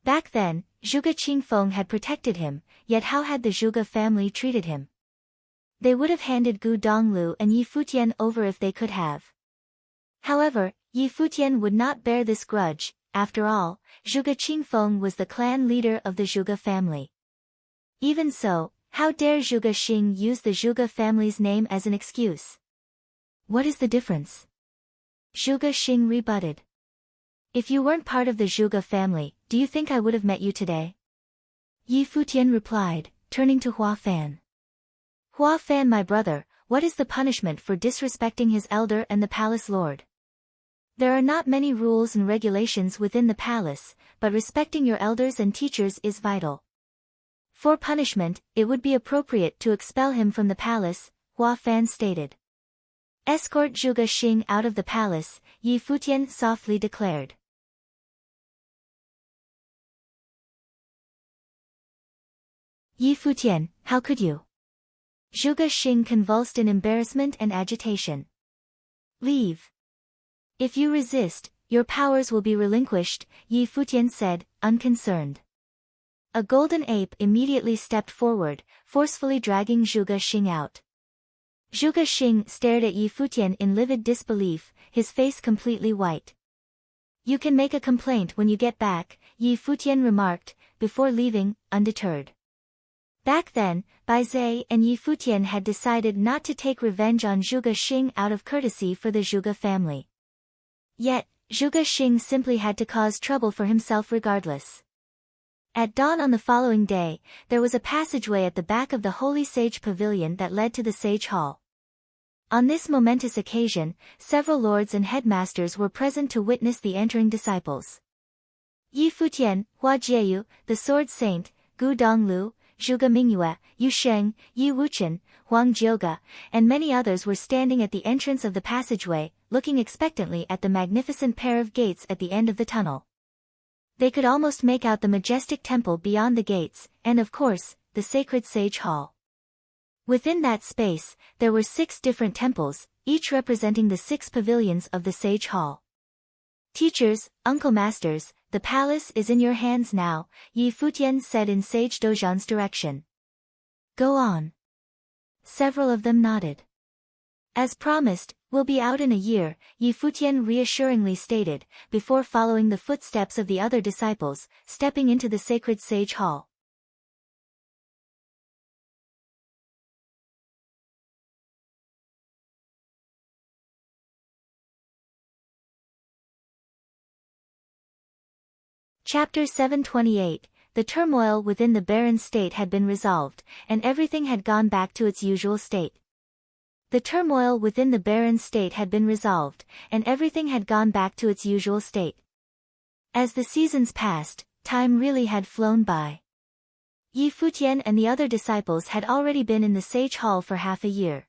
Back then, Zhuge Qingfeng had protected him, yet how had the Zhuge family treated him? They would have handed Gu Donglu and Yi Futian over if they could have. However, Yi Futian would not bear this grudge. After all, Zhuge Qingfeng was the clan leader of the Zhuge family. Even so, how dare Zhuge Xing use the Zhuge family's name as an excuse? What is the difference? Zhuge Xing rebutted. If you weren't part of the Zhuge family, do you think I would have met you today? Yi Futian replied, turning to Hua Fan. Hua Fan, my brother, what is the punishment for disrespecting his elder and the palace lord? There are not many rules and regulations within the palace, but respecting your elders and teachers is vital. For punishment, it would be appropriate to expel him from the palace, Hua Fan stated. Escort Zhuge Xing out of the palace, Yi Futian softly declared. Yi Futian, how could you? Zhuge Xing convulsed in embarrassment and agitation. Leave. If you resist, your powers will be relinquished, Yi Futian said, unconcerned. A golden ape immediately stepped forward, forcefully dragging Zhuge Xing out. Zhuge Xing stared at Yi Futian in livid disbelief, his face completely white. You can make a complaint when you get back, Yi Futian remarked, before leaving, undeterred. Back then, Bai Zai and Yi Futian had decided not to take revenge on Zhuge Xing out of courtesy for the Zhuge family. Yet, Zhuge Xing simply had to cause trouble for himself regardless. At dawn on the following day, there was a passageway at the back of the Holy Sage Pavilion that led to the Sage Hall. On this momentous occasion, several lords and headmasters were present to witness the entering disciples. Yi Futian, Hua Jieyu, the Sword Saint, Gu Donglu, Zhuge Mingyue, Yu Sheng, Yi Wuchen, Huang Jioge, and many others were standing at the entrance of the passageway, looking expectantly at the magnificent pair of gates at the end of the tunnel. They could almost make out the majestic temple beyond the gates, and of course, the sacred Sage Hall. Within that space, there were 6 different temples, each representing the 6 pavilions of the Sage Hall. Teachers, uncle masters, the palace is in your hands now, Yi Futian said in Sage Dozhan's direction. Go on. Several of them nodded. As promised, we'll be out in a year, Yi Futian reassuringly stated, before following the footsteps of the other disciples, stepping into the sacred Sage Hall. Chapter 728, The turmoil within the barren state had been resolved, and everything had gone back to its usual state. The turmoil within the barren state had been resolved, and everything had gone back to its usual state. As the seasons passed, time really had flown by. Yi Futian and the other disciples had already been in the Sage Hall for half a year.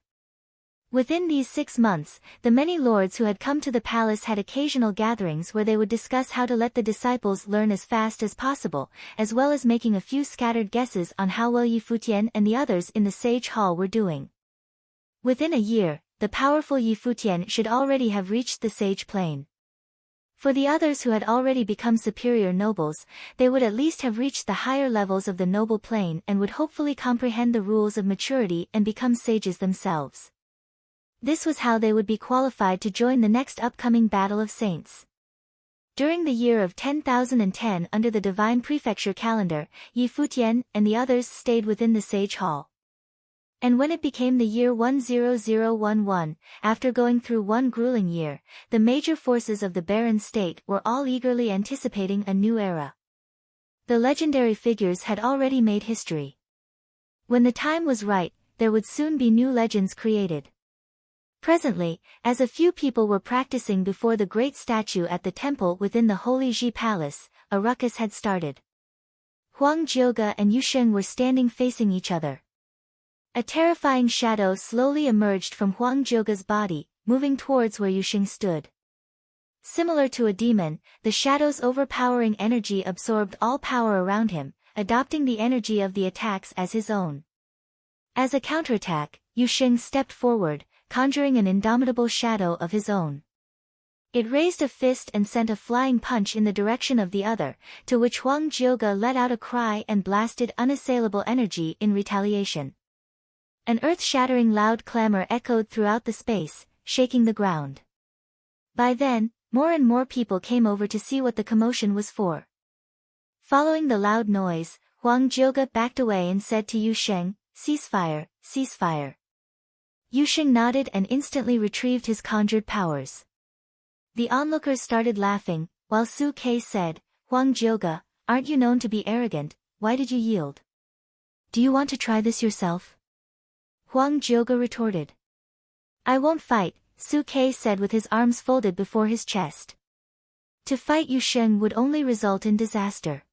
Within these 6 months, the many lords who had come to the palace had occasional gatherings where they would discuss how to let the disciples learn as fast as possible, as well as making a few scattered guesses on how well Yi Futian and the others in the Sage Hall were doing. Within a year, the powerful Yi Futian should already have reached the Sage Plane. For the others who had already become superior nobles, they would at least have reached the higher levels of the noble plane and would hopefully comprehend the rules of maturity and become sages themselves. This was how they would be qualified to join the next upcoming battle of saints. During the year of 10,010 under the divine prefecture calendar, Yi Futian and the others stayed within the sage hall. And when it became the year 10011, after going through one grueling year, the major forces of the barren state were all eagerly anticipating a new era. The legendary figures had already made history. When the time was right, there would soon be new legends created. Presently, as a few people were practicing before the great statue at the temple within the Holy Ji Palace, a ruckus had started. Huang Jioge and Yu Sheng were standing facing each other. A terrifying shadow slowly emerged from Huang Jioge's body, moving towards where Yu Sheng stood. Similar to a demon, the shadow's overpowering energy absorbed all power around him, adopting the energy of the attacks as his own. As a counterattack, Yu Sheng stepped forward, conjuring an indomitable shadow of his own. It raised a fist and sent a flying punch in the direction of the other, to which Huang Jioge let out a cry and blasted unassailable energy in retaliation. An earth-shattering loud clamor echoed throughout the space, shaking the ground. By then, more and more people came over to see what the commotion was for. Following the loud noise, Huang Jioge backed away and said to Yu Sheng, "Ceasefire, ceasefire." Yu Sheng nodded and instantly retrieved his conjured powers. The onlookers started laughing, while Su Ke said, "Huang Jioge, aren't you known to be arrogant, why did you yield? Do you want to try this yourself?" Huang Jioge retorted. "I won't fight," Su Ke said with his arms folded before his chest. To fight Yu Sheng would only result in disaster.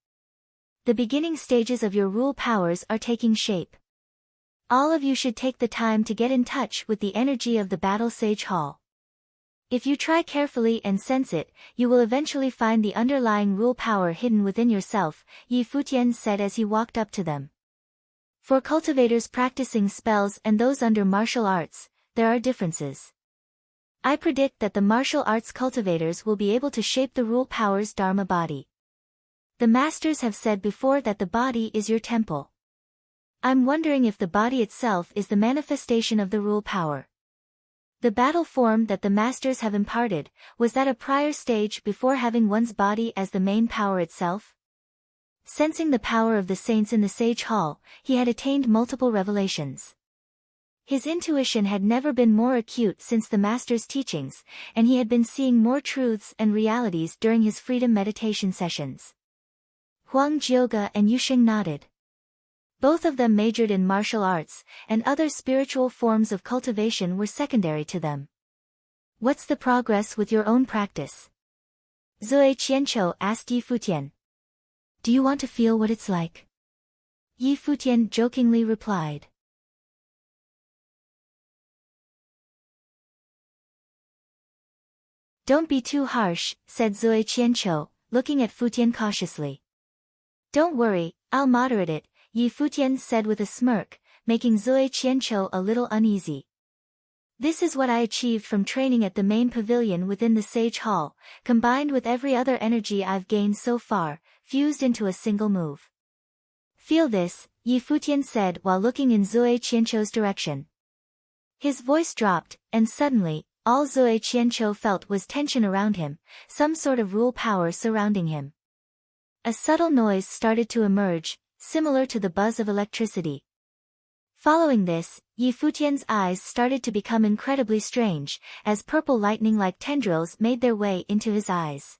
The beginning stages of your rule powers are taking shape. All of you should take the time to get in touch with the energy of the Battle Sage Hall. If you try carefully and sense it, you will eventually find the underlying rule power hidden within yourself, Yi Futian said as he walked up to them. For cultivators practicing spells and those under martial arts, there are differences. I predict that the martial arts cultivators will be able to shape the rule power's Dharma body. The masters have said before that the body is your temple. I'm wondering if the body itself is the manifestation of the rule power. The battle form that the masters have imparted, was that a prior stage before having one's body as the main power itself? Sensing the power of the saints in the Sage Hall, he had attained multiple revelations. His intuition had never been more acute since the Master's teachings, and he had been seeing more truths and realities during his freedom meditation sessions. Huang Jioge and Yu Sheng nodded. Both of them majored in martial arts, and other spiritual forms of cultivation were secondary to them. "What's the progress with your own practice?" Zui Qianqiu asked Yi Futian. "Do you want to feel what it's like?" Yi Futian jokingly replied. "Don't be too harsh," said Zui Qianqiu, looking at Futian cautiously. "Don't worry, I'll moderate it," Yi Futian said with a smirk, making Zui Qianqiu a little uneasy. "This is what I achieved from training at the main pavilion within the Sage Hall, combined with every other energy I've gained so far, fused into a single move." "Feel this," Yi Futian said while looking in Zui Qianqiu's direction. His voice dropped, and suddenly, all Zui Qianqiu felt was tension around him, some sort of rule power surrounding him. A subtle noise started to emerge, similar to the buzz of electricity. Following this, Yi Futian's eyes started to become incredibly strange, as purple lightning-like tendrils made their way into his eyes.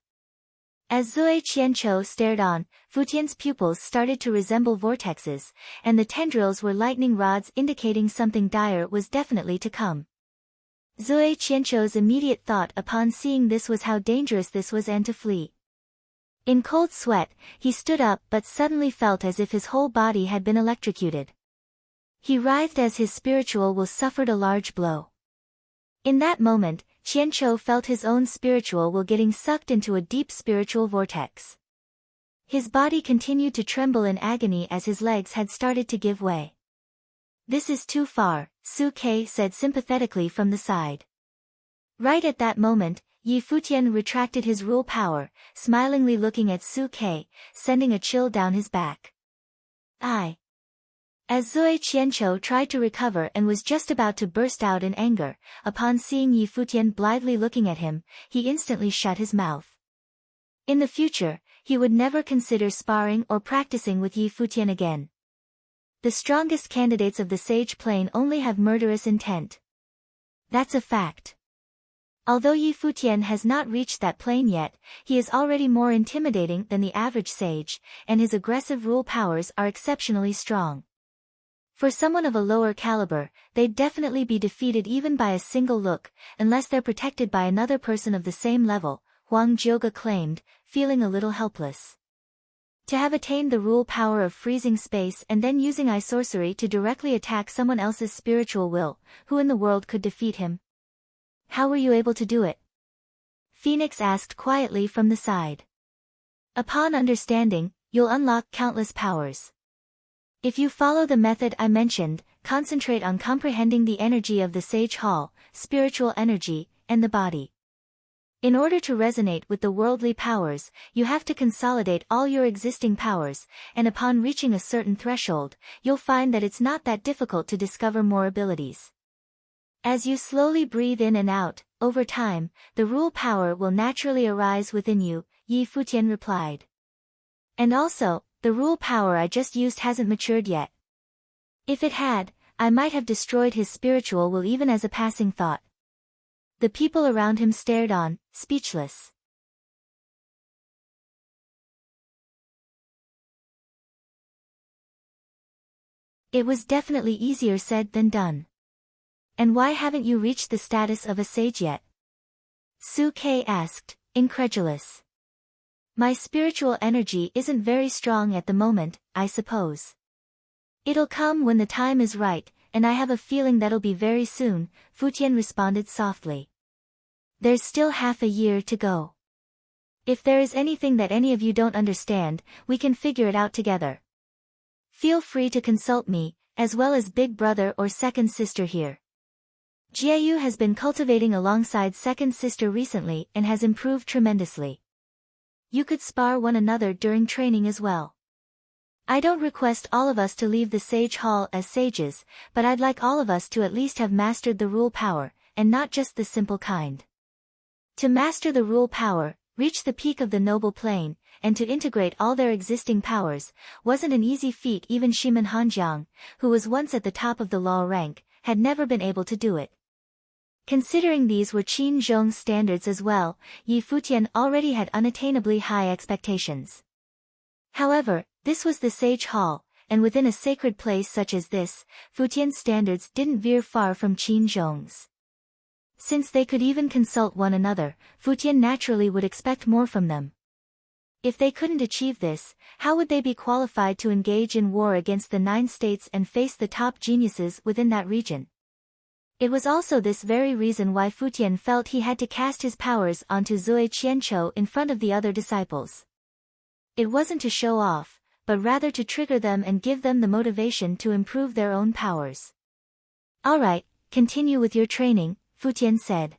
As Zui Qianqiu stared on, Futian's pupils started to resemble vortexes, and the tendrils were lightning rods indicating something dire was definitely to come. Zui Qianqiu's immediate thought upon seeing this was how dangerous this was and to flee. In cold sweat, he stood up but suddenly felt as if his whole body had been electrocuted. He writhed as his spiritual will suffered a large blow. In that moment, Qianqiu felt his own spiritual will getting sucked into a deep spiritual vortex. His body continued to tremble in agony as his legs had started to give way. "This is too far," Su Ke said sympathetically from the side. Right at that moment, Yi Futian retracted his rule power, smilingly looking at Su Ke, sending a chill down his back. As Zui Qianqiu tried to recover and was just about to burst out in anger, upon seeing Yi Futian blithely looking at him, he instantly shut his mouth. In the future, he would never consider sparring or practicing with Yi Futian again. The strongest candidates of the Sage Plane only have murderous intent. That's a fact. Although Yi Futian has not reached that plane yet, he is already more intimidating than the average sage, and his aggressive rule powers are exceptionally strong. For someone of a lower caliber, they'd definitely be defeated even by a single look, unless they're protected by another person of the same level, Huang Jioge claimed, feeling a little helpless. To have attained the rule power of freezing space and then using eye sorcery to directly attack someone else's spiritual will, who in the world could defeat him? How were you able to do it? Phoenix asked quietly from the side. Upon understanding, you'll unlock countless powers. If you follow the method I mentioned, concentrate on comprehending the energy of the Sage Hall, spiritual energy, and the body. In order to resonate with the worldly powers, you have to consolidate all your existing powers, and upon reaching a certain threshold, you'll find that it's not that difficult to discover more abilities. As you slowly breathe in and out, over time, the rule power will naturally arise within you, Yi Futian replied. And also, the rule power I just used hasn't matured yet. If it had, I might have destroyed his spiritual will even as a passing thought. The people around him stared on, speechless. It was definitely easier said than done. And why haven't you reached the status of a sage yet? Su Ke asked, incredulous. My spiritual energy isn't very strong at the moment, I suppose. It'll come when the time is right, and I have a feeling that'll be very soon, Futian responded softly. There's still half a year to go. If there is anything that any of you don't understand, we can figure it out together. Feel free to consult me, as well as big brother or second sister here. Jiayu has been cultivating alongside second sister recently and has improved tremendously. You could spar one another during training as well. I don't request all of us to leave the Sage Hall as sages, but I'd like all of us to at least have mastered the rule power, and not just the simple kind. To master the rule power, reach the peak of the noble plane, and to integrate all their existing powers, wasn't an easy feat. Even Shiman Hanjiang, who was once at the top of the law rank, had never been able to do it. Considering these were Qin Zhong's standards as well, Yi Futian already had unattainably high expectations. However, this was the Sage Hall, and within a sacred place such as this, Futian's standards didn't veer far from Qin Zhong's. Since they could even consult one another, Futian naturally would expect more from them. If they couldn't achieve this, how would they be qualified to engage in war against the 9 states and face the top geniuses within that region? It was also this very reason why Futian felt he had to cast his powers onto Zui Qianqiu in front of the other disciples. It wasn't to show off, but rather to trigger them and give them the motivation to improve their own powers. Alright, continue with your training, Futian said.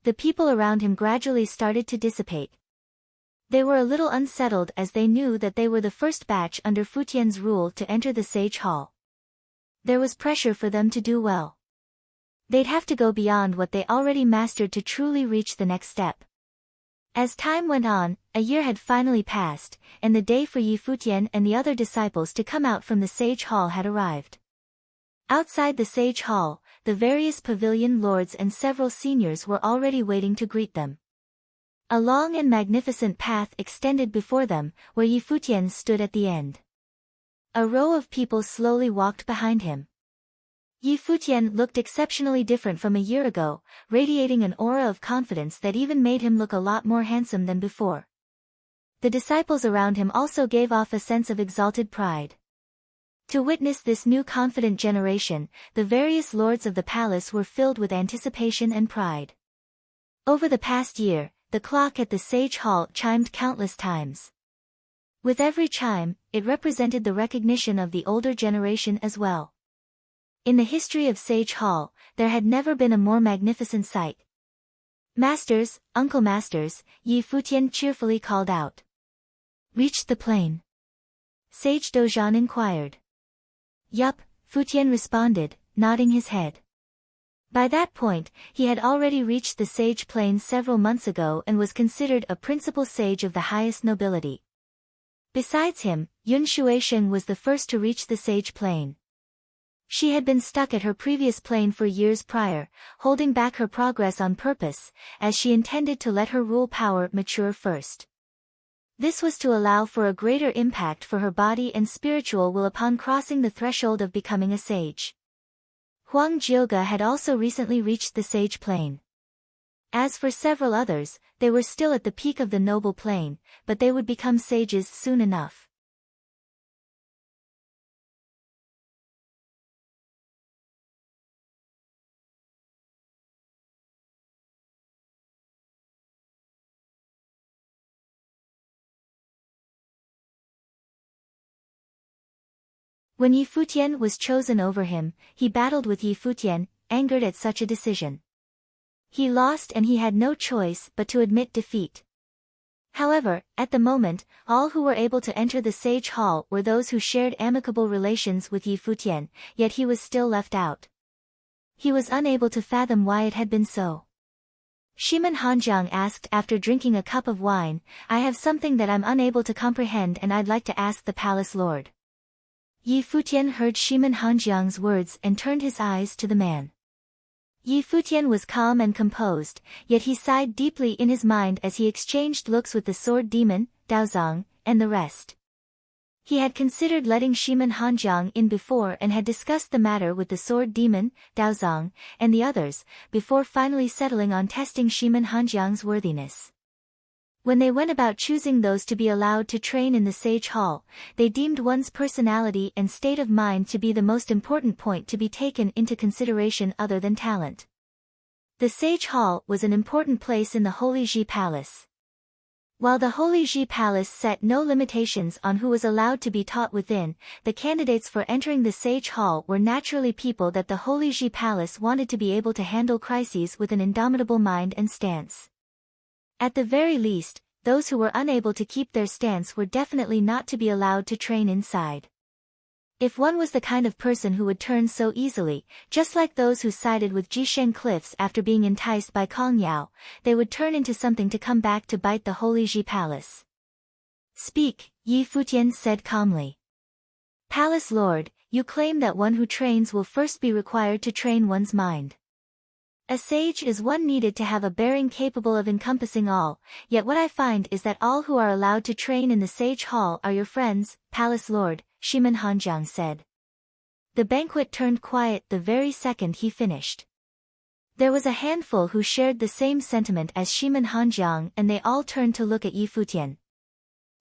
The people around him gradually started to dissipate. They were a little unsettled as they knew that they were the first batch under Futian's rule to enter the Sage Hall. There was pressure for them to do well. They'd have to go beyond what they already mastered to truly reach the next step. As time went on, a year had finally passed, and the day for Yi Futian and the other disciples to come out from the Sage Hall had arrived. Outside the Sage Hall, the various pavilion lords and several seniors were already waiting to greet them. A long and magnificent path extended before them, where Yi Futian stood at the end. A row of people slowly walked behind him. Yi Futian looked exceptionally different from a year ago, radiating an aura of confidence that even made him look a lot more handsome than before. The disciples around him also gave off a sense of exalted pride. To witness this new confident generation, the various lords of the palace were filled with anticipation and pride. Over the past year, the clock at the Sage Hall chimed countless times. With every chime, it represented the recognition of the older generation as well. In the history of Sage Hall, there had never been a more magnificent sight. Masters, Uncle Masters, Yi Futian cheerfully called out. Reached the plain? Sage Dozhan inquired. Yup, Futian responded, nodding his head. By that point, he had already reached the sage plain several months ago and was considered a principal sage of the highest nobility. Besides him, Yun Shuisheng was the first to reach the sage plain. She had been stuck at her previous plane for years prior, holding back her progress on purpose, as she intended to let her rule power mature first. This was to allow for a greater impact for her body and spiritual will upon crossing the threshold of becoming a sage. Huang Jioga had also recently reached the sage plane. As for several others, they were still at the peak of the noble plane, but they would become sages soon enough. When Yi Futian was chosen over him, he battled with Yi Futian, angered at such a decision. He lost and he had no choice but to admit defeat. However, at the moment, all who were able to enter the Sage Hall were those who shared amicable relations with Yi Futian, yet he was still left out. He was unable to fathom why it had been so. Shiman Hanjiang asked after drinking a cup of wine, I have something that I'm unable to comprehend and I'd like to ask the palace lord. Yi Futian heard Shiman Hanjiang's words and turned his eyes to the man. Yi Futian was calm and composed, yet he sighed deeply in his mind as he exchanged looks with the sword demon, Daozong, and the rest. He had considered letting Shiman Hanjiang in before and had discussed the matter with the sword demon, Daozong, and the others, before finally settling on testing Shiman Hanjiang's worthiness. When they went about choosing those to be allowed to train in the Sage Hall, they deemed one's personality and state of mind to be the most important point to be taken into consideration other than talent. The Sage Hall was an important place in the Holy Ji Palace. While the Holy Ji Palace set no limitations on who was allowed to be taught within, the candidates for entering the Sage Hall were naturally people that the Holy Ji Palace wanted to be able to handle crises with an indomitable mind and stance. At the very least, those who were unable to keep their stance were definitely not to be allowed to train inside. If one was the kind of person who would turn so easily, just like those who sided with Jisheng Cliffs after being enticed by Kong Yao, they would turn into something to come back to bite the Holy Ji Palace. Speak, Yi Futian said calmly. Palace Lord, you claim that one who trains will first be required to train one's mind. A sage is one needed to have a bearing capable of encompassing all, yet what I find is that all who are allowed to train in the Sage Hall are your friends, Palace Lord, Shiman Hanjiang said. The banquet turned quiet the very second he finished. There was a handful who shared the same sentiment as Shiman Hanjiang and they all turned to look at Yi Futian.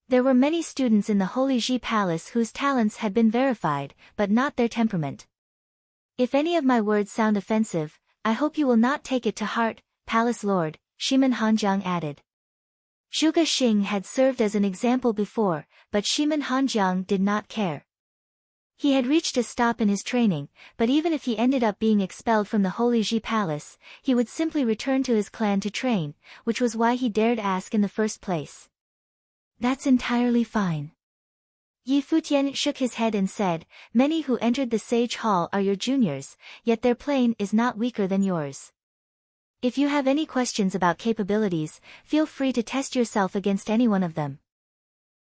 There were many students in the Holy Ji Palace whose talents had been verified, but not their temperament. If any of my words sound offensive, I hope you will not take it to heart, Palace Lord, Shiman Hanjiang added. Zhuge Xing had served as an example before, but Shiman Hanjiang did not care. He had reached a stop in his training, but even if he ended up being expelled from the Holy Ji Palace, he would simply return to his clan to train, which was why he dared ask in the first place. That's entirely fine. Yi Futian shook his head and said, many who entered the Sage Hall are your juniors, yet their plane is not weaker than yours. If you have any questions about capabilities, feel free to test yourself against any one of them.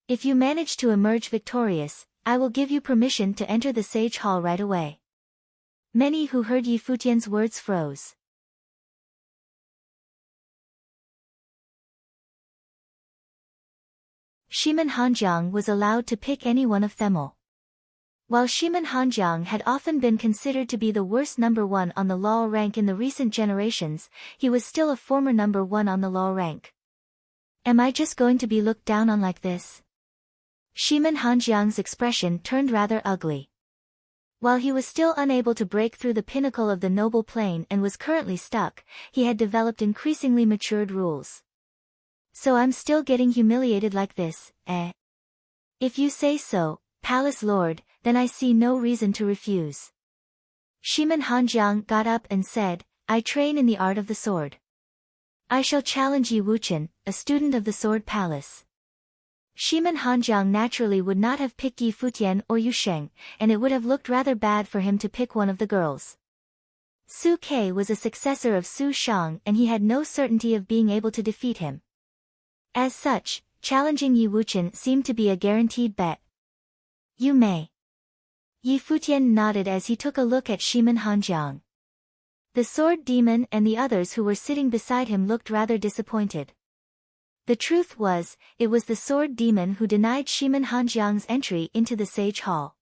If you manage to emerge victorious, I will give you permission to enter the Sage Hall right away. Many who heard Yi Futian's words froze. Shiman Hanjiang was allowed to pick any one of them all. While Shiman Hanjiang had often been considered to be the worst number one on the law rank in the recent generations, he was still a former number one on the law rank. Am I just going to be looked down on like this? Shiman Hanjiang's expression turned rather ugly. While he was still unable to break through the pinnacle of the noble plane and was currently stuck, he had developed increasingly matured rules. So I'm still getting humiliated like this, eh? If you say so, Palace Lord, then I see no reason to refuse. Shiman Hanjiang got up and said, I train in the art of the sword. I shall challenge Yi Wuqian, a student of the Sword Palace. Shimin Hanjiang naturally would not have picked Yi Futian or Yu Sheng, and it would have looked rather bad for him to pick one of the girls. Su Ke was a successor of Su Shang and he had no certainty of being able to defeat him. As such, challenging Yi Wuqian seemed to be a guaranteed bet. You may. Yi Futian nodded as he took a look at Shimin Hanjiang. The sword demon and the others who were sitting beside him looked rather disappointed. The truth was, it was the sword demon who denied Shimin Hanjiang's entry into the Sage Hall.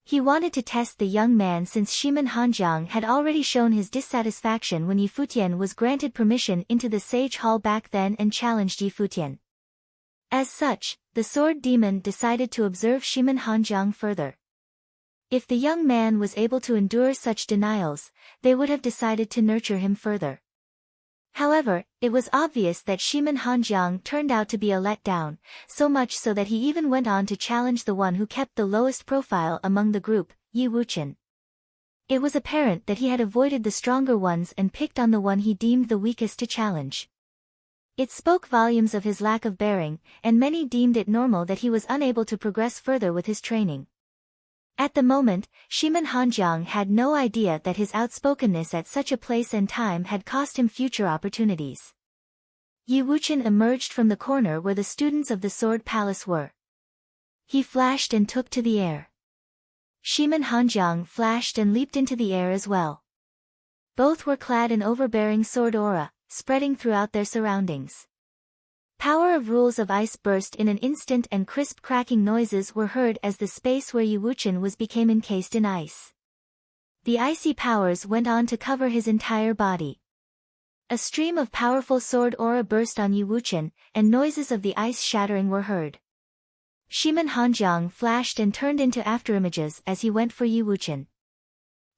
He wanted to test the young man since Shimin Hanjiang had already shown his dissatisfaction when Yi Futian was granted permission into the Sage Hall back then and challenged Yi Futian. As such, the sword demon decided to observe Shimin Hanjiang further. If the young man was able to endure such denials, they would have decided to nurture him further. However, it was obvious that Shimin Hanjiang turned out to be a letdown, so much so that he even went on to challenge the one who kept the lowest profile among the group, Yi Wuqian. It was apparent that he had avoided the stronger ones and picked on the one he deemed the weakest to challenge. It spoke volumes of his lack of bearing, and many deemed it normal that he was unable to progress further with his training. At the moment, Shimin Hanjiang had no idea that his outspokenness at such a place and time had cost him future opportunities. Yi Wuqian emerged from the corner where the students of the Sword Palace were. He flashed and took to the air. Shimin Hanjiang flashed and leaped into the air as well. Both were clad in overbearing sword aura, spreading throughout their surroundings. Power of rules of ice burst in an instant and crisp cracking noises were heard as the space where Yi Wuqian was became encased in ice. The icy powers went on to cover his entire body. A stream of powerful sword aura burst on Yi Wuqian, and noises of the ice shattering were heard. Shimin Hanjiang flashed and turned into afterimages as he went for Yi Wuqian.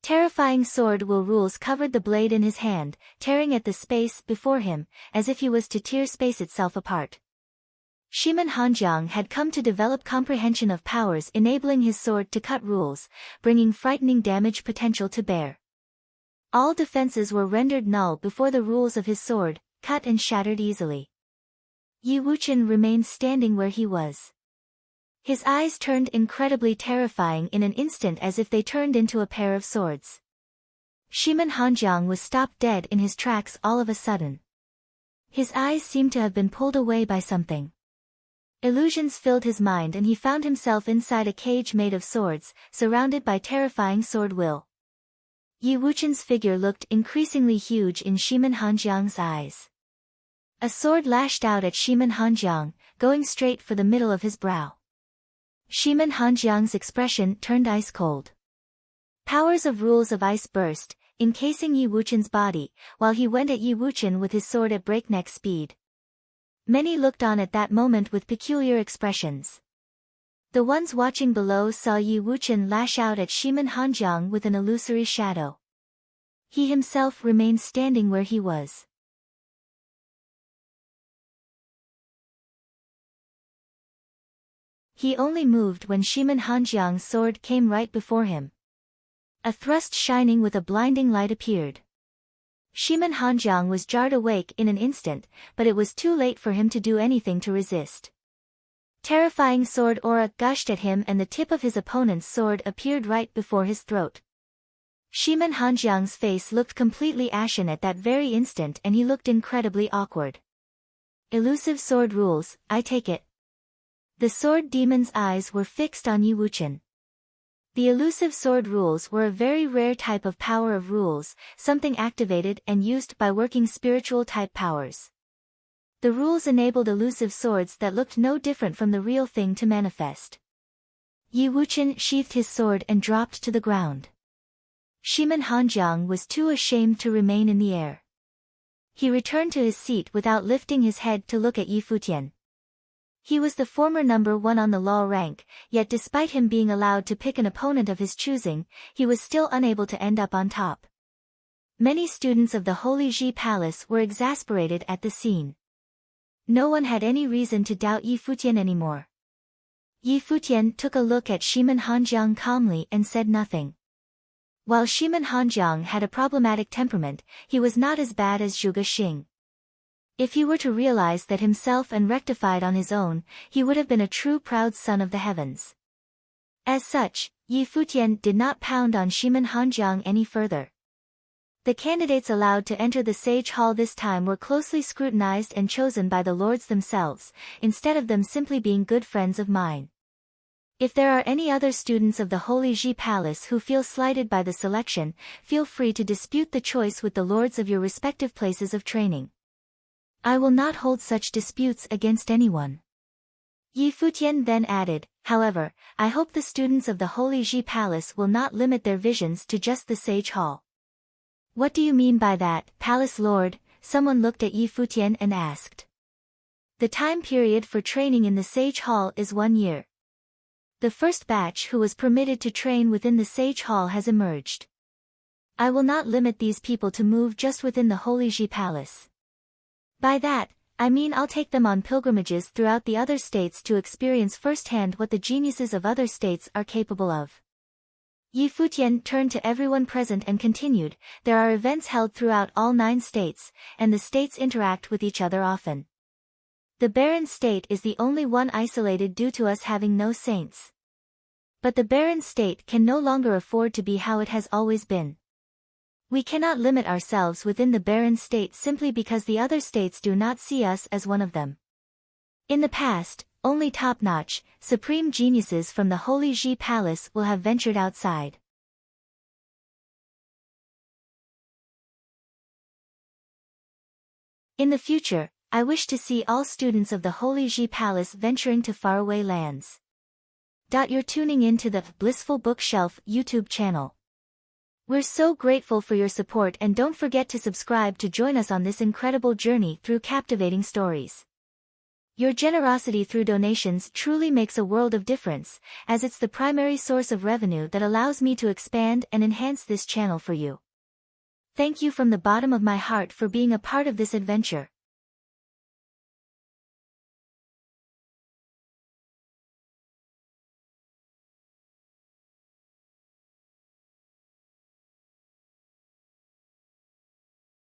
Terrifying sword will rules covered the blade in his hand, tearing at the space before him, as if he was to tear space itself apart. Shimin Hanjiang had come to develop comprehension of powers enabling his sword to cut rules, bringing frightening damage potential to bear. All defenses were rendered null before the rules of his sword, cut and shattered easily. Yi Wuqian remained standing where he was. His eyes turned incredibly terrifying in an instant as if they turned into a pair of swords. Shimin Hanjiang was stopped dead in his tracks all of a sudden. His eyes seemed to have been pulled away by something. Illusions filled his mind and he found himself inside a cage made of swords, surrounded by terrifying sword will. Yi Wuqian's figure looked increasingly huge in Shimin Hanjiang's eyes. A sword lashed out at Shimin Hanjiang, going straight for the middle of his brow. Shimin Hanjiang's expression turned ice-cold. Powers of rules of ice burst, encasing Yi Wuqian's body, while he went at Yi Wuqian with his sword at breakneck speed. Many looked on at that moment with peculiar expressions. The ones watching below saw Yi Wuqian lash out at Shimin Hanjiang with an illusory shadow. He himself remained standing where he was. He only moved when Shimin Hanjiang's sword came right before him. A thrust shining with a blinding light appeared. Shimin Hanjiang was jarred awake in an instant, but it was too late for him to do anything to resist. Terrifying sword aura gushed at him and the tip of his opponent's sword appeared right before his throat. Shimin Hanjiang's face looked completely ashen at that very instant and he looked incredibly awkward. Elusive sword rules, I take it. The sword demon's eyes were fixed on Yi Wuqian. The elusive sword rules were a very rare type of power of rules, something activated and used by working spiritual type powers. The rules enabled elusive swords that looked no different from the real thing to manifest. Yi Wuqian sheathed his sword and dropped to the ground. Shimin Hanjiang was too ashamed to remain in the air. He returned to his seat without lifting his head to look at Yi Futian. He was the former number 1 on the law rank, yet despite him being allowed to pick an opponent of his choosing, he was still unable to end up on top. Many students of the Holy Ji Palace were exasperated at the scene. No one had any reason to doubt Yi Futian anymore. Yi Futian took a look at Shimin Hanjiang calmly and said nothing. While Shimin Hanjiang had a problematic temperament, he was not as bad as Zhuge Xing. If he were to realize that himself and rectified on his own, he would have been a true proud son of the heavens. As such, Yi Futian did not pound on Shimen Hanjiang any further. The candidates allowed to enter the Sage Hall this time were closely scrutinized and chosen by the lords themselves, instead of them simply being good friends of mine. If there are any other students of the Holy Ji Palace who feel slighted by the selection, feel free to dispute the choice with the lords of your respective places of training. I will not hold such disputes against anyone. Yi Futian then added, however, I hope the students of the Holy Ji Palace will not limit their visions to just the Sage Hall. What do you mean by that, Palace Lord? Someone looked at Yi Futian and asked. The time period for training in the Sage Hall is 1 year. The first batch who was permitted to train within the Sage Hall has emerged. I will not limit these people to move just within the Holy Ji Palace. By that, I mean I'll take them on pilgrimages throughout the other states to experience firsthand what the geniuses of other states are capable of. Yi Futian turned to everyone present and continued, there are events held throughout all 9 states, and the states interact with each other often. The barren state is the only one isolated due to us having no saints. But the barren state can no longer afford to be how it has always been. We cannot limit ourselves within the barren state simply because the other states do not see us as one of them. In the past, only top-notch, supreme geniuses from the Holy Ji Palace will have ventured outside. In the future, I wish to see all students of the Holy Ji Palace venturing to faraway lands. You're tuning in to the Blissful Bookshelf YouTube channel. We're so grateful for your support, and don't forget to subscribe to join us on this incredible journey through captivating stories. Your generosity through donations truly makes a world of difference, as it's the primary source of revenue that allows me to expand and enhance this channel for you. Thank you from the bottom of my heart for being a part of this adventure.